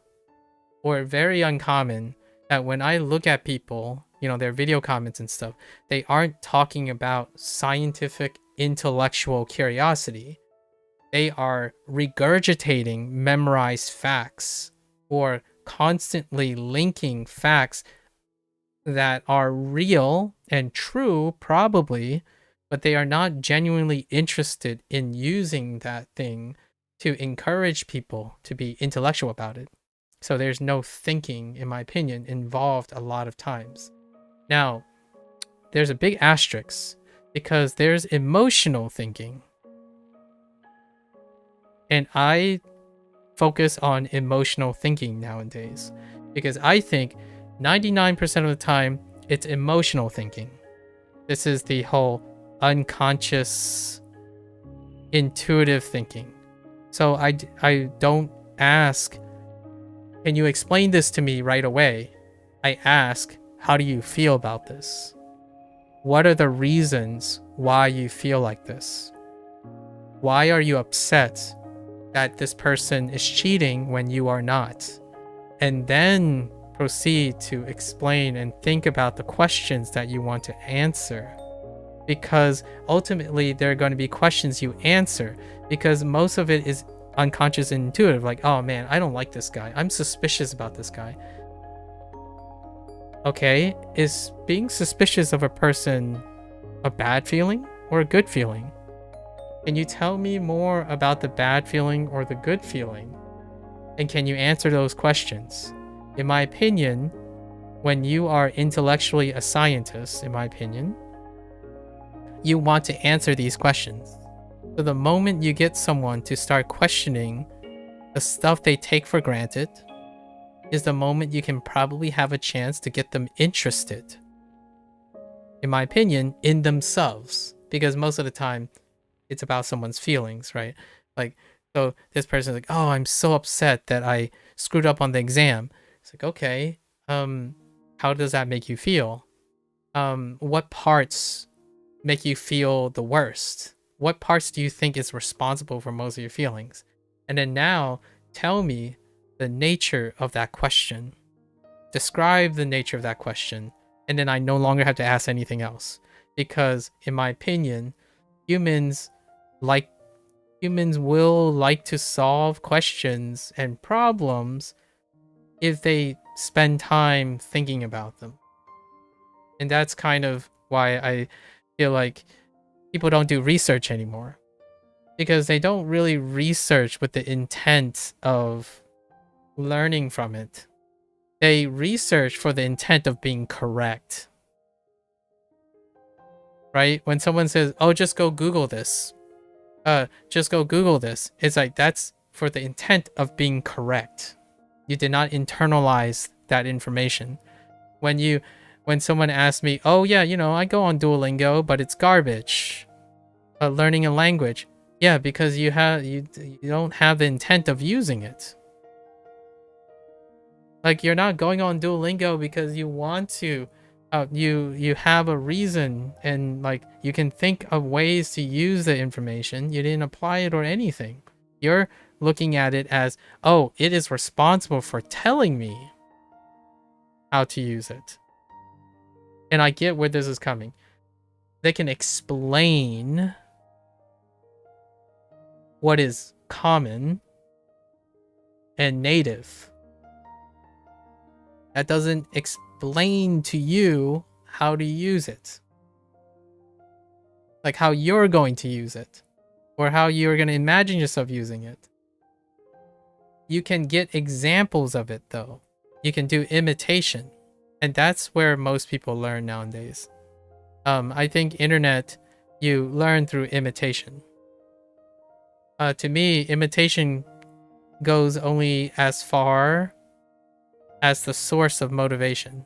Speaker 1: or very uncommon, that when I look at people, you know, their video comments and stuff, they aren't talking about scientific intellectual curiosity. They are regurgitating memorized facts or constantly linking facts that are real and true, probably, but they are not genuinely interested in using that thing to encourage people to be intellectual about it. So there's no thinking, in my opinion, involved a lot of times. Now, there's a big asterisk because there's emotional thinking. And I focus on emotional thinking nowadays because I think 99% of the time it's emotional thinking. This is the whole unconscious intuitive thinking. So I don't ask, can you explain this to me right away? I ask, how do you feel about this? What are the reasons why you feel like this? Why are you upset that this person is cheating when you are not? And then proceed to explain and think about the questions that you want to answer. Because ultimately, there are going to be questions you answer because most of it is unconscious and intuitive. Like, oh man, I don't like this guy. I'm suspicious about this guy. Okay, is being suspicious of a person a bad feeling or a good feeling? Can you tell me more about the bad feeling or the good feeling? And can you answer those questions? In my opinion, when you are intellectually a scientist, in my opinion, you want to answer these questions. So the moment you get someone to start questioning the stuff they take for granted is the moment you can probably have a chance to get them interested, in my opinion, in themselves. Because most of the time, it's about someone's feelings, right? Like, so this person's like, oh, I'm so upset that I screwed up on the exam. It's like, okay, how does that make you feel? What parts make you feel the worst? What parts do you think is responsible for most of your feelings? And then now tell me the nature of that question. Describe the nature of that question. And then I no longer have to ask anything else. Because in my opinion, humans will like to solve questions and problems if they spend time thinking about them. And that's kind of why I feel like people don't do research anymore. Because they don't really research with the intent of learning from it. They research for the intent of being correct. Right? When someone says, oh, just go Google this. Just go Google this. It's like, that's for the intent of being correct. You did not internalize that information. When someone asks me, oh yeah, I go on Duolingo, but it's garbage. Learning a language. Yeah, because you don't have the intent of using it. Like, you're not going on Duolingo because you want to. You have a reason, and like you can think of ways to use the information. You didn't apply it or anything. You're looking at it as, oh, it is responsible for telling me how to use it. And I get where this is coming. They can explain what is common and native. That doesn't explain to you how to use it. Like how you're going to use it. Or how you're going to imagine yourself using it. You can get examples of it though. You can do imitation. And that's where most people learn nowadays. I think internet, you learn through imitation. To me, imitation goes only as far as the source of motivation.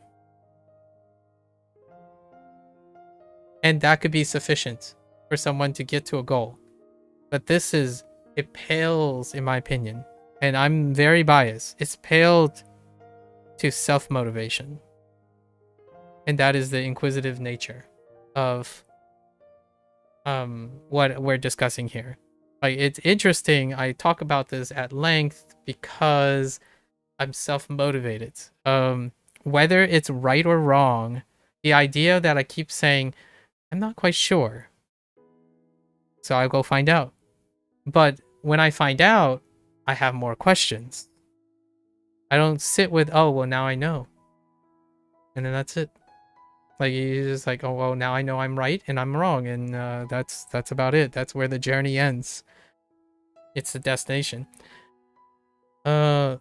Speaker 1: And that could be sufficient for someone to get to a goal. But it pales, in my opinion, and I'm very biased, it's paled to self-motivation. And that is the inquisitive nature of what we're discussing here. Like, it's interesting. I talk about this at length because I'm self-motivated. Whether it's right or wrong, the idea that I keep saying, I'm not quite sure. So I'll go find out. But when I find out, I have more questions. I don't sit with, oh, well, now I know. And then that's it. Like, you're just like, oh, well, now I know I'm right and I'm wrong. And that's about it. That's where the journey ends. It's the destination. Wait.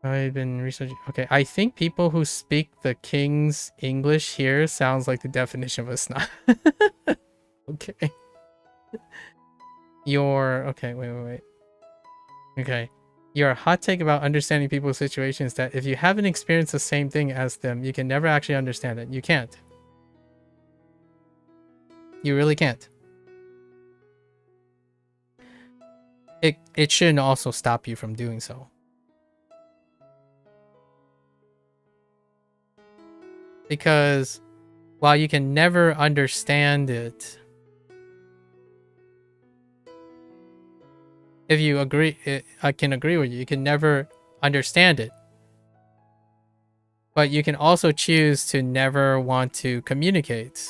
Speaker 1: I've been researching. Okay, I think people who speak the King's English here sounds like the definition of a snob. Okay. Okay, wait. Okay. Your hot take about understanding people's situations is that if you haven't experienced the same thing as them, you can never actually understand it. You can't. You really can't. It shouldn't also stop you from doing so. Because while you can never understand it, if you agree, I can agree with you. You can never understand it. But you can also choose to never want to communicate.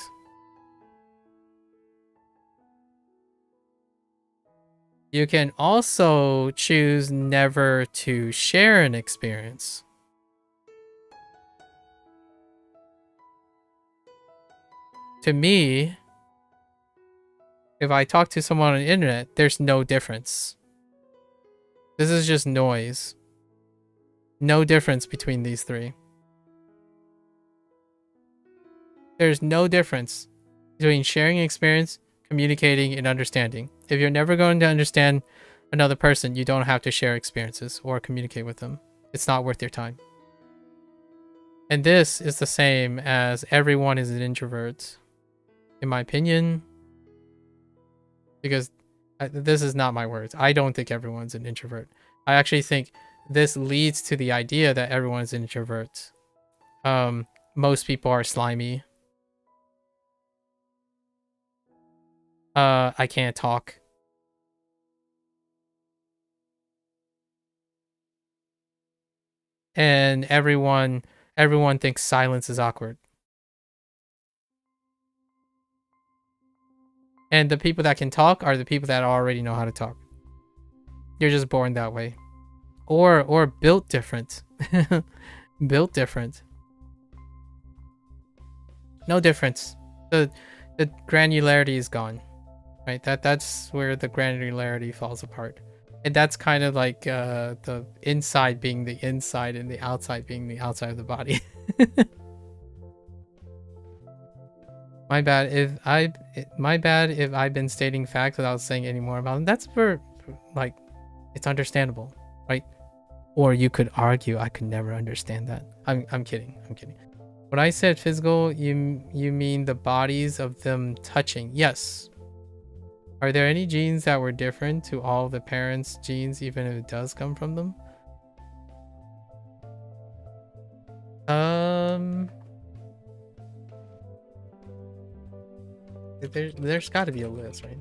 Speaker 1: You can also choose never to share an experience. To me, if I talk to someone on the internet, there's no difference. This is just noise. No difference between these three. There's no difference between sharing an experience, communicating, and understanding. If you're never going to understand another person, you don't have to share experiences or communicate with them. It's not worth your time. And this is the same as everyone is an introvert, in my opinion. Because this is not my words. I don't think everyone's an introvert. I actually think this leads to the idea that everyone's an introvert. Most people are slimy. I can't talk. And everyone thinks silence is awkward. And the people that can talk are the people that already know how to talk. You're just born that way. Or built different. Built different. No difference. The granularity is gone, right? That's where the granularity falls apart. And that's kind of like the inside being the inside and the outside being the outside of the body. My bad if I've been stating facts without saying any more about them. That's for like it's understandable, right? Or you could argue I could never understand that. I'm kidding. I'm kidding. When I said physical, you mean the bodies of them touching. Yes. Are there any genes that were different to all the parents' genes, even if it does come from them? There's got to be a list, right?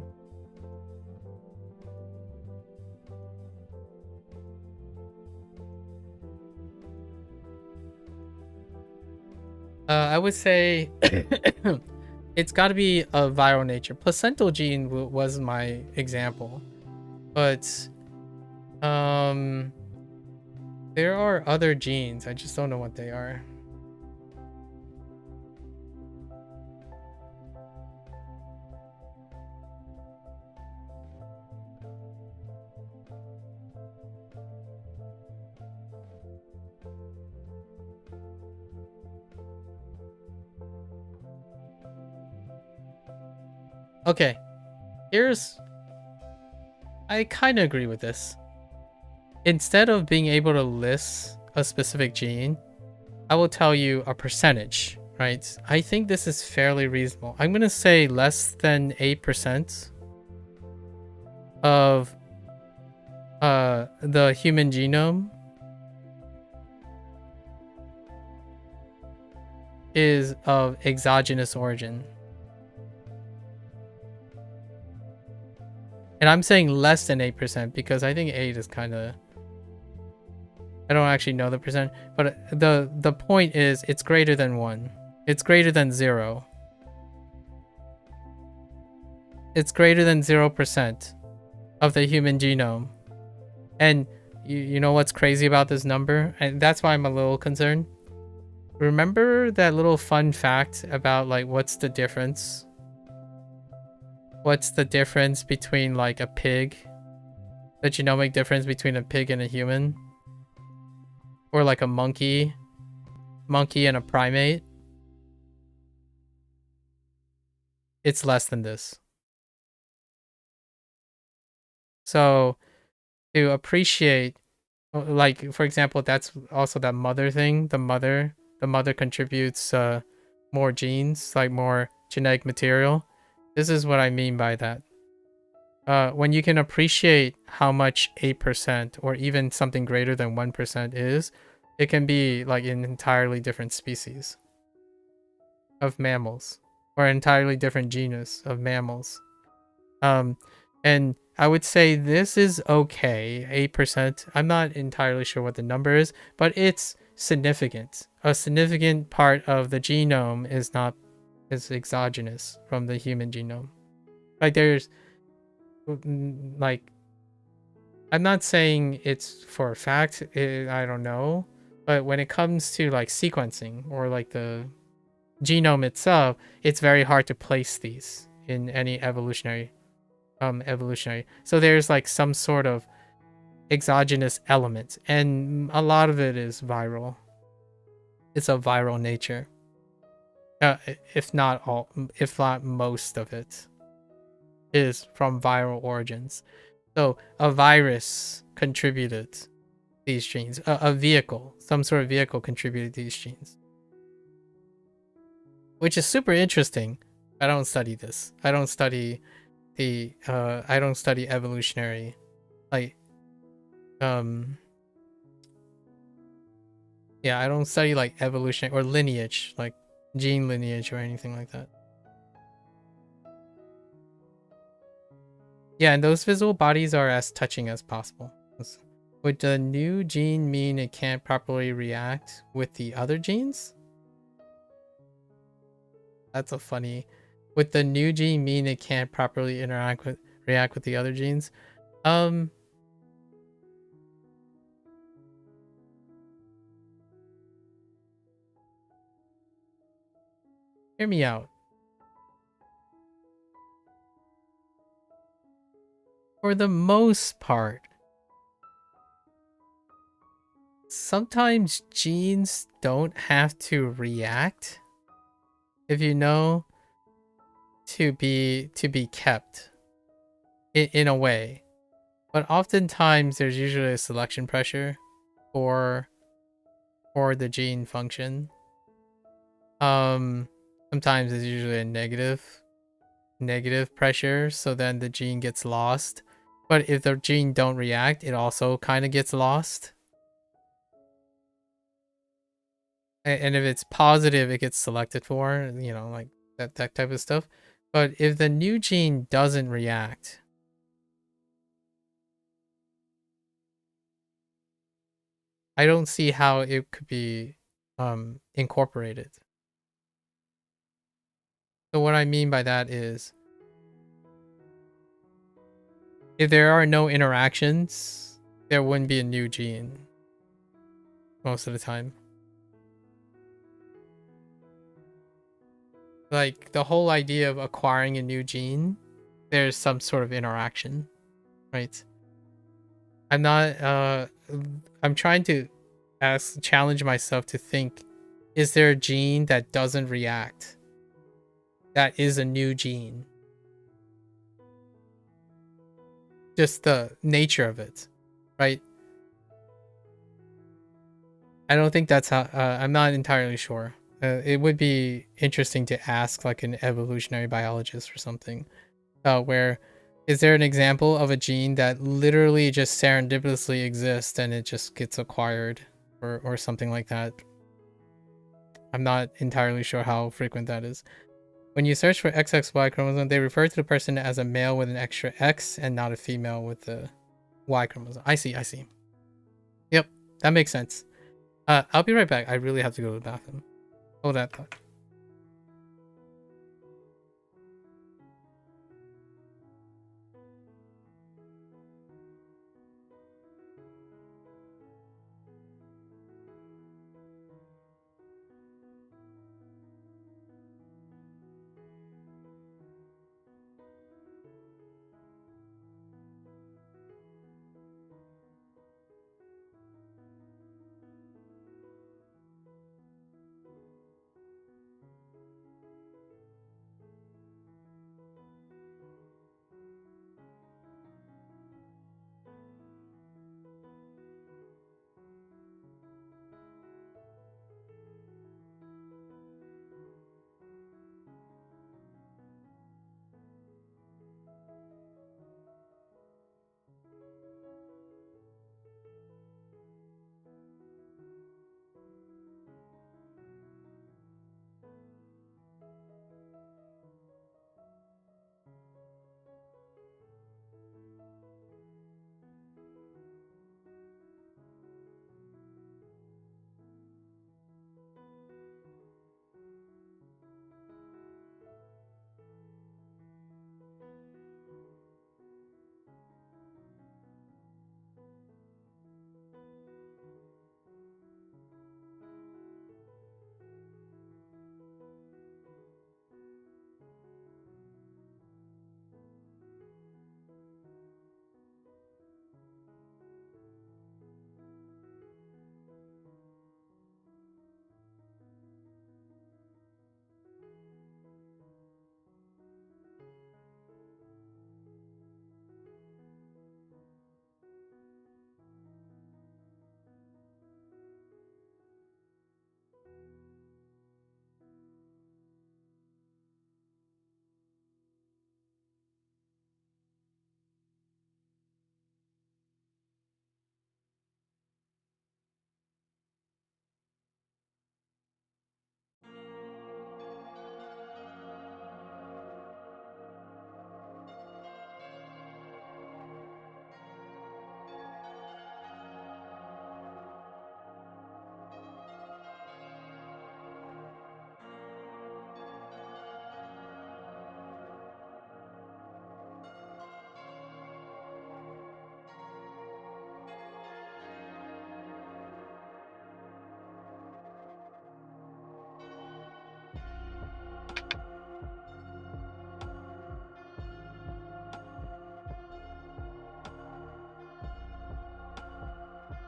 Speaker 1: I would say it's got to be a viral nature. Placental gene was my example, but there are other genes. I just don't know what they are. Okay, I kind of agree with this. Instead of being able to list a specific gene, I will tell you a percentage, right? I think this is fairly reasonable. I'm going to say less than 8% of the human genome is of exogenous origin. And I'm saying less than 8% because I think 8 is kind of... I don't actually know the percent, but the point is it's greater than 1. It's greater than 0. It's greater than 0% of the human genome. And you know what's crazy about this number? And that's why I'm a little concerned. Remember that little fun fact about like what's the difference? What's the difference between like a pig? The genomic difference between a pig and a human? Or like a monkey and a primate? It's less than this. So to appreciate, like for example, that's also that mother thing. The mother contributes more genes, like more genetic material. This is what I mean by that. When you can appreciate how much 8% or even something greater than 1% is, it can be like an entirely different species of mammals or an entirely different genus of mammals. And I would say this is okay, 8%. I'm not entirely sure what the number is, but it's significant. A significant part of the genome is exogenous from the human genome. Like there's like, I'm not saying it's for a fact, I don't know, but when it comes to like sequencing or like the genome itself, it's very hard to place these in any evolutionary. So there's like some sort of exogenous element, and a lot of it is viral. It's a viral nature. If not most of it is from viral origins. So a virus contributed these genes. Some sort of vehicle contributed these genes. Which is super interesting. I don't study this. I don't study evolutionary, like, yeah, I don't study like evolution or lineage, like gene lineage or anything like that. Yeah, and those visible bodies are as touching as possible. Would the new gene mean it can't properly react with the other genes? That's a funny... Would the new gene mean it can't properly react with the other genes? Hear me out. For the most part, sometimes genes don't have to react, if you know, to be kept in a way. But oftentimes there's usually a selection pressure for the gene function. Sometimes it's usually a negative pressure, so then the gene gets lost. But if the gene don't react, it also kind of gets lost. And if it's positive, it gets selected for, you know, like that type of stuff. But if the new gene doesn't react, I don't see how it could be incorporated. So what I mean by that is, if there are no interactions, there wouldn't be a new gene most of the time. Like the whole idea of acquiring a new gene, there's some sort of interaction, right? I'm not I'm trying to challenge myself to think, is there a gene that doesn't react? That is a new gene. Just the nature of it, right? I don't think that's how I'm not entirely sure. It would be interesting to ask like an evolutionary biologist or something. Where is there an example of a gene that literally just serendipitously exists and it just gets acquired or something like that? I'm not entirely sure how frequent that is. When you search for XXY chromosome, they refer to the person as a male with an extra X and not a female with the Y chromosome. I see. Yep, that makes sense. I'll be right back. I really have to go to the bathroom. Hold that thought.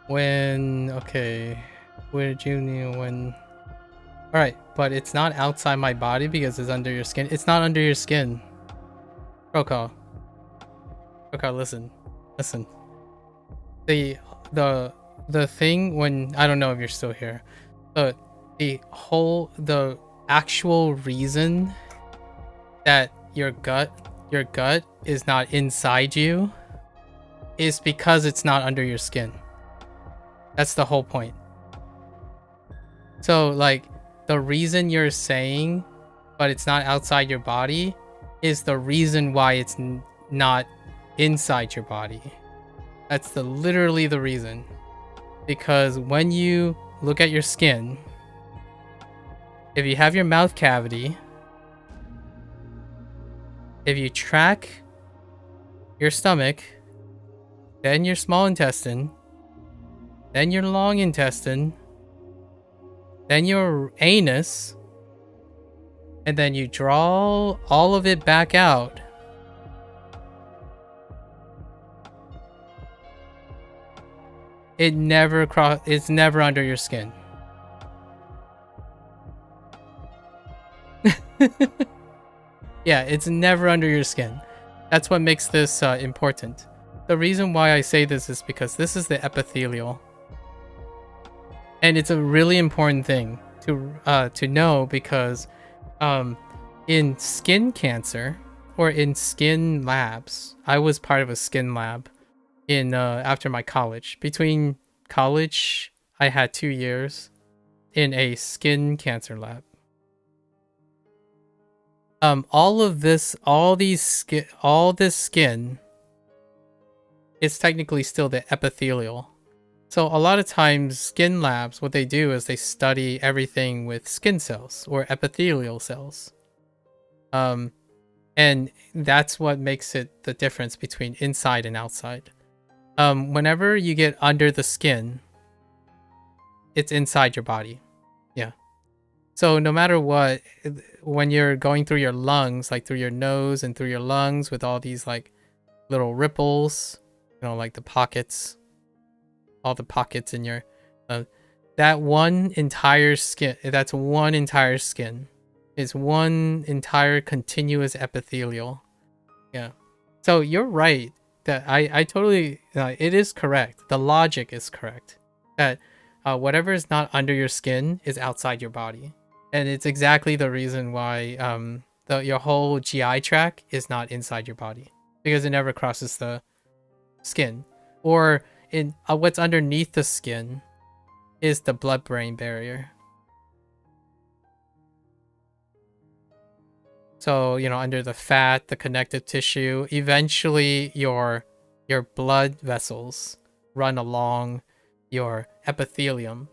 Speaker 1: When, okay, where did you know when? All right, but it's not outside my body because it's under your skin. It's not under your skin. Roko, listen, listen. The the thing when I don't know if you're still here, but the actual reason that your gut is not inside you is because it's not under your skin. That's the whole point. So like the reason you're saying but it's not outside your body is the reason why it's not inside your body. That's literally the reason. Because when you look at your skin, if you have your mouth cavity, if you track your stomach, then your small intestine, then your long intestine, then your anus, and then you draw all of it back out, it's never under your skin. Yeah, it's never under your skin. That's what makes this important. The reason why I say this is because this is the epithelial. And it's a really important thing to know because in skin cancer or in skin labs, I was part of a skin lab in after my college. Between college, I had 2 years in a skin cancer lab. All this skin is technically still the epithelial. So a lot of times skin labs, what they do is they study everything with skin cells or epithelial cells. And that's what makes it the difference between inside and outside. Whenever you get under the skin, it's inside your body. Yeah. So no matter what, when you're going through your lungs, like through your nose and through your lungs with all these like little ripples, you know, like the pockets, all the pockets in your, that one entire skin, that's one entire skin, is one entire continuous epithelial. Yeah. So you're right that I totally, it is correct. The logic is correct that whatever is not under your skin is outside your body. And it's exactly the reason why your whole GI tract is not inside your body because it never crosses the skin. Or in what's underneath the skin is the blood-brain barrier. So, you know, under the fat, the connective tissue, eventually your blood vessels run along your epithelium.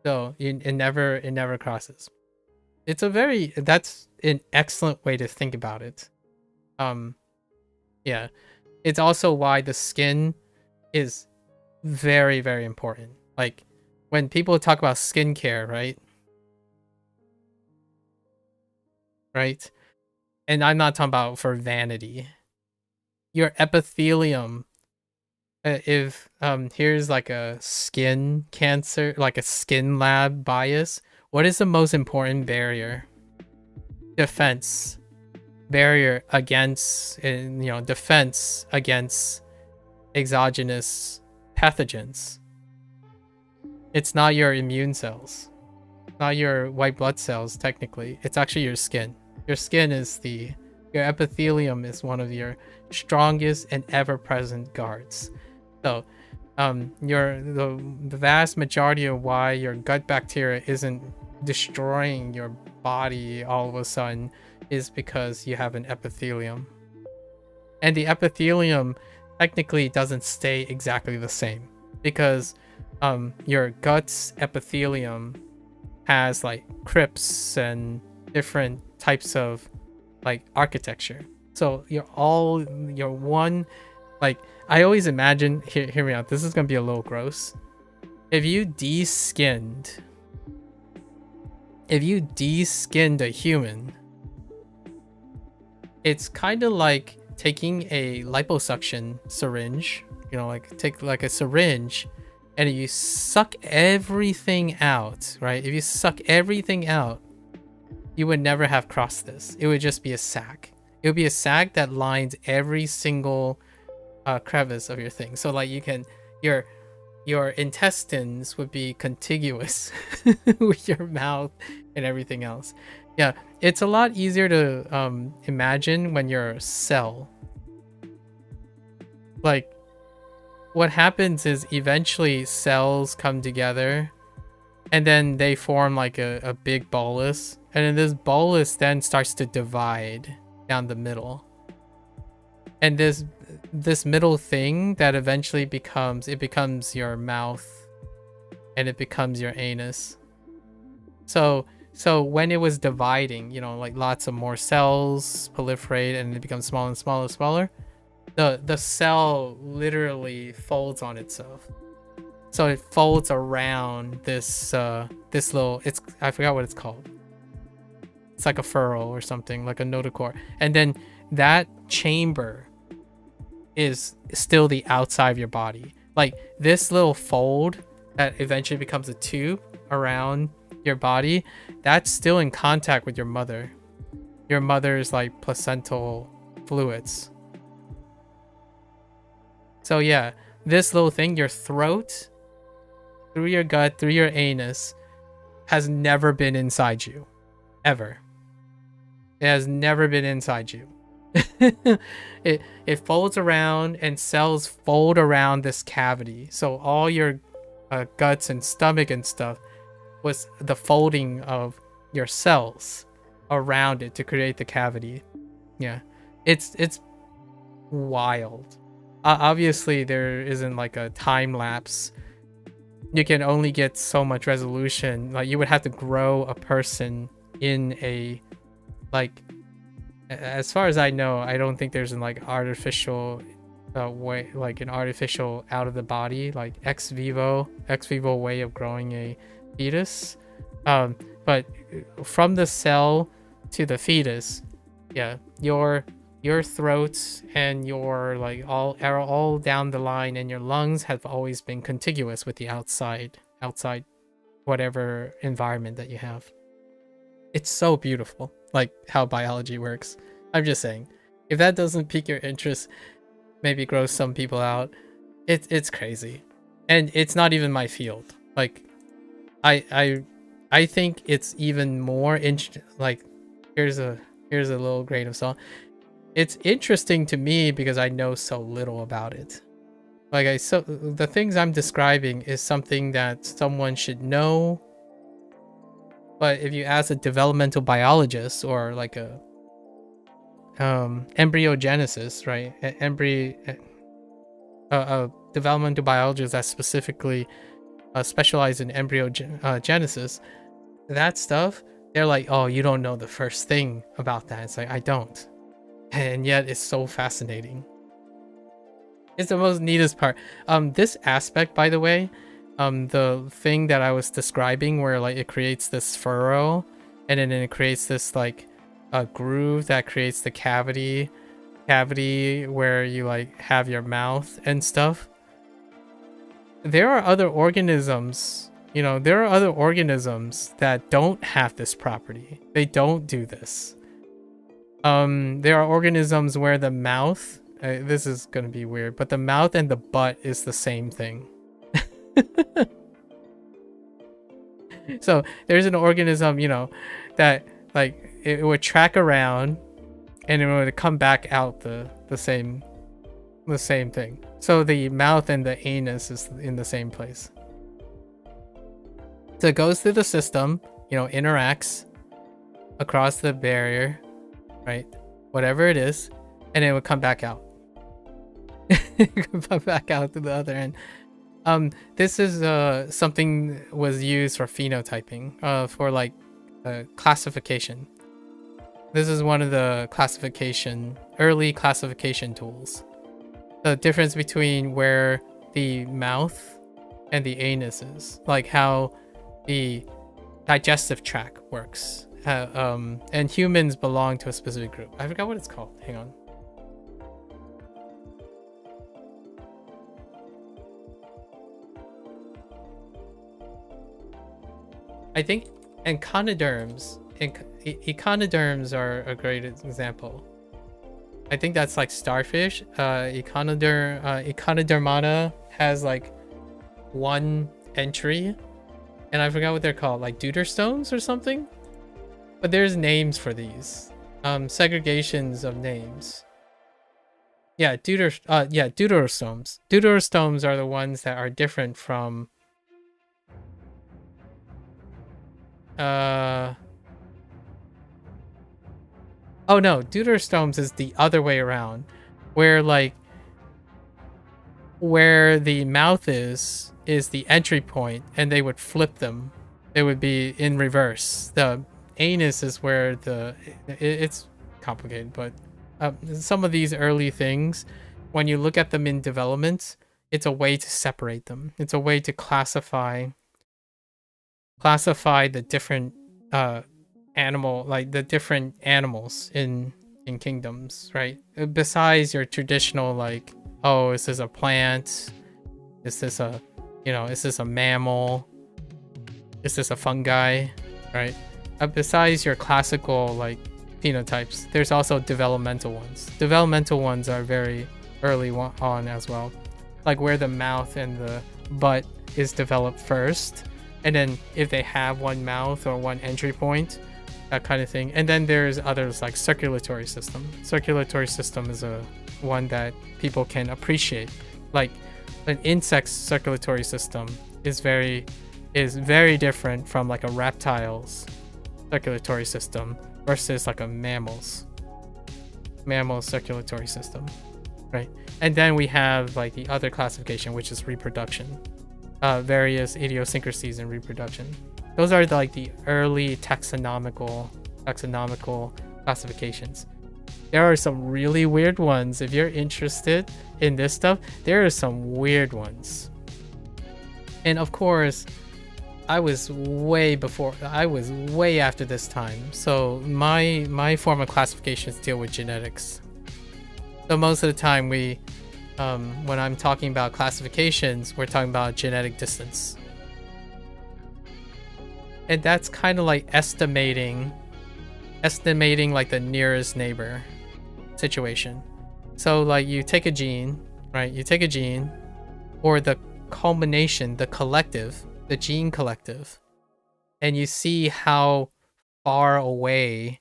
Speaker 1: So it never crosses. That's an excellent way to think about it. Yeah. It's also why the skin is very, very important. Like when people talk about skincare, right? Right? And I'm not talking about for vanity. Your epithelium, if here's like a skin cancer, like a skin lab bias, what is the most important barrier? Defense. Barrier against, defense against exogenous pathogens. It's not your immune cells. Not your white blood cells, technically. It's actually your skin. Your skin is your epithelium is one of your strongest and ever-present guards. So, the vast majority of why your gut bacteria isn't destroying your body all of a sudden is because you have an epithelium. And the epithelium technically doesn't stay exactly the same because your gut's epithelium has like crypts and different types of like architecture. So you're one, like I always imagine, hear me out, this is gonna be a little gross. If you de-skinned a human, it's kind of like taking a liposuction syringe, like take like a syringe and you suck everything out, right? If you suck everything out, you would never have crossed this. It would just be a sac. It would be a sac that lines every single crevice of your thing. So like you can, your intestines would be contiguous with your mouth and everything else. Yeah, it's a lot easier to imagine when you're a cell. Like, what happens is eventually cells come together and then they form like a big bolus, and then this bolus then starts to divide down the middle, and this middle thing that eventually becomes your mouth, and it becomes your anus. So when it was dividing, you know, like lots of more cells proliferate and it becomes smaller and smaller and smaller, the cell literally folds on itself. So it folds around this this little, it's, I forgot what it's called. It's like a furrow or something, like a notochord. And then that chamber is still the outside of your body. Like this little fold that eventually becomes a tube around your body, that's still in contact with your mother. Your mother's like placental fluids. So yeah, this little thing, your throat, through your gut, through your anus, has never been inside you. Ever. It has never been inside you. It folds around, and cells fold around this cavity. So all your guts and stomach and stuff was the folding of your cells around it to create the cavity. Yeah, it's wild. Obviously there isn't like a time lapse. You can only get so much resolution. Like you would have to grow a person in a, like, as far as I know, I don't think there's an like artificial way, like an artificial out of the body, like ex vivo way of growing a fetus. But from the cell to the fetus, yeah, your throat and your like all down the line, and your lungs have always been contiguous with the outside whatever environment that you have. It's so beautiful, like how biology works. I'm just saying, if that doesn't pique your interest, maybe gross some people out. It's crazy, and it's not even my field. Like I think it's even more interesting. Like here's a little grain of salt. It's interesting to me because I know so little about it. Like so the things I'm describing is something that someone should know. But if you ask a developmental biologist or like a embryogenesis, right? A developmental biologist that specifically specialized in embryogenesis, that stuff, they're like, oh, you don't know the first thing about that. It's like, I don't. And yet it's so fascinating. It's the most neatest part. This aspect, by the way, the thing that I was describing where like it creates this furrow, and then it creates this like a groove that creates the cavity where you like have your mouth and stuff. There are other organisms, you know, there are other organisms that don't have this property. They don't do this. There are organisms where the mouth, this is gonna be weird, but the mouth and the butt is the same thing. So there's an organism, you know, that like it would track around and it would come back out the same thing. So the mouth and the anus is in the same place. So it goes through the system, you know, interacts across the barrier, right? Whatever it is, and it would come back out. Come back out to the other end. This is something was used for phenotyping, for like classification. This is one of the early classification tools. The difference between where the mouth and the anus is, like how the digestive tract works. And humans belong to a specific group. I forgot what it's called. Hang on. I think echinoderms are a great example. I think that's like starfish. Echinodermata has like one entry, and I forgot what they're called, like deuterostomes or something. But there's names for these. Segregations of names. Yeah, deuterostomes. Deuterostomes are the ones that are different from oh no, deuterostomes is the other way around, where the mouth is the entry point, and they would flip them. It would be in reverse. The anus is where it's complicated, but some of these early things, when you look at them in development, it's a way to separate them. It's a way to classify the different the different animals in kingdoms, right? Besides your traditional, like, oh, is this a plant? Is this a mammal? Is this a fungi? Right? Besides your classical, like, phenotypes, there's also developmental ones. Developmental ones are very early on as well, like where the mouth and the butt is developed first, and then if they have one mouth or one entry point, that kind of thing. And then there's others like circulatory system. Circulatory system is a one that people can appreciate. Like an insect's circulatory system is very different from like a reptile's circulatory system versus like a mammal's circulatory system, right? And then we have like the other classification, which is reproduction, various idiosyncrasies in reproduction. Those are like the early taxonomical classifications. There are some really weird ones. If you're interested in this stuff, there are some weird ones. And of course, I was way after this time. So my form of classifications deal with genetics. So most of the time when I'm talking about classifications, we're talking about genetic distance. And that's kind of like estimating like the nearest neighbor situation. So like you take a gene, right? You take a gene, or the culmination, the collective, the gene collective, and you see how far away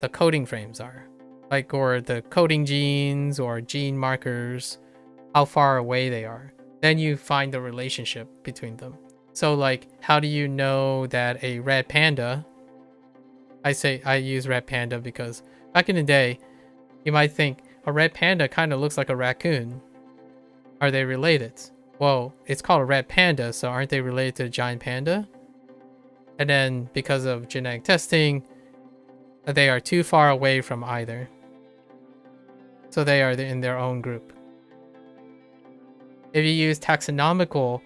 Speaker 1: the coding frames are, like, or the coding genes or gene markers, how far away they are. Then you find the relationship between them. So like, how do you know that a red panda, I use red panda because back in the day, you might think a red panda kind of looks like a raccoon. Are they related? Well, it's called a red panda, so aren't they related to a giant panda? And then because of genetic testing, they are too far away from either. So they are in their own group. If you use taxonomical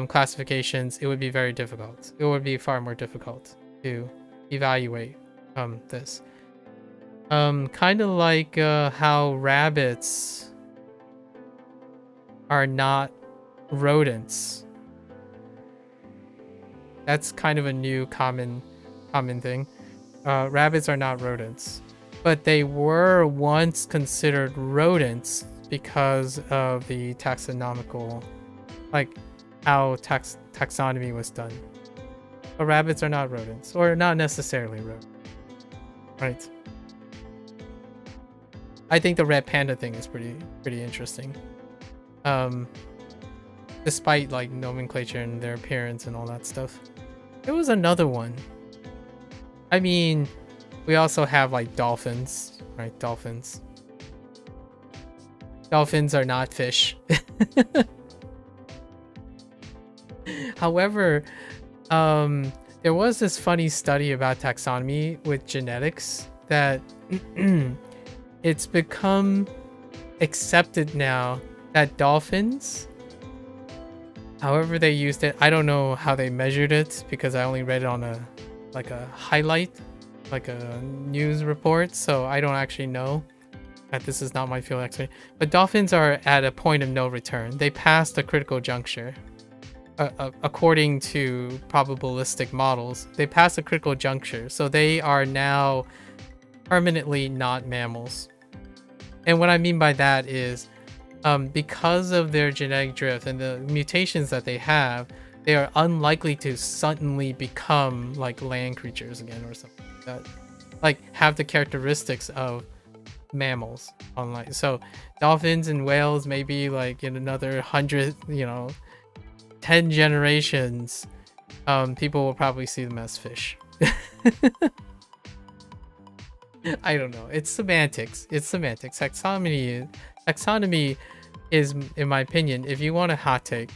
Speaker 1: classifications, it would be very difficult. It would be far more difficult to evaluate this. Kind of like how rabbits are not rodents. That's kind of a new common thing. Rabbits are not rodents, but they were once considered rodents because of the taxonomical, like how taxonomy was done. But rabbits are not rodents, or not necessarily rodents, right? I think the red panda thing is pretty interesting. Despite like nomenclature and their appearance and all that stuff. There was another one. I mean, we also have like dolphins, right? Dolphins. Dolphins are not fish. However, there was this funny study about taxonomy with genetics that it's become accepted now that dolphins, however they used it, I don't know how they measured it because I only read it on a highlight, like a news report, so I don't actually know. That this is not my field expert. But dolphins are at a point of no return. They passed a critical juncture. according to probabilistic models, they pass a critical juncture, so they are now permanently not mammals. And what I mean by that is, because of their genetic drift and the mutations that they have, they are unlikely to suddenly become like land creatures again or something like that. Like have the characteristics of mammals online. So dolphins and whales maybe like in another 100, 10 generations, people will probably see them as fish. I don't know. It's semantics. Taxonomy is, in my opinion, if you want a hot take,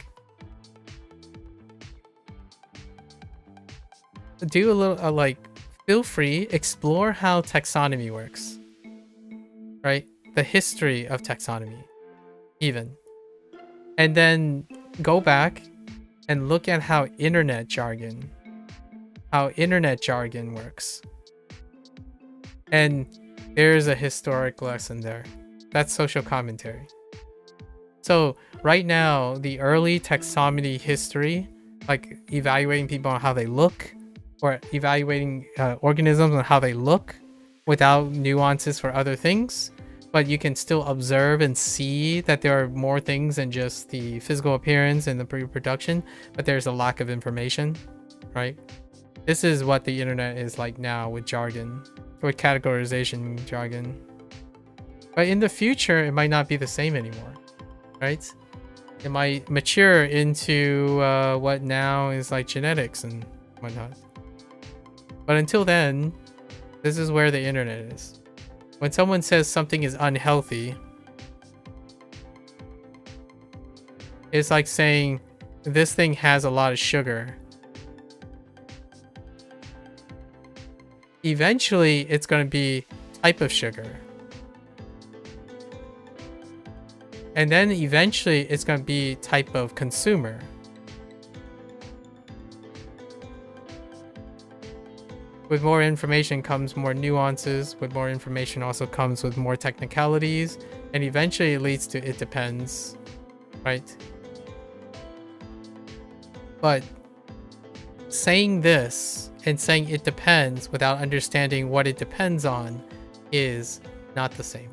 Speaker 1: do a little feel free, explore how taxonomy works. Right? The history of taxonomy, even. And then go back and look at how internet jargon works. And there's a historic lesson there. That's social commentary. So right now, the early taxonomy history, like evaluating people on how they look, or evaluating organisms on how they look without nuances for other things, but you can still observe and see that there are more things than just the physical appearance and the reproduction, but there's a lack of information, right? This is what the internet is like now with jargon, with categorization jargon. But in the future, it might not be the same anymore, right? It might mature into what now is like genetics and whatnot. But until then, this is where the internet is. When someone says something is unhealthy, it's like saying this thing has a lot of sugar. Eventually, it's going to be type of sugar. And then eventually, it's going to be type of consumer. With more information comes more nuances. With more information also comes with more technicalities. And eventually it leads to it depends, right? But saying this and saying it depends without understanding what it depends on is not the same.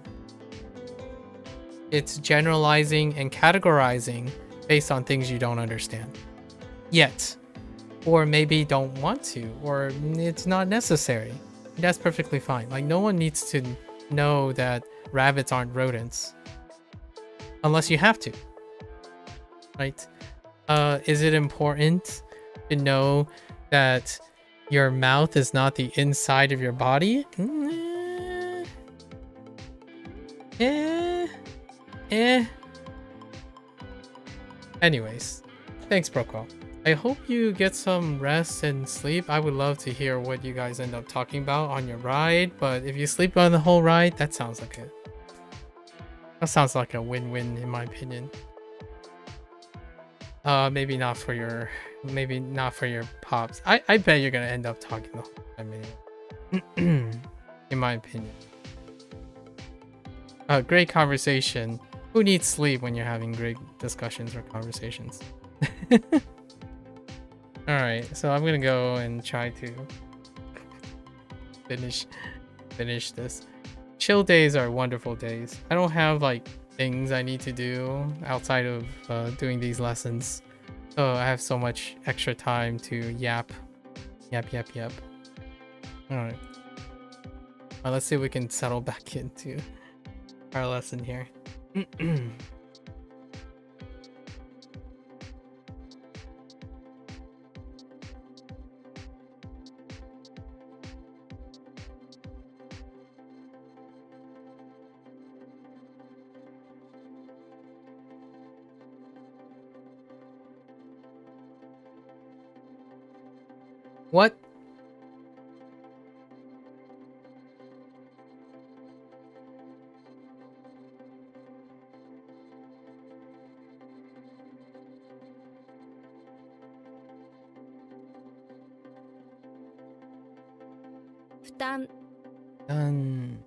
Speaker 1: It's generalizing and categorizing based on things you don't understand yet. Or maybe don't want to, or it's not necessary. That's perfectly fine. Like, no one needs to know that rabbits aren't rodents. Unless you have to. Right? Is it important to know that your mouth is not the inside of your body? Anyways, thanks, Broquel. I hope you get some rest and sleep. I would love to hear what you guys end up talking about on your ride, but if you sleep on the whole ride, that sounds like a win-win in my opinion. Maybe not for your pops. I bet you're gonna end up talking the whole time anyway. In my opinion. Great conversation. Who needs sleep when you're having great discussions or conversations? Alright, so I'm gonna go and try to finish this. Chill days are wonderful days. I don't have like things I need to do outside of doing these lessons. So I have so much extra time to yap. Alright. Let's see if we can settle back into our lesson here. What?
Speaker 3: Done.
Speaker 1: Done.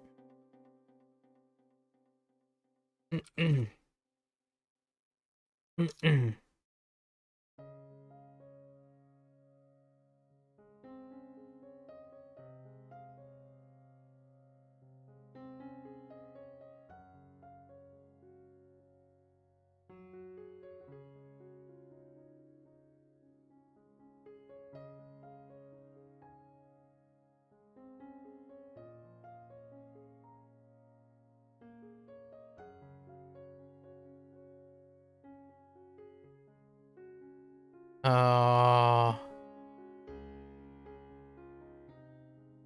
Speaker 1: Oh.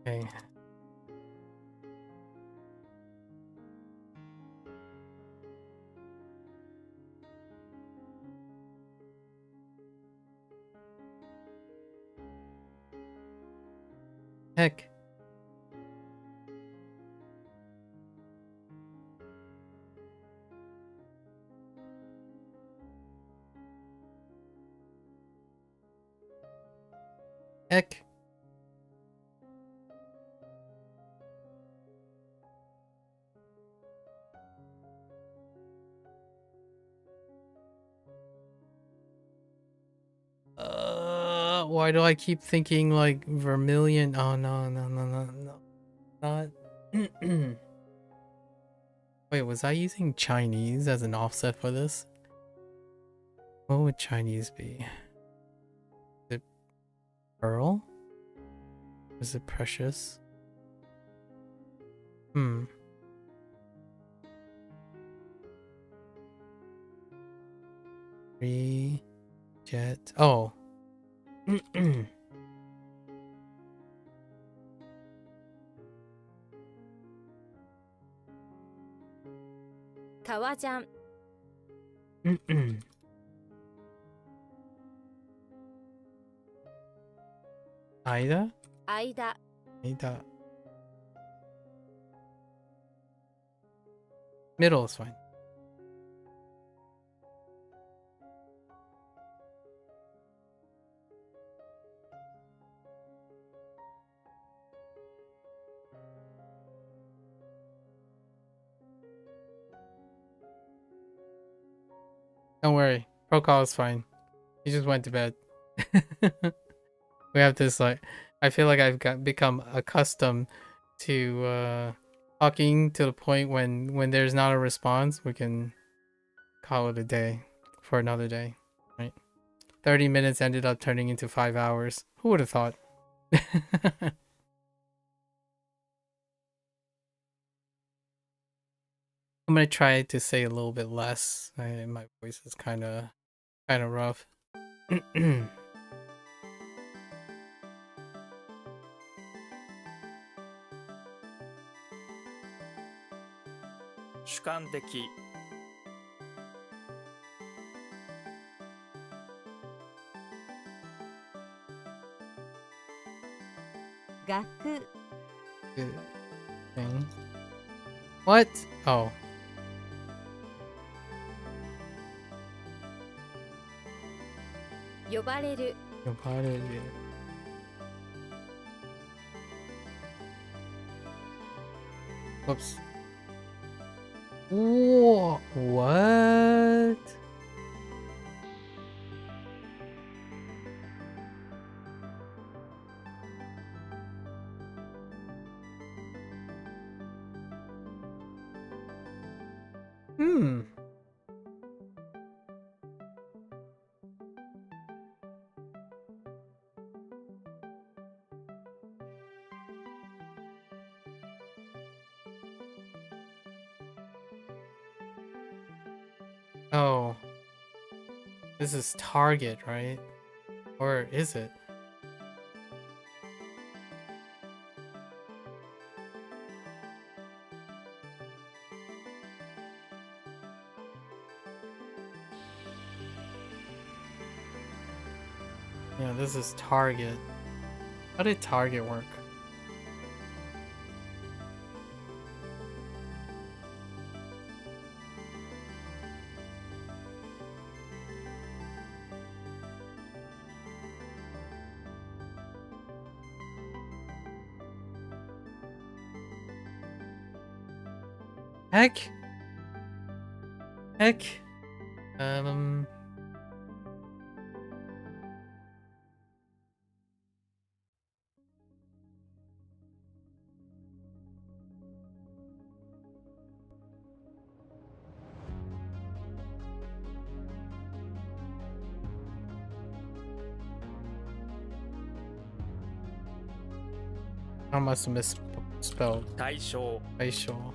Speaker 1: Okay. Heck. Heck. Why do I keep thinking like Vermilion? Oh no, no, no, no, no. Not. Wait, was I using Chinese as an offset for this? What would Chinese be? Is it pearl? Is it precious? Hmm. Jet. Oh.
Speaker 3: Kawajan.
Speaker 1: Aida?
Speaker 3: 間
Speaker 1: Aida. Middle is fine. Don't worry. Pro call is fine. He just went to bed. We have this like I feel like become accustomed to talking to the point when there's not a response, we can call it a day for another day, right? 30 minutes ended up turning into 5 hours. Who would have thought? I'm gonna try to say a little bit less. My voice is kind of rough.
Speaker 2: 主観的
Speaker 3: 学
Speaker 1: Good thing. What? Oh.
Speaker 3: 呼ばれる
Speaker 1: Whoops. Whoa, what? Hmm. Oh. This is target, right? Or is it? Yeah, this is target. How did target work? Heck. Heck. I must have misspelled.
Speaker 2: 対象
Speaker 1: Facial.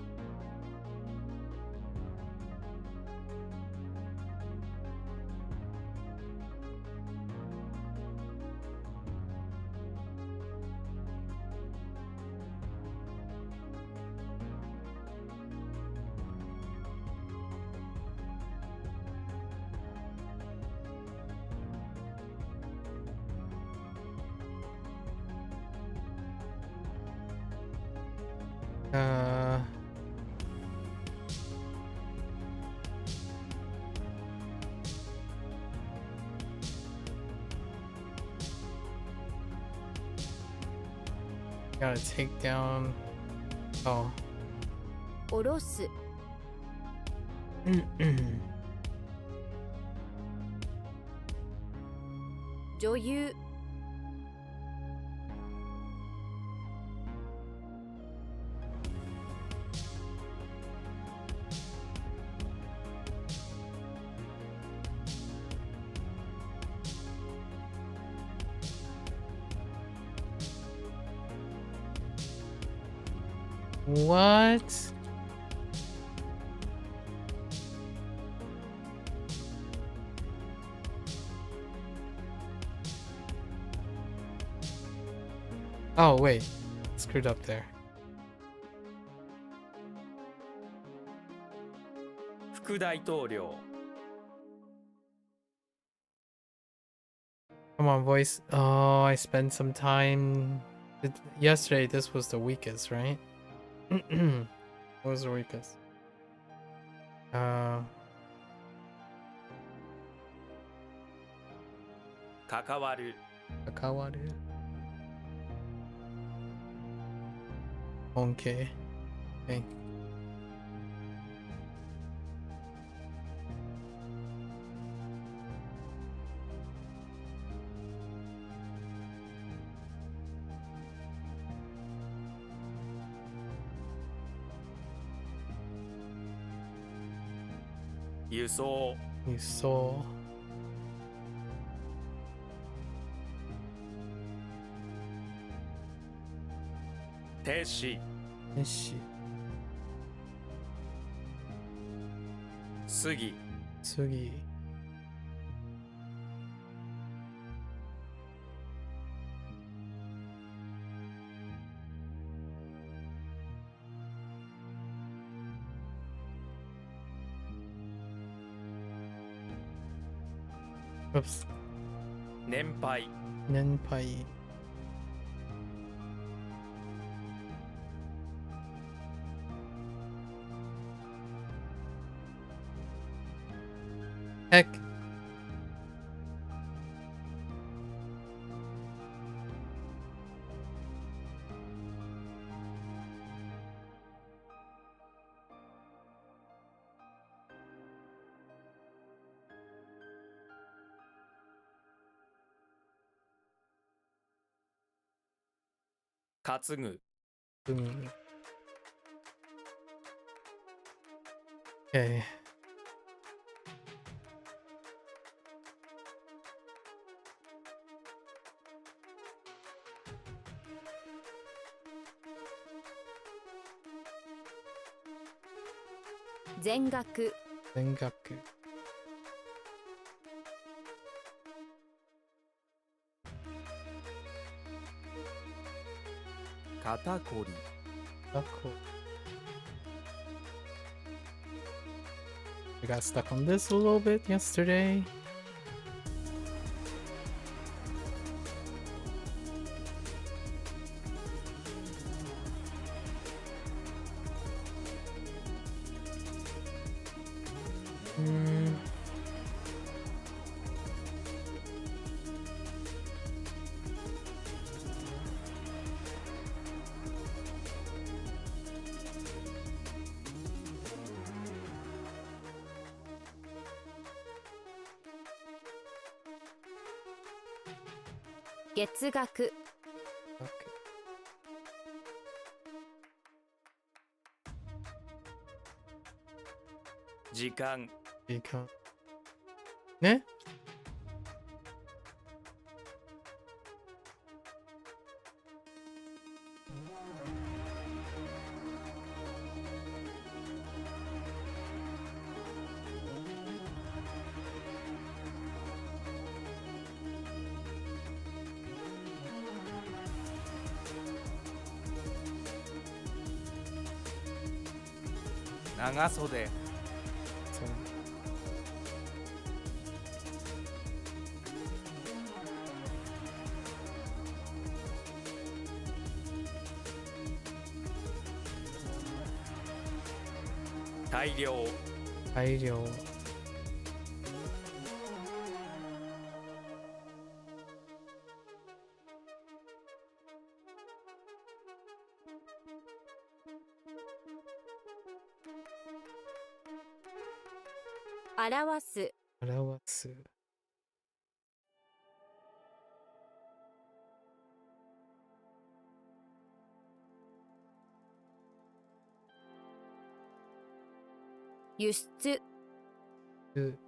Speaker 1: Uh, gotta take down. Oh.
Speaker 3: 下ろす 女優
Speaker 1: What? Oh, wait. Screwed up there.
Speaker 2: 副大統領
Speaker 1: Come on, voice. Oh, I spent some time. Yesterday, this was the weakest, right? What was the weakest?
Speaker 2: 関わる
Speaker 1: Akawaru. Okay. Okay.
Speaker 2: 輸送
Speaker 1: You saw.
Speaker 2: 停止
Speaker 1: Ishi.
Speaker 2: 過ぎ
Speaker 1: Sugi. Oops.
Speaker 2: 年配
Speaker 1: Nenpai. Heck.
Speaker 2: 「担ぐ
Speaker 1: Okay.
Speaker 3: 全額
Speaker 1: Sengaku.
Speaker 2: 肩こり
Speaker 1: Oh, cool. I got stuck on this a little bit yesterday. Hmm. ,
Speaker 3: 月額
Speaker 1: Okay.
Speaker 2: 時間
Speaker 1: Because. Ne?
Speaker 2: 長袖
Speaker 1: So.
Speaker 2: 大量
Speaker 1: 大量
Speaker 3: 表す
Speaker 1: 表す
Speaker 3: 輸出
Speaker 1: う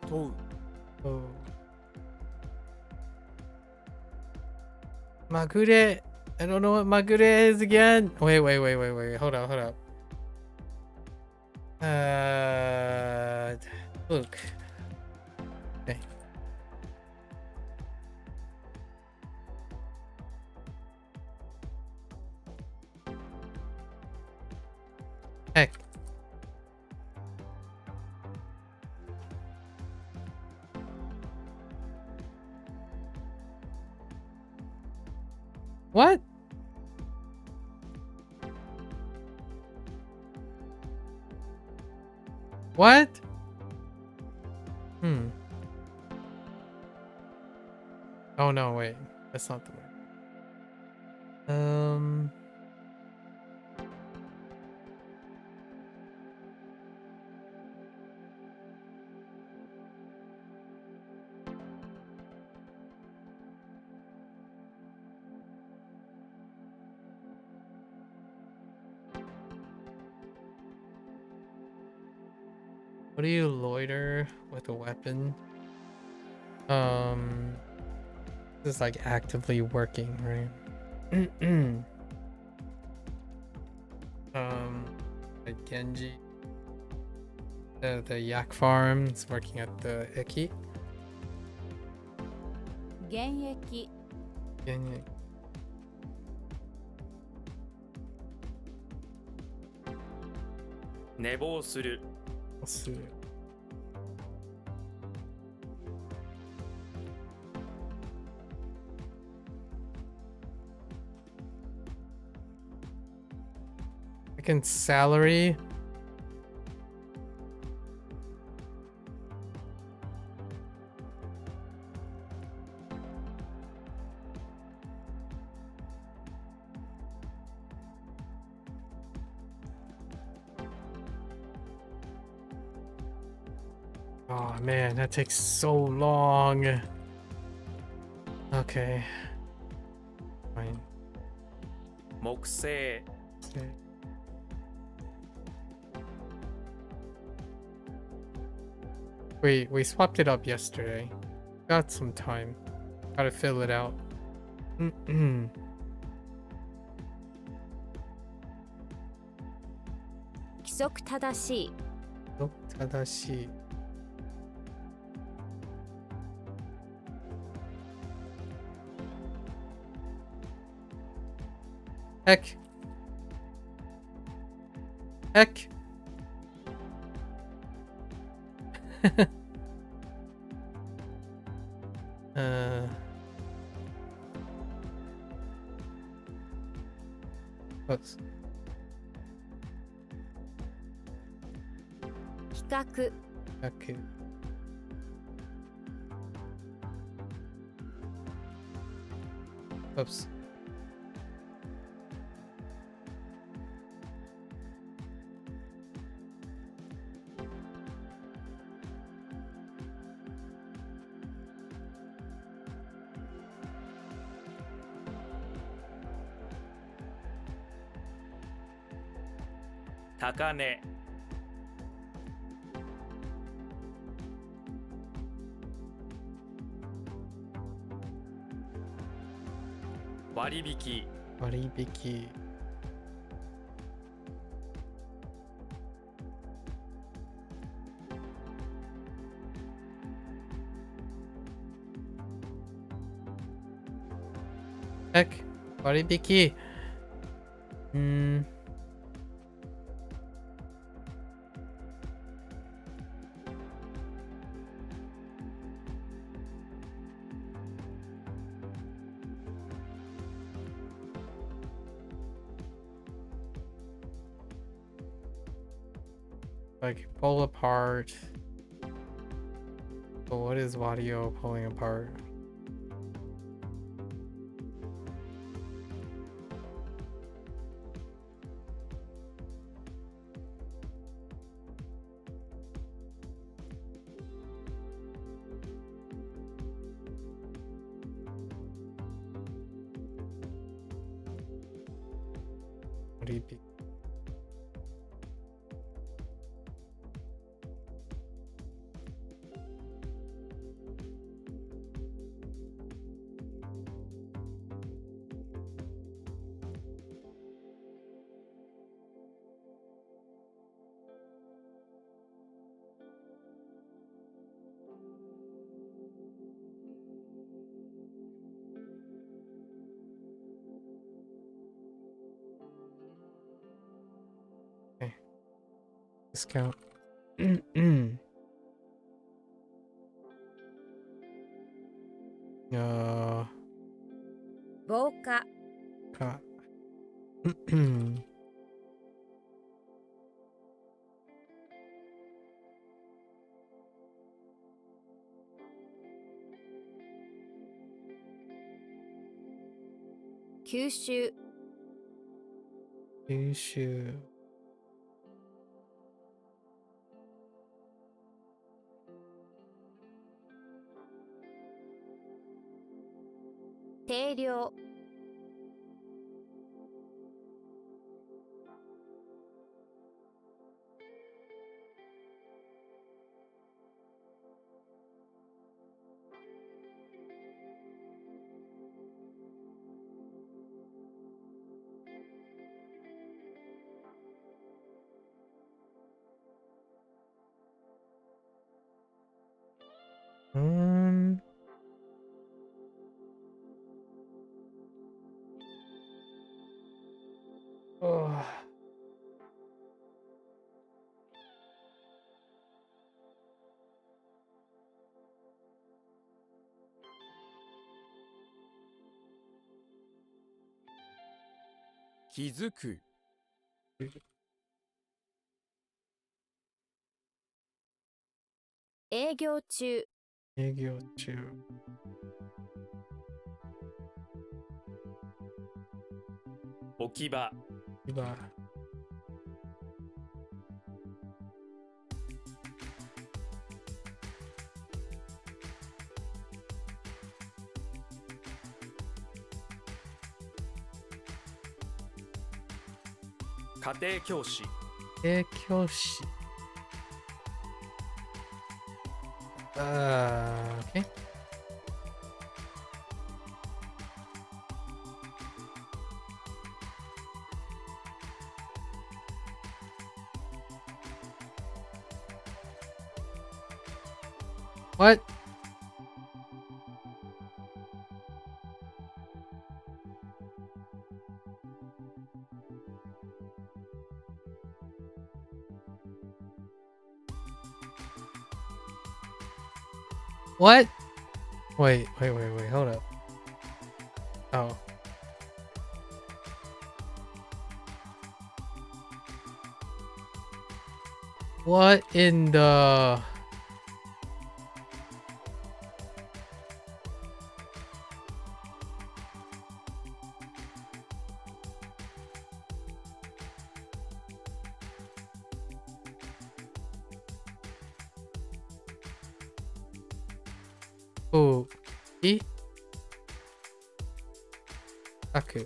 Speaker 2: 問う
Speaker 1: Oh. Magure. I don't know what magure is again. Wait. Hold up. Look. Okay. Heck. What? What? Oh no, wait. That's not the word. What do you loiter with a weapon? This is like actively working, right? Like Genji, the yak farm is working at the Eki.
Speaker 3: 現役
Speaker 1: Genji.
Speaker 2: 寝坊する
Speaker 1: Osu. Second salary. Oh man, that takes so long. Okay. Fine.
Speaker 2: 木製
Speaker 1: Okay. We swapped it up yesterday. Got some time. Gotta fill it out.
Speaker 3: 規則正しい
Speaker 1: 正しい Heck. Heck. Oops.
Speaker 3: 比較
Speaker 1: Okay. Oops. ,
Speaker 2: 高値 割引
Speaker 1: 割引 Heck. 割引 like pull apart. But what is audio pulling apart? What do you be? Okay. Discount. Uh,
Speaker 3: 防火
Speaker 1: got.
Speaker 3: 吸収
Speaker 1: 優秀。
Speaker 3: 定量
Speaker 1: Oh.
Speaker 2: 気づく
Speaker 3: 営業中
Speaker 1: 営業中。
Speaker 2: 置き場
Speaker 1: 今。
Speaker 2: 家庭教師
Speaker 1: 教師。Okay. What? What? Wait, hold up. Oh. What in the... Oh, e? Aku.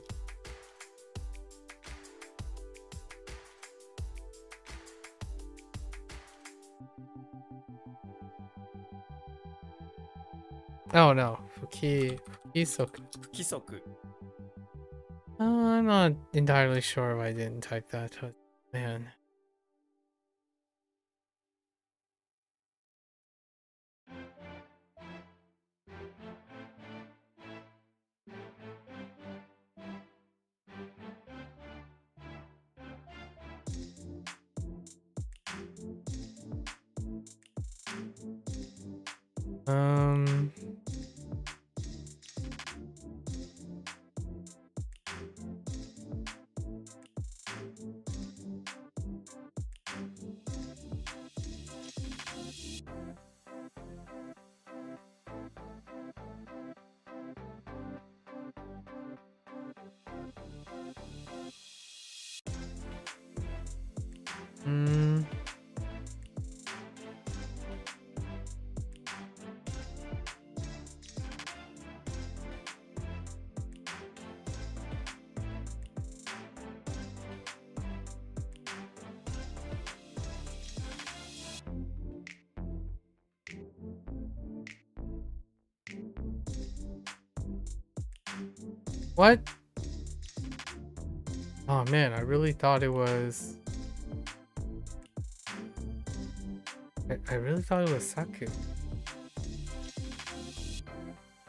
Speaker 1: Oh no, Fukisoku.
Speaker 2: 不規則
Speaker 1: I'm not entirely sure if I didn't type that, but man. Um... Hmm. What? Oh man, I really thought it was. I really thought it was Saku.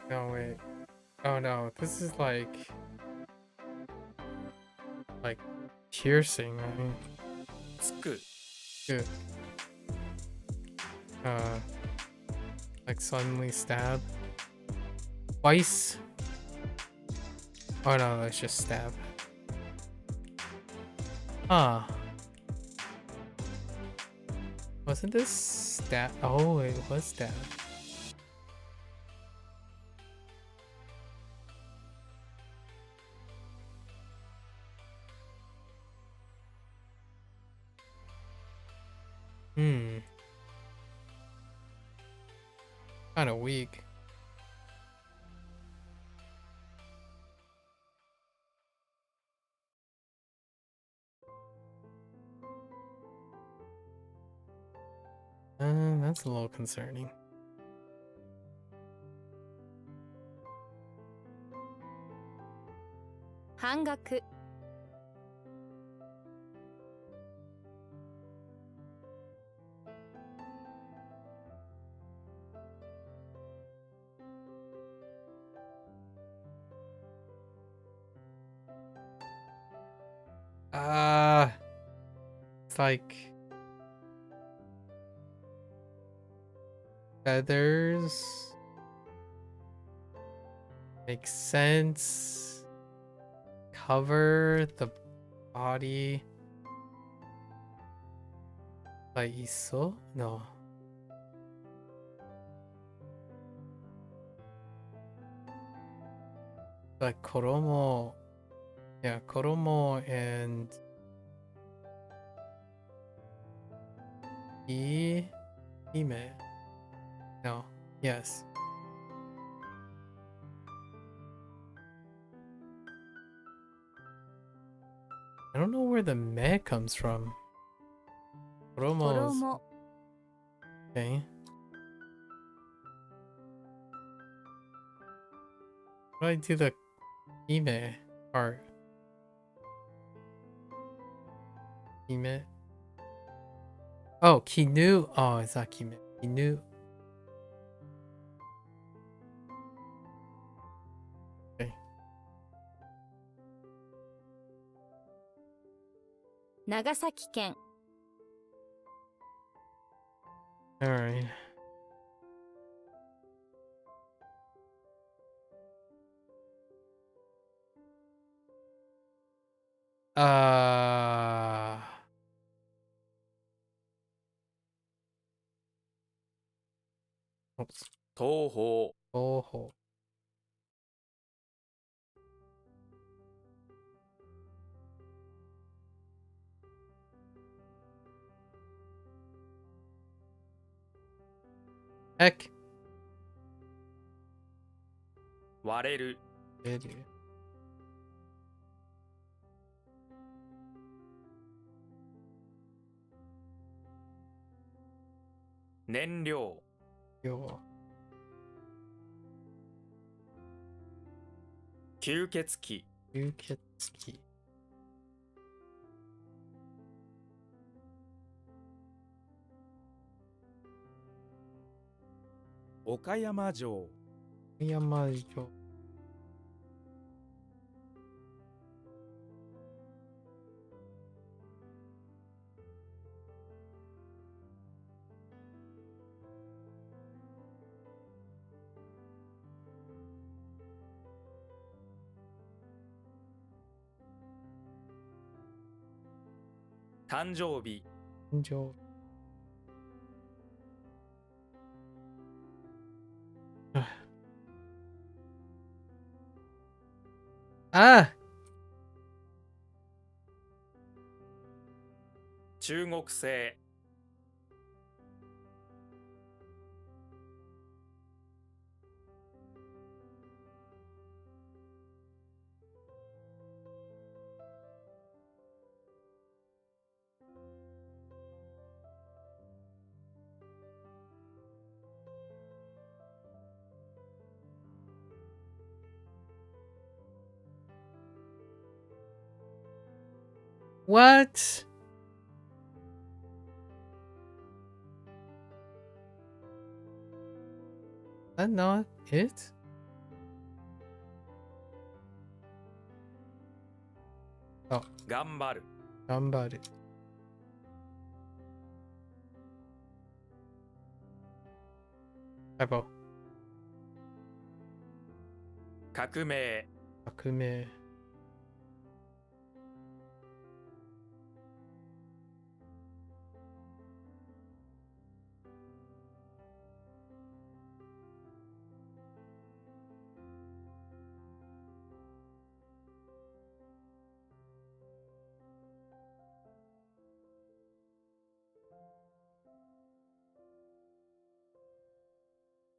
Speaker 1: No, wait. Oh no, this is like piercing. I mean,
Speaker 2: つく
Speaker 1: good. Like suddenly stab. Twice. Oh no, that's just stab. Huh. Wasn't this stab? Oh, it was stab. Hmm. Kind of weak. That's a little concerning.
Speaker 3: Hangaku.
Speaker 1: It's like feathers. Makes sense. Cover the body. Like iso? No. Like koromo. Yeah, koromo and hime. No. Yes. I don't know where the me comes from. Koromo.
Speaker 3: Koromo.
Speaker 1: Okay. How do I do the hime part? Hime. Oh, kinu. Oh, it's not kime. Kinu. Okay.
Speaker 3: Nagasaki 県
Speaker 1: All right. Oops.
Speaker 2: 東方
Speaker 1: Oh. Heck.
Speaker 2: 割れる
Speaker 1: Idiot.
Speaker 2: 燃料
Speaker 1: Yo.
Speaker 2: 吸血鬼
Speaker 1: Yuketsuki.
Speaker 2: 岡山城
Speaker 1: Yamajo.
Speaker 2: 誕生日
Speaker 1: Enjoy. Ah!
Speaker 2: 中国製
Speaker 1: What? That not it?
Speaker 2: 頑張る
Speaker 1: Somebody. Typo.
Speaker 2: 革命
Speaker 1: Akume.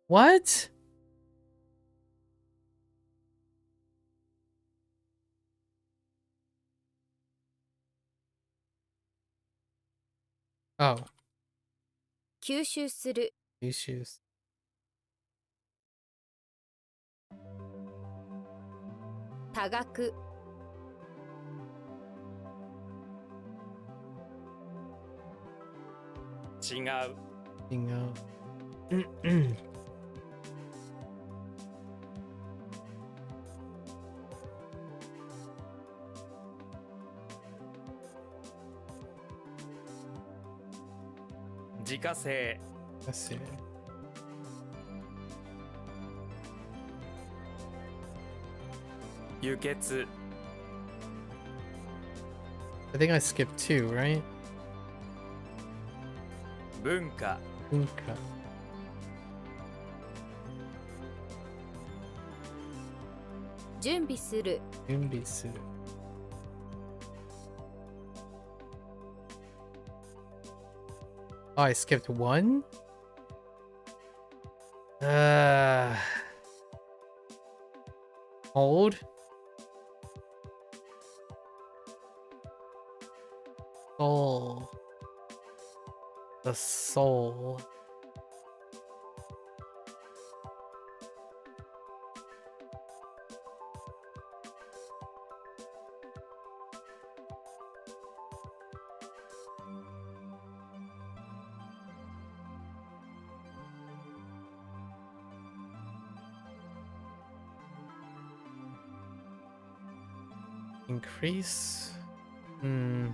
Speaker 1: ？What? Oh,
Speaker 3: 吸収する
Speaker 1: issues.
Speaker 3: 多額
Speaker 2: 違う
Speaker 1: You know.
Speaker 2: 自家製
Speaker 1: Let's see.
Speaker 2: 輸血
Speaker 1: I think I skipped 2, right?
Speaker 2: 文化
Speaker 1: Unka.
Speaker 3: 準備する
Speaker 1: Yumbisu. Oh, I skipped 1? Hold. Soul. The soul. Increase. Hmm.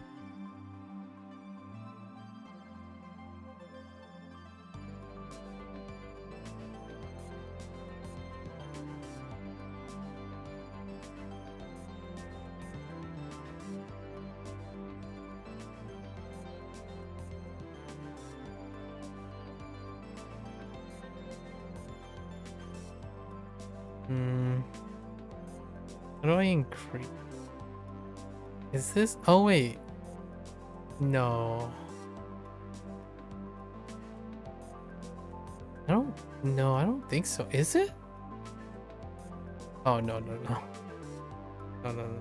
Speaker 1: Hmm. How do I increase? Is this? Oh, wait. No. No, I don't think so. Is it? Oh, no, no, no. No, no, no.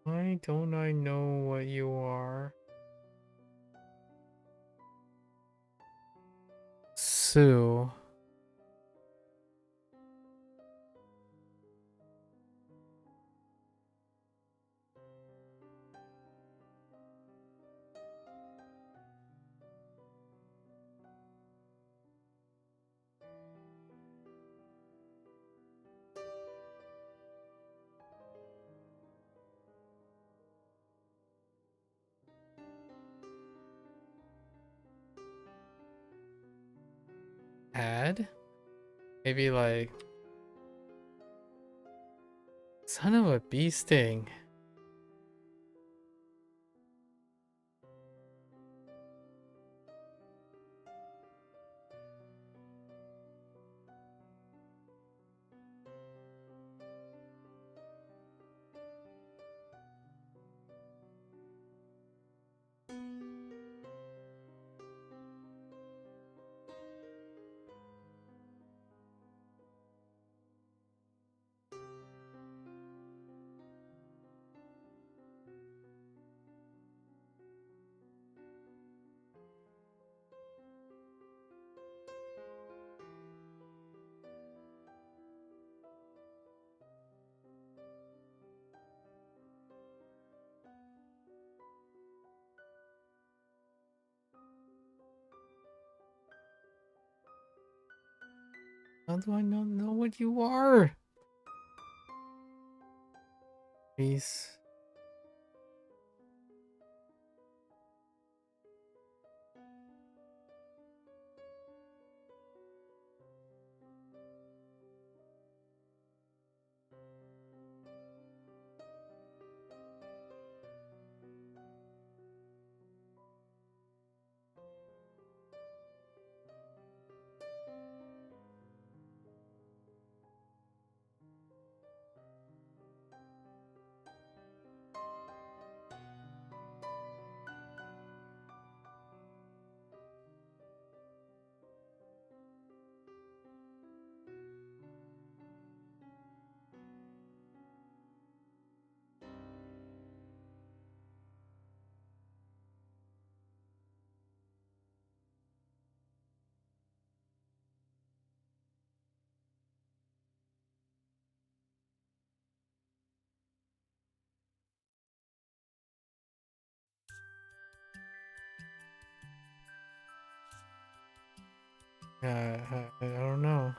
Speaker 1: Why don't I know what you are? Sue. Add? Maybe like Son of a bee sting. How do I not know what you are? Please. I don't know.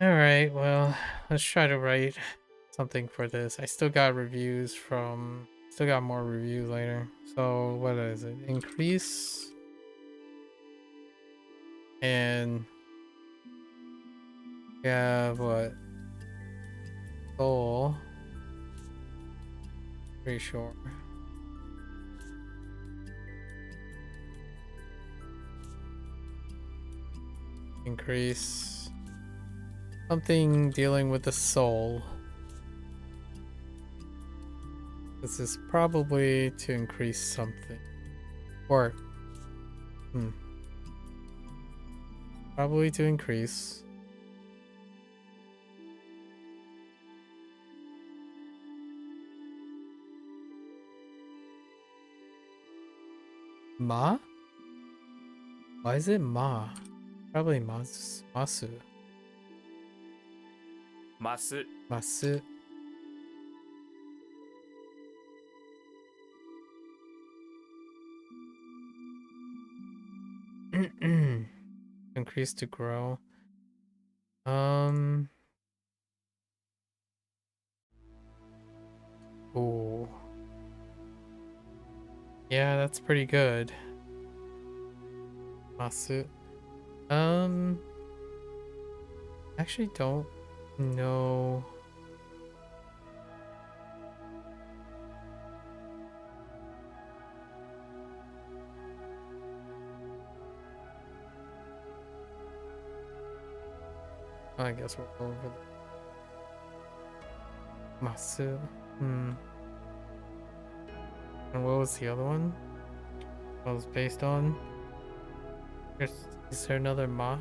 Speaker 1: Alright, well, let's try to write something for this. I still got reviews from... Still got more reviews later. So, what is it? Increase... And... Yeah, what? Goal... Pretty sure. Increase... Something dealing with the soul. This is probably to increase something. Or... Probably to increase. Ma? Why is it Ma? Probably Masu.
Speaker 2: マス
Speaker 1: Masu. Increase to grow. Ooh. Yeah, that's pretty good. Masu. Actually don't know. I guess we're over. Masu. Hmm. And what was the other one? What was based on? Is there another Ma?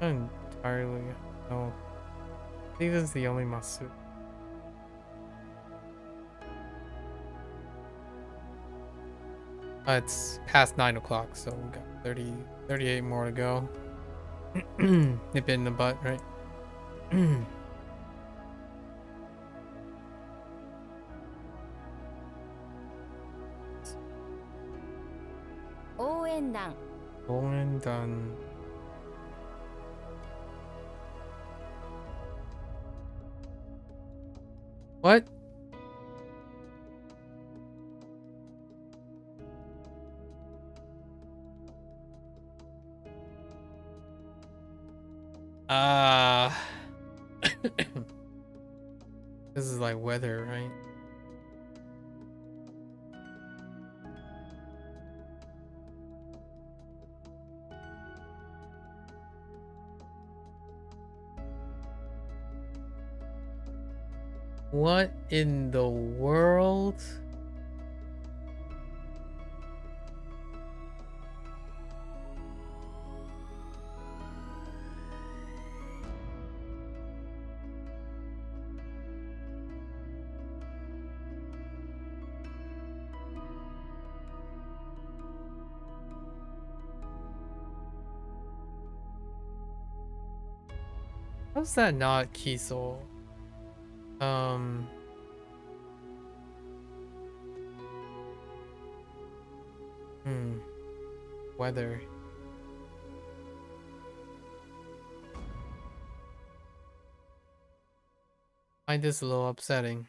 Speaker 1: Not entirely. No. I think this is the only Masu. It's past 9 o'clock, so we got 38 more to go. Nip it in the butt, right?
Speaker 3: 応援団
Speaker 1: Going done. What? This is like weather, right? What in the world? How's that not Kiesel? Weather. I find this a little upsetting.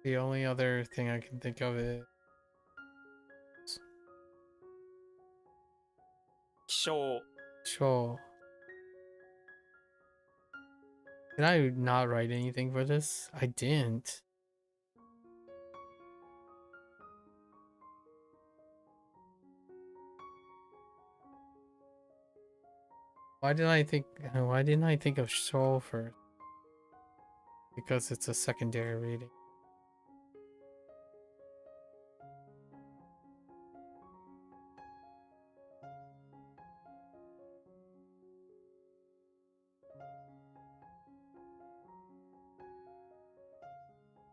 Speaker 1: The only other thing I can think of is
Speaker 2: 気象
Speaker 1: sure. Did I not write anything for this? I didn't. Why didn't I think of show first? Because it's a secondary reading.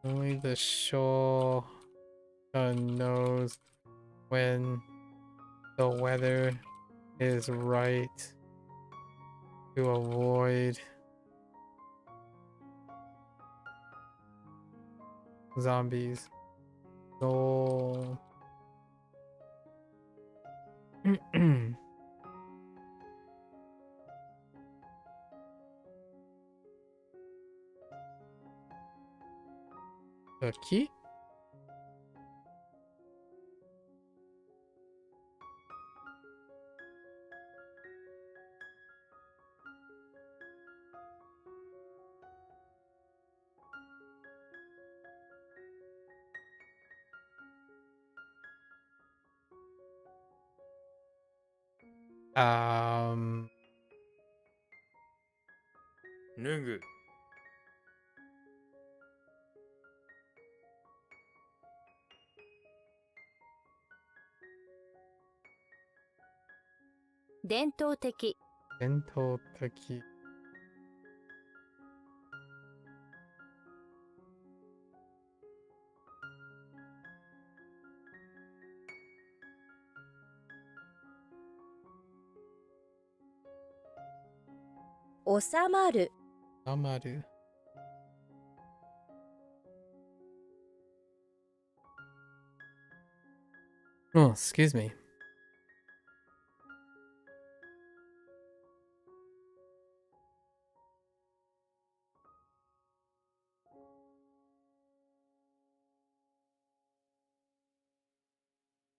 Speaker 1: Only the show knows when the weather is right to avoid zombies. So the key? Um,
Speaker 2: 脱ぐ
Speaker 3: 伝統的
Speaker 1: 伝統的
Speaker 3: 収まる
Speaker 1: Amaru. Oh, excuse me.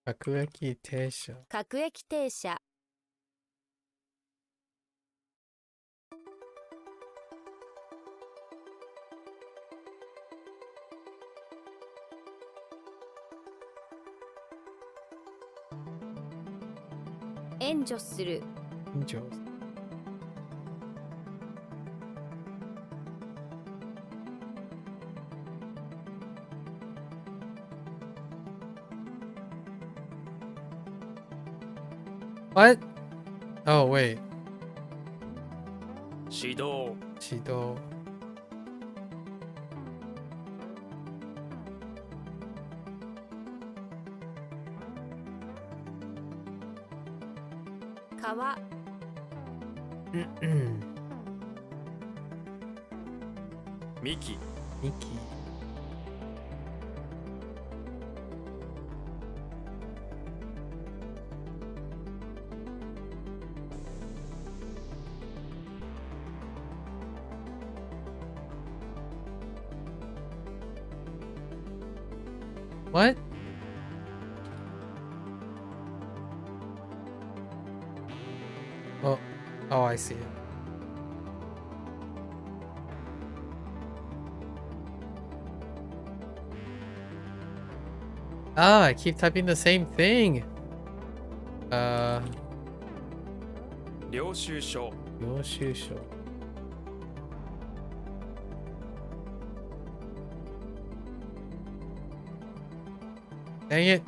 Speaker 1: Kakueki Teisha.
Speaker 3: 各駅停車
Speaker 1: Oh,
Speaker 3: 援助する
Speaker 1: Angels. What? Oh, wait.
Speaker 2: 指導
Speaker 1: Chido.
Speaker 3: Kawa
Speaker 2: Miki
Speaker 1: Nikki. What? Oh, oh, I see it. Ah, I keep typing the same thing.
Speaker 2: 領収書
Speaker 1: 領収書. Dang it.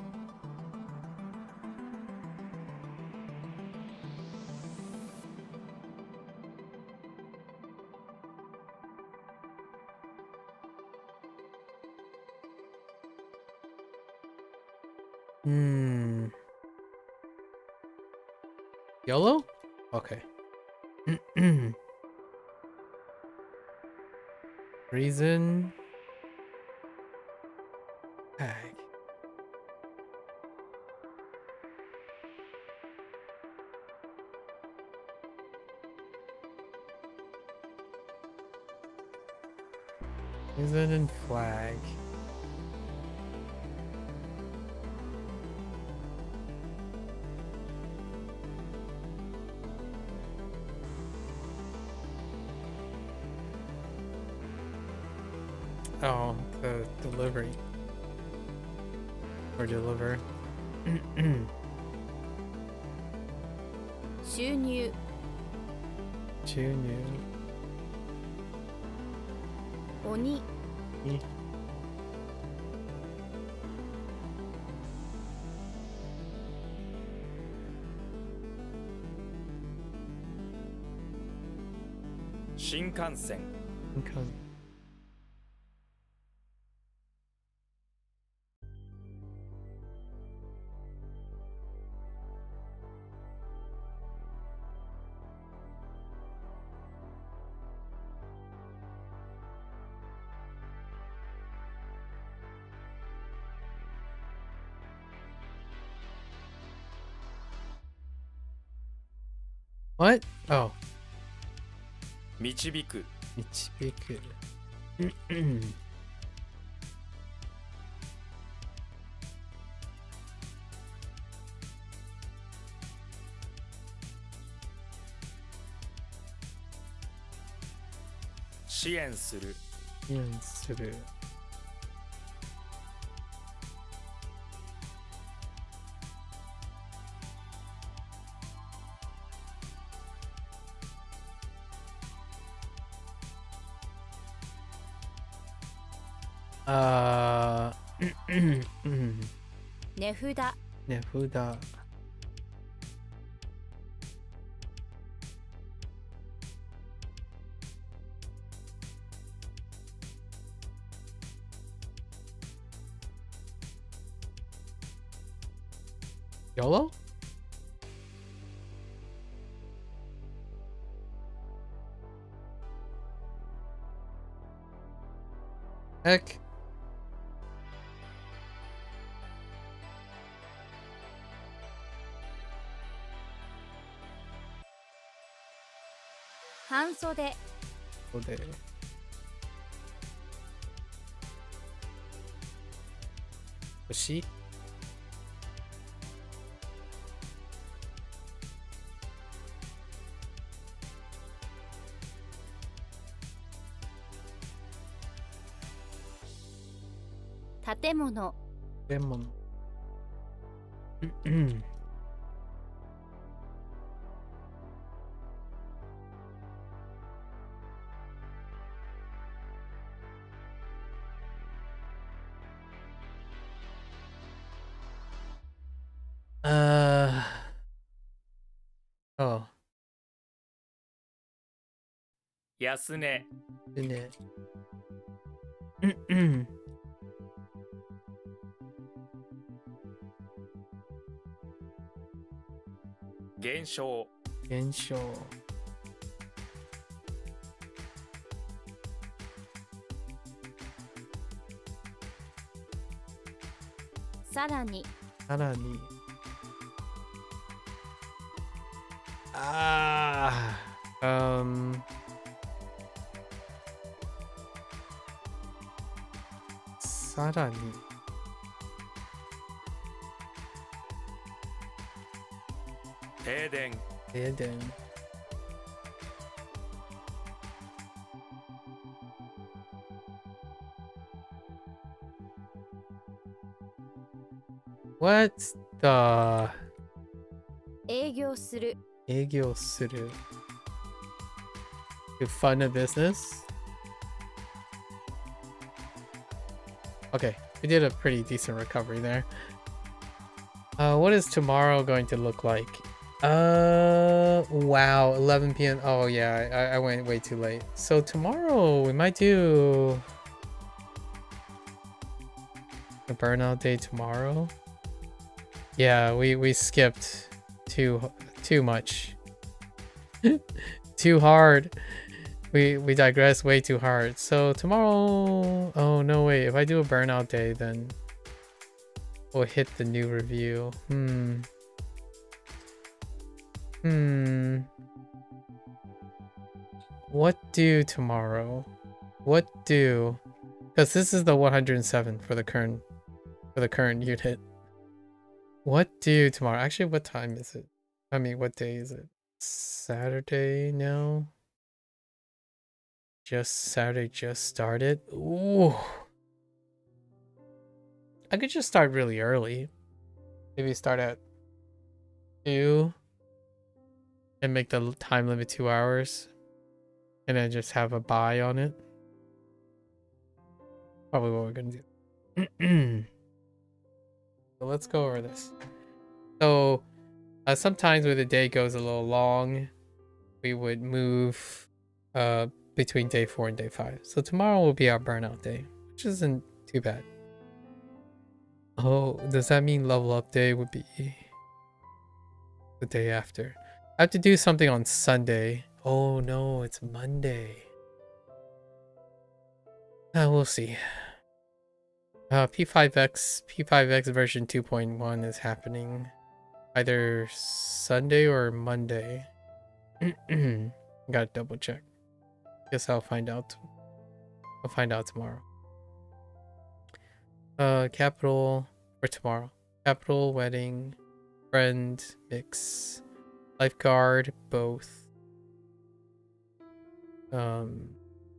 Speaker 1: YOLO? Okay. Reason. Tag. Reason and flag. Oh, the delivery. Or deliver.
Speaker 3: 収入
Speaker 1: Junior.
Speaker 3: 鬼
Speaker 2: 新幹線
Speaker 1: Income. What? Oh,
Speaker 2: 導く
Speaker 1: Michibiku.
Speaker 2: 支援する
Speaker 1: Yansuru. Uh,
Speaker 3: 値札
Speaker 1: Nefuda. YOLO? Heck.
Speaker 3: 半袖
Speaker 1: Ode. Hoshi?
Speaker 3: Tatemono
Speaker 1: Lemon. Oh.
Speaker 2: 安値
Speaker 1: Isn't it?
Speaker 2: 減少
Speaker 1: Gensho.
Speaker 3: さらに
Speaker 1: Harani. Ah. Sarani.
Speaker 2: 停電
Speaker 1: Eden. What the
Speaker 3: 営業する
Speaker 1: Egyo suru? To fund a business? Okay, we did a pretty decent recovery there. What is tomorrow going to look like? Wow, 11 p.m. Oh yeah, I went way too late. So tomorrow we might do a burnout day tomorrow. Yeah, we skipped too much. Too hard. We digress way too hard. So tomorrow, oh no wait, if I do a burnout day then we'll hit the new review. What do tomorrow? What do? Because this is the 107 for the current unit. What do tomorrow? Actually, what time is it? I mean, what day is it? Saturday now? Saturday just started? Ooh. I could just start really early. Maybe start at 2 and make the time limit 2 hours. And then just have a buy on it. Probably what we're gonna do. So let's go over this. So sometimes when the day goes a little long, we would move between day 4 and day 5. So tomorrow will be our burnout day, which isn't too bad. Oh, does that mean level up day would be the day after? I have to do something on Sunday. Oh no, it's Monday. We'll see. P5X version 2.1 is happening either Sunday or Monday. Gotta double check. Guess I'll find out. I'll find out tomorrow. Capital for tomorrow. Capital, wedding, friend, mix, lifeguard, both.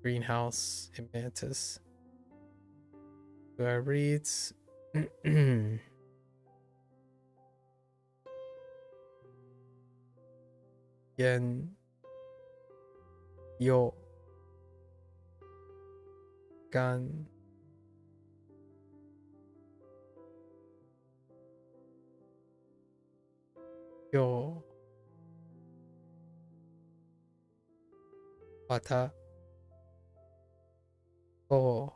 Speaker 1: Greenhouse and mantis. Do I reads? Yen. Yo. Gan. Yo. Wata. Oh.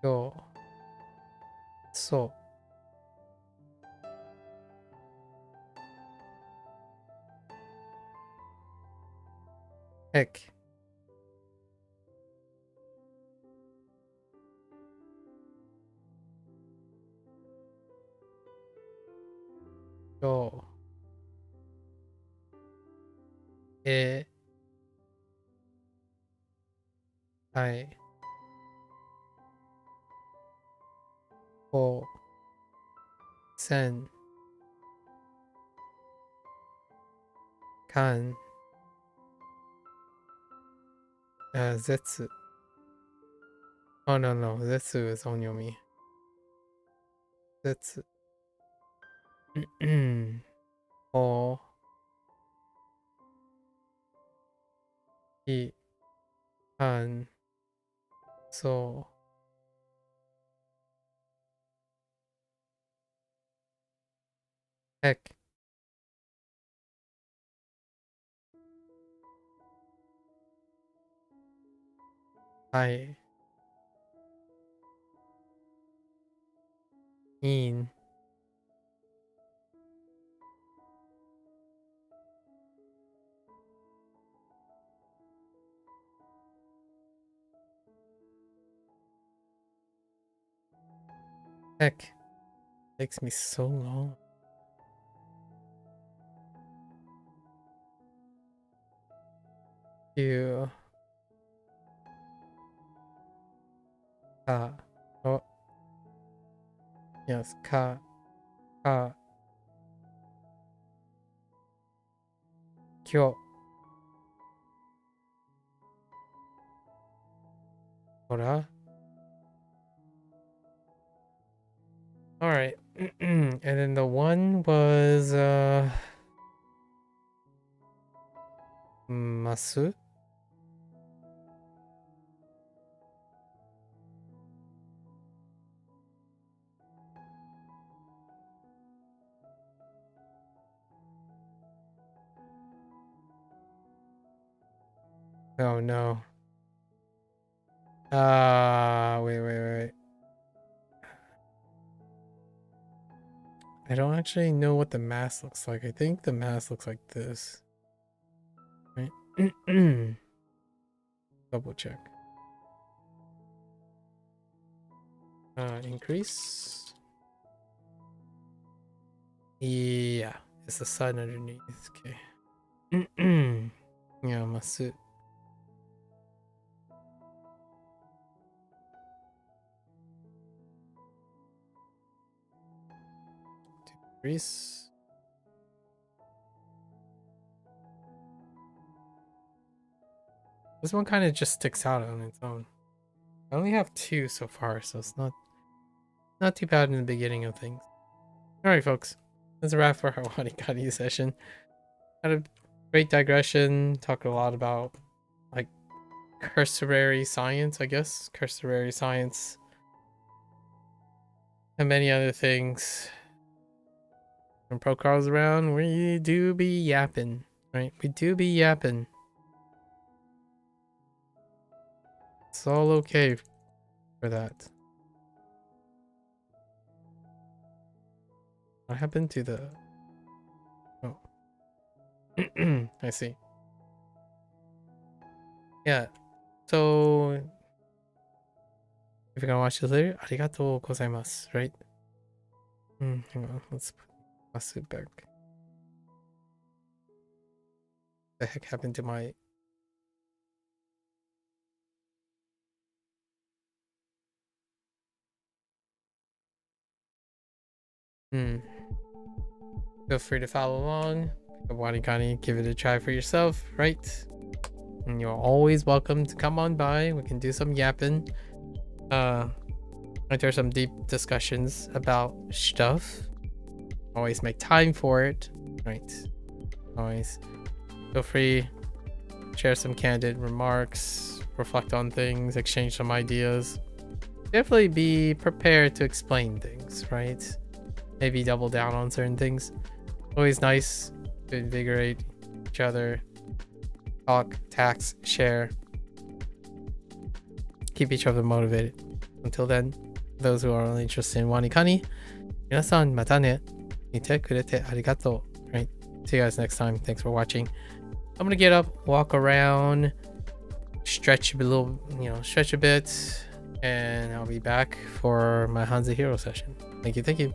Speaker 1: Yo. So. Heck. Yo. Hai. Ho. Sen. Kan. Zetsu. Oh no, Zetsu is onyomi. Zetsu. Ho. Hi. Han. So. Heck. Hi. In. Heck. Takes me so long. You. Ka. Oh. Yes. Ka. Ka. Kyo. Hora. Alright. And then the one was Masu. Oh no. Wait. I don't actually know what the mask looks like. I think the mask looks like this. Right? Double check. Increase. Yeah, it's the sun underneath. Okay. Yeah, Masu. Increase. This one kind of just sticks out on its own. I only have 2 so far, so it's not too bad in the beginning of things. Alright, folks. That's a wrap for our WaniKani session. Had a great digression, talked a lot about like cursory science, I guess. Cursory science. And many other things. When Pro Carl's around, we do be yapping. Right? We do be yapping. It's all okay for that. What happened to the... Oh. I see. Yeah. So... if you're gonna watch this later, arigatou gozaimasu, right? Hang on. Let's put Masu back. The heck happened to my... Feel free to follow along. WaniKani, give it a try for yourself, right? And you're always welcome to come on by. We can do some yapping. Enter some deep discussions about stuff. Always make time for it, right? Always feel free, share some candid remarks, reflect on things, exchange some ideas. Definitely be prepared to explain things, right? Maybe double down on certain things. Always nice to invigorate each other, talk, tax, share, keep each other motivated. Until then, those who are only interested in WaniKani, minasan mata ne, mite kurete arigatou. Right? See you guys next time. Thanks for watching. I'm gonna get up, walk around, stretch a little, stretch a bit, and I'll be back for my HanziHero session. Thank you.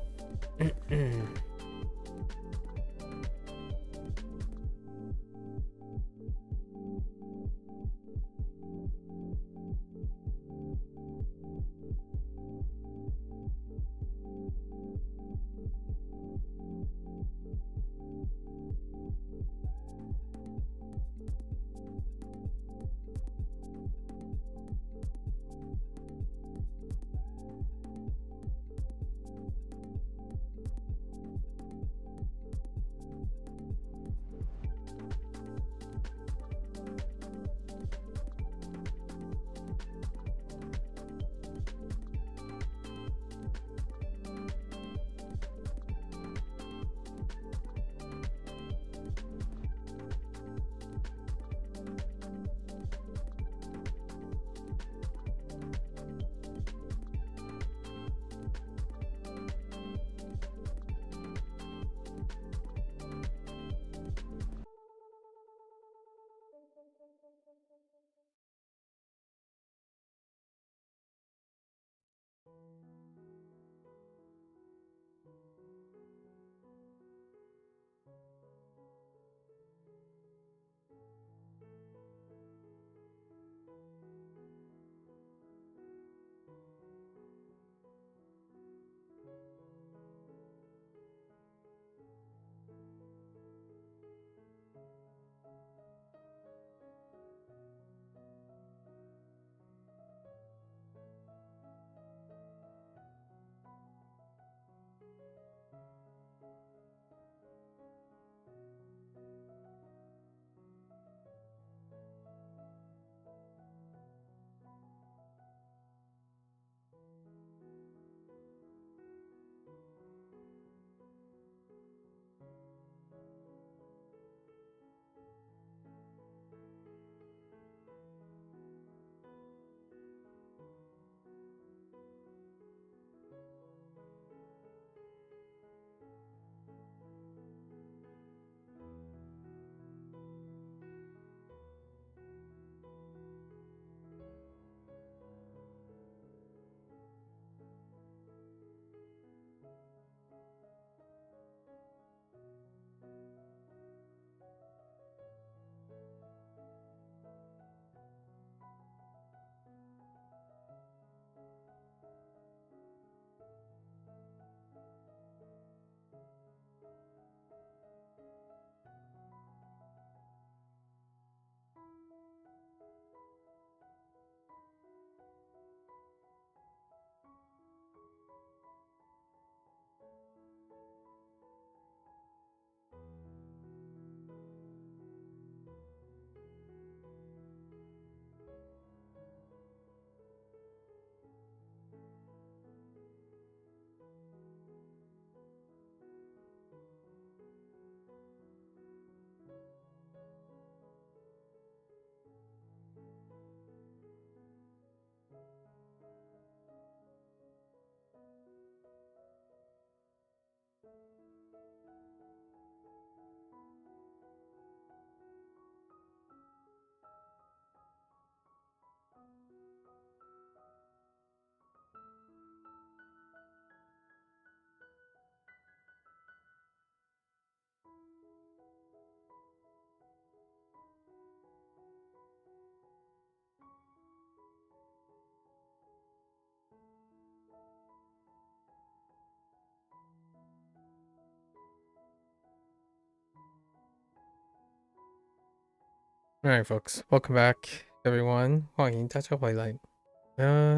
Speaker 1: Alright, folks, welcome back, everyone. 欢迎大家回来。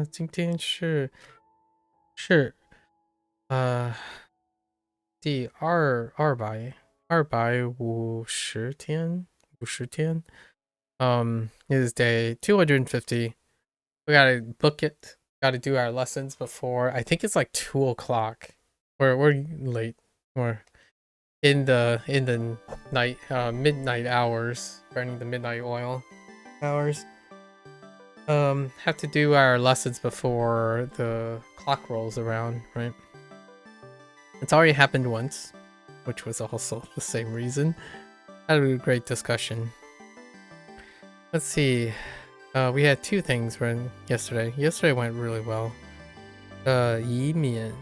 Speaker 1: 今天是第250天50天. It is day 250. We gotta book it. Gotta do our lessons before. I think it's like 2 o'clock. We're late. We're in the night midnight hours, burning the midnight oil hours. Have to do our lessons before the clock rolls around, right? It's already happened once, which was also the same reason. Had a great discussion. Let's see. We had 2 things run yesterday. Yesterday went really well. Yi Mian.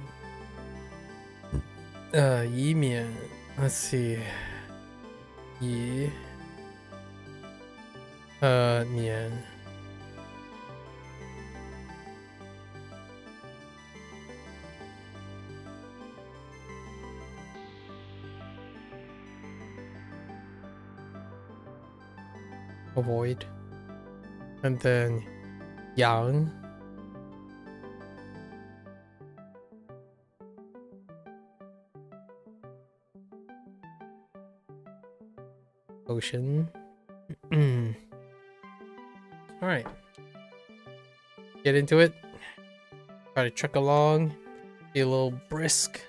Speaker 1: Let's see. Yi. Mian. Avoid. And then Yang. Ocean. Alright. Get into it. Try to truck along. Be a little brisk.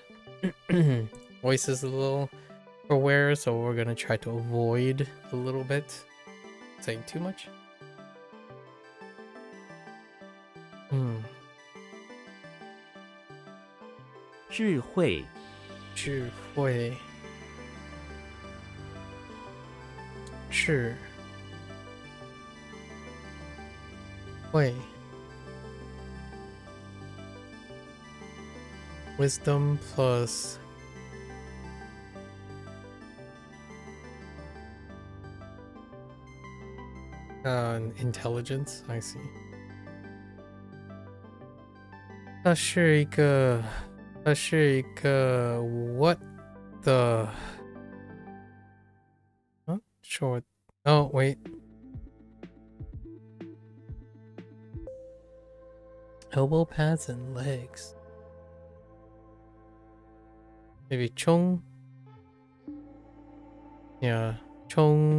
Speaker 1: Voice is a little aware, so we're gonna try to avoid a little bit. Saying too much.
Speaker 4: 智慧
Speaker 1: 智慧智慧 wisdom plus intelligence. I see. 它是一个 what the not sure. Oh wait, elbow pads and legs. Maybe Chong. Yeah, Chongman.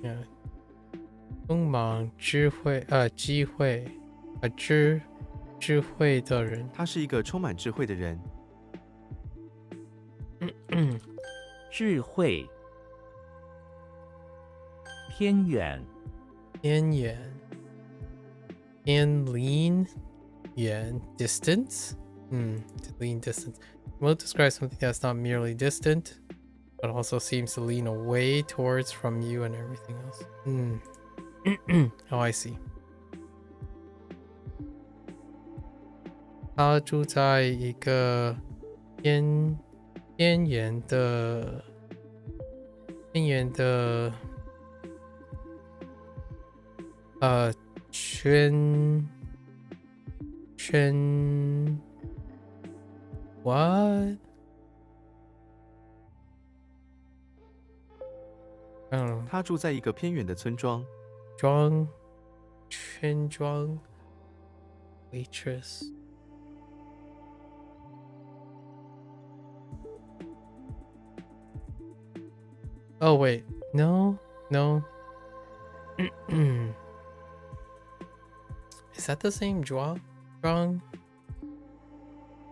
Speaker 1: Yeah. 充满智慧机会智慧的人。
Speaker 4: 他是一个充满智慧的人。智慧偏远
Speaker 1: 偏lean 远 distance. To lean distance. Will describe something that's not merely distant, but also seems to lean away towards from you and everything else. Oh, I see. 他住在一个边缘的圈 what? I don't know.
Speaker 4: 他住在一个偏远的村庄。
Speaker 1: 村庄 waitress. Oh wait, no. Is that the same strong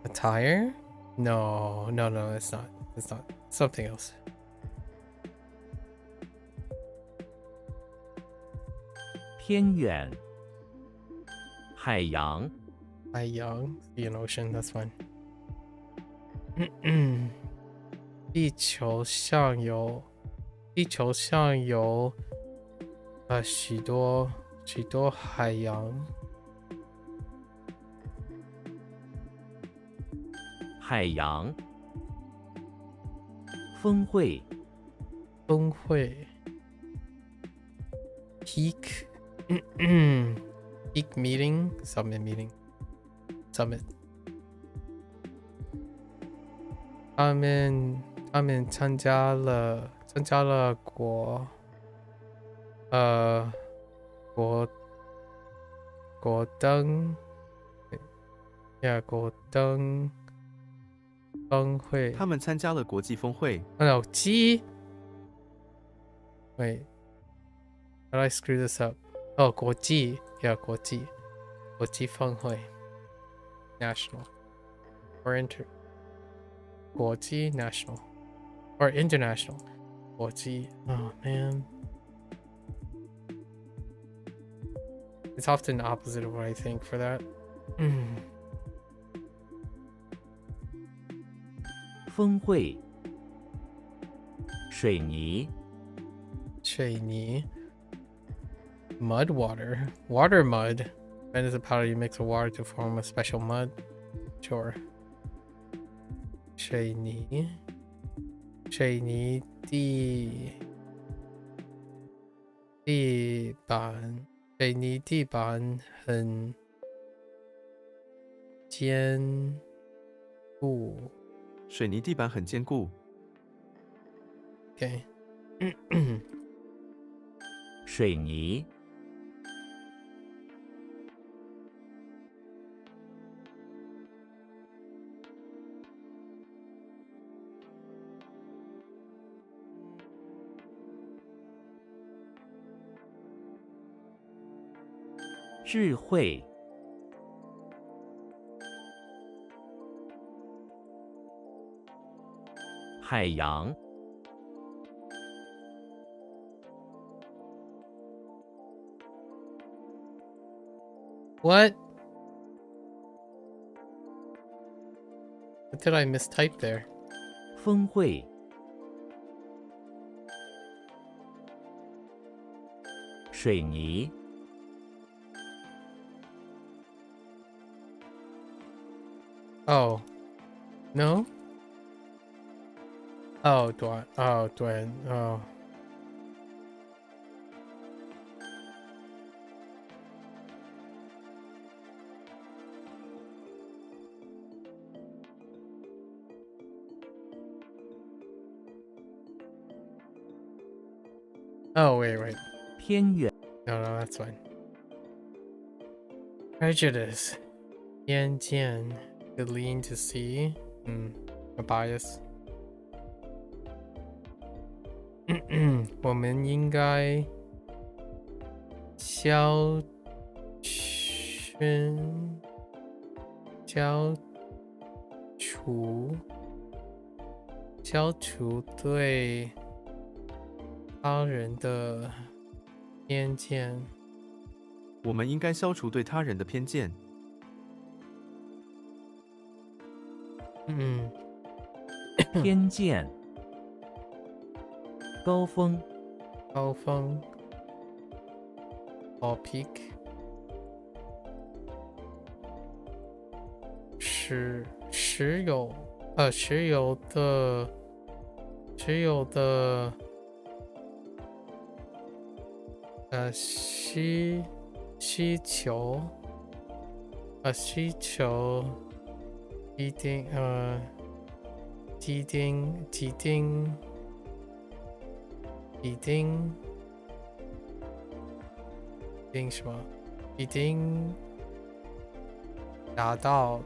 Speaker 1: attire? No, it's not. It's not. Something else.
Speaker 4: 偏远海洋
Speaker 1: Sea and ocean, that's fine. 地球上有许多海洋。
Speaker 4: 海洋峰会
Speaker 1: peak peak meeting summit 他们参加了国灯国灯峰会。
Speaker 4: 他们参加了国际峰会。
Speaker 1: No, G. Wait. How do I screw this up? Oh, 国际 Yeah, 国际峰会 National. Or 国际 National. Or international. 国际 Oh, man. It's often the opposite of what I think for that.
Speaker 4: 峰会。水泥。
Speaker 1: 水泥 Mud water. Water mud. Mud is a powder you mix with water to form a special mud. Sure. 水泥地板水泥地板很坚固。
Speaker 4: 水泥地板很坚固。
Speaker 1: Okay.
Speaker 4: 水泥。智慧。海洋。
Speaker 1: What? What did I mistype there?
Speaker 4: 峰会。水泥。
Speaker 1: Oh. No? Oh,对. Oh. Oh, wait.
Speaker 4: 偏远。
Speaker 1: No, that's fine. Prejudice. 偏见 to lean to see. A bias. 我们应该消除对他人的偏见。
Speaker 4: 我们应该消除对他人的偏见。偏见。高峰。
Speaker 1: All peak. 石油的需求一定什么？已经达到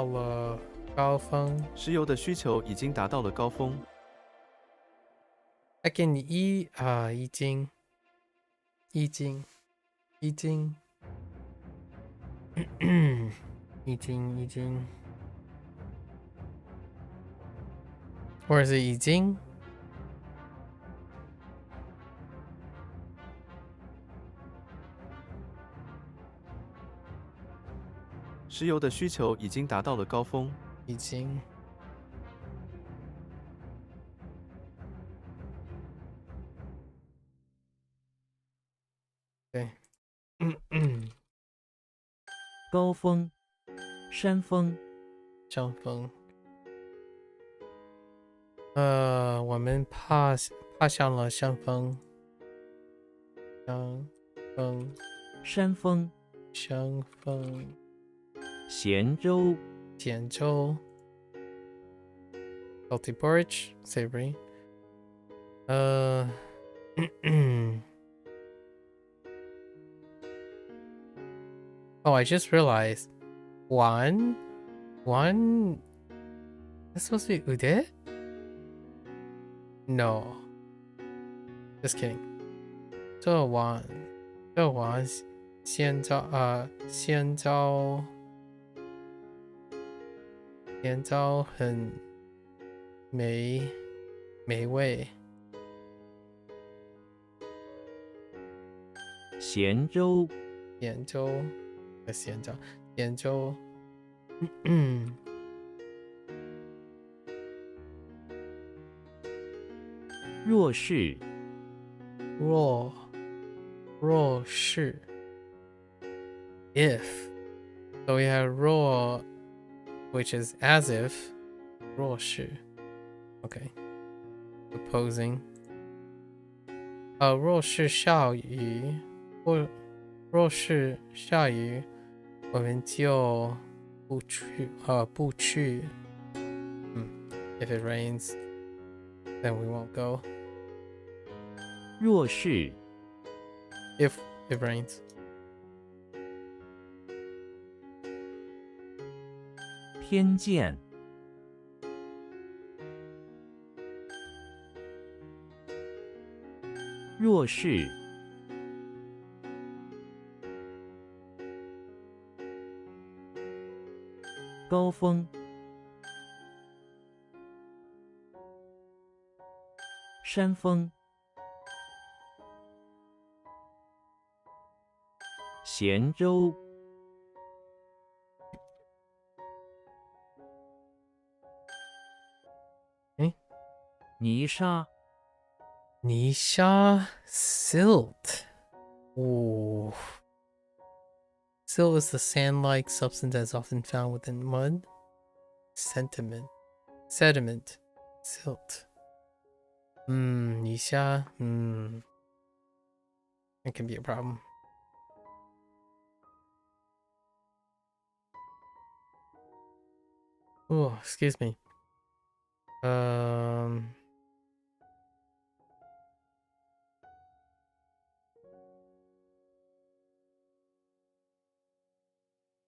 Speaker 1: 了高峰。
Speaker 4: 石油的需求已经达到了高峰。
Speaker 1: 再给你已经。或者是已经。
Speaker 4: 石油的需求已经达到了高峰。
Speaker 1: 已经。对。
Speaker 4: 高峰。山峰。
Speaker 1: 上峰。我们爬上了山峰。
Speaker 4: 山峰。
Speaker 1: 咸州。Salty porridge, savory. Oh, I just realized. One. That's supposed to be ude? No. Just kidding. 这碗鲜糟很美味。
Speaker 5: 咸粥，
Speaker 1: 咸粥，
Speaker 5: 若是，
Speaker 1: 若是 if. So we have 若 which is as if. 若是 okay. Supposing. 若是下雨我们就不去 If it rains then we won't go.
Speaker 5: 若是，
Speaker 1: If it rains.
Speaker 5: 偏见，若是，高峰，山峰，咸粥，泥沙，
Speaker 1: 泥沙 silt. Ooh. Silt is the sand-like substance that is often found within mud. Sediment. Silt. 泥沙 That can be a problem. Oh, excuse me.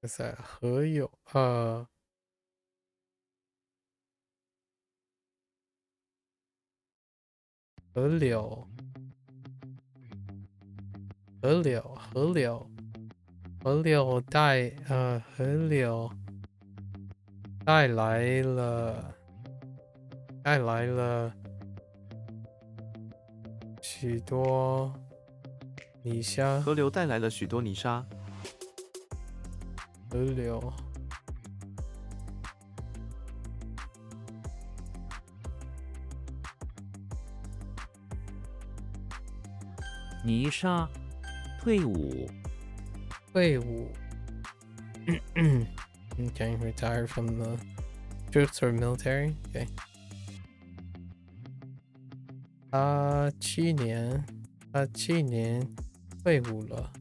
Speaker 1: Is that 河有河流带来了许多泥沙。
Speaker 4: 河流带来了许多泥沙。
Speaker 1: 河流
Speaker 5: 泥沙，退伍，
Speaker 1: Okay, retire from the troops or military. Okay. 他去年退伍了。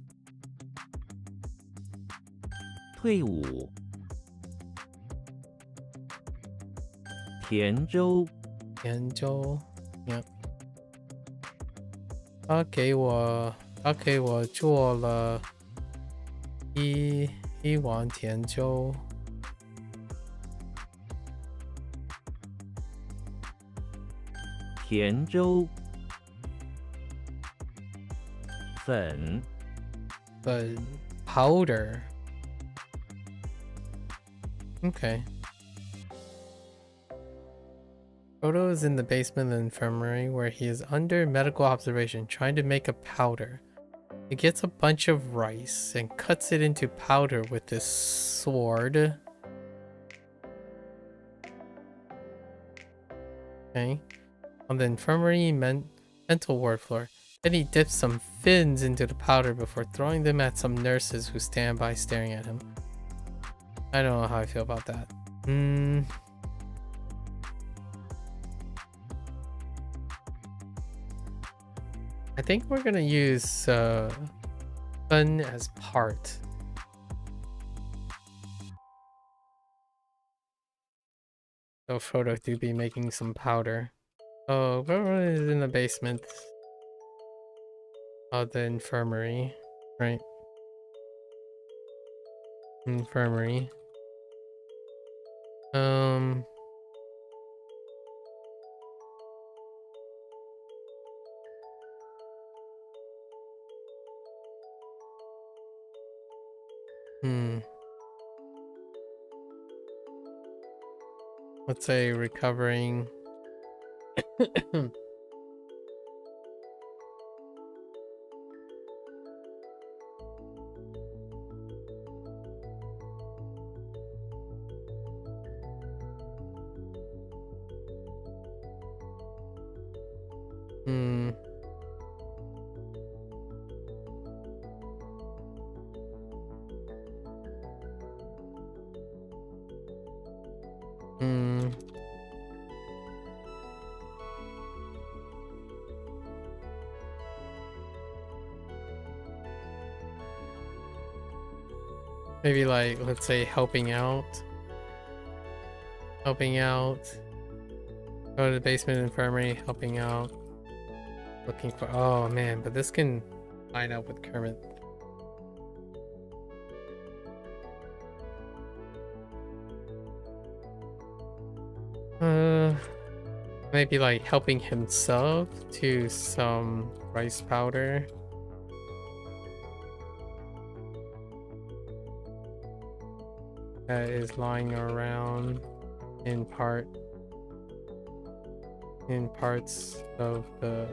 Speaker 5: 退伍，田州，
Speaker 1: Yep. 他给我做了一碗甜粥。
Speaker 5: 田州，粉，
Speaker 1: But powder. Okay. Frodo is in the basement of the infirmary where he is under medical observation trying to make a powder. He gets a bunch of rice and cuts it into powder with his sword. Okay. On the infirmary mental ward floor. Then he dips some fins into the powder before throwing them at some nurses who stand by staring at him. I don't know how I feel about that. I think we're gonna use fun as part. So So Frodo do be making some powder. Oh, where is in the basement of the infirmary, right? Infirmary. Let's say recovering. Maybe like, let's say helping out. Go to the basement infirmary, helping out. Looking for, oh man, but this can line up with Kermit. Maybe like helping himself to some rice powder. That is lying around in parts of the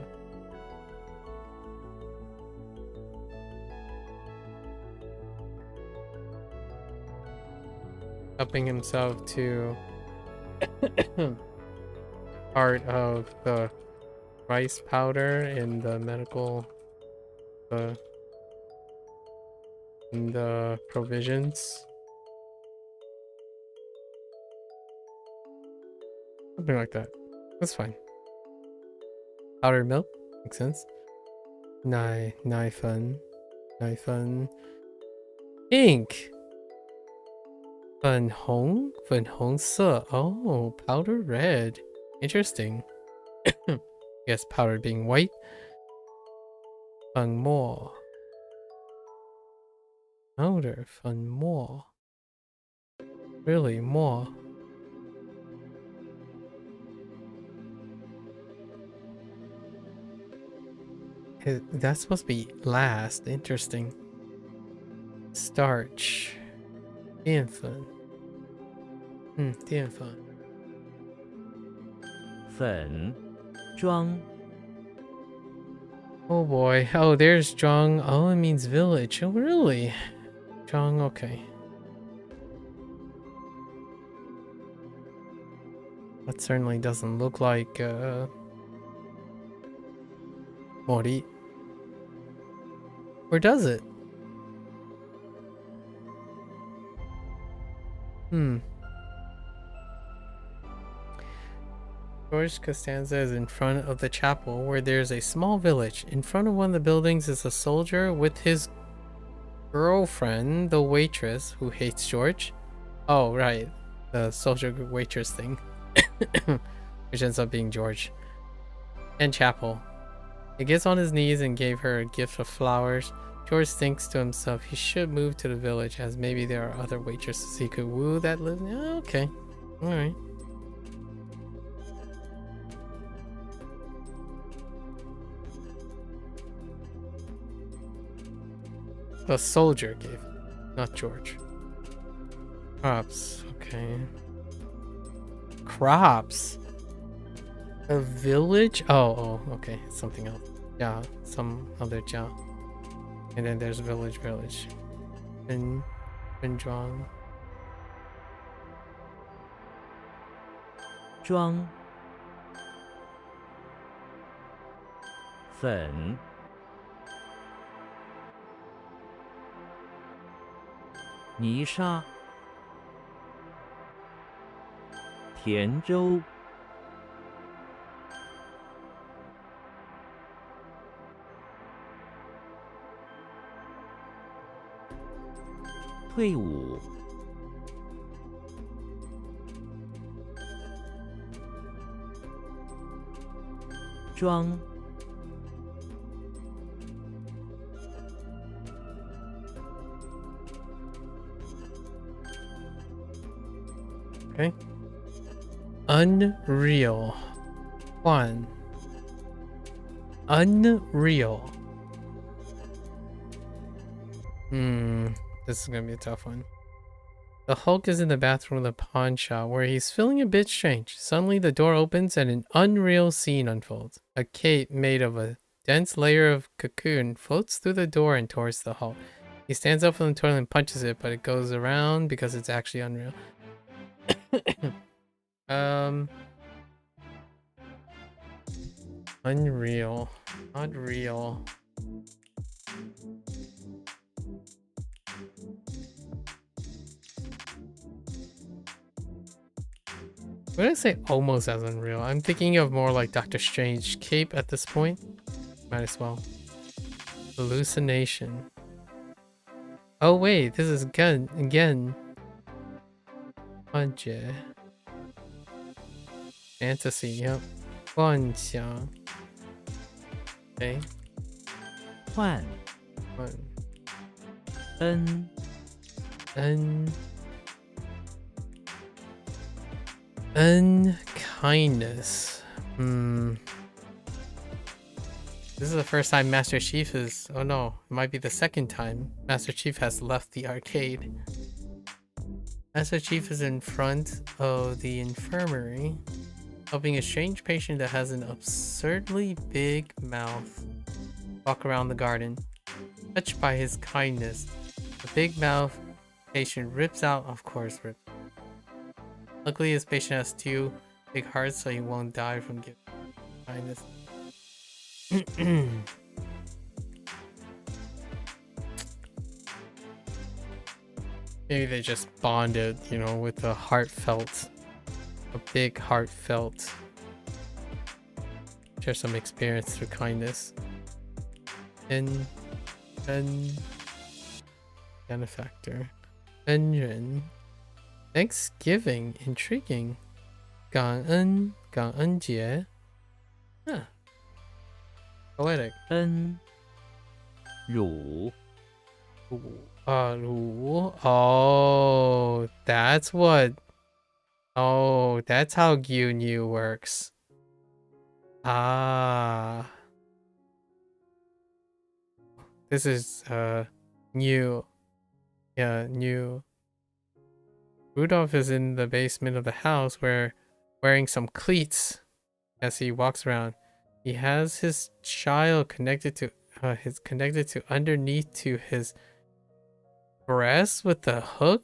Speaker 1: helping himself to part of the rice powder in the medical in the provisions. Something like that. That's fine. Powdered milk makes sense. Nai fun. Ink. Fen Hong Se. Oh, powder red. Interesting. Yes, powder being white. Feng Mo. Powder Feng Mo. Really, more. That's supposed to be last. Interesting. Starch. 淀粉. 淀粉.
Speaker 5: 粉庄
Speaker 1: Oh boy. Oh, there's Zhang. Oh, it means village. Oh, really? Zhang, okay. That certainly doesn't look like Mori. Or does it? George Costanza is in front of the chapel where there's a small village. In front of one of the buildings is a soldier with his girlfriend, the waitress, who hates George. Oh, right. The soldier waitress thing. Which ends up being George. And chapel. He gets on his knees and gave her a gift of flowers. George thinks to himself he should move to the village as maybe there are other waitresses he could woo that live. Oh, okay. Alright. The soldier gave it, not George. Crops, okay. Crops? A village? Oh, okay. Something else. Yeah, some other job. And then there's village. Binjuang.
Speaker 5: 庄粉泥沙甜粥退伍装
Speaker 1: Okay. Unreal. One. Unreal. This is gonna be a tough one. The Hulk is in the bathroom of the pawn shop where he's feeling a bit strange. Suddenly the door opens and an unreal scene unfolds. A cape made of a dense layer of cocoon floats through the door and towards the Hulk. He stands up from the toilet and punches it, but it goes around because it's actually unreal. Unreal. Not real. What did I say almost as unreal? I'm thinking of more like Doctor Strange cape at this point. Might as well. Hallucination. Oh wait, this is gun again. Budget. Fantasy, yep. 幻想. Okay.
Speaker 5: 换
Speaker 1: One.
Speaker 5: 恩
Speaker 1: Unkindness. This is the first time Master Chief is... Oh no, it might be the second time Master Chief has left the arcade. Master Chief is in front of the infirmary, helping a strange patient that has an absurdly big mouth walk around the garden. Touched by his kindness, the big mouth patient rips out, of course, Luckily, his patient has 2 big hearts, so he won't die from giving kindness. Maybe they just bonded, you know, with a big heartfelt. Share some experience through kindness. And benefactor. 恩人. Thanksgiving. Intriguing. 感恩节. Huh. Poetic.
Speaker 5: 恩乳
Speaker 1: 乳. Oh, that's what. Oh, that's how Gyunyu works. Ah. This is new. Yeah, new. Rudolph is in the basement of the house wearing some cleats as he walks around. He has his child connected to underneath to his breast with a hook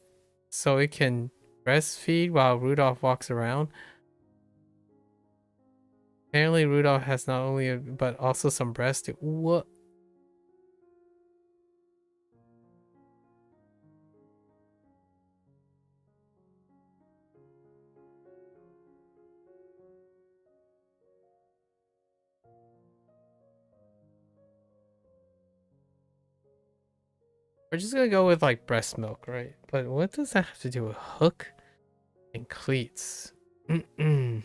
Speaker 1: so it can breastfeed while Rudolph walks around. Apparently Rudolph has not only but also some breast too. What? We're just gonna go with like breast milk, right? But what does that have to do with hook and cleats? Maybe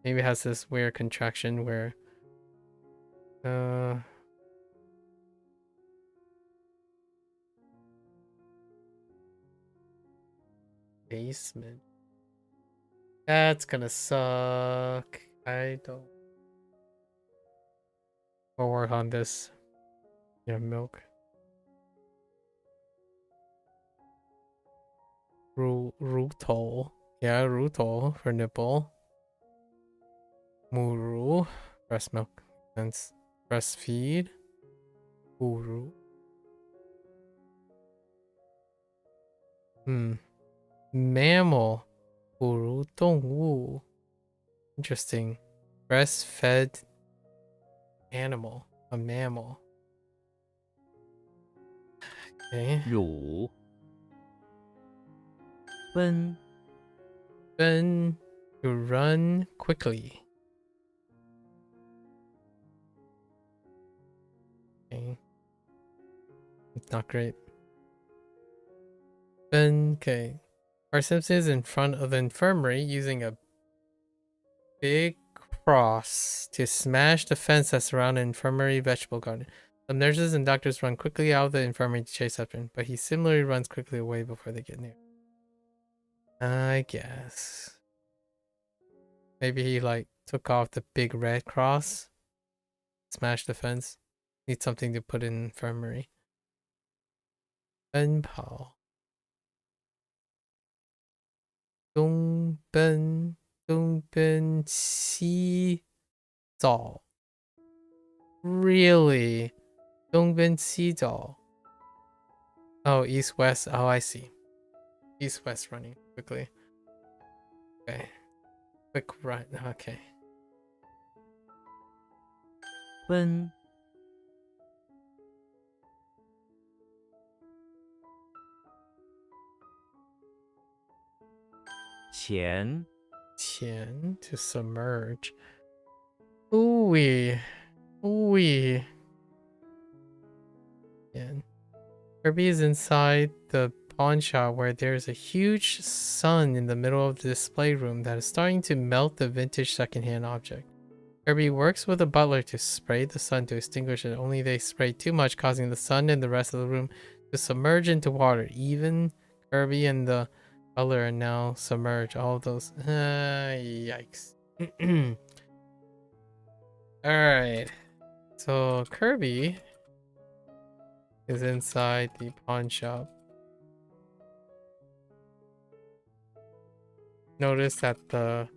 Speaker 1: it has this weird contraction where basement. That's gonna suck. I don't. We'll work on this. Yeah, milk. Rutol. Yeah, rutol for nipple. Muru. Breast milk. Sense. Breastfeed. Uru. Mammal. Uru 动物. Interesting. Breastfed animal. A mammal. Okay.
Speaker 5: 乳 奔
Speaker 1: Then to run quickly. Okay. It's not great. Then, okay. Our Simpson is in front of the infirmary using a big cross to smash the fence that surrounds an infirmary vegetable garden. Some nurses and doctors run quickly out of the infirmary to chase after him, but he similarly runs quickly away before they get near. I guess. Maybe he like took off the big red cross, smashed the fence. Need something to put in infirmary. Ben Pao. Dong Ben Xi Zao. Really? Dong Ben Xi Zao. Oh, east west. Oh, I see. East west running quickly. Okay. Quick run. Okay.
Speaker 5: 奔前
Speaker 1: Qian to submerge. Ooh-wee. Ooh-wee. Qian. Kirby is inside the pawn shop where there's a huge sun in the middle of the display room that is starting to melt the vintage secondhand object. Kirby works with a butler to spray the sun to extinguish it, only they spray too much, causing the sun and the rest of the room to submerge into water. Even Kirby and the butler are now submerged. All of those. Yikes. Alright. So Kirby is inside the pawn shop. Notice that the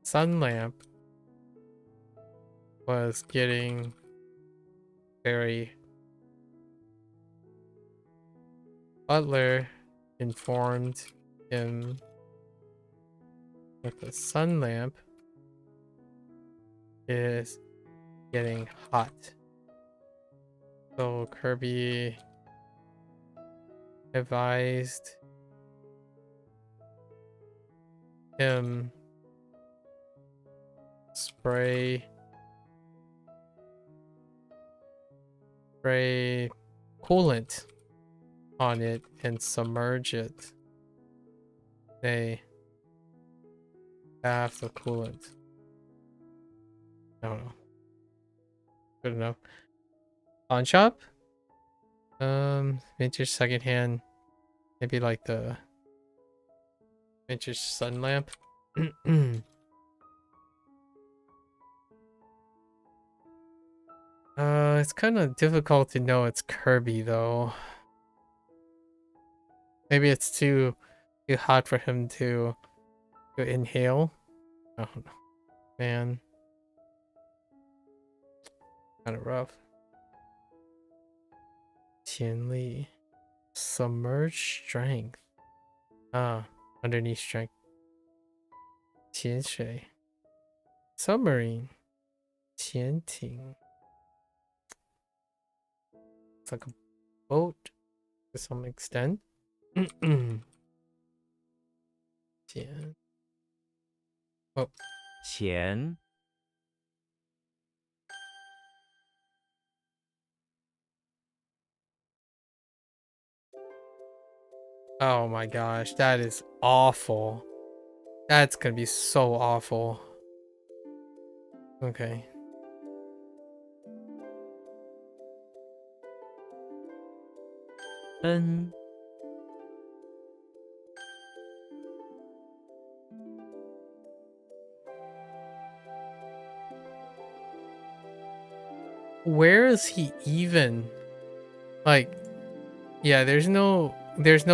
Speaker 1: sun lamp was getting very... Butler informed him that the sun lamp is getting hot. So Kirby advised him spray coolant on it and submerge it. They have the coolant. I don't know. Good enough. Pawn shop? Vintage secondhand. Maybe like the vintage sun lamp. It's kind of difficult to know it's Kirby though. Maybe it's too hot for him to inhale. I don't know. Man. Kind of rough. Qian Li. Submerged strength. Ah, underneath strength. Qian Shui. Submarine. Qian Ting. It's like a boat to some extent. Qian. Oh.
Speaker 5: 前
Speaker 1: Oh my gosh, that is awful. That's gonna be so awful. Okay.
Speaker 5: N
Speaker 1: Where is he even? Like, yeah, there's no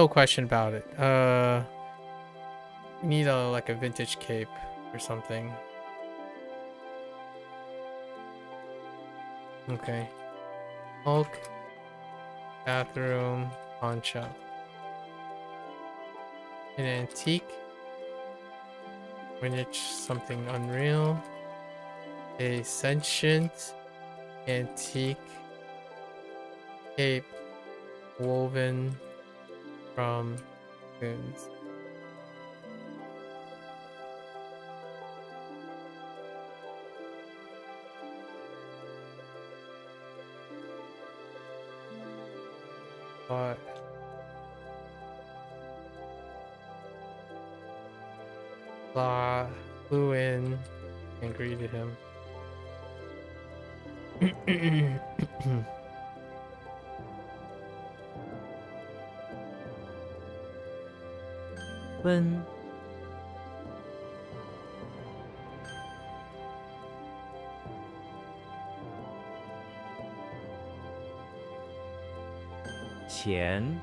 Speaker 1: question about it. We need like a vintage cape or something. Okay. Hulk. Bathroom. Pawn shop. An antique. Vintage something unreal. A sentient antique cape woven from cocoons. But flew in and greeted him.
Speaker 5: 奔，前，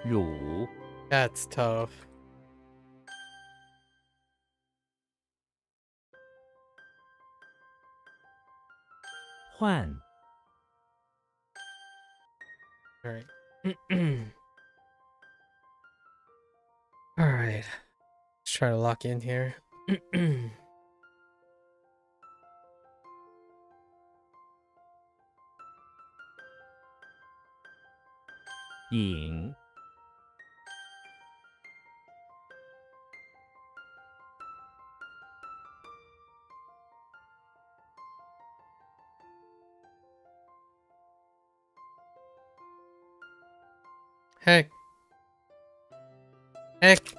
Speaker 5: 乳，
Speaker 1: That's tough.
Speaker 5: 换，
Speaker 1: All right. All right. Let's try to lock in here.
Speaker 5: 饮，
Speaker 1: Heck. Heck.
Speaker 5: “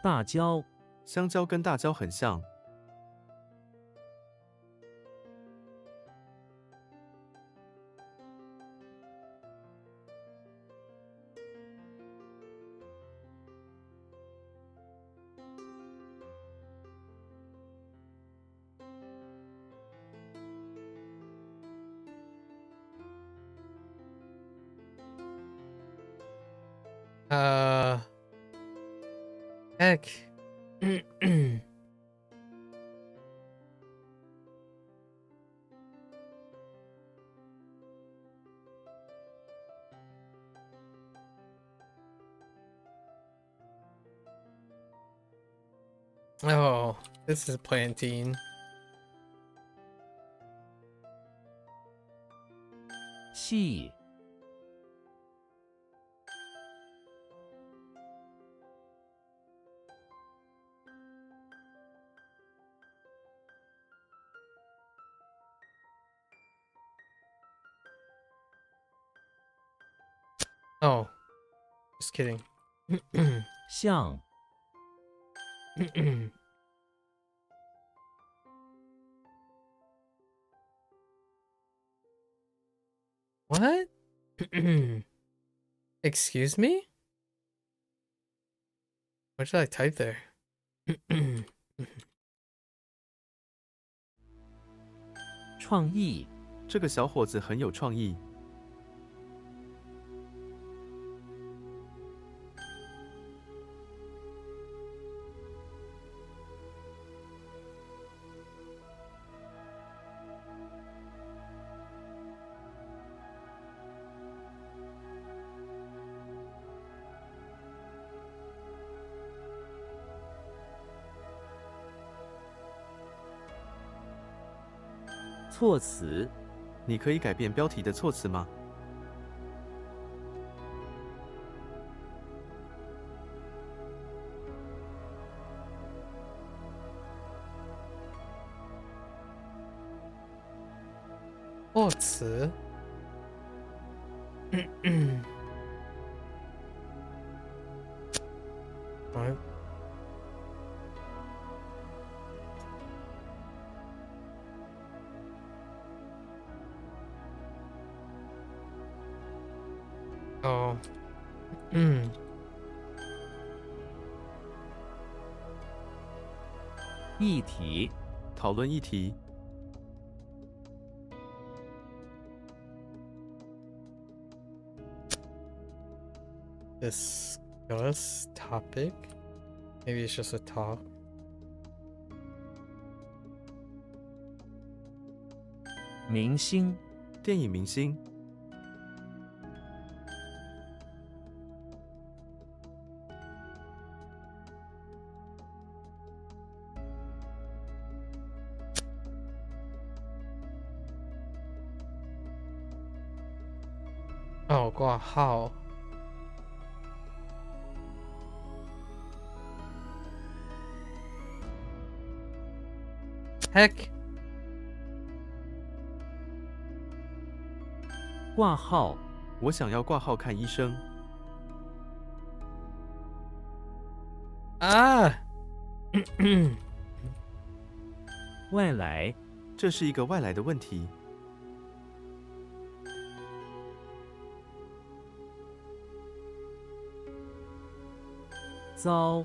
Speaker 5: 大蕉”
Speaker 4: 香蕉跟大蕉很像。
Speaker 1: Heck. Oh, this is plantain.
Speaker 5: 细，
Speaker 1: Oh, just kidding.
Speaker 5: 像，
Speaker 1: What? Excuse me? What should I type there?
Speaker 5: 创意，
Speaker 4: 这个小伙子很有创意。
Speaker 5: 措辞，
Speaker 4: 你可以改变标题的措辞吗？
Speaker 1: 措辞 What? Oh.
Speaker 5: 议题，
Speaker 4: 讨论议题。
Speaker 1: Discuss topic. Maybe it's just a talk.
Speaker 5: 明星，
Speaker 4: 电影明星。
Speaker 1: 哦，挂号。Heck，
Speaker 5: 挂号，
Speaker 4: 我想要挂号看医生。
Speaker 1: 啊，
Speaker 5: 外来，
Speaker 4: 这是一个外来的问题。
Speaker 5: 遭，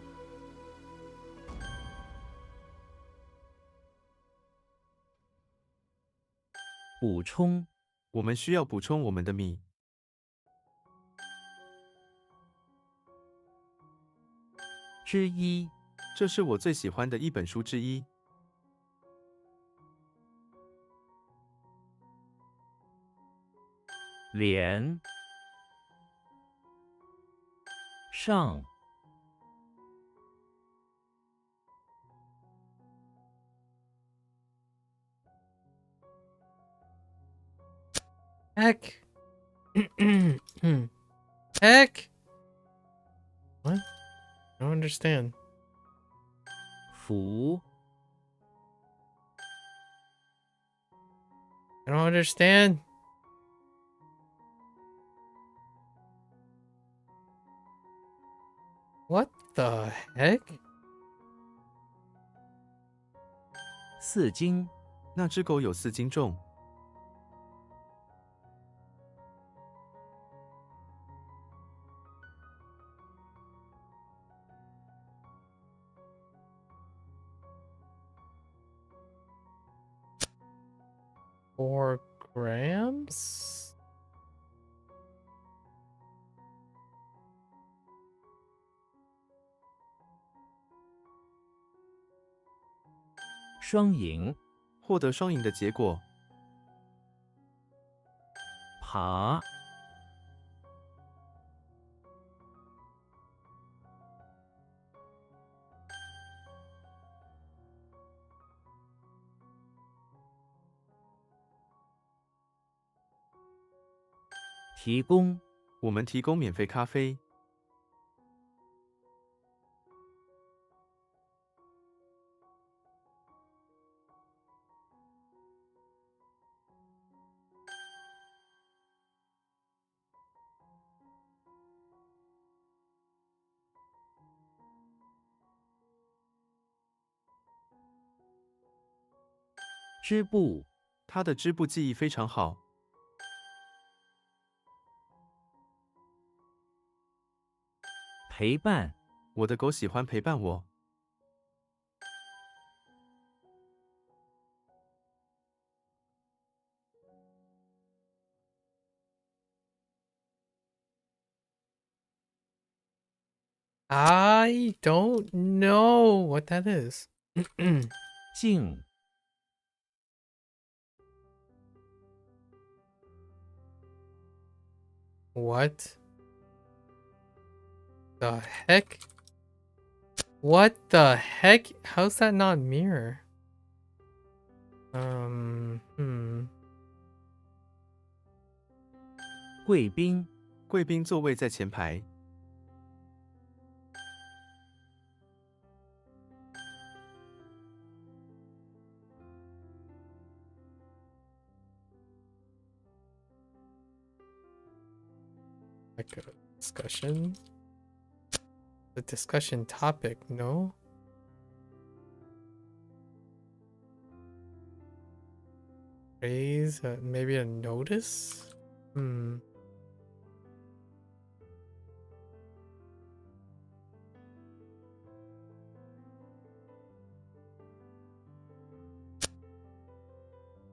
Speaker 5: 补充，
Speaker 4: 我们需要补充我们的米。
Speaker 5: 之一，
Speaker 4: 这是我最喜欢的一本书之一。
Speaker 5: 连，上，Heck，Heck。
Speaker 1: What? I don't understand.
Speaker 5: 福，
Speaker 1: I don't understand. What the heck?
Speaker 5: 4斤，
Speaker 4: 那只狗有4斤重。
Speaker 1: 4 grams?
Speaker 5: 双赢，
Speaker 4: 获得双赢的结果。
Speaker 5: 爬，提供，
Speaker 4: 我们提供免费咖啡。
Speaker 5: 织布，
Speaker 4: 他的织布技艺非常好。
Speaker 5: 陪伴，
Speaker 4: 我的狗喜欢陪伴我。
Speaker 1: I don't know what that is.
Speaker 5: 静，
Speaker 1: What the heck? What the heck? How's that not mirror? Hmm.
Speaker 5: 贵宾，
Speaker 4: 贵宾座位在前排。
Speaker 1: Like a discussion? The discussion topic, no? Raise, maybe a notice? Hmm.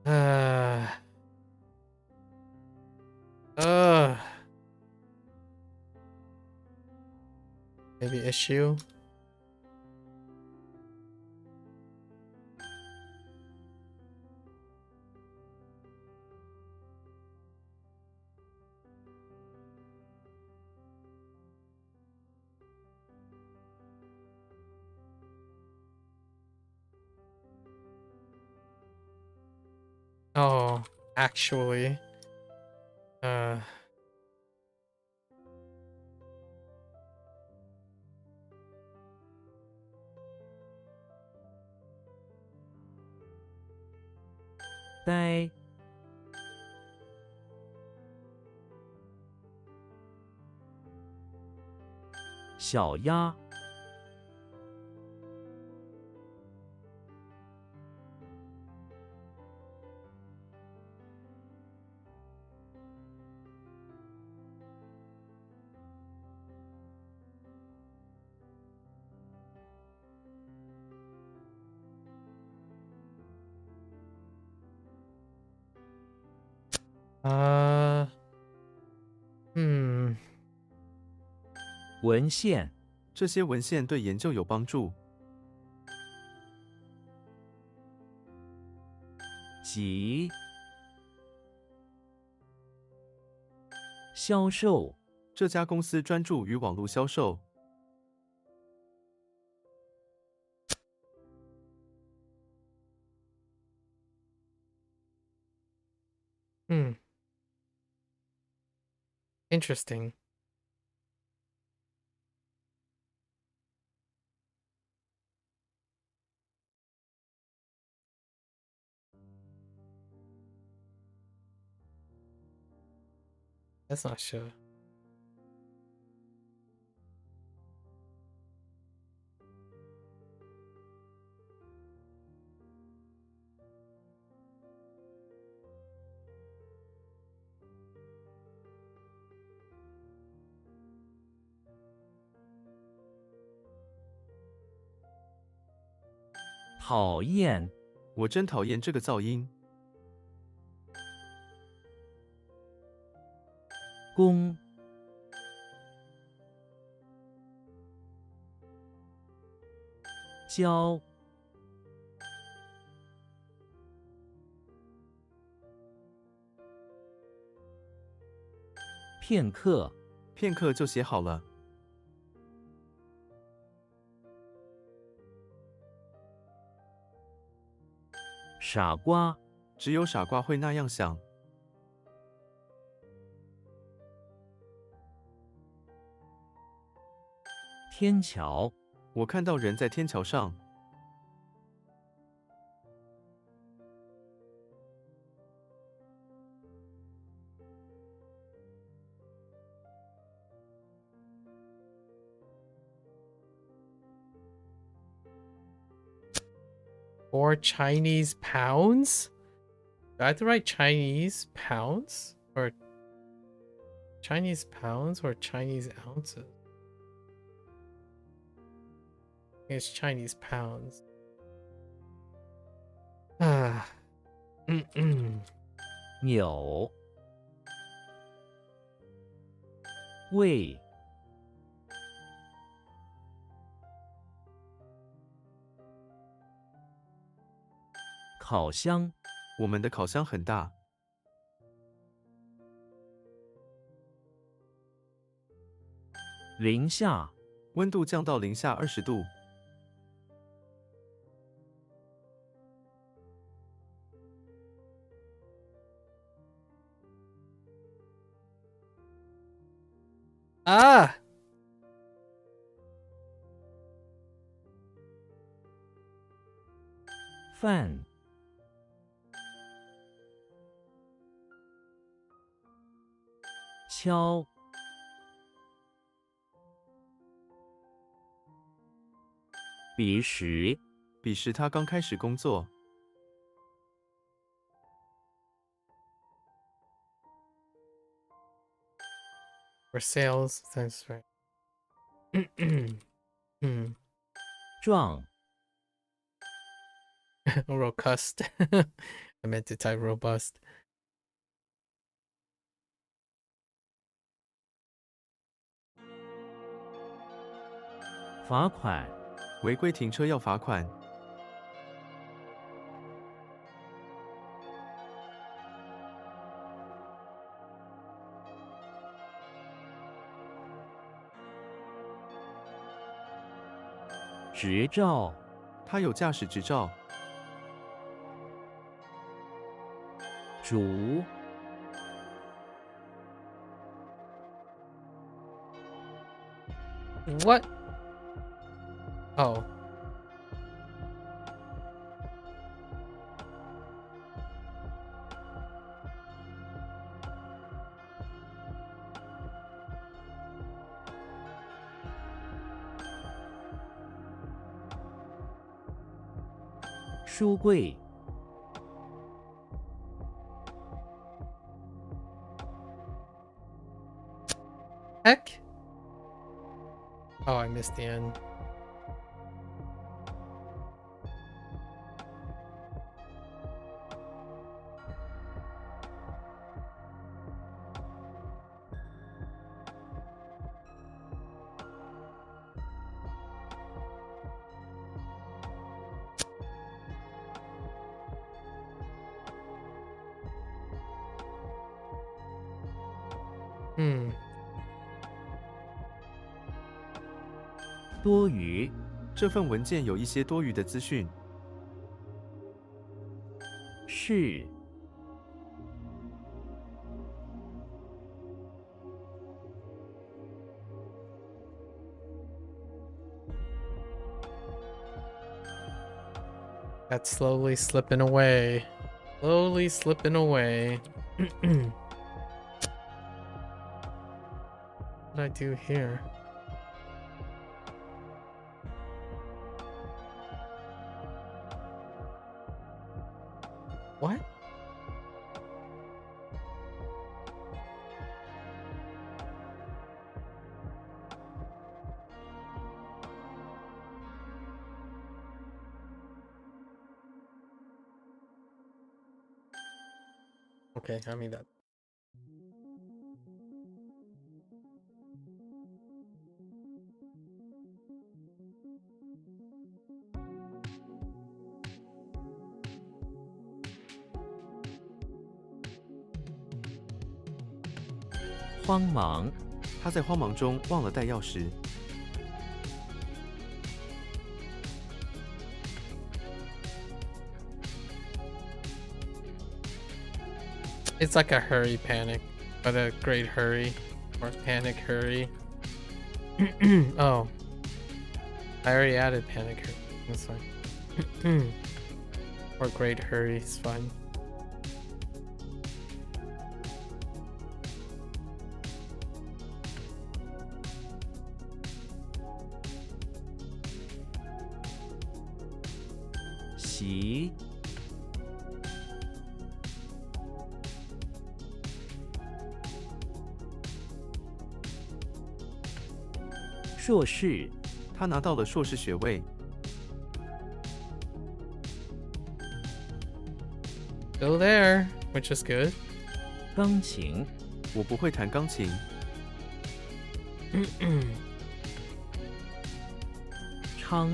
Speaker 1: Uh. Maybe issue? Oh, actually.
Speaker 5: 呆，小鸭，文献，
Speaker 4: 这些文献对研究有帮助。
Speaker 5: 集，销售，
Speaker 4: 这家公司专注于网络销售。
Speaker 1: Interesting. That's not sure. .
Speaker 5: 讨厌，
Speaker 4: 我真讨厌这个噪音。
Speaker 5: 公，交，片刻，
Speaker 4: 片刻就写好了。
Speaker 5: 傻瓜，
Speaker 4: 只有傻瓜会那样想。
Speaker 5: 天桥，
Speaker 4: 我看到人在天桥上。
Speaker 1: Or Chinese pounds? Do I have to write Chinese pounds? Or Chinese pounds or Chinese ounces? I think it's Chinese pounds. Ah.
Speaker 5: 扭，喂，烤箱，
Speaker 4: 我们的烤箱很大。
Speaker 5: 零下，
Speaker 4: 温度降到零下20度。
Speaker 1: Ah!
Speaker 5: 饭，敲，彼时，
Speaker 4: 彼时他刚开始工作。
Speaker 1: For sales, that's right.
Speaker 5: 撞，
Speaker 1: Robust. I meant to type robust.
Speaker 5: 罚款，
Speaker 4: 违规停车要罚款。
Speaker 5: 执照，
Speaker 4: 他有驾驶执照。
Speaker 5: 煮，What?
Speaker 1: Oh.
Speaker 5: 书柜、
Speaker 1: Heck? Oh, I missed the end. Hmm.
Speaker 5: 多余、
Speaker 4: 这份文件有一些多余的资讯。
Speaker 5: 是、
Speaker 1: That's slowly slipping away. Slowly slipping away. What did I do here? What? Okay, I mean that.
Speaker 5: “慌忙”、
Speaker 4: 他在慌忙中忘了带钥匙。
Speaker 1: It's like a hurry panic, but a great hurry or panic hurry. Oh, I already added panic hurry. That's fine. Or great hurry is fine.
Speaker 5: “习”、 硕士、
Speaker 4: 他拿到了硕士学位。
Speaker 1: Still there, which is good.
Speaker 5: 钢琴、
Speaker 4: 我不会弹钢琴。
Speaker 5: 昌、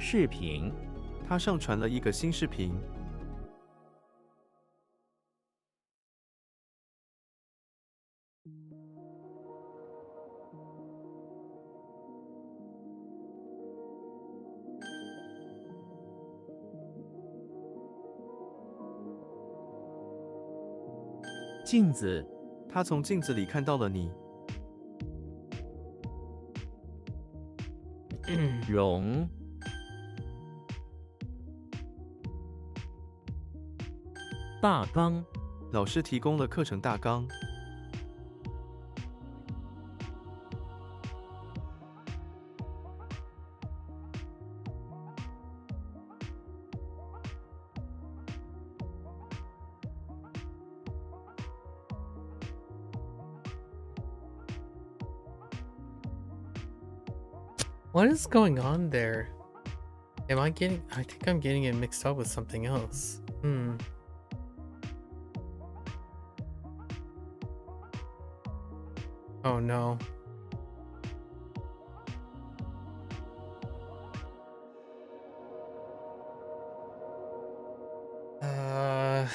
Speaker 5: 视频、
Speaker 4: 他上传了一个新视频。
Speaker 5: 镜子、
Speaker 4: 他从镜子里看到了你。
Speaker 5: 容、 大纲、
Speaker 4: 老师提供了课程大纲。
Speaker 1: What is going on there? Am I getting? I think I'm getting it mixed up with something else. Oh no. Yeah.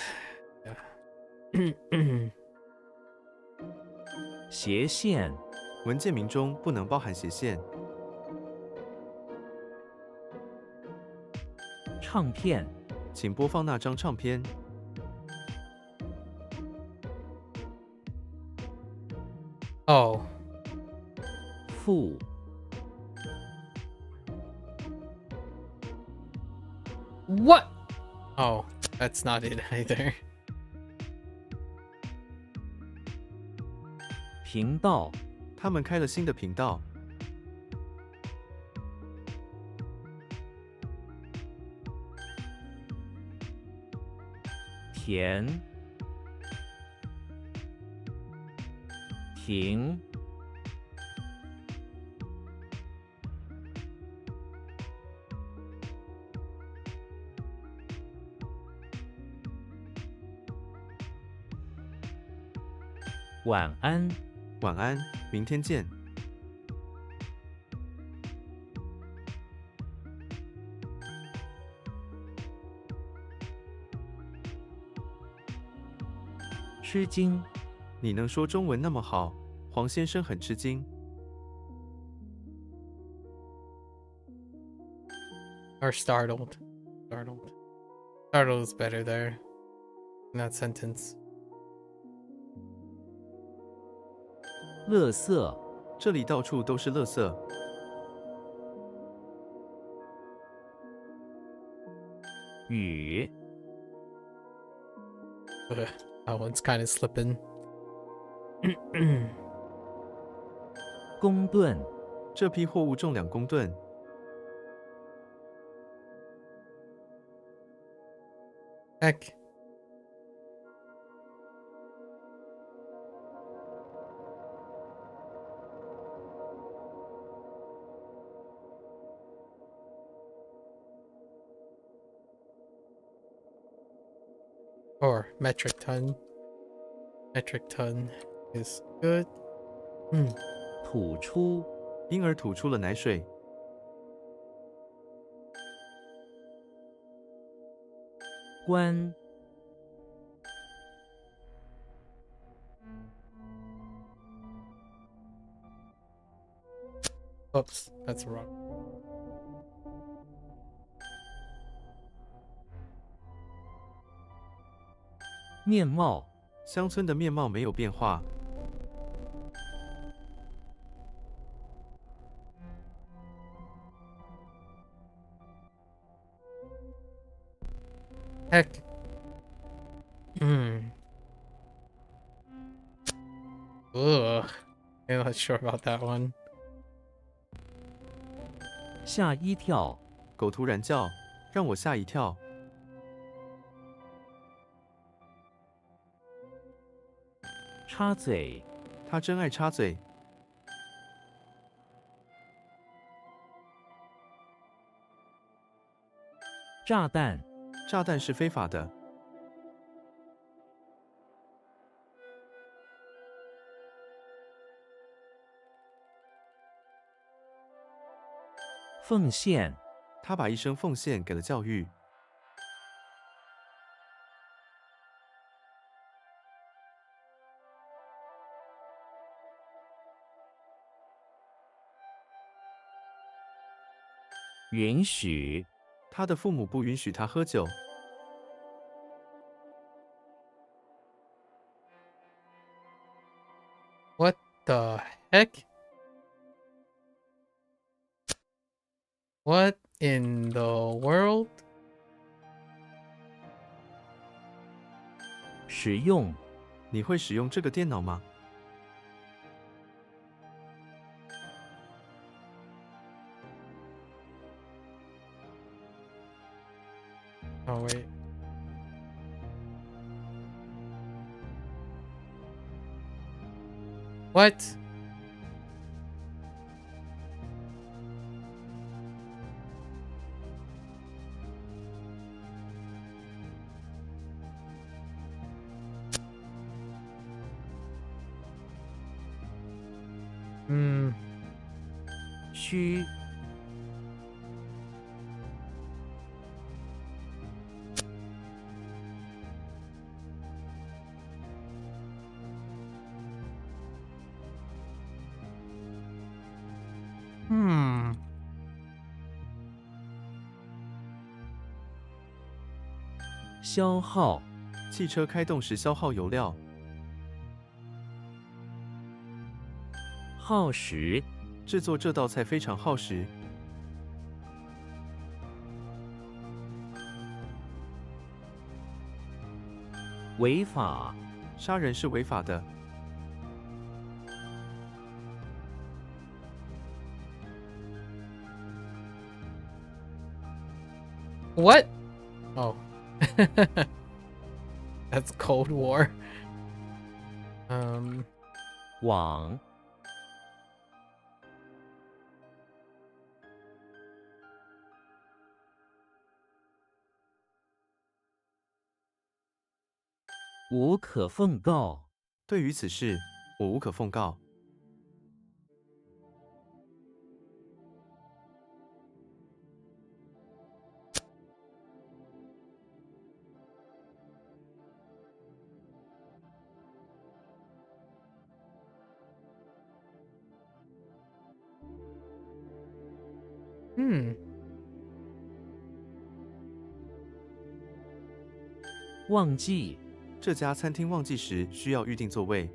Speaker 5: 斜线、
Speaker 4: 文件名中不能包含斜线。
Speaker 5: 唱片、
Speaker 4: 请播放那张唱片。
Speaker 1: Oh.
Speaker 5: 负、
Speaker 1: What? Oh, that's not it either.
Speaker 5: 频道，
Speaker 4: 他们开了新的频道。
Speaker 5: 田，停，晚安，
Speaker 4: 晚安，明天见。
Speaker 5: 吃惊，
Speaker 4: 你能说中文那么好，黄先生很吃惊。
Speaker 1: Or startled. Startled. Startled is better there. In that sentence.
Speaker 5: 垃圾，
Speaker 4: 这里到处都是垃圾。
Speaker 5: 雨，
Speaker 1: Ugh, that one's kind of slipping.
Speaker 5: 公吨，
Speaker 4: 这批货物重2公吨。
Speaker 1: Heck. Or metric ton. Metric ton is good.
Speaker 5: 吐出，
Speaker 4: 婴儿吐出了奶水。
Speaker 5: 关，
Speaker 1: Oops, that's wrong.
Speaker 5: 面貌，
Speaker 4: 乡村的面貌没有变化。
Speaker 1: Heck. Ugh. I'm not sure about that one.
Speaker 5: 吓一跳，
Speaker 4: 狗突然叫，让我吓一跳。
Speaker 5: 插嘴，
Speaker 4: 他真爱插嘴。
Speaker 5: 炸弹，
Speaker 4: 炸弹是非法的。
Speaker 5: 奉献，
Speaker 4: 他把一生奉献给了教育。
Speaker 5: 允许，
Speaker 4: 他的父母不允许他喝酒。
Speaker 1: What the heck? What in the world?
Speaker 5: 使用，
Speaker 4: 你会使用这个电脑吗？
Speaker 1: Oh, wait. What? Hmm.
Speaker 5: 需，消耗，
Speaker 4: 汽车开动时消耗油料。
Speaker 5: 耗时，
Speaker 4: 制作这道菜非常耗时。
Speaker 5: 违法，
Speaker 4: 杀人是违法的。
Speaker 1: What? Oh. That's Cold War.
Speaker 5: 网，无可奉告，
Speaker 4: 对于此事，我无可奉告。
Speaker 5: 忘记，
Speaker 4: 这家餐厅旺季时需要预订座位。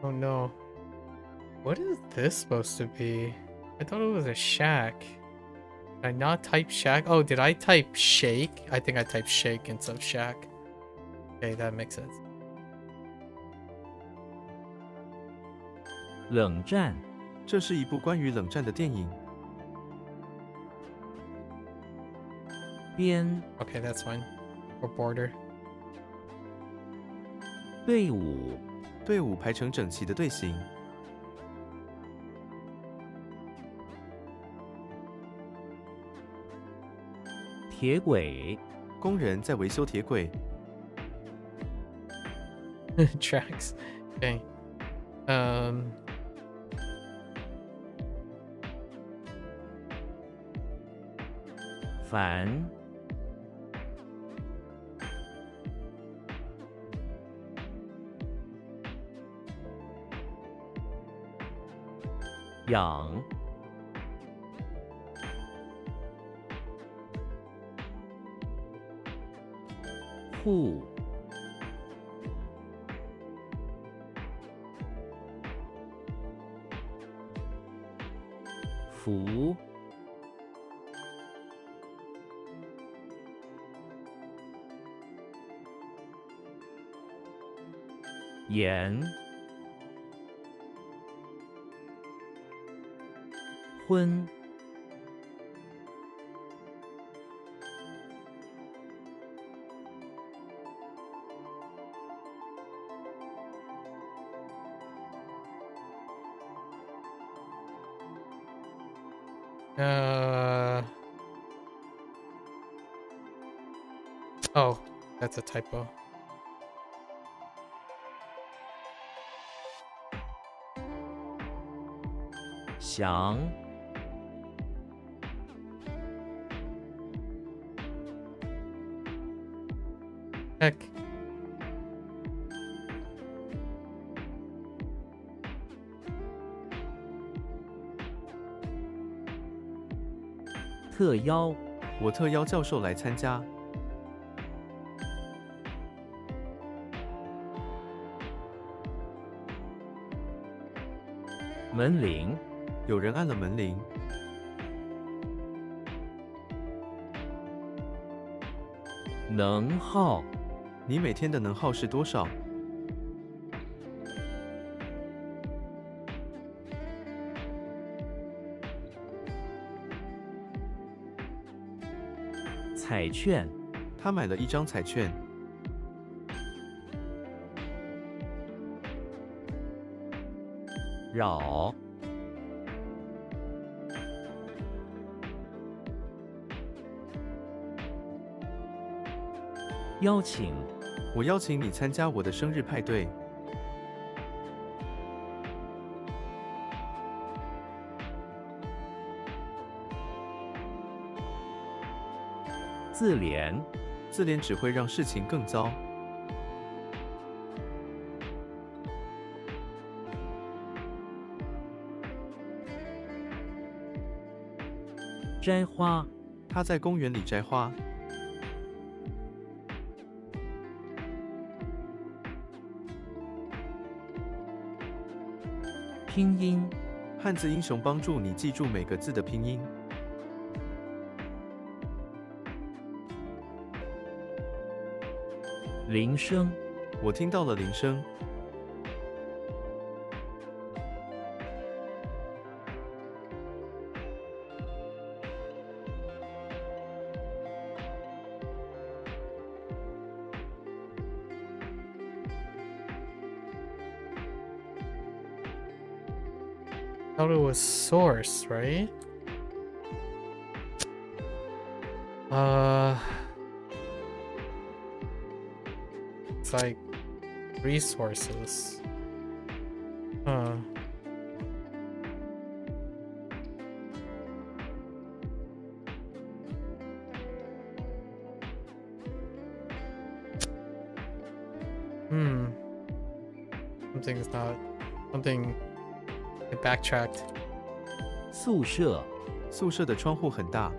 Speaker 1: Oh no. What is this supposed to be? I thought it was a shack. Did I not type shack? Oh, did I type shake? I think I typed shake instead of shack. Okay, that makes sense.
Speaker 5: 冷战，
Speaker 4: 这是一部关于冷战的电影。
Speaker 5: 边，
Speaker 1: Okay, that's fine. Or border.
Speaker 5: 队伍，
Speaker 4: 队伍排成整齐的队形。
Speaker 5: 铁轨，
Speaker 4: 工人在维修铁轨。
Speaker 1: Tracks. Okay.
Speaker 5: 反，养，户，福，盐，荤，Oh,
Speaker 1: that's a typo.
Speaker 5: 想，
Speaker 1: Heck.
Speaker 5: 特邀，
Speaker 4: 我特邀教授来参加。
Speaker 5: 门铃，
Speaker 4: 有人按了门铃。
Speaker 5: 能耗，
Speaker 4: 你每天的能耗是多少？
Speaker 5: 彩券，
Speaker 4: 他买了一张彩券。
Speaker 5: 扰，邀请，
Speaker 4: 我邀请你参加我的生日派对。
Speaker 5: 自怜，
Speaker 4: 自怜只会让事情更糟。
Speaker 5: 摘花，
Speaker 4: 他在公园里摘花。
Speaker 5: 拼音
Speaker 4: 汉字英雄帮助你记住每个字的拼音。
Speaker 5: 铃声
Speaker 4: 我听到了铃声。
Speaker 1: Thought it was source, right? It's like resources. Huh. Something's not. Something. I backtracked.
Speaker 5: 宿舍
Speaker 4: 宿舍的窗户很大。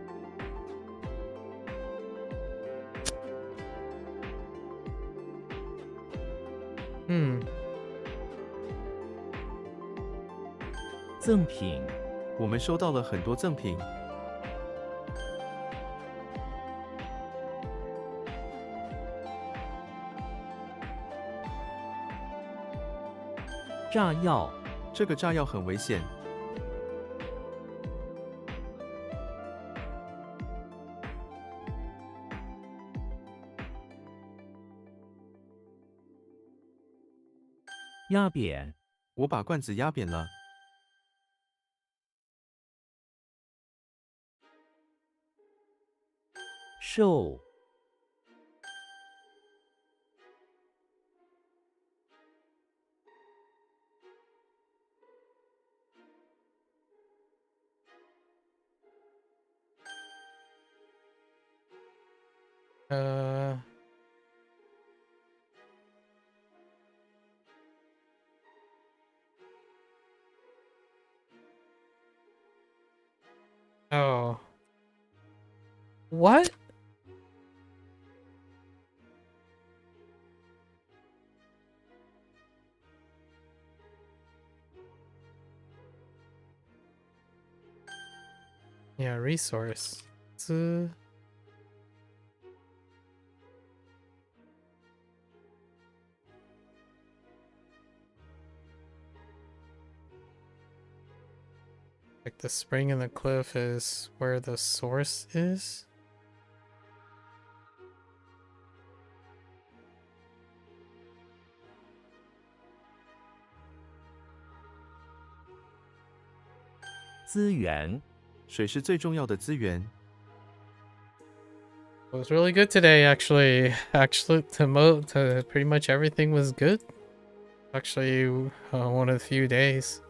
Speaker 5: 赠品
Speaker 4: 我们收到了很多赠品。
Speaker 5: 炸药
Speaker 4: 这个炸药很危险。
Speaker 5: 压扁
Speaker 4: 我把罐子压扁了。
Speaker 5: 瘦
Speaker 1: Oh. What? Yeah, resource. Like the spring in the cliff is where the source is?
Speaker 5: 资源
Speaker 4: 水是最重要的资源。
Speaker 1: It was really good today, actually. Actually, to pretty much everything was good. Actually, one of the few days.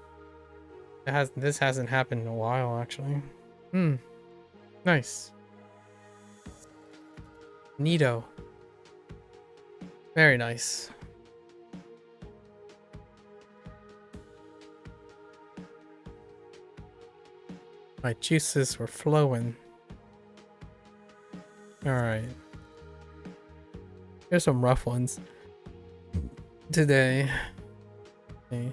Speaker 1: This hasn't happened in a while, actually. Nice. Neato. Very nice. My juices were flowing. Alright. Here's some rough ones. Today. Okay.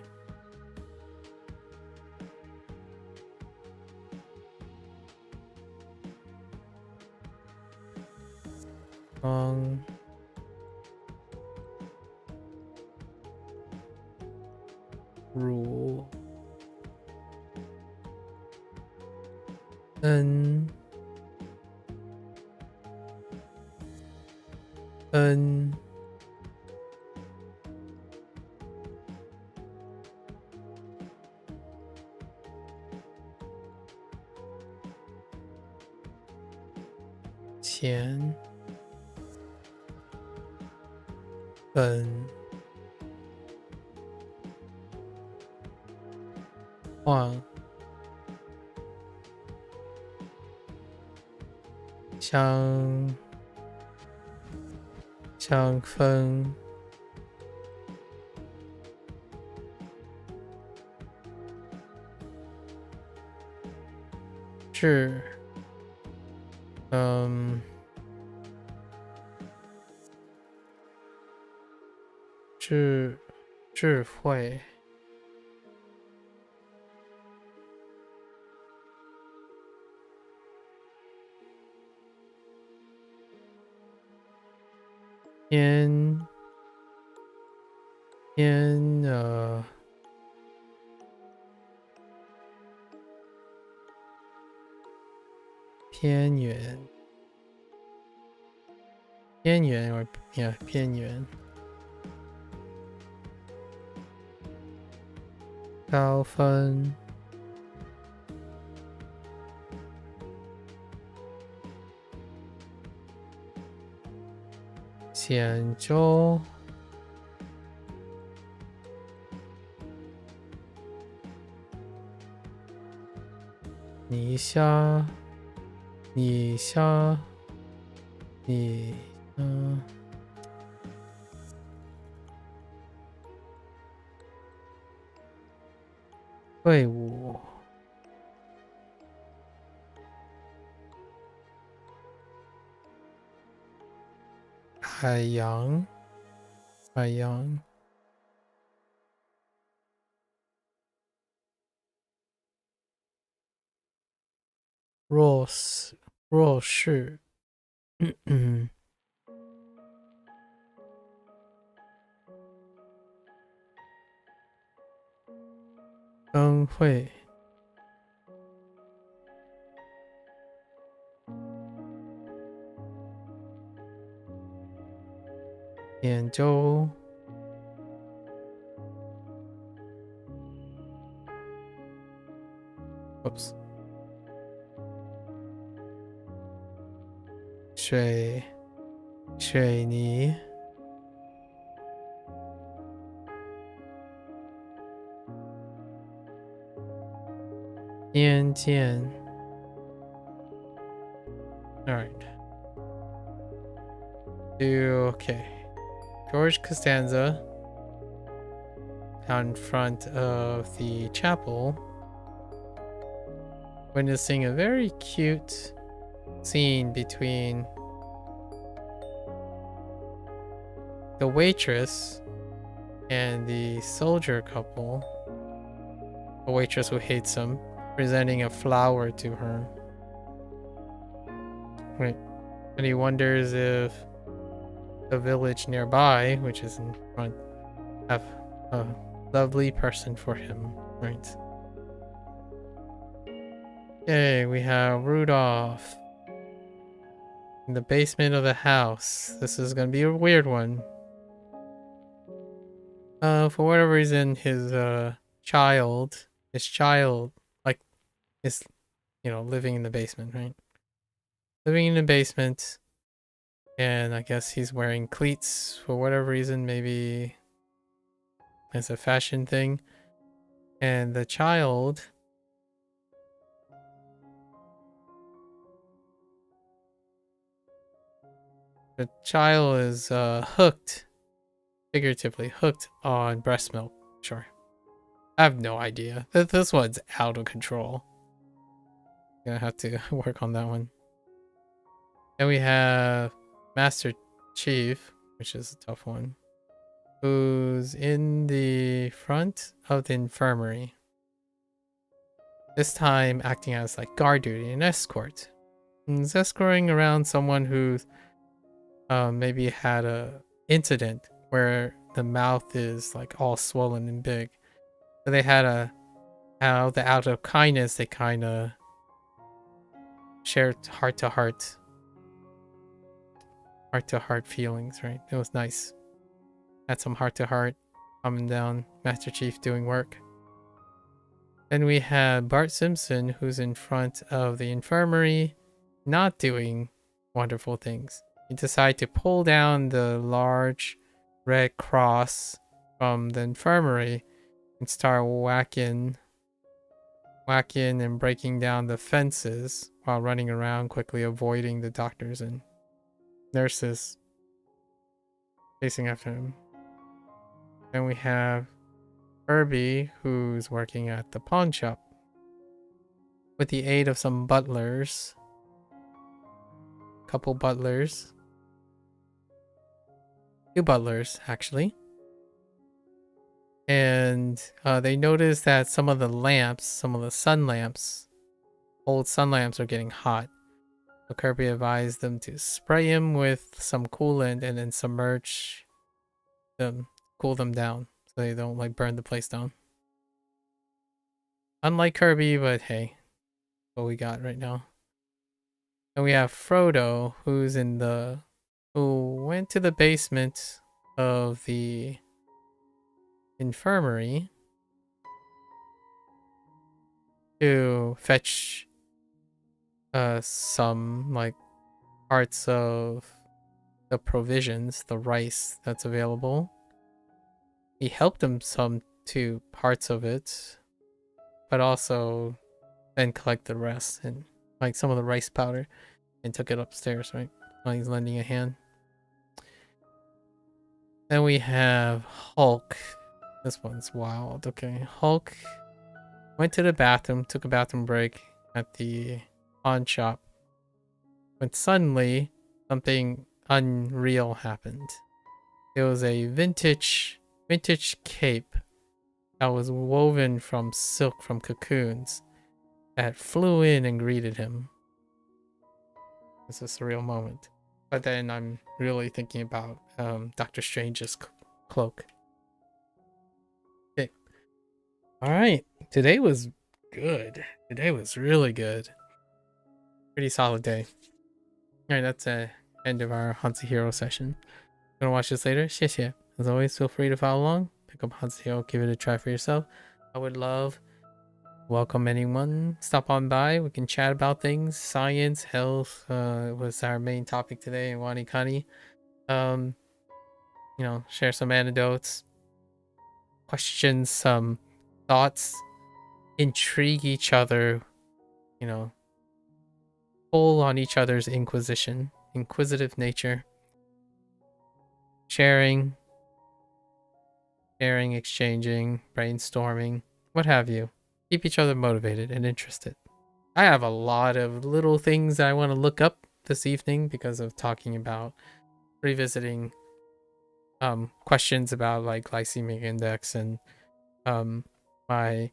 Speaker 1: Hoang. Rule. N. 前本换香氛智智慧偏偏远or yeah 偏远高分显州泥虾队伍海洋弱势灯会扁舟，oops，水泥边界 Alright. Okay. George Costanza out in front of the chapel, witnessing a very cute scene between the waitress and the soldier couple. A waitress who hates him, presenting a flower to her. Right. And he wonders if the village nearby, which is in front, have a lovely person for him. Right. Okay, we have Rudolph in the basement of the house. This is gonna be a weird one. For whatever reason, his child, like, is, living in the basement, right? Living in the basement, and I guess he's wearing cleats for whatever reason. Maybe it's a fashion thing. And the child is hooked, figuratively hooked on breast milk. Sure. I have no idea. This one's out of control. Gonna have to work on that one. Then we have Master Chief, which is a tough one, who's in the front of the infirmary. This time acting as like guard duty and escort. He's escorting around someone who's maybe had a incident where the mouth is like all swollen and big. So they had out of kindness, they kind of shared heart to heart feelings, right? It was nice. Had some heart to heart, calming down Master Chief doing work. Then we have Bart Simpson, who's in front of the infirmary, not doing wonderful things. He decided to pull down the large red cross from the infirmary and start whacking and breaking down the fences while running around, quickly avoiding the doctors and nurses chasing after him. Then we have Herbie, who's working at the pawn shop with the aid of some butlers. Couple butlers. 2 butlers, actually. And they noticed that some of the sun lamps, old sun lamps, are getting hot. So Kirby advised them to spray him with some coolant and then submerge them, cool them down so they don't like burn the place down. Unlike Kirby, but hey, what we got right now. And we have Frodo, who went to the basement of the infirmary to fetch some like parts of the provisions, the rice that's available. He helped him some to parts of it, but also then collect the rest and like some of the rice powder and took it upstairs, right? While he's lending a hand. Then we have Hulk. This one's wild. Okay, Hulk went to the bathroom, took a bathroom break at the pawn shop, when suddenly something unreal happened. It was a vintage cape that was woven from silk from cocoons that flew in and greeted him. It's a surreal moment. But then I'm really thinking about Doctor Strange's cloak. Okay. Alright. Today was good. Today was really good. Pretty solid day. Alright, that's the end of our HanziHero session. Gonna watch this later? 谢谢. As always, feel free to follow along. Pick up HanziHero, give it a try for yourself. I would love welcome anyone. Stop on by. We can chat about things. Science, health was our main topic today in WaniKani. You know, share some anecdotes, questions, some thoughts, intrigue each other, you know, pull on each other's inquisitive nature, sharing, exchanging, brainstorming, what have you. Keep each other motivated and interested. I have a lot of little things that I want to look up this evening because of talking about revisiting questions about like glycemic index and my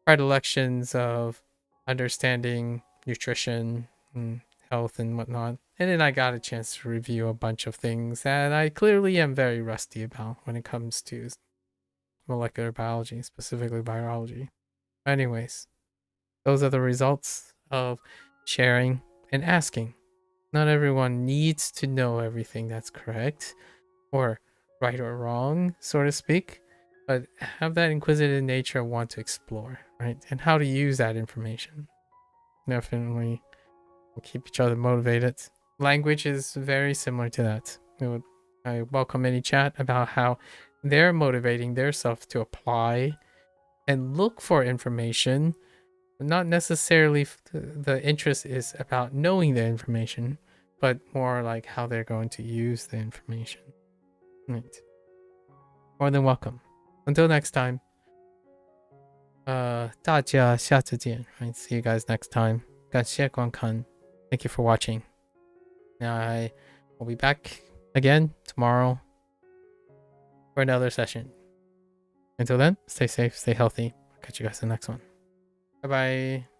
Speaker 1: predilections of understanding nutrition and health and whatnot. And then I got a chance to review a bunch of things that I clearly am very rusty about when it comes to molecular biology, specifically virology. Anyways, those are the results of sharing and asking. Not everyone needs to know everything that's correct or right or wrong, so to speak, but have that inquisitive nature, want to explore, right? And how to use that information. Definitely will keep each other motivated. Language is very similar to that. I welcome any chat about how they're motivating themselves to apply and look for information. Not necessarily the interest is about knowing the information, but more like how they're going to use the information. Right. More than welcome. Until next time. 大家下次见. Right. See you guys next time. 感谢观看. Thank you for watching. I will be back again tomorrow for another session. Until then, stay safe, stay healthy. I'll catch you guys in the next one. Bye bye.